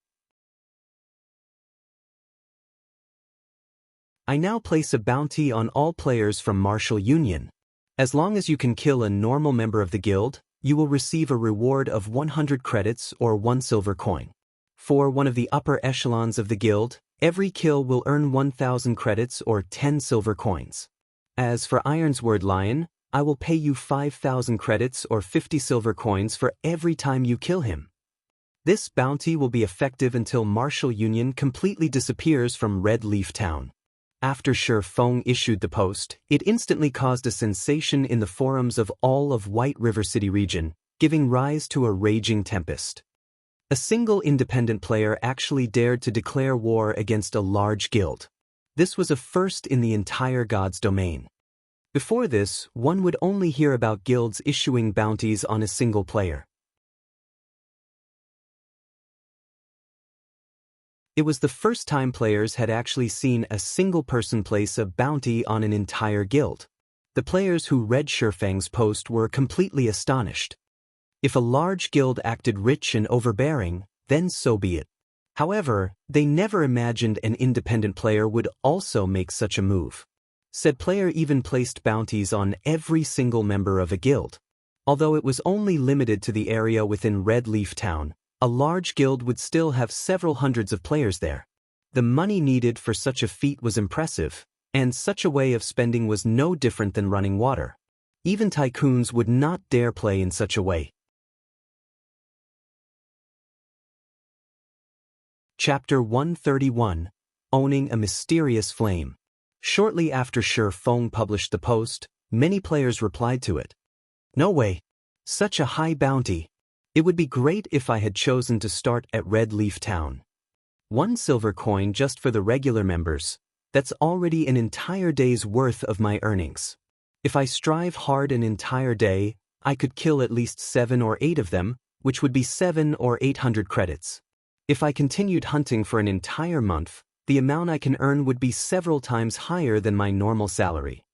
Speaker 1: I now place a bounty on all players from Martial Union. As long as you can kill a normal member of the guild, you will receive a reward of 100 credits or 1 silver coin. For one of the upper echelons of the guild, every kill will earn 1,000 credits or 10 silver coins. As for Ironsword Lion, I will pay you 5,000 credits or 50 silver coins for every time you kill him. This bounty will be effective until Martial Union completely disappears from Red Leaf Town. After Shi Feng issued the post, it instantly caused a sensation in the forums of all of White River City region, giving rise to a raging tempest. A single independent player actually dared to declare war against a large guild. This was a first in the entire God's domain. Before this, one would only hear about guilds issuing bounties on a single player. It was the first time players had actually seen a single person place a bounty on an entire guild. The players who read Shi Feng's post were completely astonished. If a large guild acted rich and overbearing, then so be it. However, they never imagined an independent player would also make such a move. Said player even placed bounties on every single member of a guild. Although it was only limited to the area within Red Leaf Town, a large guild would still have several hundreds of players there. The money needed for such a feat was impressive, and such a way of spending was no different than running water. Even tycoons would not dare play in such a way. Chapter 131, Owning a Mysterious Flame. Shortly after Shi Feng published the post, many players replied to it. No way. Such a high bounty. It would be great if I had chosen to start at Red Leaf Town. 1 silver coin just for the regular members. That's already an entire day's worth of my earnings. If I strive hard an entire day, I could kill at least 7 or 8 of them, which would be 700 or 800 credits. If I continued hunting for an entire month, the amount I can earn would be several times higher than my normal salary.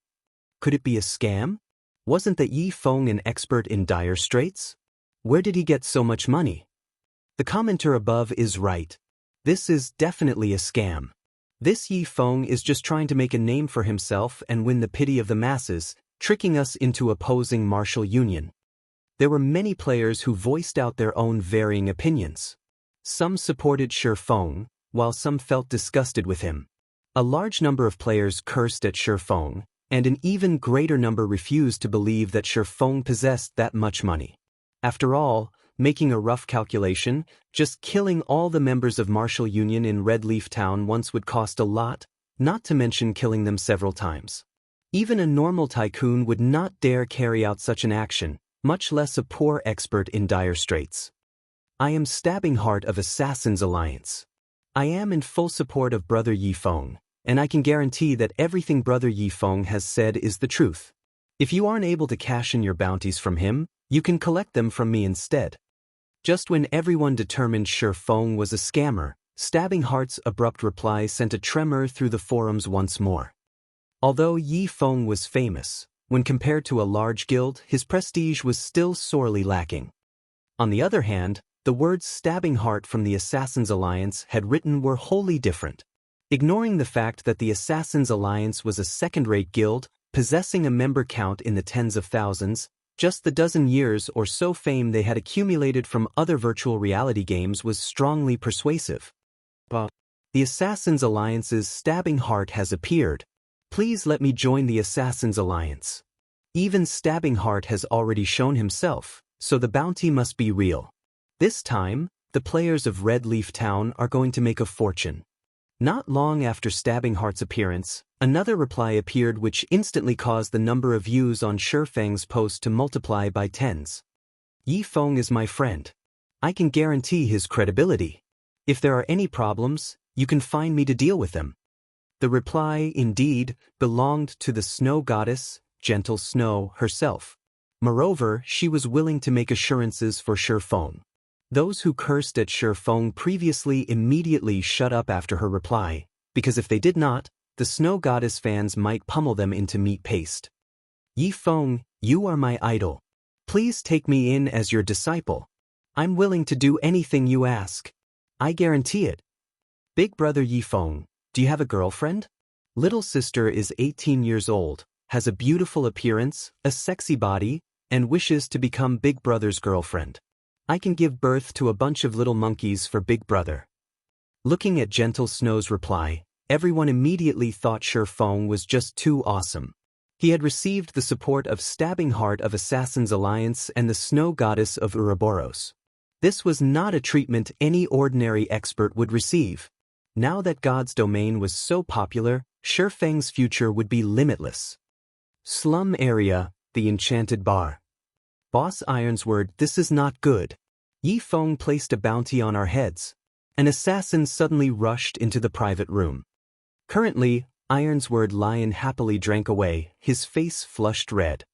Speaker 1: Could it be a scam? Wasn't the Yi Feng an expert in dire straits? Where did he get so much money? The commenter above is right. This is definitely a scam. This Yi Feng is just trying to make a name for himself and win the pity of the masses, tricking us into opposing Martial Union. There were many players who voiced out their own varying opinions. Some supported Shi Feng, while some felt disgusted with him. A large number of players cursed at Shi Feng, and an even greater number refused to believe that Shi Feng possessed that much money. After all, making a rough calculation, just killing all the members of Martial Union in Red Leaf Town once would cost a lot, not to mention killing them several times. Even a normal tycoon would not dare carry out such an action, much less a poor expert in dire straits. I am Stabbing Heart of Assassin's Alliance. I am in full support of Brother Yi Feng, and I can guarantee that everything Brother Yi Feng has said is the truth. If you aren't able to cash in your bounties from him, you can collect them from me instead. Just when everyone determined Shi Feng was a scammer, Stabbing Heart's abrupt reply sent a tremor through the forums once more. Although Yi Feng was famous, when compared to a large guild, his prestige was still sorely lacking. On the other hand, the words Stabbing Heart from the Assassin's Alliance had written were wholly different. Ignoring the fact that the Assassin's Alliance was a second-rate guild, possessing a member count in the tens of thousands, just the dozen years or so fame they had accumulated from other virtual reality games was strongly persuasive. But the Assassin's Alliance's Stabbing Heart has appeared. Please let me join the Assassin's Alliance. Even Stabbing Heart has already shown himself, so the bounty must be real. This time, the players of Red Leaf Town are going to make a fortune. Not long after Stabbing Heart's appearance, another reply appeared which instantly caused the number of views on Shi Feng's post to multiply by tens. Yi Feng is my friend. I can guarantee his credibility. If there are any problems, you can find me to deal with them. The reply, indeed, belonged to the snow goddess, Gentle Snow, herself. Moreover, she was willing to make assurances for Shi Feng. Those who cursed at Shi Feng previously immediately shut up after her reply, because if they did not, the snow goddess fans might pummel them into meat paste. Yi Feng, you are my idol. Please take me in as your disciple. I'm willing to do anything you ask. I guarantee it. Big brother Yi Feng, do you have a girlfriend? Little sister is 18 years old, has a beautiful appearance, a sexy body, and wishes to become big brother's girlfriend. I can give birth to a bunch of little monkeys for big brother. Looking at Gentle Snow's reply, everyone immediately thought Feng was just too awesome. He had received the support of Stabbing Heart of Assassin's Alliance and the Snow Goddess of Ouroboros. This was not a treatment any ordinary expert would receive. Now that God's domain was so popular, Feng's future would be limitless. Slum area, the enchanted bar. Boss Ironsword, this is not good. Feng placed a bounty on our heads. An assassin suddenly rushed into the private room. Currently, Ironsword Lion happily drank away, his face flushed red.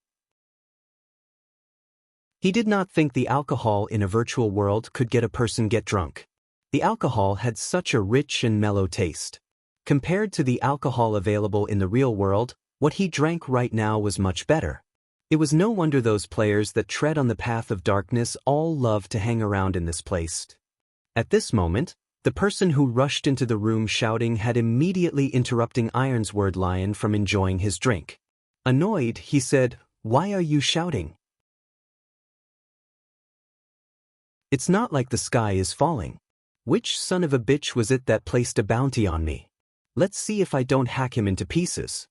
Speaker 1: He did not think the alcohol in a virtual world could get a person get drunk. The alcohol had such a rich and mellow taste. Compared to the alcohol available in the real world, what he drank right now was much better. It was no wonder those players that tread on the path of darkness all love to hang around in this place. At this moment, the person who rushed into the room shouting had immediately interrupting Ironsword Lion from enjoying his drink. Annoyed, he said, "Why are you shouting? It's not like the sky is falling. Which son of a bitch was it that placed a bounty on me? Let's see if I don't hack him into pieces."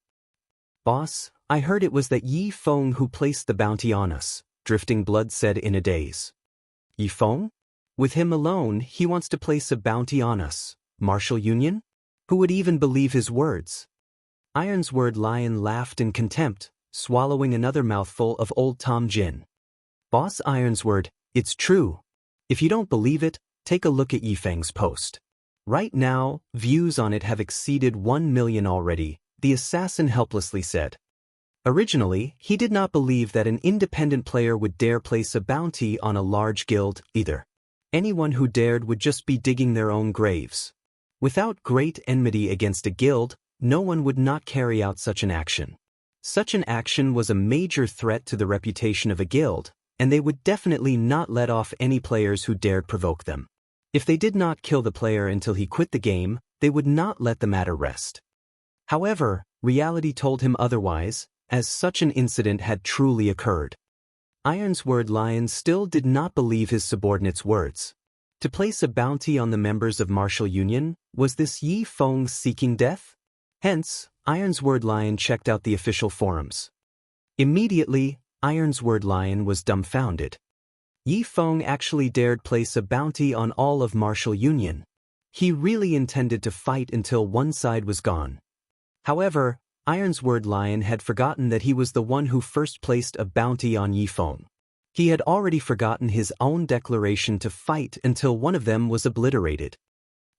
Speaker 1: "Boss, I heard it was that Feng who placed the bounty on us," Drifting Blood said in a daze. Feng? With him alone, he wants to place a bounty on us. Martial Union? Who would even believe his words? Ironsword Lion laughed in contempt, swallowing another mouthful of Old Tom Gin. "Boss Ironsword, it's true. If you don't believe it, take a look at Feng's post. Right now, views on it have exceeded 1 million already," the assassin helplessly said. Originally, he did not believe that an independent player would dare place a bounty on a large guild, either. Anyone who dared would just be digging their own graves. Without great enmity against a guild, no one would not carry out such an action. Such an action was a major threat to the reputation of a guild, and they would definitely not let off any players who dared provoke them. If they did not kill the player until he quit the game, they would not let the matter rest. However, reality told him otherwise, as such an incident had truly occurred. Ironsword Lion still did not believe his subordinate's words. To place a bounty on the members of Martial Union, was this Feng seeking death? Hence, Ironsword Lion checked out the official forums. Immediately, Ironsword Lion was dumbfounded. Feng actually dared place a bounty on all of Martial Union. He really intended to fight until one side was gone. However, Ironsword Lion had forgotten that he was the one who first placed a bounty on Feng. He had already forgotten his own declaration to fight until one of them was obliterated.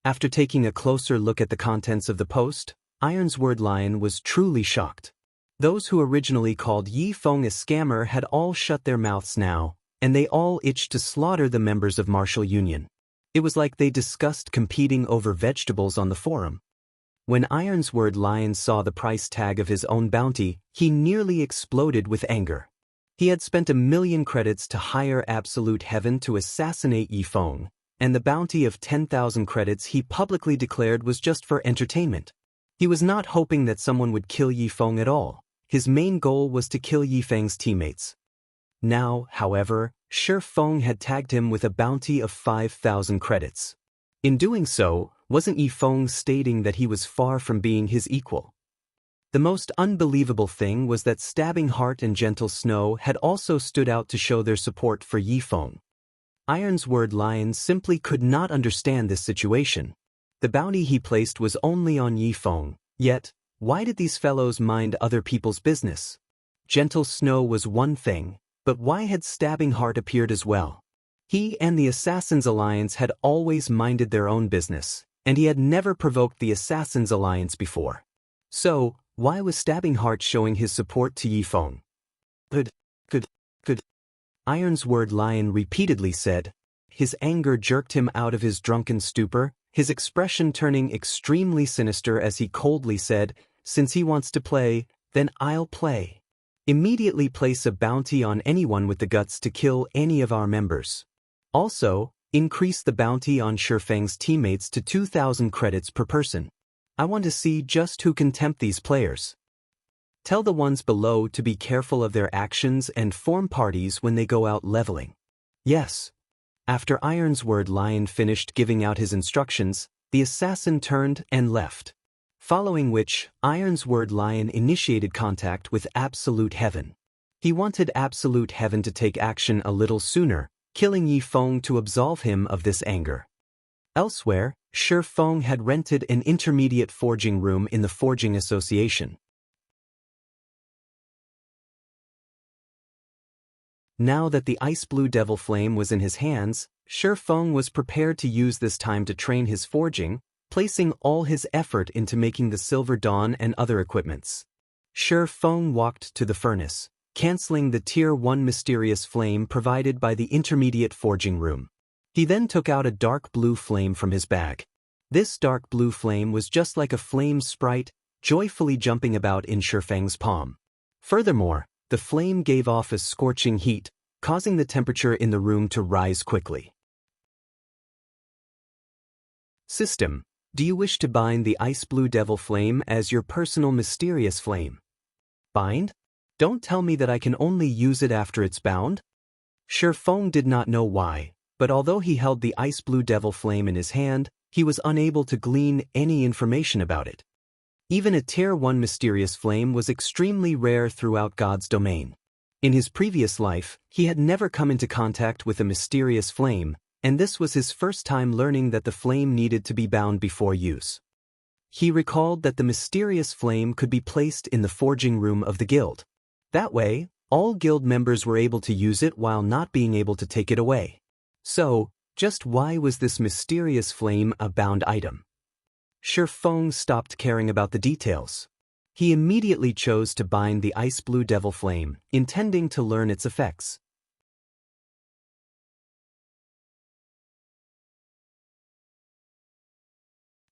Speaker 1: After taking a closer look at the contents of the post, Ironsword Lion was truly shocked. Those who originally called Feng a scammer had all shut their mouths now, and they all itched to slaughter the members of Martial Union. It was like they discussed competing over vegetables on the forum. When Ironsword Lion saw the price tag of his own bounty, he nearly exploded with anger. He had spent 1 million credits to hire Absolute Heaven to assassinate Feng, and the bounty of 10,000 credits he publicly declared was just for entertainment. He was not hoping that someone would kill Feng at all. His main goal was to kill Feng's teammates. Now, however, Feng had tagged him with a bounty of 5,000 credits. In doing so, wasn't Feng stating that he was far from being his equal? The most unbelievable thing was that Stabbing Heart and Gentle Snow had also stood out to show their support for Feng. Ironsword Lion simply could not understand this situation. The bounty he placed was only on Feng, yet, why did these fellows mind other people's business? Gentle Snow was one thing, but why had Stabbing Heart appeared as well? He and the Assassin's Alliance had always minded their own business, and he had never provoked the Assassin's Alliance before. So, why was Stabbing Heart showing his support to Feng? Good. Ironsword Lion repeatedly said. His anger jerked him out of his drunken stupor, his expression turning extremely sinister as he coldly said, "Since he wants to play, then I'll play. Immediately place a bounty on anyone with the guts to kill any of our members. Also, increase the bounty on Feng's teammates to 2,000 credits per person. I want to see just who can tempt these players. Tell the ones below to be careful of their actions and form parties when they go out leveling. Yes. After Iron's Word Lion finished giving out his instructions, the assassin turned and left. Following which, Iron's Word Lion initiated contact with Absolute Heaven. He wanted Absolute Heaven to take action a little sooner, killing Yi Feng to absolve him of this anger. Elsewhere, Shi Feng had rented an intermediate forging room in the Forging Association. Now that the ice blue devil flame was in his hands, Shi Feng was prepared to use this time to train his forging, placing all his effort into making the silver dawn and other equipments. Shi Feng walked to the furnace, canceling the Tier 1 mysterious flame provided by the intermediate forging room. He then took out a dark blue flame from his bag. This dark blue flame was just like a flame sprite, joyfully jumping about in Shi Feng's palm. Furthermore, the flame gave off a scorching heat, causing the temperature in the room to rise quickly. System: do you wish to bind the ice blue devil flame as your personal mysterious flame? Bind? Don't tell me that I can only use it after it's bound? Shi Feng did not know why, but although he held the ice blue devil flame in his hand, he was unable to glean any information about it. Even a Tier 1 mysterious flame was extremely rare throughout God's domain. In his previous life, he had never come into contact with a mysterious flame, and this was his first time learning that the flame needed to be bound before use. He recalled that the mysterious flame could be placed in the forging room of the guild. That way, all guild members were able to use it while not being able to take it away. So, just why was this mysterious flame a bound item? Shi Feng stopped caring about the details. He immediately chose to bind the ice blue devil flame, intending to learn its effects.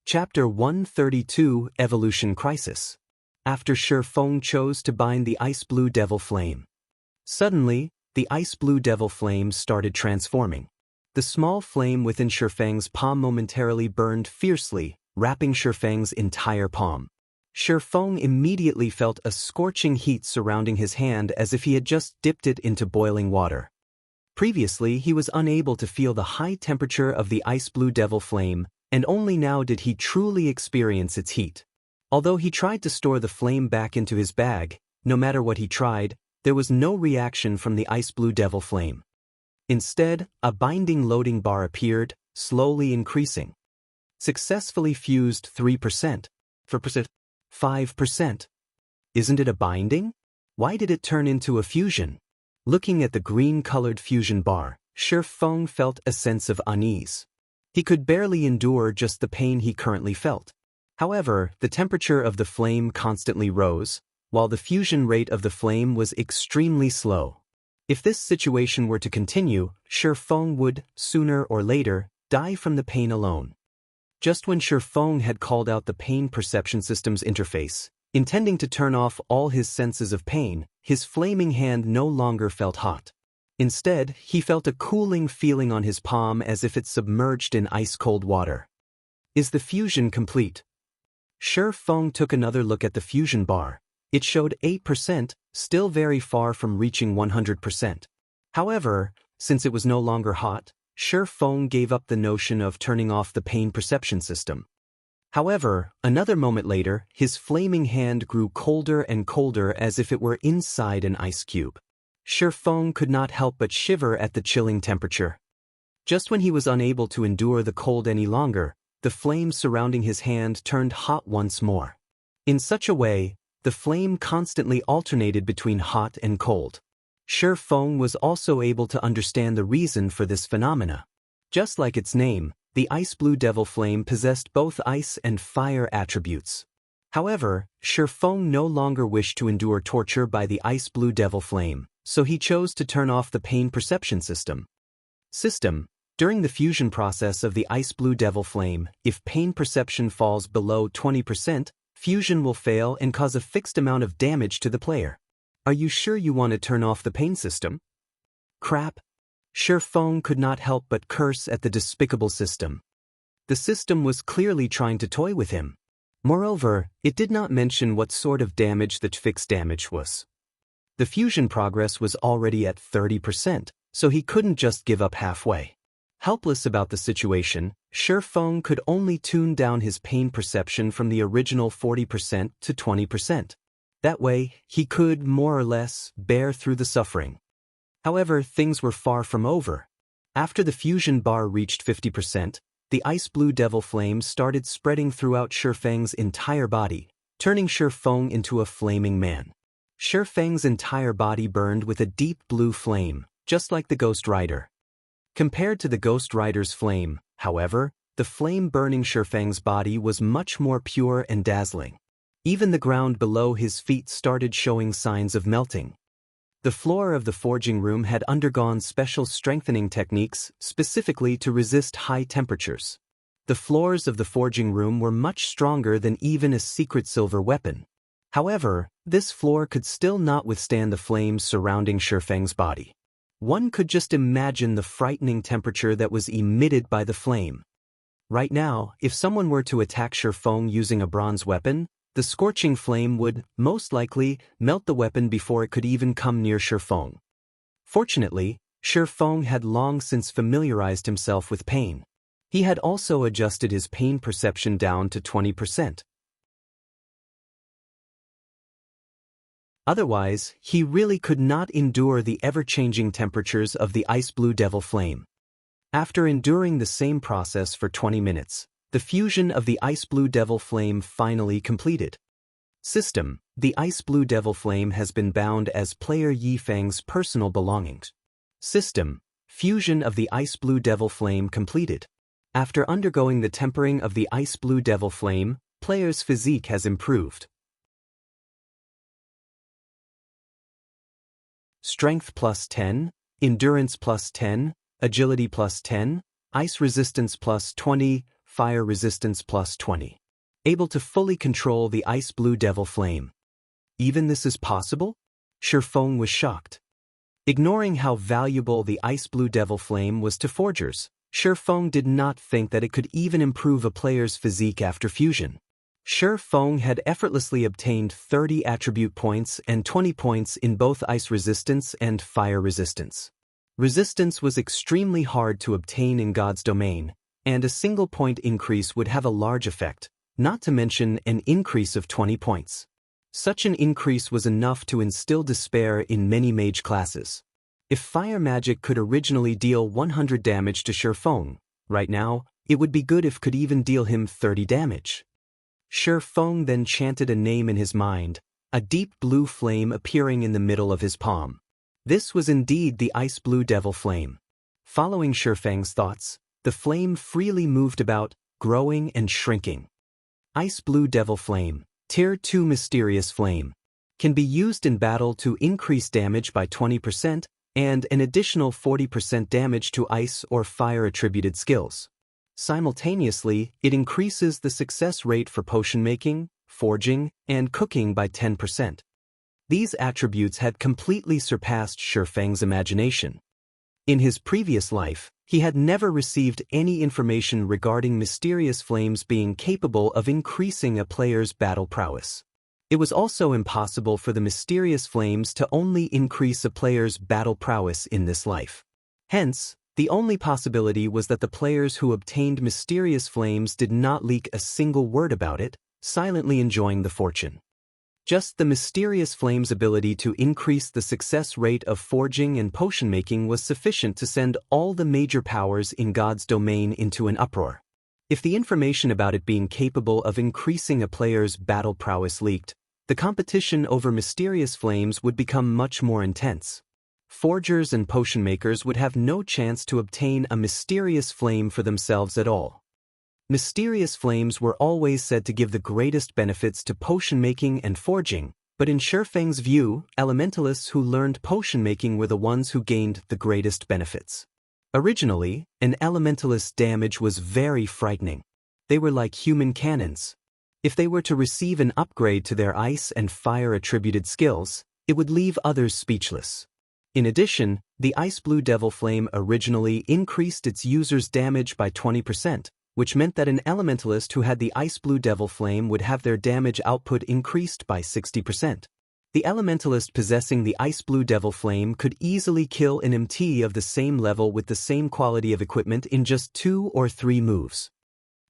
Speaker 1: Chapter 132: Evolution Crisis. After Shi Feng chose to bind the ice blue devil flame. Suddenly, the ice blue devil flame started transforming. The small flame within Shi Feng's palm momentarily burned fiercely, wrapping Shi Feng's entire palm. Shi Feng immediately felt a scorching heat surrounding his hand as if he had just dipped it into boiling water. Previously, he was unable to feel the high temperature of the ice blue devil flame, and only now did he truly experience its heat. Although he tried to store the flame back into his bag, no matter what he tried, there was no reaction from the ice blue devil flame. Instead, a binding loading bar appeared, slowly increasing. Successfully fused 3%. 4%. 5%. Isn't it a binding? Why did it turn into a fusion? Looking at the green-colored fusion bar, Shi Feng felt a sense of unease. He could barely endure just the pain he currently felt. However, the temperature of the flame constantly rose, while the fusion rate of the flame was extremely slow. If this situation were to continue, Shi Feng would, sooner or later, die from the pain alone. Just when Shi Feng had called out the pain perception system's interface, intending to turn off all his senses of pain, his flaming hand no longer felt hot. Instead, he felt a cooling feeling on his palm as if it submerged in ice-cold water. Is the fusion complete? Shi Feng took another look at the fusion bar. It showed 8%, still very far from reaching 100%. However, since it was no longer hot, Shi Feng gave up the notion of turning off the pain perception system. However, another moment later, his flaming hand grew colder and colder as if it were inside an ice cube. Shi Feng could not help but shiver at the chilling temperature. Just when he was unable to endure the cold any longer, the flame surrounding his hand turned hot once more. In such a way, the flame constantly alternated between hot and cold. Shi Feng was also able to understand the reason for this phenomena. Just like its name, the ice blue devil flame possessed both ice and fire attributes. However, Shi Feng no longer wished to endure torture by the ice blue devil flame, so he chose to turn off the pain perception system. During the fusion process of the ice blue devil flame, if pain perception falls below 20%, fusion will fail and cause a fixed amount of damage to the player. Are you sure you want to turn off the pain system? Crap. Shi Feng could not help but curse at the despicable system. The system was clearly trying to toy with him. Moreover, it did not mention what sort of damage the fixed damage was. The fusion progress was already at 30%, so he couldn't just give up halfway. Helpless about the situation, Shifeng could only tune down his pain perception from the original 40% to 20%. That way, he could, more or less, bear through the suffering. However, things were far from over. After the fusion bar reached 50%, the ice blue devil flame started spreading throughout Shifeng's entire body, turning Shifeng into a flaming man. Shifeng's entire body burned with a deep blue flame, just like the Ghost Rider. Compared to the Ghost Rider's flame, however, the flame burning Shifeng's body was much more pure and dazzling. Even the ground below his feet started showing signs of melting. The floor of the forging room had undergone special strengthening techniques specifically to resist high temperatures. The floors of the forging room were much stronger than even a secret silver weapon. However, this floor could still not withstand the flames surrounding Shifeng's body. One could just imagine the frightening temperature that was emitted by the flame. Right now, if someone were to attack Shifeng using a bronze weapon, the scorching flame would, most likely, melt the weapon before it could even come near Shifeng. Fortunately, Shifeng had long since familiarized himself with pain. He had also adjusted his pain perception down to 20%. Otherwise, he really could not endure the ever-changing temperatures of the ice blue devil flame. After enduring the same process for 20 minutes, the fusion of the ice blue devil flame finally completed. System: the ice blue devil flame has been bound as player Yifeng's personal belongings. System: fusion of the ice blue devil flame completed. After undergoing the tempering of the ice blue devil flame, player's physique has improved. Strength plus 10, endurance plus 10, agility plus 10, ice resistance plus 20, fire resistance plus 20. Able to fully control the ice blue devil flame. Even this is possible? Shifeng was shocked. Ignoring how valuable the ice blue devil flame was to forgers, Shifeng did not think that it could even improve a player's physique after fusion. Shifeng had effortlessly obtained 30 attribute points and 20 points in both ice resistance and fire resistance. Resistance was extremely hard to obtain in God's domain, and a single point increase would have a large effect, not to mention an increase of 20 points. Such an increase was enough to instill despair in many mage classes. If fire magic could originally deal 100 damage to Shifeng, right now, it would be good if could even deal him 30 damage. Shifeng then chanted a name in his mind, a deep blue flame appearing in the middle of his palm. This was indeed the ice blue devil flame. Following Shifeng's thoughts, the flame freely moved about, growing and shrinking. Ice blue devil flame, tier 2 mysterious flame. Can be used in battle to increase damage by 20% and an additional 40% damage to ice or fire attributed skills. Simultaneously, it increases the success rate for potion making, forging, and cooking by 10%. These attributes had completely surpassed Shifeng's imagination. In his previous life, he had never received any information regarding mysterious flames being capable of increasing a player's battle prowess. It was also impossible for the mysterious flames to only increase a player's battle prowess in this life. Hence, the only possibility was that the players who obtained mysterious flames did not leak a single word about it, silently enjoying the fortune. Just the mysterious flame's ability to increase the success rate of forging and potion making was sufficient to send all the major powers in God's domain into an uproar. If the information about it being capable of increasing a player's battle prowess leaked, the competition over mysterious flames would become much more intense. Forgers and potion makers would have no chance to obtain a mysterious flame for themselves at all. Mysterious flames were always said to give the greatest benefits to potion making and forging, but in Shifeng's view, elementalists who learned potion making were the ones who gained the greatest benefits. Originally, an elementalist's damage was very frightening. They were like human cannons. If they were to receive an upgrade to their ice and fire attributed skills, it would leave others speechless. In addition, the ice blue devil flame originally increased its user's damage by 20%, which meant that an elementalist who had the ice blue devil flame would have their damage output increased by 60%. The elementalist possessing the ice blue devil flame could easily kill an MT of the same level with the same quality of equipment in just 2 or 3 moves.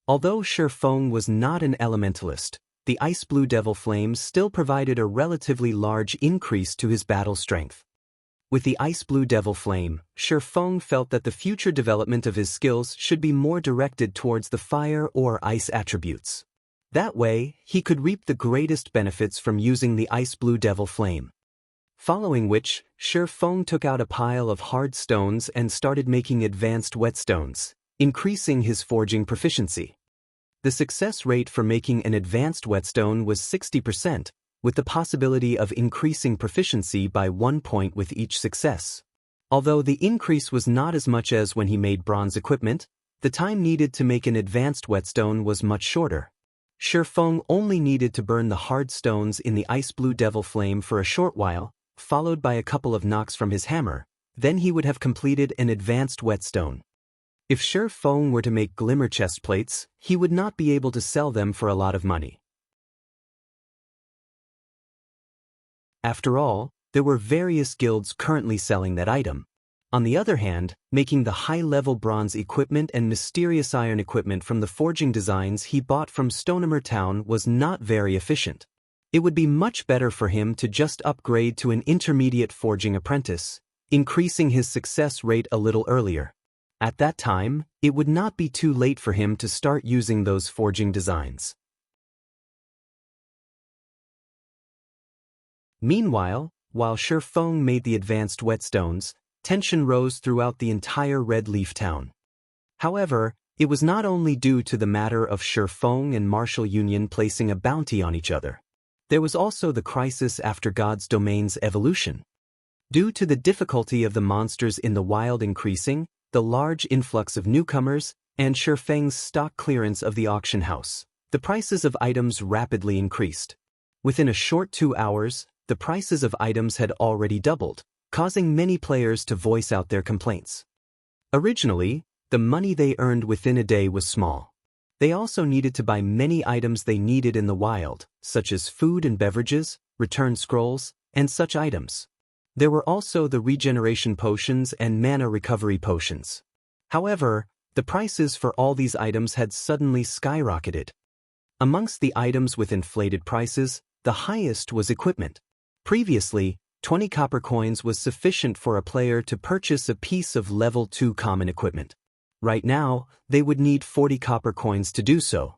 Speaker 1: Although Shi Feng was not an elementalist, the ice blue devil flame still provided a relatively large increase to his battle strength. With the ice blue devil flame, Shi Feng felt that the future development of his skills should be more directed towards the fire or ice attributes. That way, he could reap the greatest benefits from using the ice blue devil flame. Following which, Shi Feng took out a pile of hard stones and started making advanced whetstones, increasing his forging proficiency. The success rate for making an advanced whetstone was 60%, with the possibility of increasing proficiency by 1 point with each success. Although the increase was not as much as when he made bronze equipment, the time needed to make an advanced whetstone was much shorter. Shi Feng only needed to burn the hard stones in the ice blue devil flame for a short while, followed by a couple of knocks from his hammer, then he would have completed an advanced whetstone. If Shi Feng were to make glimmer chest plates, he would not be able to sell them for a lot of money. After all, there were various guilds currently selling that item. On the other hand, making the high-level bronze equipment and mysterious iron equipment from the forging designs he bought from Stonehammer Town was not very efficient. It would be much better for him to just upgrade to an intermediate forging apprentice, increasing his success rate a little earlier. At that time, it would not be too late for him to start using those forging designs. Meanwhile, while Shi Feng made the advanced whetstones, tension rose throughout the entire Red Leaf Town. However, it was not only due to the matter of Shi Feng and Martial Union placing a bounty on each other. There was also the crisis after God's Domain's evolution. Due to the difficulty of the monsters in the wild increasing, the large influx of newcomers, and Shi Feng's stock clearance of the auction house, the prices of items rapidly increased. Within a short 2 hours, the prices of items had already doubled, causing many players to voice out their complaints. Originally, the money they earned within a day was small. They also needed to buy many items they needed in the wild, such as food and beverages, return scrolls, and such items. There were also the regeneration potions and mana recovery potions. However, the prices for all these items had suddenly skyrocketed. Amongst the items with inflated prices, the highest was equipment. Previously, 20 copper coins was sufficient for a player to purchase a piece of level 2 common equipment. Right now, they would need 40 copper coins to do so.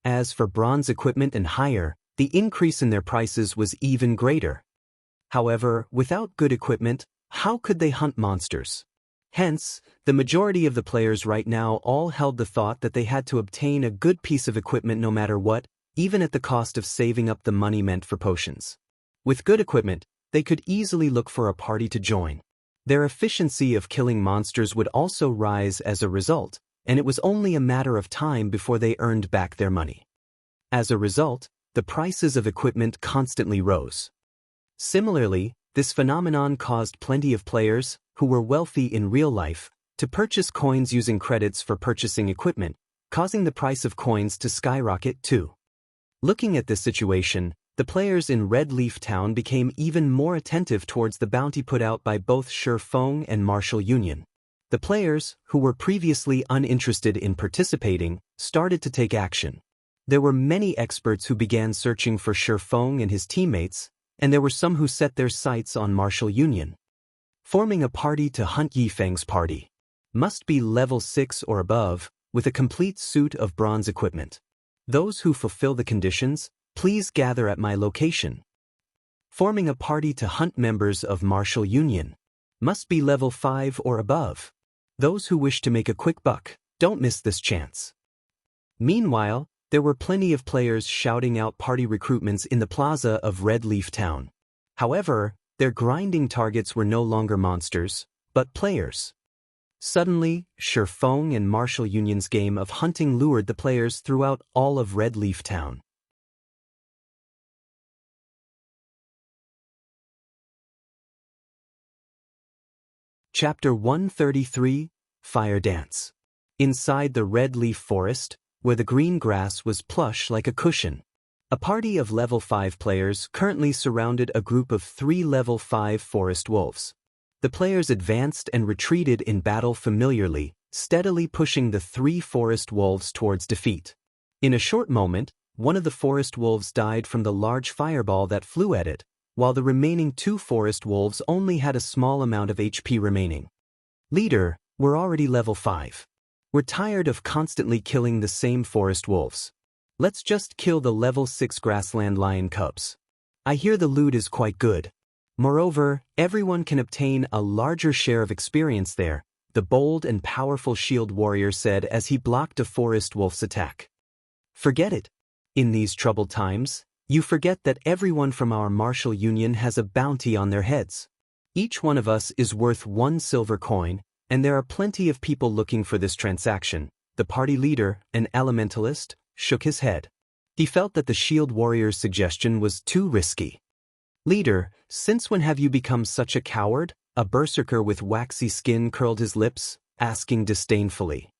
Speaker 1: As for bronze equipment and higher, the increase in their prices was even greater. However, without good equipment, how could they hunt monsters? Hence, the majority of the players right now all held the thought that they had to obtain a good piece of equipment no matter what, even at the cost of saving up the money meant for potions. With good equipment, they could easily look for a party to join. Their efficiency of killing monsters would also rise as a result, and it was only a matter of time before they earned back their money. As a result, the prices of equipment constantly rose. Similarly, this phenomenon caused plenty of players, who were wealthy in real life, to purchase coins using credits for purchasing equipment, causing the price of coins to skyrocket too. Looking at this situation, the players in Red Leaf Town became even more attentive towards the bounty put out by both Shi Feng and Martial Union. The players, who were previously uninterested in participating, started to take action. There were many experts who began searching for Shi Feng and his teammates, and there were some who set their sights on Martial Union. Forming a party to hunt Yifeng's party. Must be level 6 or above, with a complete suit of bronze equipment. Those who fulfill the conditions, please gather at my location. Forming a party to hunt members of Martial Union. Must be level 5 or above. Those who wish to make a quick buck, don't miss this chance. Meanwhile, there were plenty of players shouting out party recruitments in the plaza of Red Leaf Town. However, their grinding targets were no longer monsters, but players. Suddenly, Shi Feng and Martial Union's game of hunting lured the players throughout all of Red Leaf Town. Chapter 133, Fire Dance. inside the red leaf forest, where the green grass was plush like a cushion. A party of level 5 players currently surrounded a group of 3 level 5 forest wolves. The players advanced and retreated in battle familiarly, steadily pushing the 3 forest wolves towards defeat. In a short moment, one of the forest wolves died from the large fireball that flew at it, while the remaining 2 forest wolves only had a small amount of HP remaining. Leader, we're already level 5. We're tired of constantly killing the same forest wolves. Let's just kill the level 6 grassland lion cubs. I hear the loot is quite good. Moreover, everyone can obtain a larger share of experience there, the bold and powerful shield warrior said as he blocked a forest wolf's attack. Forget it. In these troubled times, you forget that everyone from our martial union has a bounty on their heads. Each one of us is worth 1 silver coin, and there are plenty of people looking for this transaction. The party leader, an elementalist, shook his head. He felt that the shield warrior's suggestion was too risky. Leader, since when have you become such a coward? A berserker with waxy skin curled his lips, asking disdainfully.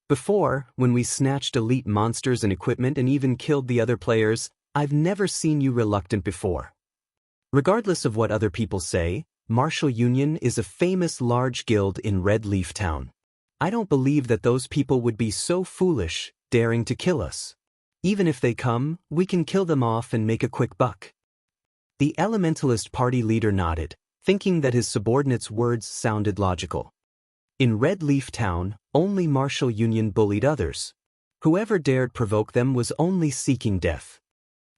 Speaker 1: Before, when we snatched elite monsters and equipment and even killed the other players, I've never seen you reluctant before. Regardless of what other people say, Martial Union is a famous large guild in Red Leaf Town. I don't believe that those people would be so foolish, daring to kill us. Even if they come, we can kill them off and make a quick buck. The Elementalist party leader nodded, thinking that his subordinate's words sounded logical. In Red Leaf Town, only Martial Union bullied others. Whoever dared provoke them was only seeking death.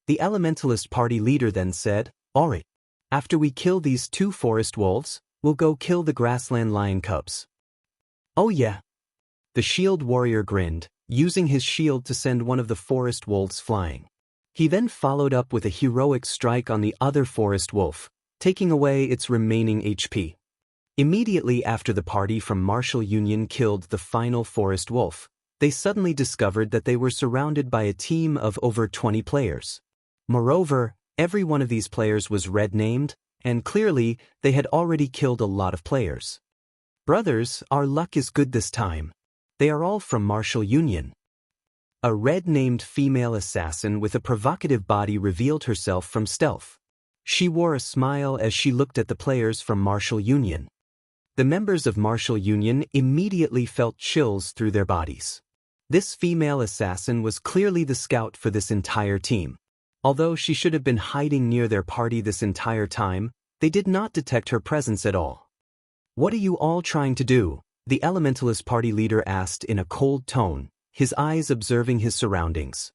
Speaker 1: The Elementalist party leader then said, "Alright, after we kill these 2 forest wolves, we'll go kill the grassland lion cubs." "Oh yeah." The shield warrior grinned, using his shield to send one of the forest wolves flying. He then followed up with a heroic strike on the other forest wolf, taking away its remaining HP. Immediately after the party from Martial Union killed the final forest wolf, they suddenly discovered that they were surrounded by a team of over 20 players. Moreover, every one of these players was red-named, and clearly, they had already killed a lot of players. "Brothers, our luck is good this time. They are all from Martial Union." A red-named female assassin with a provocative body revealed herself from stealth. She wore a smile as she looked at the players from Martial Union. The members of Martial Union immediately felt chills through their bodies. This female assassin was clearly the scout for this entire team. Although she should have been hiding near their party this entire time, they did not detect her presence at all. "What are you all trying to do?" the Elementalist party leader asked in a cold tone, his eyes observing his surroundings.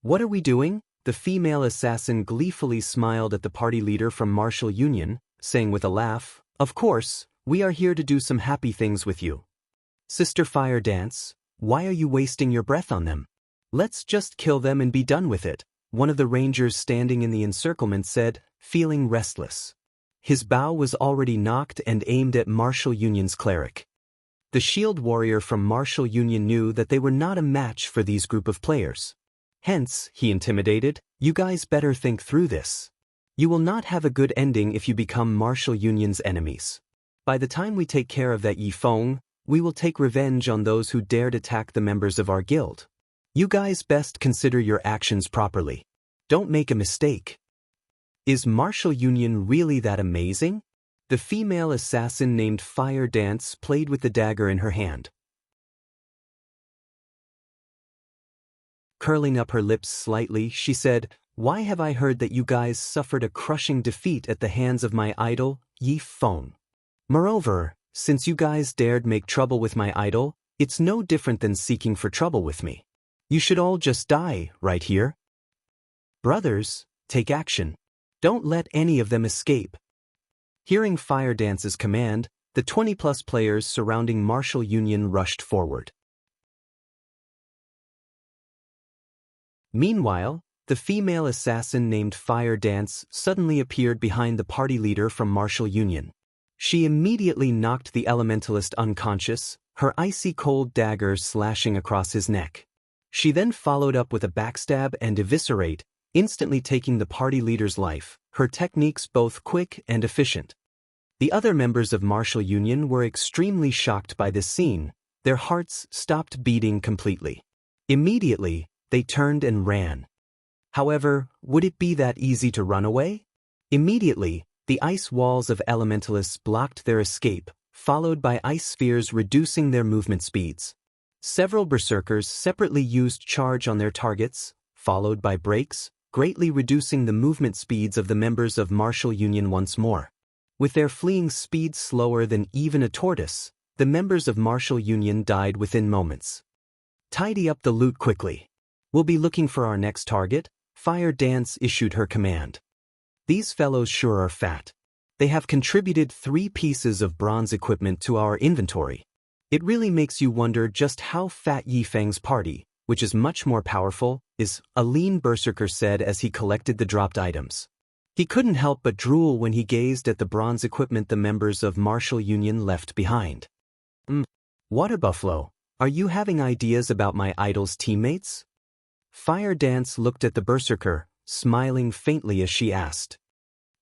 Speaker 1: "What are we doing?" The female assassin gleefully smiled at the party leader from Martial Union, saying with a laugh, "Of course, we are here to do some happy things with you. Sister Fire Dance, why are you wasting your breath on them? Let's just kill them and be done with it," one of the rangers standing in the encirclement said, feeling restless. His bow was already knocked and aimed at Martial Union's cleric. The shield warrior from Martial Union knew that they were not a match for these group of players. Hence, he intimidated, "You guys better think through this. You will not have a good ending if you become Martial Union's enemies. By the time we take care of that Yi Feng, we will take revenge on those who dared attack the members of our guild. You guys best consider your actions properly. Don't make a mistake." Is Martial Union really that amazing? The female assassin named Fire Dance played with the dagger in her hand. Curling up her lips slightly, she said, "Why have I heard that you guys suffered a crushing defeat at the hands of my idol, Yi Feng? Moreover, since you guys dared make trouble with my idol, it's no different than seeking for trouble with me. You should all just die, right here. Brothers, take action. Don't let any of them escape." Hearing Fire Dance's command, the 20-plus players surrounding Martial Union rushed forward. Meanwhile, the female assassin named Fire Dance suddenly appeared behind the party leader from Martial Union. She immediately knocked the elementalist unconscious, her icy cold dagger slashing across his neck. She then followed up with a backstab and eviscerate, instantly taking the party leader's life, her techniques both quick and efficient. The other members of Martial Union were extremely shocked by this scene. their hearts stopped beating completely. Immediately, they turned and ran. However, would it be that easy to run away? Immediately, the ice walls of elementalists blocked their escape, followed by ice spheres reducing their movement speeds. Several berserkers separately used charge on their targets, followed by breaks, greatly reducing the movement speeds of the members of Martial Union once more. With their fleeing speed slower than even a tortoise, the members of Martial Union died within moments. Tidy up the loot quickly. We'll be looking for our next target. Fire Dance issued her command. These fellows sure are fat. They have contributed 3 pieces of bronze equipment to our inventory. It really makes you wonder just how fat Yifeng's party, which is much more powerful, is, a lean berserker said as he collected the dropped items. He couldn't help but drool when he gazed at the bronze equipment the members of Martial Union left behind. Water Buffalo, are you having ideas about my idol's teammates? Fire Dance looked at the berserker, smiling faintly as she asked.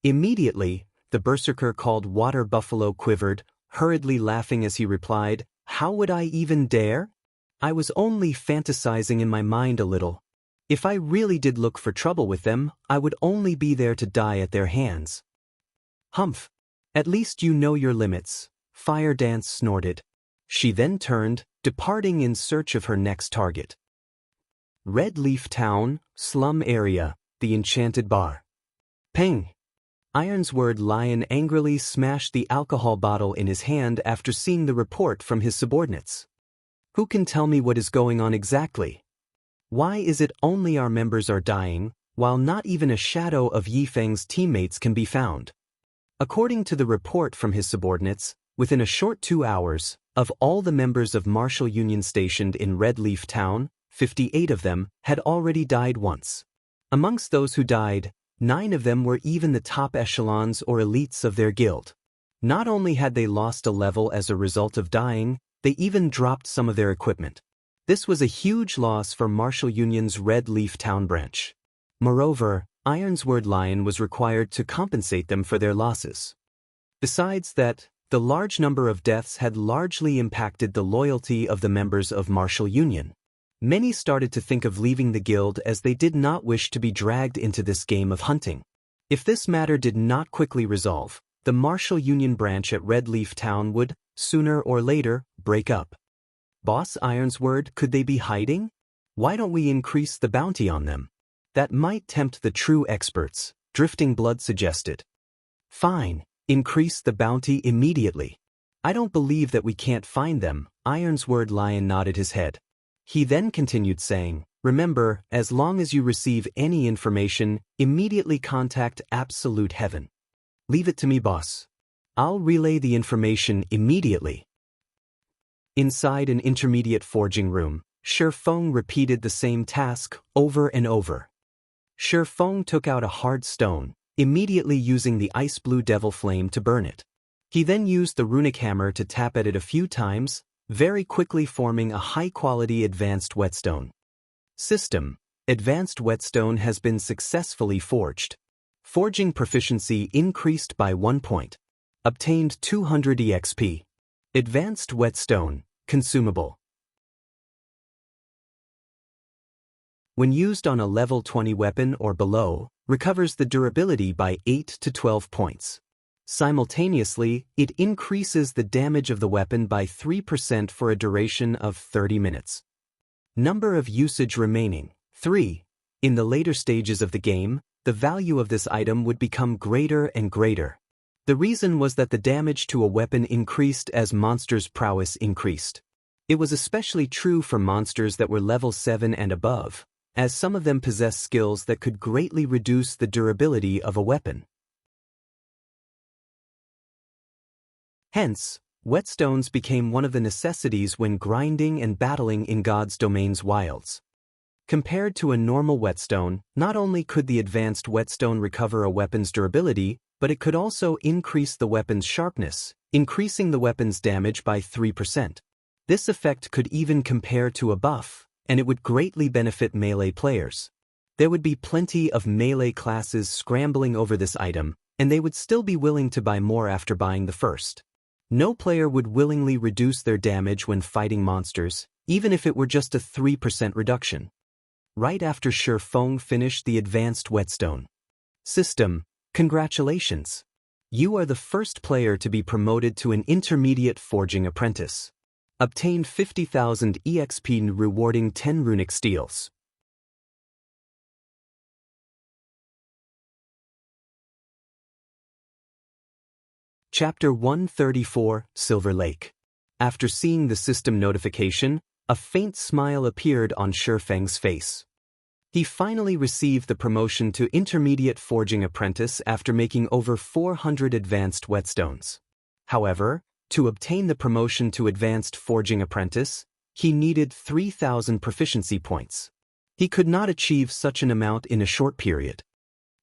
Speaker 1: Immediately, the berserker called Water Buffalo quivered, hurriedly laughing as he replied, "How would I even dare? I was only fantasizing in my mind a little. If I really did look for trouble with them, I would only be there to die at their hands." Humph. At least you know your limits, Fire Dance snorted. She then turned, departing in search of her next target. Red Leaf Town, slum area, the enchanted bar. Ping! Ironsword Lion angrily smashed the alcohol bottle in his hand after seeing the report from his subordinates. Who can tell me what is going on exactly? Why is it only our members are dying, while not even a shadow of Yifeng's teammates can be found? According to the report from his subordinates, within a short 2 hours, of all the members of Martial Union stationed in Red Leaf Town, 58 of them had already died once. Amongst those who died, 9 of them were even the top echelons or elites of their guild. Not only had they lost a level as a result of dying, they even dropped some of their equipment. This was a huge loss for Martial Union's Red Leaf Town branch. Moreover, Ironsword Lion was required to compensate them for their losses. Besides that, the large number of deaths had largely impacted the loyalty of the members of Martial Union. Many started to think of leaving the guild as they did not wish to be dragged into this game of hunting. If this matter did not quickly resolve, the Martial Union branch at Red Leaf Town would, sooner or later, break up. Boss Ironsword, could they be hiding? Why don't we increase the bounty on them? That might tempt the true experts, Drifting Blood suggested. Fine, increase the bounty immediately. I don't believe that we can't find them, Ironsword Lion nodded his head. He then continued saying, remember, as long as you receive any information, immediately contact Absolute Heaven. Leave it to me, boss. I'll relay the information immediately. Inside an intermediate forging room, Shifeng repeated the same task over and over. Shifeng took out a hard stone, immediately using the ice blue devil flame to burn it. He then used the runic hammer to tap at it a few times, very quickly forming a high-quality advanced whetstone. System: Advanced whetstone has been successfully forged. Forging proficiency increased by 1 point. Obtained 200 EXP. Advanced whetstone, consumable. When used on a level 20 weapon or below, recovers the durability by 8 to 12 points. Simultaneously, it increases the damage of the weapon by 3% for a duration of 30 minutes. Number of usage remaining, 3. In the later stages of the game, the value of this item would become greater and greater. The reason was that the damage to a weapon increased as monsters' prowess increased. It was especially true for monsters that were level 7 and above, as some of them possessed skills that could greatly reduce the durability of a weapon. Hence, whetstones became one of the necessities when grinding and battling in God's Domain's wilds. Compared to a normal whetstone, not only could the advanced whetstone recover a weapon's durability, but it could also increase the weapon's sharpness, increasing the weapon's damage by 3%. This effect could even compare to a buff, and it would greatly benefit melee players. There would be plenty of melee classes scrambling over this item, and they would still be willing to buy more after buying the first. No player would willingly reduce their damage when fighting monsters, even if it were just a 3% reduction. Right after Shi Feng finished the advanced whetstone system, congratulations! You are the first player to be promoted to an intermediate forging apprentice. Obtain 50,000 EXP rewarding 10 runic steels. Chapter 134, Silver Lake. After seeing the system notification, a faint smile appeared on Shi Feng's face. He finally received the promotion to Intermediate Forging Apprentice after making over 400 advanced whetstones. However, to obtain the promotion to Advanced Forging Apprentice, he needed 3,000 proficiency points. He could not achieve such an amount in a short period.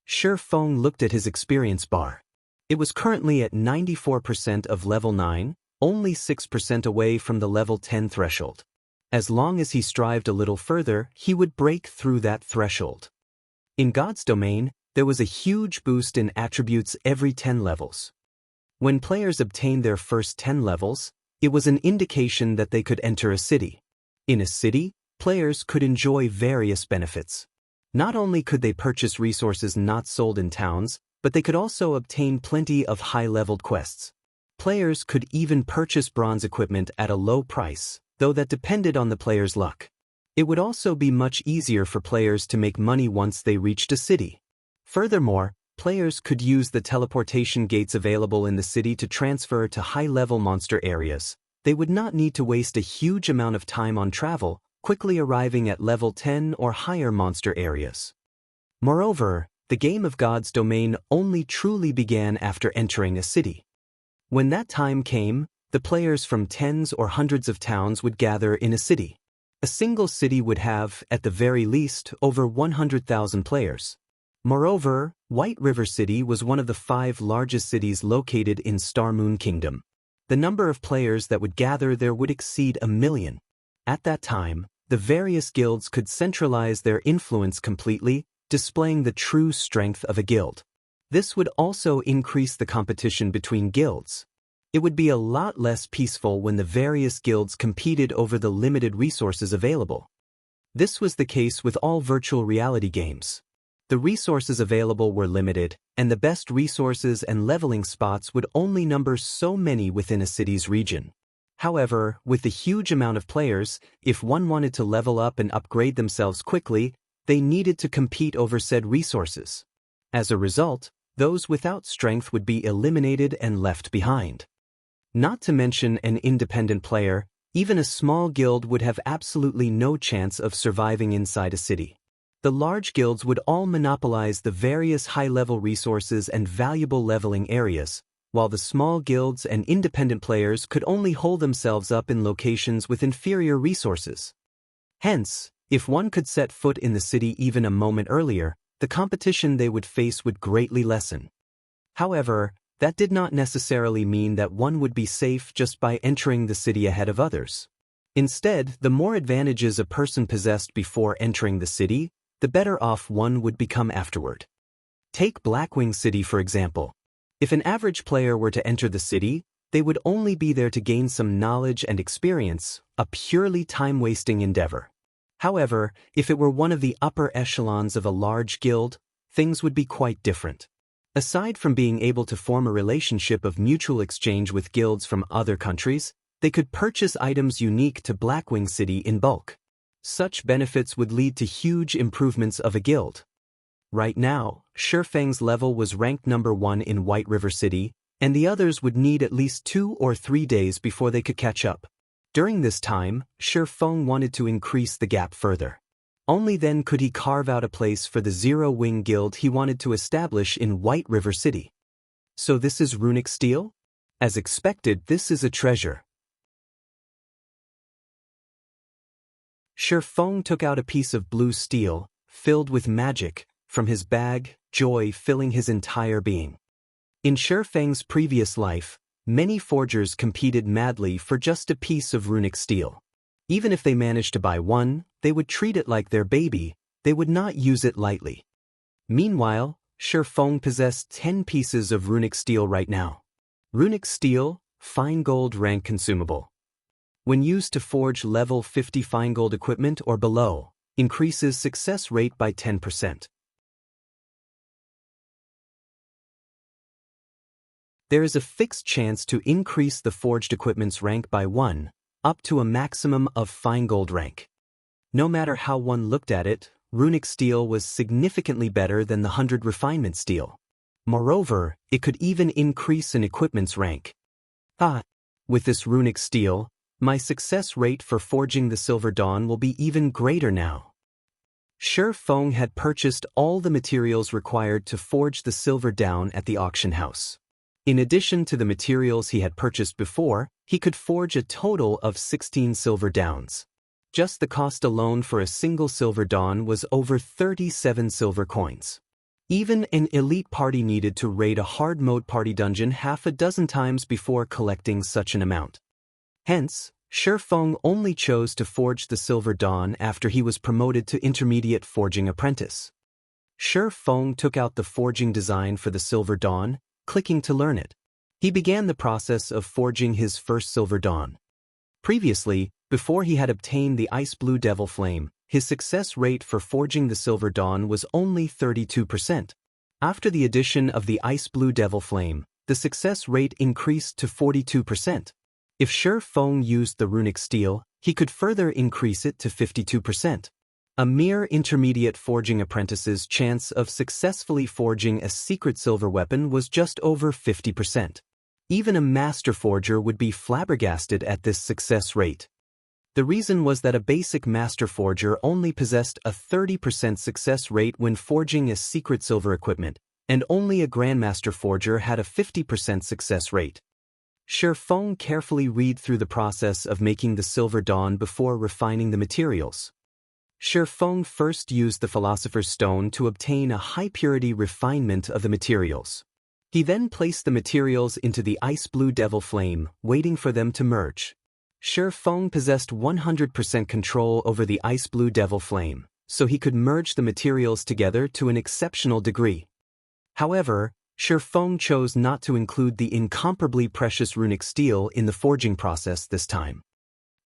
Speaker 1: Shi Feng looked at his experience bar. It was currently at 94% of level 9, only 6% away from the level 10 threshold. As long as he strived a little further, he would break through that threshold. In God's domain, there was a huge boost in attributes every 10 levels. When players obtained their first 10 levels, it was an indication that they could enter a city. In a city, players could enjoy various benefits. Not only could they purchase resources not sold in towns, but they could also obtain plenty of high-leveled quests. Players could even purchase bronze equipment at a low price, though that depended on the player's luck. It would also be much easier for players to make money once they reached a city. Furthermore, players could use the teleportation gates available in the city to transfer to high-level monster areas. They would not need to waste a huge amount of time on travel, quickly arriving at level 10 or higher monster areas. Moreover, the game of God's domain only truly began after entering a city. When that time came, the players from tens or hundreds of towns would gather in a city. A single city would have, at the very least, over 100,000 players. Moreover, White River City was one of the 5 largest cities located in Star Moon Kingdom. The number of players that would gather there would exceed 1 million. At that time, the various guilds could centralize their influence completely, displaying the true strength of a guild. This would also increase the competition between guilds. It would be a lot less peaceful when the various guilds competed over the limited resources available. This was the case with all virtual reality games. The resources available were limited, and the best resources and leveling spots would only number so many within a city's region. However, with the huge amount of players, if one wanted to level up and upgrade themselves quickly, they needed to compete over said resources. As a result, those without strength would be eliminated and left behind. Not to mention an independent player, even a small guild would have absolutely no chance of surviving inside a city. The large guilds would all monopolize the various high-level resources and valuable leveling areas, while the small guilds and independent players could only hold themselves up in locations with inferior resources. Hence, if one could set foot in the city even a moment earlier, the competition they would face would greatly lessen. However, that did not necessarily mean that one would be safe just by entering the city ahead of others. Instead, the more advantages a person possessed before entering the city, the better off one would become afterward. Take Blackwing City for example. If an average player were to enter the city, they would only be there to gain some knowledge and experience, a purely time-wasting endeavor. However, if it were one of the upper echelons of a large guild, things would be quite different. Aside from being able to form a relationship of mutual exchange with guilds from other countries, they could purchase items unique to Blackwing City in bulk. Such benefits would lead to huge improvements of a guild. Right now, Shi Feng's level was ranked number 1 in White River City, and the others would need at least 2 or 3 days before they could catch up. During this time, Shi Feng wanted to increase the gap further. Only then could he carve out a place for the Zero Wing Guild he wanted to establish in White River City. So this is runic steel? As expected, this is a treasure. Shi Feng took out a piece of blue steel, filled with magic, from his bag, joy filling his entire being. In Shi Feng's previous life, many forgers competed madly for just a piece of runic steel. Even if they managed to buy one, they would treat it like their baby, they would not use it lightly. Meanwhile, Shi Feng possessed 10 pieces of runic steel right now. Runic steel, Fine gold rank consumable. When used to forge level 50 fine gold equipment or below, increases success rate by 10%. There is a fixed chance to increase the forged equipment's rank by 1, up to a maximum of fine gold rank. No matter how one looked at it, runic steel was significantly better than the 100 refinement steel. Moreover, it could even increase an equipment's rank. With this runic steel, my success rate for forging the Silver Dawn will be even greater now. Shi Feng had purchased all the materials required to forge the Silver Dawn at the auction house. In addition to the materials he had purchased before, he could forge a total of 16 Silver Dawns. Just the cost alone for a single Silver Dawn was over 37 silver coins. Even an elite party needed to raid a hard mode party dungeon half a dozen times before collecting such an amount. Hence, Shi Feng only chose to forge the Silver Dawn after he was promoted to intermediate forging apprentice. Shi Feng took out the forging design for the Silver Dawn, clicking to learn it. He began the process of forging his first Silver Dawn. Previously, before he had obtained the Ice Blue Devil Flame, his success rate for forging the Silver Dawn was only 32%. After the addition of the Ice Blue Devil Flame, the success rate increased to 42%. If Shi Feng used the runic steel, he could further increase it to 52%. A mere intermediate forging apprentice's chance of successfully forging a secret silver weapon was just over 50%. Even a master forger would be flabbergasted at this success rate. The reason was that a basic master forger only possessed a 30% success rate when forging a secret silver equipment, and only a grandmaster forger had a 50% success rate. Shi Feng carefully read through the process of making the Silver Dawn before refining the materials. Shi Feng first used the Philosopher's Stone to obtain a high-purity refinement of the materials. He then placed the materials into the Ice Blue Devil Flame, waiting for them to merge. Shi Feng possessed 100% control over the Ice Blue Devil Flame, so he could merge the materials together to an exceptional degree. However, Shi Feng chose not to include the incomparably precious runic steel in the forging process this time.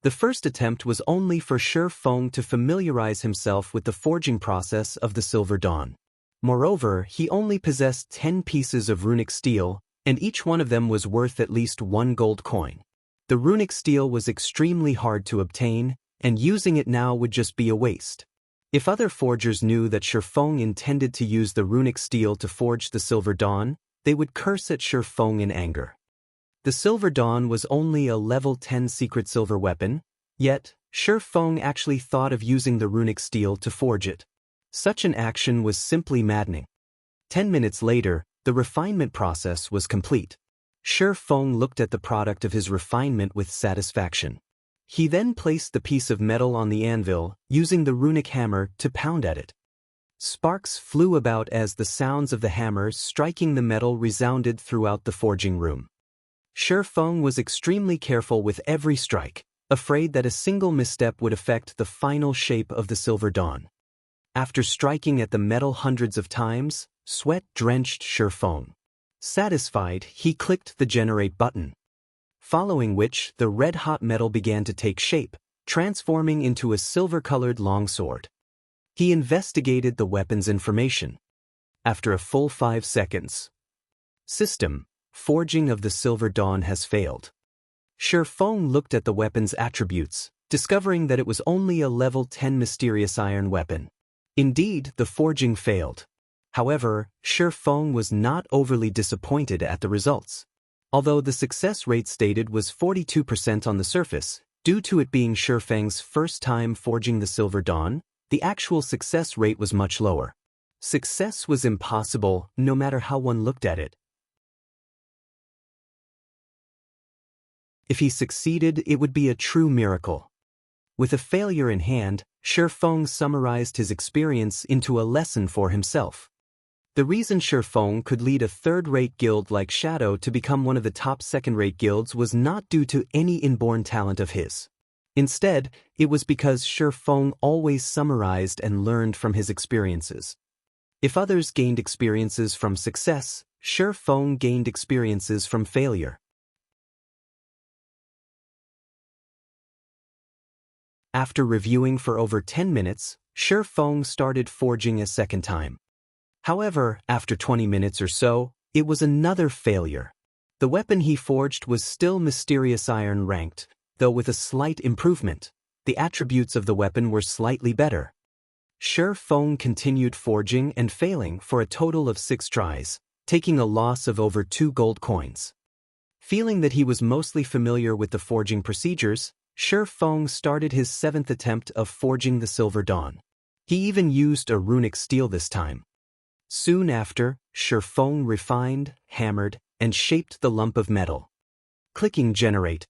Speaker 1: The first attempt was only for Shi Feng to familiarize himself with the forging process of the Silver Dawn. Moreover, he only possessed 10 pieces of runic steel, and each one of them was worth at least 1 gold coin. The runic steel was extremely hard to obtain, and using it now would just be a waste. If other forgers knew that Shi Feng intended to use the runic steel to forge the Silver Dawn, they would curse at Shi Feng in anger. The Silver Dawn was only a level 10 secret silver weapon, yet Shi Feng actually thought of using the runic steel to forge it. Such an action was simply maddening. 10 minutes later, the refinement process was complete. Shi Feng looked at the product of his refinement with satisfaction. He then placed the piece of metal on the anvil, using the runic hammer to pound at it. Sparks flew about as the sounds of the hammer striking the metal resounded throughout the forging room. Shi Feng was extremely careful with every strike, afraid that a single misstep would affect the final shape of the Silver Dawn. After striking at the metal hundreds of times, sweat drenched Shi Feng. Satisfied, he clicked the generate button. Following which, the red-hot metal began to take shape, transforming into a silver-colored longsword. He investigated the weapon's information. After a full 5 seconds. System: forging of the Silver Dawn has failed. Shi Feng looked at the weapon's attributes, discovering that it was only a level 10 mysterious iron weapon. Indeed, the forging failed. However, Shi Feng was not overly disappointed at the results. Although the success rate stated was 42% on the surface, due to it being Shi Feng's first time forging the Silver Dawn, the actual success rate was much lower. Success was impossible, no matter how one looked at it. If he succeeded, it would be a true miracle. With a failure in hand, Shi Feng summarized his experience into a lesson for himself. The reason Shi Feng could lead a third-rate guild like Shadow to become one of the top second-rate guilds was not due to any inborn talent of his. Instead, it was because Shi Feng always summarized and learned from his experiences. If others gained experiences from success, Shi Feng gained experiences from failure. After reviewing for over 10 minutes, Shi Feng started forging a second time. However, after 20 minutes or so, it was another failure. The weapon he forged was still mysterious iron ranked, though with a slight improvement. The attributes of the weapon were slightly better. Shi Feng continued forging and failing for a total of 6 tries, taking a loss of over 2 gold coins. Feeling that he was mostly familiar with the forging procedures, Shi Feng started his 7th attempt of forging the Silver Dawn. He even used a runic steel this time. Soon after, Shi Feng refined, hammered, and shaped the lump of metal. Clicking generate.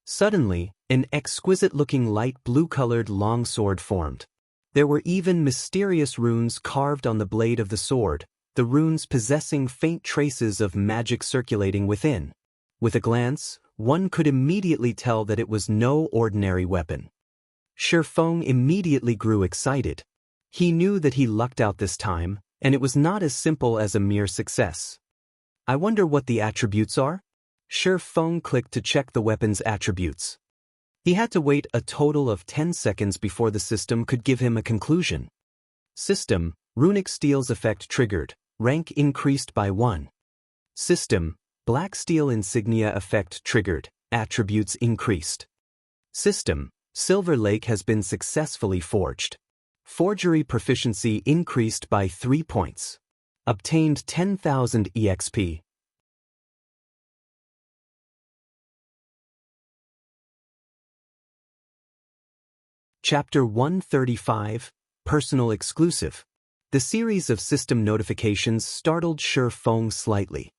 Speaker 1: Suddenly, an exquisite-looking light blue-colored longsword formed. There were even mysterious runes carved on the blade of the sword, the runes possessing faint traces of magic circulating within. With a glance, one could immediately tell that it was no ordinary weapon. Shi Feng immediately grew excited. He knew that he lucked out this time, and it was not as simple as a mere success. I wonder what the attributes are? Shi Feng clicked to check the weapon's attributes. He had to wait a total of 10 seconds before the system could give him a conclusion. System, runic steel's effect triggered, rank increased by 1. System, black steel insignia effect triggered, attributes increased. System, Silver Lake has been successfully forged. Forgery proficiency increased by 3 points. Obtained 10,000 EXP. Chapter 135, Personal Exclusive. The series of system notifications startled Shi Feng slightly.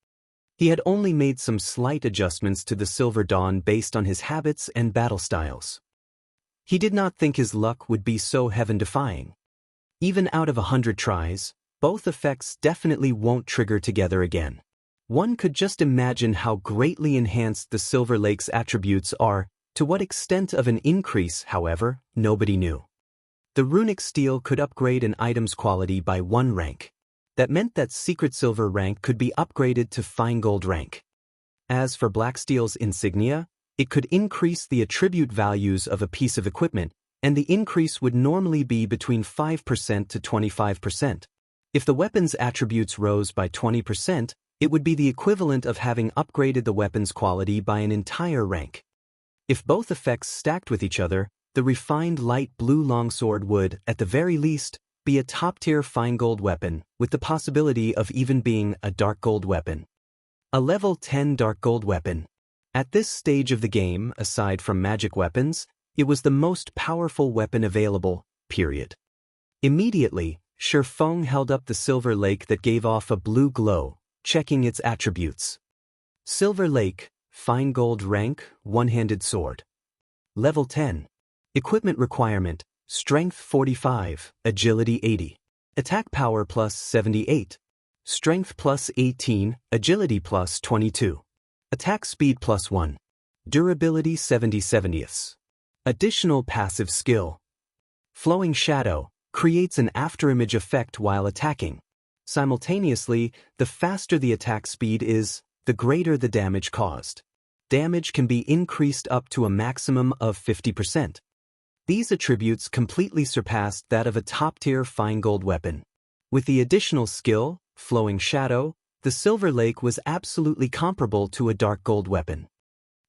Speaker 1: He had only made some slight adjustments to the Silver Dawn based on his habits and battle styles. He did not think his luck would be so heaven-defying. Even out of 100 tries, both effects definitely won't trigger together again. One could just imagine how greatly enhanced the Silver Lake's attributes are. To what extent of an increase, however, nobody knew. The runic steel could upgrade an item's quality by 1 rank. That meant that secret silver rank could be upgraded to fine gold rank. As for black steel's insignia, it could increase the attribute values of a piece of equipment, and the increase would normally be between 5% to 25%. If the weapon's attributes rose by 20%, it would be the equivalent of having upgraded the weapon's quality by an entire rank. If both effects stacked with each other, the refined light blue longsword would, at the very least, be a top-tier fine gold weapon, with the possibility of even being a dark gold weapon. A level 10 dark gold weapon. At this stage of the game, aside from magic weapons, it was the most powerful weapon available, period. Immediately, Shi Feng held up the Silver Lake that gave off a blue glow, checking its attributes. Silver Lake, fine gold rank, one-handed sword. Level 10. Equipment requirement, strength 45, agility 80. Attack power plus 78. Strength plus 18, agility plus 22. Attack speed plus 1. Durability 70/70ths. Additional passive skill. Flowing shadow, creates an afterimage effect while attacking. Simultaneously, the faster the attack speed is, the greater the damage caused. Damage can be increased up to a maximum of 50%. These attributes completely surpassed that of a top-tier fine gold weapon. With the additional skill, Flowing Shadow, the Silver Lake was absolutely comparable to a dark gold weapon.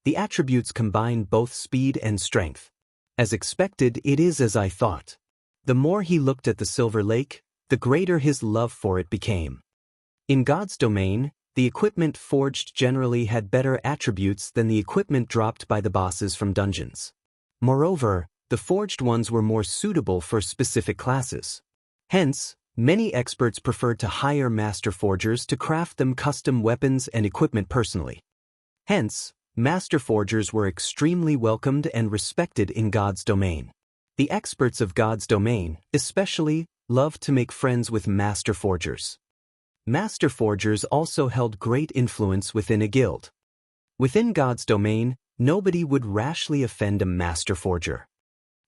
Speaker 1: The attributes combine both speed and strength. As expected, it is as I thought. The more he looked at the Silver Lake, the greater his love for it became. In God's domain, the equipment forged generally had better attributes than the equipment dropped by the bosses from dungeons. Moreover, the forged ones were more suitable for specific classes. Hence, many experts preferred to hire master forgers to craft them custom weapons and equipment personally. Hence, master forgers were extremely welcomed and respected in God's domain. The experts of God's domain, especially, loved to make friends with master forgers. Master forgers also held great influence within a guild. Within God's domain, nobody would rashly offend a master forger.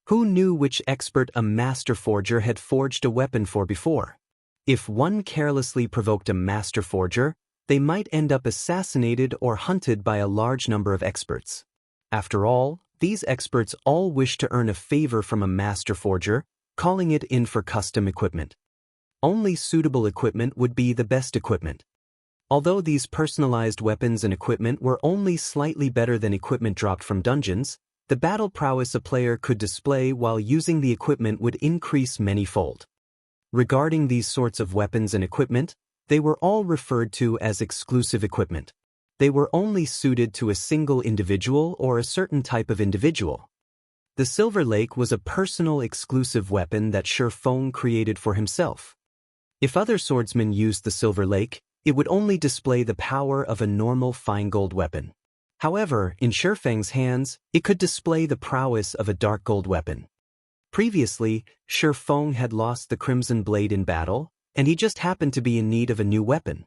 Speaker 1: Who knew which expert a master forger had forged a weapon for before? If one carelessly provoked a master forger, they might end up assassinated or hunted by a large number of experts. After all, These experts all wished to earn a favor from a master forger, calling it in for custom equipment. Only suitable equipment would be the best equipment. Although these personalized weapons and equipment were only slightly better than equipment dropped from dungeons, the battle prowess a player could display while using the equipment would increase many-fold. Regarding these sorts of weapons and equipment, they were all referred to as exclusive equipment. They were only suited to a single individual or a certain type of individual. The Silver Lake was a personal exclusive weapon that Shi Feng created for himself. If other swordsmen used the Silver Lake, it would only display the power of a normal fine gold weapon. However, in Shi Feng's hands, it could display the prowess of a dark gold weapon. Previously, Shi Feng had lost the Crimson Blade in battle, and he just happened to be in need of a new weapon.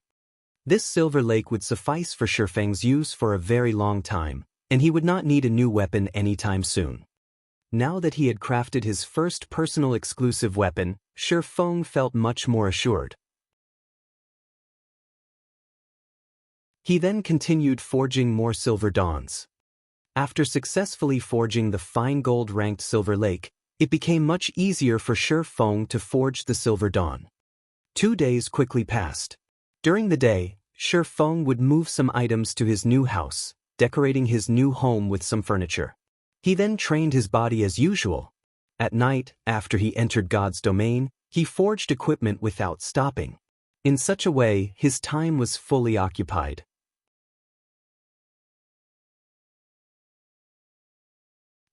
Speaker 1: This Silver Lake would suffice for Shi Feng's use for a very long time, and he would not need a new weapon anytime soon. Now that he had crafted his first personal exclusive weapon, Shi Feng felt much more assured. He then continued forging more Silver Dawns. After successfully forging the fine gold-ranked Silver Lake, it became much easier for Shi Feng to forge the Silver Dawn. 2 days quickly passed. During the day, Shi Feng would move some items to his new house, decorating his new home with some furniture. He then trained his body as usual. At night, after he entered God's domain, he forged equipment without stopping. In such a way, his time was fully occupied.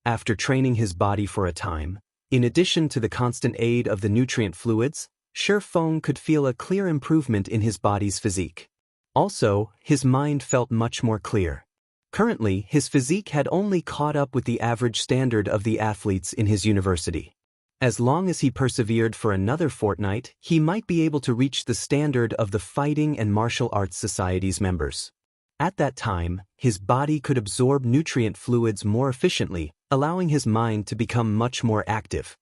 Speaker 1: After training his body for a time, in addition to the constant aid of the nutrient fluids, Shi Feng could feel a clear improvement in his body's physique. Also, his mind felt much more clear. Currently, his physique had only caught up with the average standard of the athletes in his university. As long as he persevered for another fortnight, he might be able to reach the standard of the Fighting and Martial Arts Society's members. At that time, his body could absorb nutrient fluids more efficiently, allowing his mind to become much more active.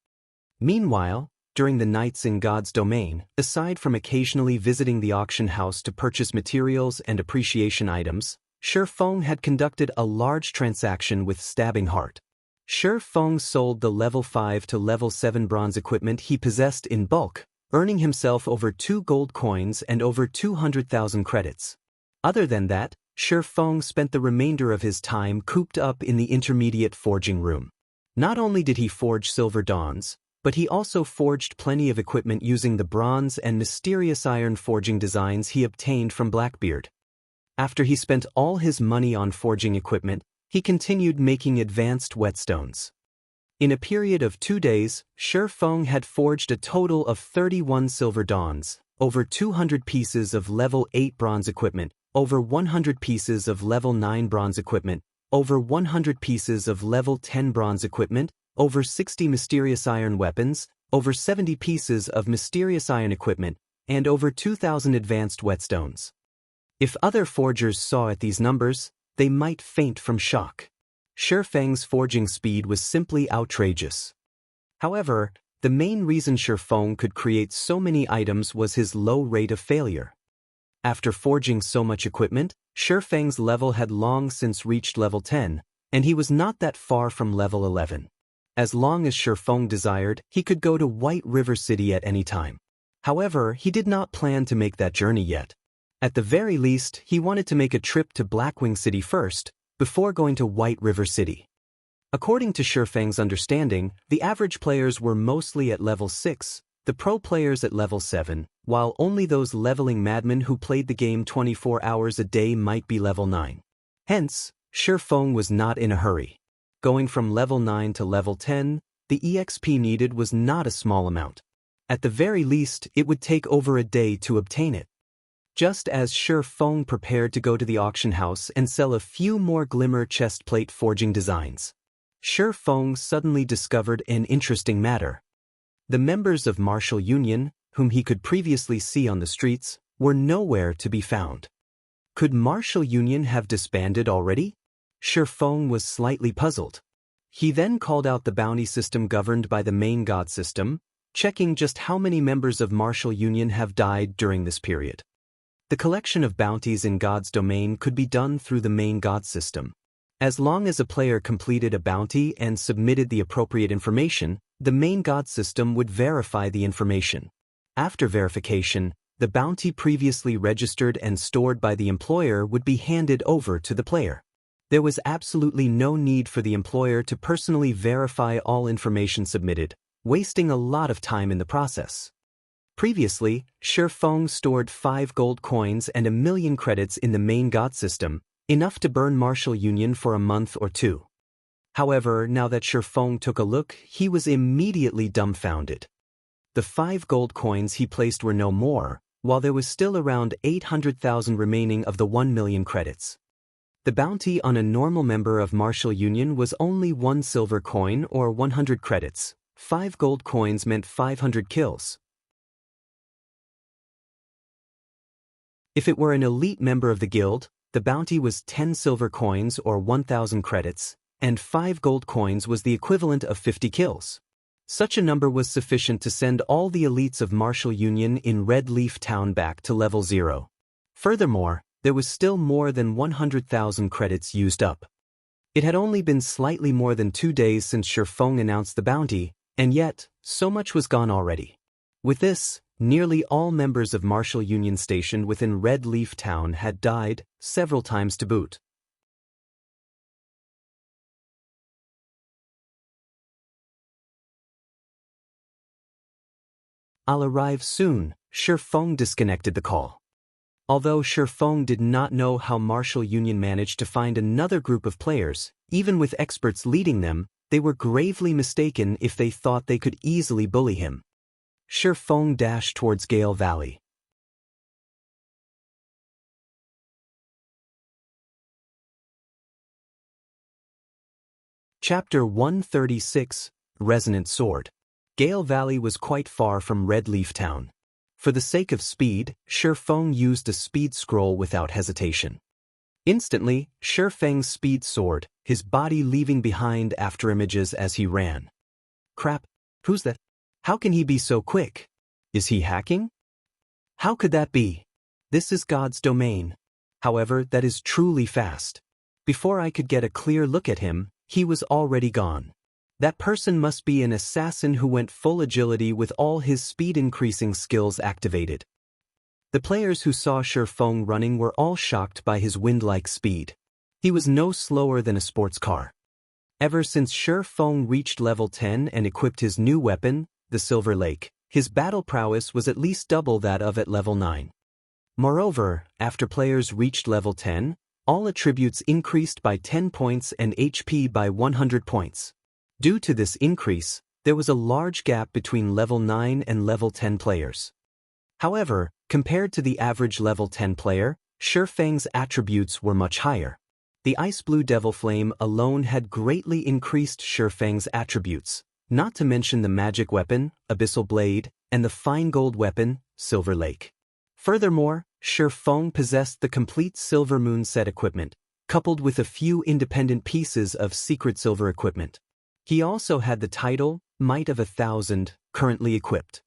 Speaker 1: Meanwhile, during the nights in God's domain, aside from occasionally visiting the auction house to purchase materials and appreciation items, Shi Feng had conducted a large transaction with Stabbing Heart. Shi Feng sold the level 5 to level 7 bronze equipment he possessed in bulk, earning himself over 2 gold coins and over 200,000 credits. Other than that, Shi Feng spent the remainder of his time cooped up in the intermediate forging room. Not only did he forge Silver Dawns, but he also forged plenty of equipment using the bronze and mysterious iron forging designs he obtained from Blackbeard. After he spent all his money on forging equipment, he continued making advanced whetstones. In a period of 2 days, Shi Feng had forged a total of 31 Silver Dawns, over 200 pieces of level 8 bronze equipment, over 100 pieces of level 9 bronze equipment, over 100 pieces of level 10 bronze equipment, over 60 mysterious iron weapons, over 70 pieces of mysterious iron equipment, and over 2,000 advanced whetstones. If other forgers saw at these numbers, they might faint from shock. Shi Feng's forging speed was simply outrageous. However, the main reason Shi Feng could create so many items was his low rate of failure. After forging so much equipment, Shi Feng's level had long since reached level 10, and he was not that far from level 11. As long as Shi Feng desired, he could go to White River City at any time. However, he did not plan to make that journey yet. At the very least, he wanted to make a trip to Blackwing City first, before going to White River City. According to Shi Feng's understanding, the average players were mostly at level 6, the pro players at level 7, while only those leveling madmen who played the game 24 hours a day might be level 9. Hence, Shi Feng was not in a hurry. Going from level 9 to level 10, the EXP needed was not a small amount. At the very least, it would take over a day to obtain it. Just as Shi Feng prepared to go to the auction house and sell a few more glimmer chestplate forging designs, Shi Feng suddenly discovered an interesting matter. The members of Martial Union, whom he could previously see on the streets, were nowhere to be found. Could Martial Union have disbanded already? Shi Feng was slightly puzzled. He then called out the bounty system governed by the main god system, checking just how many members of Martial Union have died during this period. The collection of bounties in God's domain could be done through the main god system. As long as a player completed a bounty and submitted the appropriate information, the main god system would verify the information. After verification, the bounty previously registered and stored by the employer would be handed over to the player. There was absolutely no need for the employer to personally verify all information submitted, wasting a lot of time in the process. Previously, Shifeng stored 5 gold coins and 1,000,000 credits in the main god system, enough to burn martial union for a month or two. However, now that Shifeng took a look, he was immediately dumbfounded. The 5 gold coins he placed were no more, while there was still around 800,000 remaining of the 1,000,000 credits. The bounty on a normal member of martial union was only 1 silver coin or 100 credits. 5 gold coins meant 500 kills. If it were an elite member of the guild, the bounty was 10 silver coins or 1,000 credits, and 5 gold coins was the equivalent of 50 kills. Such a number was sufficient to send all the elites of martial union in Red Leaf Town back to level 0. Furthermore, there was still more than 100,000 credits used up. It had only been slightly more than 2 days since Shifeng announced the bounty, and yet, so much was gone already. With this, nearly all members of martial union stationed within Red Leaf Town had died, several times to boot. "I'll arrive soon," Shifeng disconnected the call. Although Shifeng did not know how martial union managed to find another group of players, even with experts leading them, they were gravely mistaken if they thought they could easily bully him. Shifeng dashed towards Gale Valley. Chapter 136, Resonant Sword. Gale Valley was quite far from Red Leaf Town. For the sake of speed, Shifeng used a speed scroll without hesitation. Instantly, Shifeng's speed soared, his body leaving behind after images as he ran. Crap, who's that? How can he be so quick? Is he hacking? How could that be? This is God's domain. However, that is truly fast. Before I could get a clear look at him, he was already gone. That person must be an assassin who went full agility with all his speed-increasing skills activated. The players who saw Shifeng running were all shocked by his wind-like speed. He was no slower than a sports car. Ever since Shifeng reached level 10 and equipped his new weapon, the Silver Lake, his battle prowess was at least double that of at level 9. Moreover, after players reached level 10, all attributes increased by 10 points and HP by 100 points. Due to this increase, there was a large gap between level 9 and level 10 players. However, compared to the average level 10 player, Shifeng's attributes were much higher. The Ice Blue Devil Flame alone had greatly increased Shifeng's attributes, not to mention the magic weapon, Abyssal Blade, and the fine gold weapon, Silver Lake. Furthermore, Shifeng possessed the complete Silver Moon set equipment, coupled with a few independent pieces of secret silver equipment. He also had the title, Might of 1,000, currently equipped.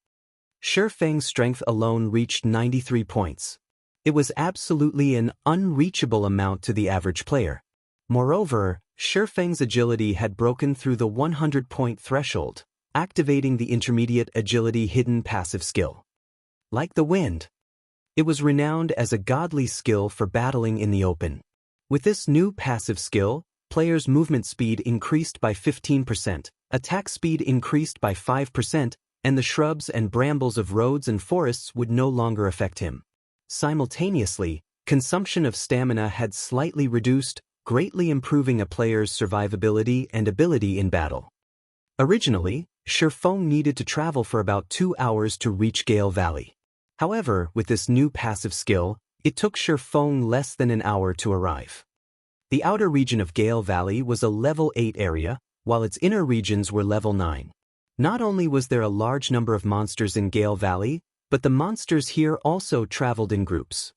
Speaker 1: Shifeng's strength alone reached 93 points. It was absolutely an unreachable amount to the average player. Moreover, Shifeng's agility had broken through the 100-point threshold, activating the intermediate agility hidden passive skill. Like the wind, it was renowned as a godly skill for battling in the open. With this new passive skill, players' movement speed increased by 15%, attack speed increased by 5%, and the shrubs and brambles of roads and forests would no longer affect him. Simultaneously, consumption of stamina had slightly reduced, greatly improving a player's survivability and ability in battle. Originally, Shifeng needed to travel for about 2 hours to reach Gale Valley. However, with this new passive skill, it took Shifeng less than an hour to arrive. The outer region of Gale Valley was a level 8 area, while its inner regions were level 9. Not only was there a large number of monsters in Gale Valley, but the monsters here also traveled in groups.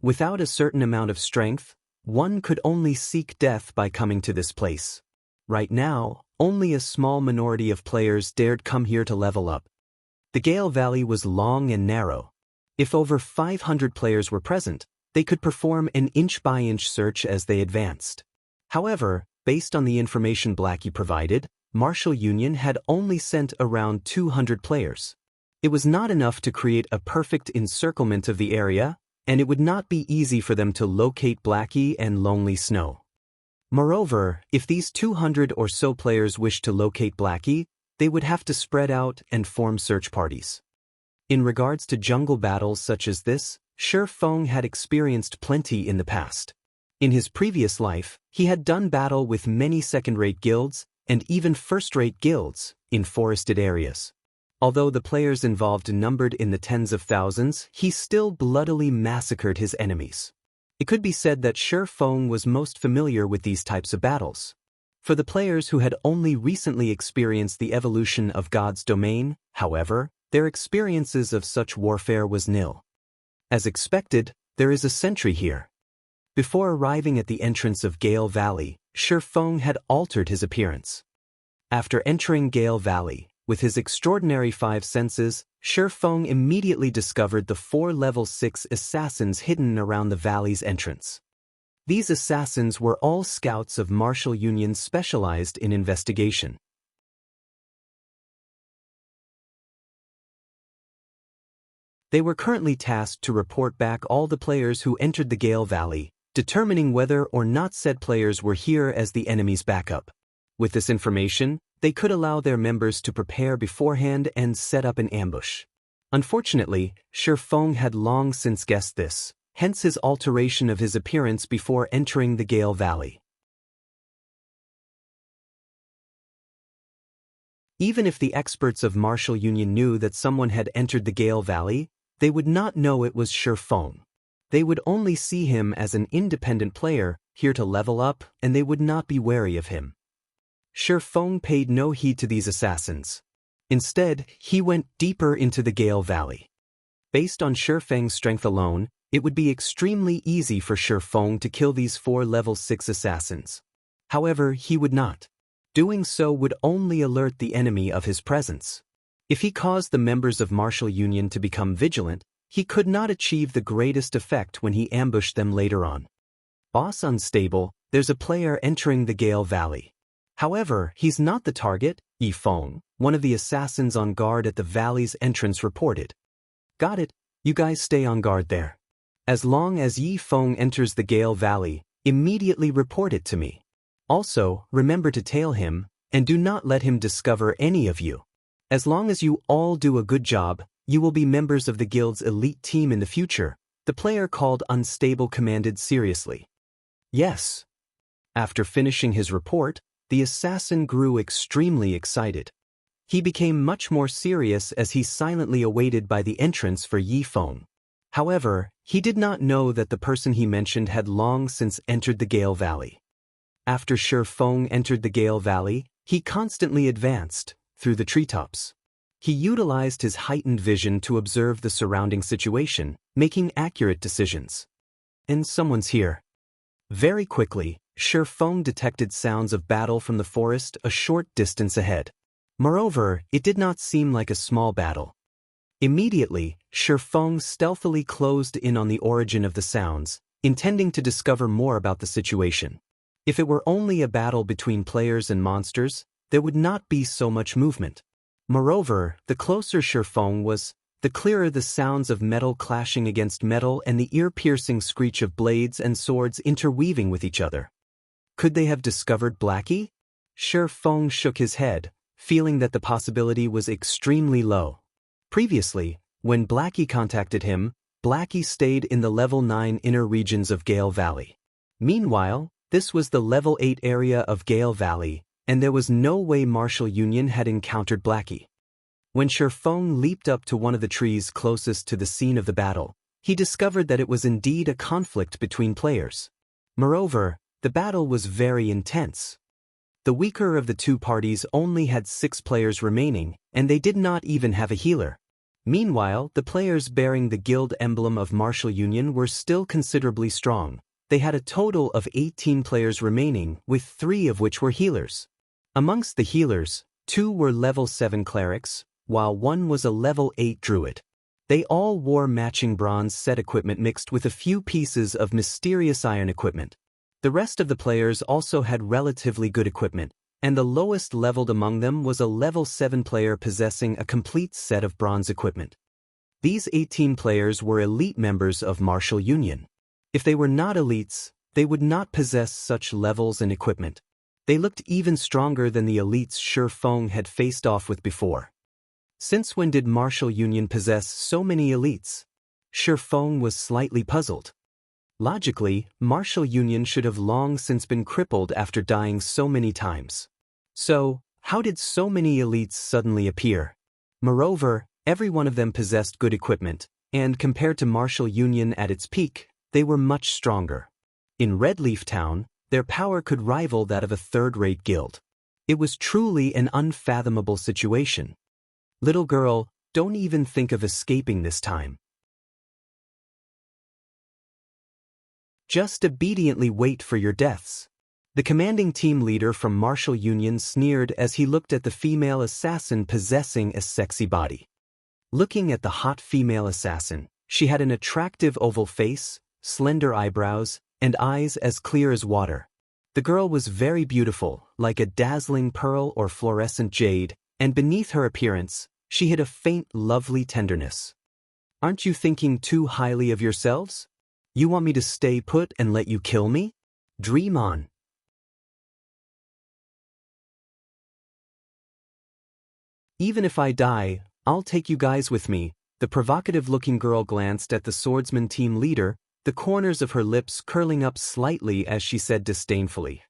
Speaker 1: Without a certain amount of strength, one could only seek death by coming to this place. Right now, only a small minority of players dared come here to level up. The Gale Valley was long and narrow. If over 500 players were present, they could perform an inch-by-inch search as they advanced. However, based on the information Blackie provided, Martial Union had only sent around 200 players. It was not enough to create a perfect encirclement of the area, and it would not be easy for them to locate Blackie and Lonely Snow. Moreover, if these 200 or so players wished to locate Blackie, they would have to spread out and form search parties. In regards to jungle battles such as this, Shi Feng had experienced plenty in the past. In his previous life, he had done battle with many second-rate guilds, and even first-rate guilds, in forested areas. Although the players involved numbered in the tens of thousands, he still bloodily massacred his enemies. It could be said that Shi Feng was most familiar with these types of battles. For the players who had only recently experienced the evolution of God's domain, however, their experiences of such warfare was nil. As expected, there is a sentry here. Before arriving at the entrance of Gale Valley, Shi Feng had altered his appearance. After entering Gale Valley, with his extraordinary 5 senses, Shi Feng immediately discovered the 4 level 6 assassins hidden around the valley's entrance. These assassins were all scouts of Martial Union specialized in investigation. They were currently tasked to report back all the players who entered the Gale Valley, determining whether or not said players were here as the enemy's backup. With this information, they could allow their members to prepare beforehand and set up an ambush. Unfortunately, Shi Feng had long since guessed this, hence his alteration of his appearance before entering the Gale Valley. Even if the experts of Martial Union knew that someone had entered the Gale Valley, they would not know it was Shi Feng. They would only see him as an independent player, here to level up, and they would not be wary of him. Shi Feng paid no heed to these assassins. Instead, he went deeper into the Gale Valley. Based on Shi Feng's strength alone, it would be extremely easy for Shi Feng to kill these 4 level 6 assassins. However, he would not. Doing so would only alert the enemy of his presence. If he caused the members of Martial Union to become vigilant, he could not achieve the greatest effect when he ambushed them later on. Boss unstable, there's a player entering the Gale Valley. However, he's not the target, Yi Feng, one of the assassins on guard at the valley's entrance reported. Got it, you guys stay on guard there. As long as Yi Feng enters the Gale Valley, immediately report it to me. Also, remember to tail him, and do not let him discover any of you. As long as you all do a good job, you will be members of the guild's elite team in the future, the player called Unstable commanded seriously. Yes. After finishing his report, the assassin grew extremely excited. He became much more serious as he silently awaited by the entrance for Yi Feng. However, he did not know that the person he mentioned had long since entered the Gale Valley. After Shi Feng entered the Gale Valley, he constantly advanced through the treetops. He utilized his heightened vision to observe the surrounding situation, making accurate decisions. And someone's here. Very quickly, Shi Feng detected sounds of battle from the forest a short distance ahead. Moreover, it did not seem like a small battle. Immediately, Shi Feng stealthily closed in on the origin of the sounds, intending to discover more about the situation. If it were only a battle between players and monsters, there would not be so much movement. Moreover, the closer Shi Feng was, the clearer the sounds of metal clashing against metal and the ear-piercing screech of blades and swords interweaving with each other. Could they have discovered Blackie? Shi Feng shook his head, feeling that the possibility was extremely low. Previously, when Blackie contacted him, Blackie stayed in the level 9 inner regions of Gale Valley. Meanwhile, this was the level 8 area of Gale Valley, and there was no way Martial Union had encountered Blackie. When Shi Feng leaped up to one of the trees closest to the scene of the battle, he discovered that it was indeed a conflict between players. Moreover, the battle was very intense. The weaker of the two parties only had 6 players remaining, and they did not even have a healer. Meanwhile, the players bearing the guild emblem of Martial Union were still considerably strong. They had a total of 18 players remaining, with 3 of which were healers. Amongst the healers, 2 were level 7 clerics, while 1 was a level 8 druid. They all wore matching bronze set equipment mixed with a few pieces of mysterious iron equipment. The rest of the players also had relatively good equipment, and the lowest leveled among them was a level 7 player possessing a complete set of bronze equipment. These 18 players were elite members of Martial Union. If they were not elites, they would not possess such levels and equipment. They looked even stronger than the elites Shi Feng had faced off with before. Since when did Martial Union possess so many elites? Shi Feng was slightly puzzled. Logically, Martial Union should have long since been crippled after dying so many times. So, how did so many elites suddenly appear? Moreover, every one of them possessed good equipment, and compared to Martial Union at its peak, they were much stronger. In Red Leaf Town, their power could rival that of a third-rate guild. It was truly an unfathomable situation. Little girl, don't even think of escaping this time. Just obediently wait for your deaths. The commanding team leader from Martial Union sneered as he looked at the female assassin possessing a sexy body. Looking at the hot female assassin, she had an attractive oval face, slender eyebrows, and eyes as clear as water. The girl was very beautiful, like a dazzling pearl or fluorescent jade, and beneath her appearance, she hid a faint, lovely tenderness. Aren't you thinking too highly of yourselves? You want me to stay put and let you kill me? Dream on. Even if I die, I'll take you guys with me. The provocative-looking girl glanced at the swordsman team leader, the corners of her lips curling up slightly as she said disdainfully.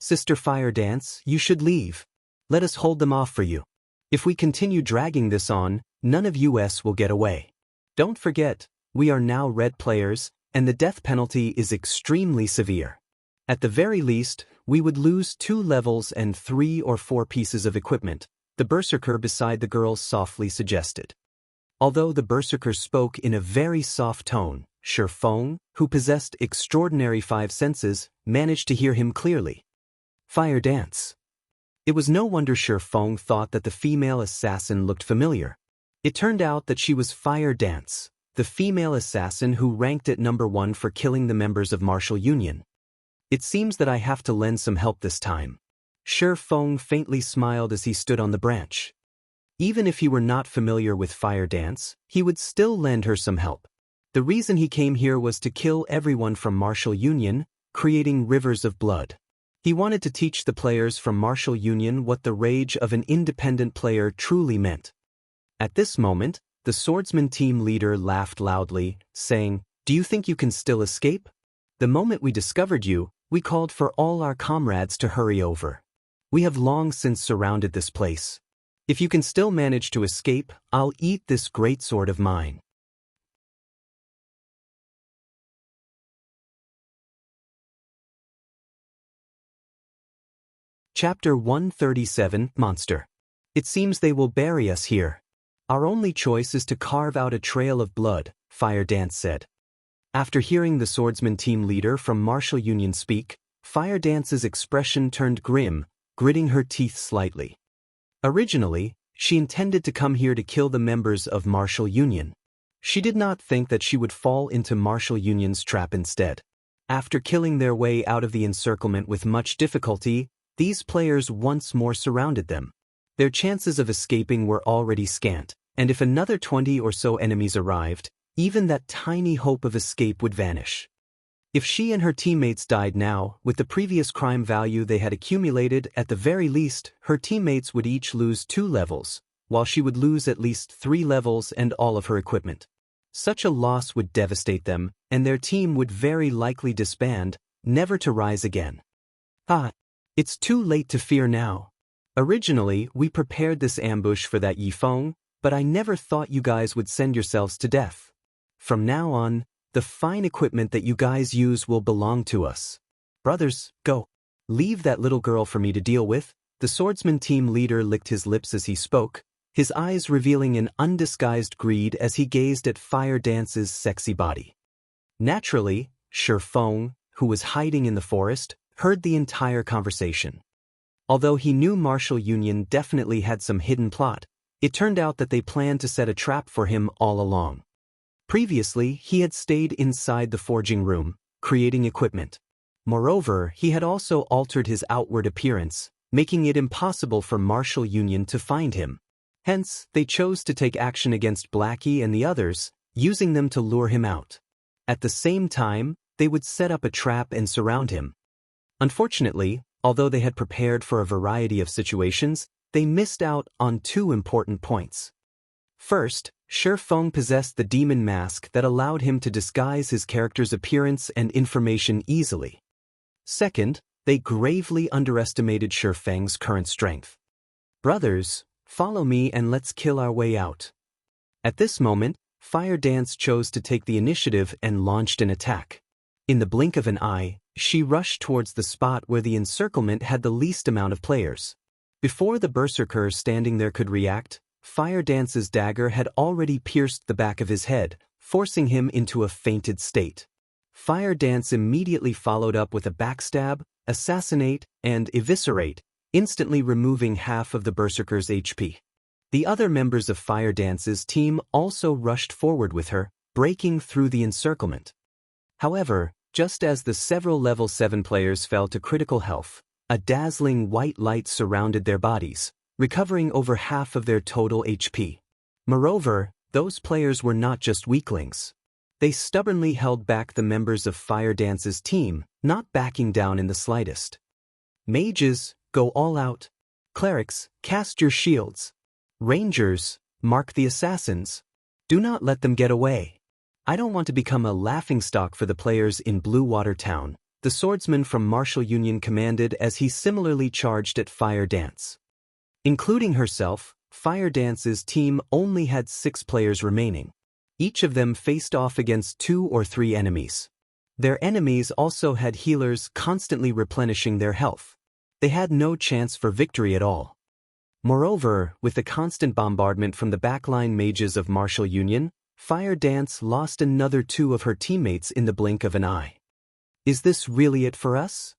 Speaker 1: Sister Fire Dance, you should leave. Let us hold them off for you. If we continue dragging this on, none of us will get away. Don't forget, we are now red players, and the death penalty is extremely severe. At the very least, we would lose 2 levels and 3 or 4 pieces of equipment, the berserker beside the girl softly suggested. Although the berserker spoke in a very soft tone, Shi Feng, who possessed extraordinary 5 senses, managed to hear him clearly. Fire Dance. It was no wonder Shi Feng thought that the female assassin looked familiar. It turned out that she was Fire Dance, the female assassin who ranked at number 1 for killing the members of Martial Union. It seems that I have to lend some help this time. Shi Feng faintly smiled as he stood on the branch. Even if he were not familiar with Fire Dance, he would still lend her some help. The reason he came here was to kill everyone from Martial Union, creating rivers of blood. He wanted to teach the players from Martial Union what the rage of an independent player truly meant. At this moment, the swordsman team leader laughed loudly, saying, "Do you think you can still escape? The moment we discovered you, we called for all our comrades to hurry over. We have long since surrounded this place. If you can still manage to escape, I'll eat this great sword of mine." Chapter 137, Monster. It seems they will bury us here. Our only choice is to carve out a trail of blood, Fire Dance said. After hearing the swordsman team leader from Martial Union speak, Fire Dance's expression turned grim, gritting her teeth slightly. Originally, she intended to come here to kill the members of Martial Union. She did not think that she would fall into Martial Union's trap instead. After killing their way out of the encirclement with much difficulty, these players once more surrounded them. Their chances of escaping were already scant, and if another 20 or so enemies arrived, even that tiny hope of escape would vanish. If she and her teammates died now, with the previous crime value they had accumulated, at the very least, her teammates would each lose 2 levels, while she would lose at least 3 levels and all of her equipment. Such a loss would devastate them, and their team would very likely disband, never to rise again. It's too late to fear now. Originally, we prepared this ambush for that Yifeng, but I never thought you guys would send yourselves to death. From now on, the fine equipment that you guys use will belong to us. Brothers, go. Leave that little girl for me to deal with. The swordsman team leader licked his lips as he spoke, his eyes revealing an undisguised greed as he gazed at Fire Dance's sexy body. Naturally, Shi Feng, who was hiding in the forest, heard the entire conversation. Although he knew Martial Union definitely had some hidden plot, it turned out that they planned to set a trap for him all along. Previously, he had stayed inside the forging room, creating equipment. Moreover, he had also altered his outward appearance, making it impossible for Martial Union to find him. Hence, they chose to take action against Blackie and the others, using them to lure him out. At the same time, they would set up a trap and surround him. Unfortunately, although they had prepared for a variety of situations, they missed out on two important points. First, Shi Feng possessed the demon mask that allowed him to disguise his character's appearance and information easily. Second, they gravely underestimated Shi Feng's current strength. "Brothers, follow me and let's kill our way out." At this moment, Fire Dance chose to take the initiative and launched an attack. In the blink of an eye, she rushed towards the spot where the encirclement had the least amount of players. Before the berserker standing there could react, Fire Dance's dagger had already pierced the back of his head, forcing him into a fainted state. Fire Dance immediately followed up with a backstab, assassinate, and eviscerate, instantly removing half of the berserker's HP. The other members of Fire Dance's team also rushed forward with her, breaking through the encirclement. However, just as the several level 7 players fell to critical health, a dazzling white light surrounded their bodies, recovering over half of their total HP. Moreover, those players were not just weaklings. They stubbornly held back the members of Fire Dance's team, not backing down in the slightest. "Mages, go all out. Clerics, cast your shields. Rangers, mark the assassins. Do not let them get away. I don't want to become a laughingstock for the players in Blue Water Town," the swordsman from Martial Union commanded as he similarly charged at Fire Dance. Including herself, Fire Dance's team only had 6 players remaining. Each of them faced off against 2 or 3 enemies. Their enemies also had healers constantly replenishing their health. They had no chance for victory at all. Moreover, with the constant bombardment from the backline mages of Martial Union, Fire Dance lost another 2 of her teammates in the blink of an eye. "Is this really it for us?"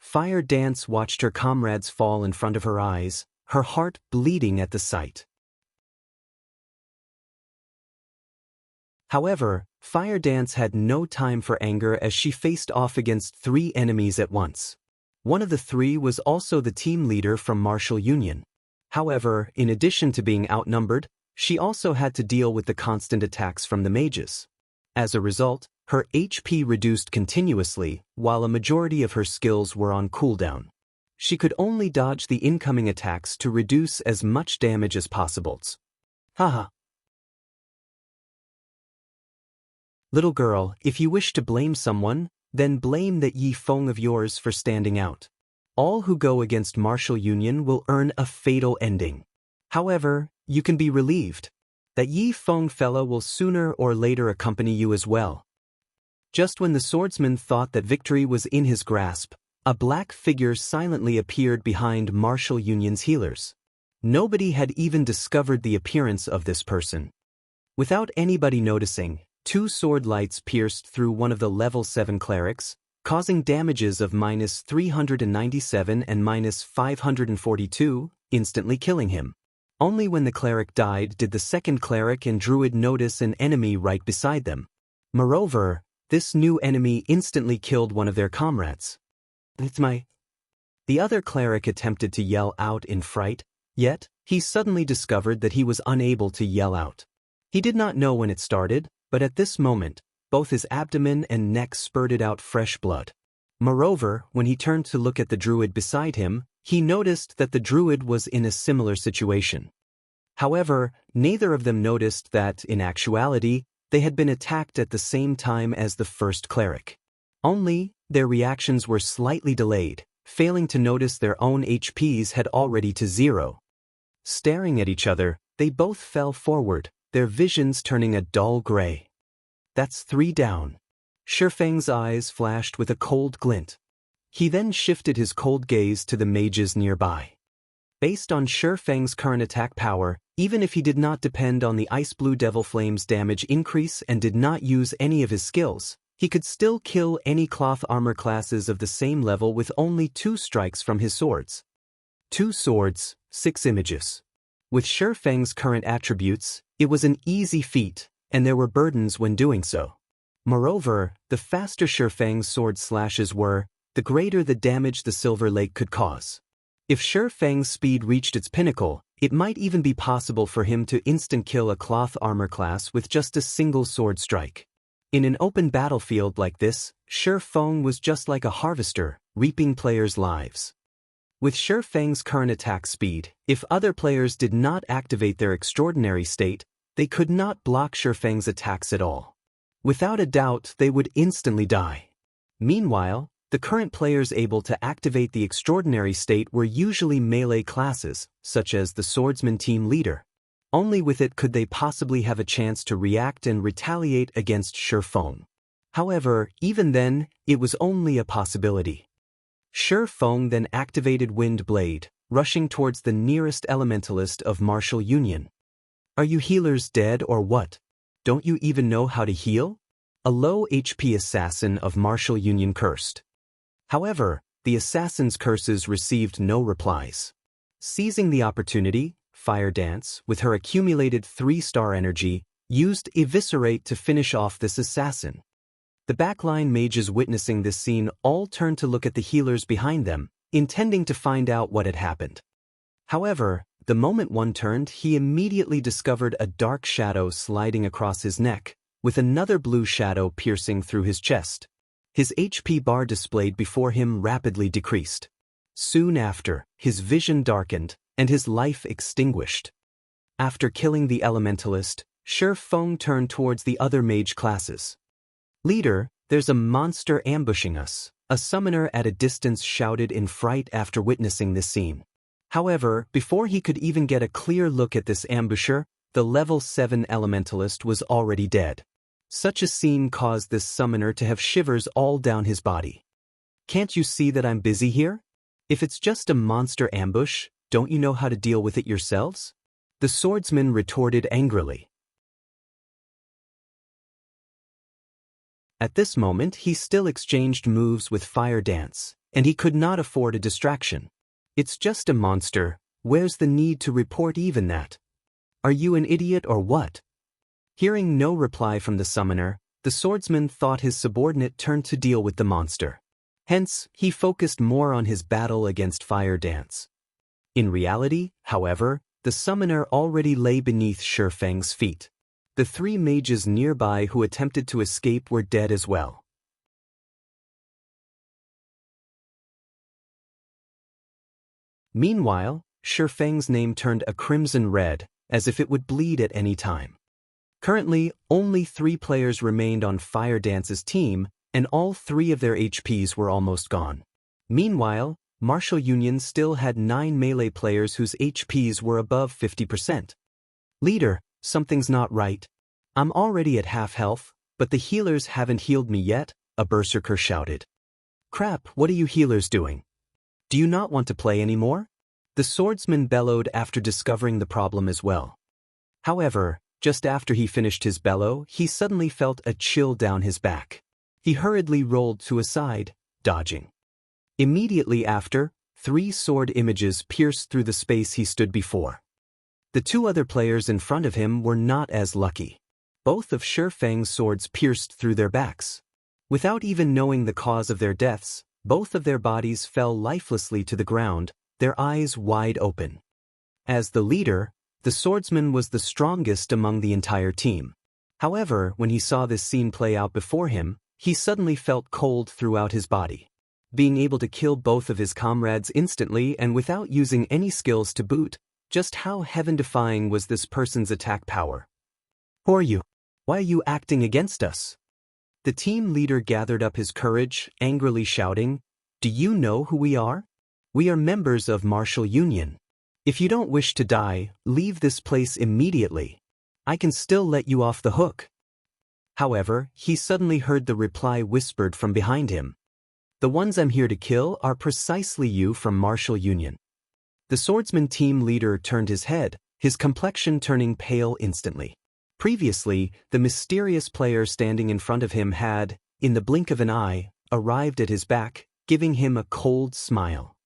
Speaker 1: Fire Dance watched her comrades fall in front of her eyes, her heart bleeding at the sight. However, Fire Dance had no time for anger as she faced off against 3 enemies at once. One of the 3 was also the team leader from Martial Union. However, in addition to being outnumbered, she also had to deal with the constant attacks from the mages. As a result, her HP reduced continuously, while a majority of her skills were on cooldown. She could only dodge the incoming attacks to reduce as much damage as possible. Haha. "Little girl, if you wish to blame someone, then blame that Yi Feng of yours for standing out. All who go against Martial Union will earn a fatal ending. However, you can be relieved. That Yi Feng fella will sooner or later accompany you as well." Just when the swordsman thought that victory was in his grasp, a black figure silently appeared behind Martial Union's healers. Nobody had even discovered the appearance of this person. Without anybody noticing, 2 sword lights pierced through one of the level 7 clerics, causing damages of -397 and -542, instantly killing him. Only when the cleric died did the second cleric and druid notice an enemy right beside them. Moreover, this new enemy instantly killed one of their comrades. "It's my..." The other cleric attempted to yell out in fright, yet he suddenly discovered that he was unable to yell out. He did not know when it started, but at this moment, both his abdomen and neck spurted out fresh blood. Moreover, when he turned to look at the druid beside him, he noticed that the druid was in a similar situation. However, neither of them noticed that, in actuality, they had been attacked at the same time as the first cleric. Only, their reactions were slightly delayed, failing to notice their own HPs had already to 0. Staring at each other, they both fell forward, their visions turning a dull gray. "That's 3 down." Shi Feng's eyes flashed with a cold glint. He then shifted his cold gaze to the mages nearby. Based on Shi Feng's current attack power, even if he did not depend on the Ice Blue Devil Flame's damage increase and did not use any of his skills, he could still kill any cloth armor classes of the same level with only 2 strikes from his swords. 2 swords, 6 images. With Shi Feng's current attributes, it was an easy feat, and there were burdens when doing so. Moreover, the faster Shi Feng's sword slashes were, the greater the damage the Silver Lake could cause. If Shi Feng's speed reached its pinnacle, it might even be possible for him to instant-kill a cloth armor class with just a single sword strike. In an open battlefield like this, Shi Feng was just like a harvester, reaping players' lives. With Shi Feng's current attack speed, if other players did not activate their extraordinary state, they could not block Shi Feng's attacks at all. Without a doubt, they would instantly die. Meanwhile, the current players able to activate the extraordinary state were usually melee classes, such as the swordsman team leader. Only with it could they possibly have a chance to react and retaliate against Shi Feng. However, even then, it was only a possibility. Shi Feng then activated Wind Blade, rushing towards the nearest elementalist of martial union. Are you healers dead or what? Don't you even know how to heal? A low HP assassin of martial union cursed. However, the assassin's curses received no replies. Seizing the opportunity, Fire Dance, with her accumulated 3-star energy, used Eviscerate to finish off this assassin. The backline mages witnessing this scene all turned to look at the healers behind them, intending to find out what had happened. However, the moment one turned, he immediately discovered a dark shadow sliding across his neck, with another blue shadow piercing through his chest. His HP bar displayed before him rapidly decreased. Soon after, his vision darkened, and his life extinguished. After killing the elementalist, Shi Feng turned towards the other mage classes. "Leader, there's a monster ambushing us," a summoner at a distance shouted in fright after witnessing this scene. However, before he could even get a clear look at this ambusher, the level 7 elementalist was already dead. Such a scene caused this summoner to have shivers all down his body. "Can't you see that I'm busy here? If it's just a monster ambush, don't you know how to deal with it yourselves?" The swordsman retorted angrily. At this moment, he still exchanged moves with Fire Dance, and he could not afford a distraction. "It's just a monster, where's the need to report even that? Are you an idiot or what?" Hearing no reply from the summoner, the swordsman thought his subordinate turned to deal with the monster. Hence, he focused more on his battle against Fire Dance. In reality, however, the summoner already lay beneath Shi Feng's feet. The 3 mages nearby who attempted to escape were dead as well. Meanwhile, Shi Feng's name turned a crimson red, as if it would bleed at any time. Currently, only 3 players remained on Fire Dance's team, and all 3 of their HPs were almost gone. Meanwhile, Martial Union still had 9 melee players whose HPs were above 50%. "Leader, something's not right. I'm already at half health, but the healers haven't healed me yet," a berserker shouted. "Crap, what are you healers doing? Do you not want to play anymore?" The swordsman bellowed after discovering the problem as well. However, just after he finished his bellow, he suddenly felt a chill down his back. He hurriedly rolled to a side, dodging. Immediately after, 3 sword images pierced through the space he stood before. The 2 other players in front of him were not as lucky. Both of Shi Feng's swords pierced through their backs. Without even knowing the cause of their deaths, both of their bodies fell lifelessly to the ground, their eyes wide open. As the leader, the swordsman was the strongest among the entire team. However, when he saw this scene play out before him, he suddenly felt cold throughout his body. Being able to kill both of his comrades instantly and without using any skills to boot, just how heaven-defying was this person's attack power? "Who are you? Why are you acting against us?" The team leader gathered up his courage, angrily shouting, "Do you know who we are? We are members of Martial Union. If you don't wish to die, leave this place immediately. I can still let you off the hook." However, he suddenly heard the reply whispered from behind him. "The ones I'm here to kill are precisely you from Martial Union." The swordsman team leader turned his head, his complexion turning pale instantly. Previously, the mysterious player standing in front of him had, in the blink of an eye, arrived at his back, giving him a cold smile.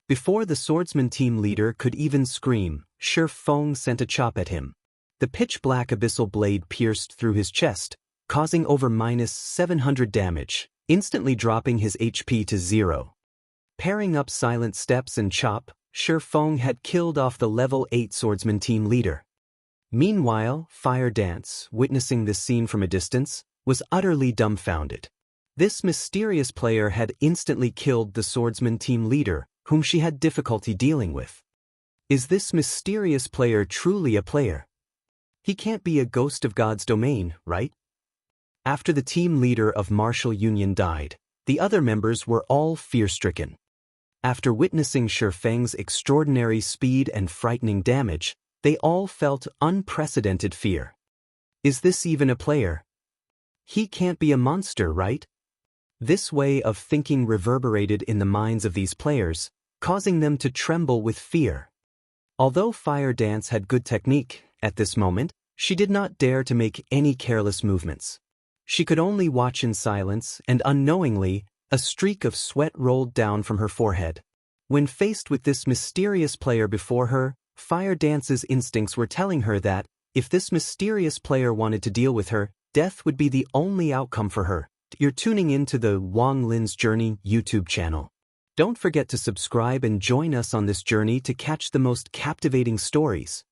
Speaker 1: Before the swordsman team leader could even scream, Shi Feng sent a chop at him. The pitch-black abyssal blade pierced through his chest, causing over -700 damage, instantly dropping his HP to 0. Pairing up Silent Steps and Chop, Shifeng had killed off the level 8 swordsman team leader. Meanwhile, Fire Dance, witnessing this scene from a distance, was utterly dumbfounded. This mysterious player had instantly killed the swordsman team leader, whom she had difficulty dealing with. Is this mysterious player truly a player? He can't be a ghost of God's domain, right? After the team leader of Martial Union died, the other members were all fear-stricken. After witnessing Shifeng's extraordinary speed and frightening damage, they all felt unprecedented fear. Is this even a player? He can't be a monster, right? This way of thinking reverberated in the minds of these players, causing them to tremble with fear. Although Fire Dance had good technique, at this moment, she did not dare to make any careless movements. She could only watch in silence, and unknowingly, a streak of sweat rolled down from her forehead. When faced with this mysterious player before her, Fire Dance's instincts were telling her that, if this mysterious player wanted to deal with her, death would be the only outcome for her. You're tuning into the Wang Lin's Journey YouTube channel. Don't forget to subscribe and join us on this journey to catch the most captivating stories.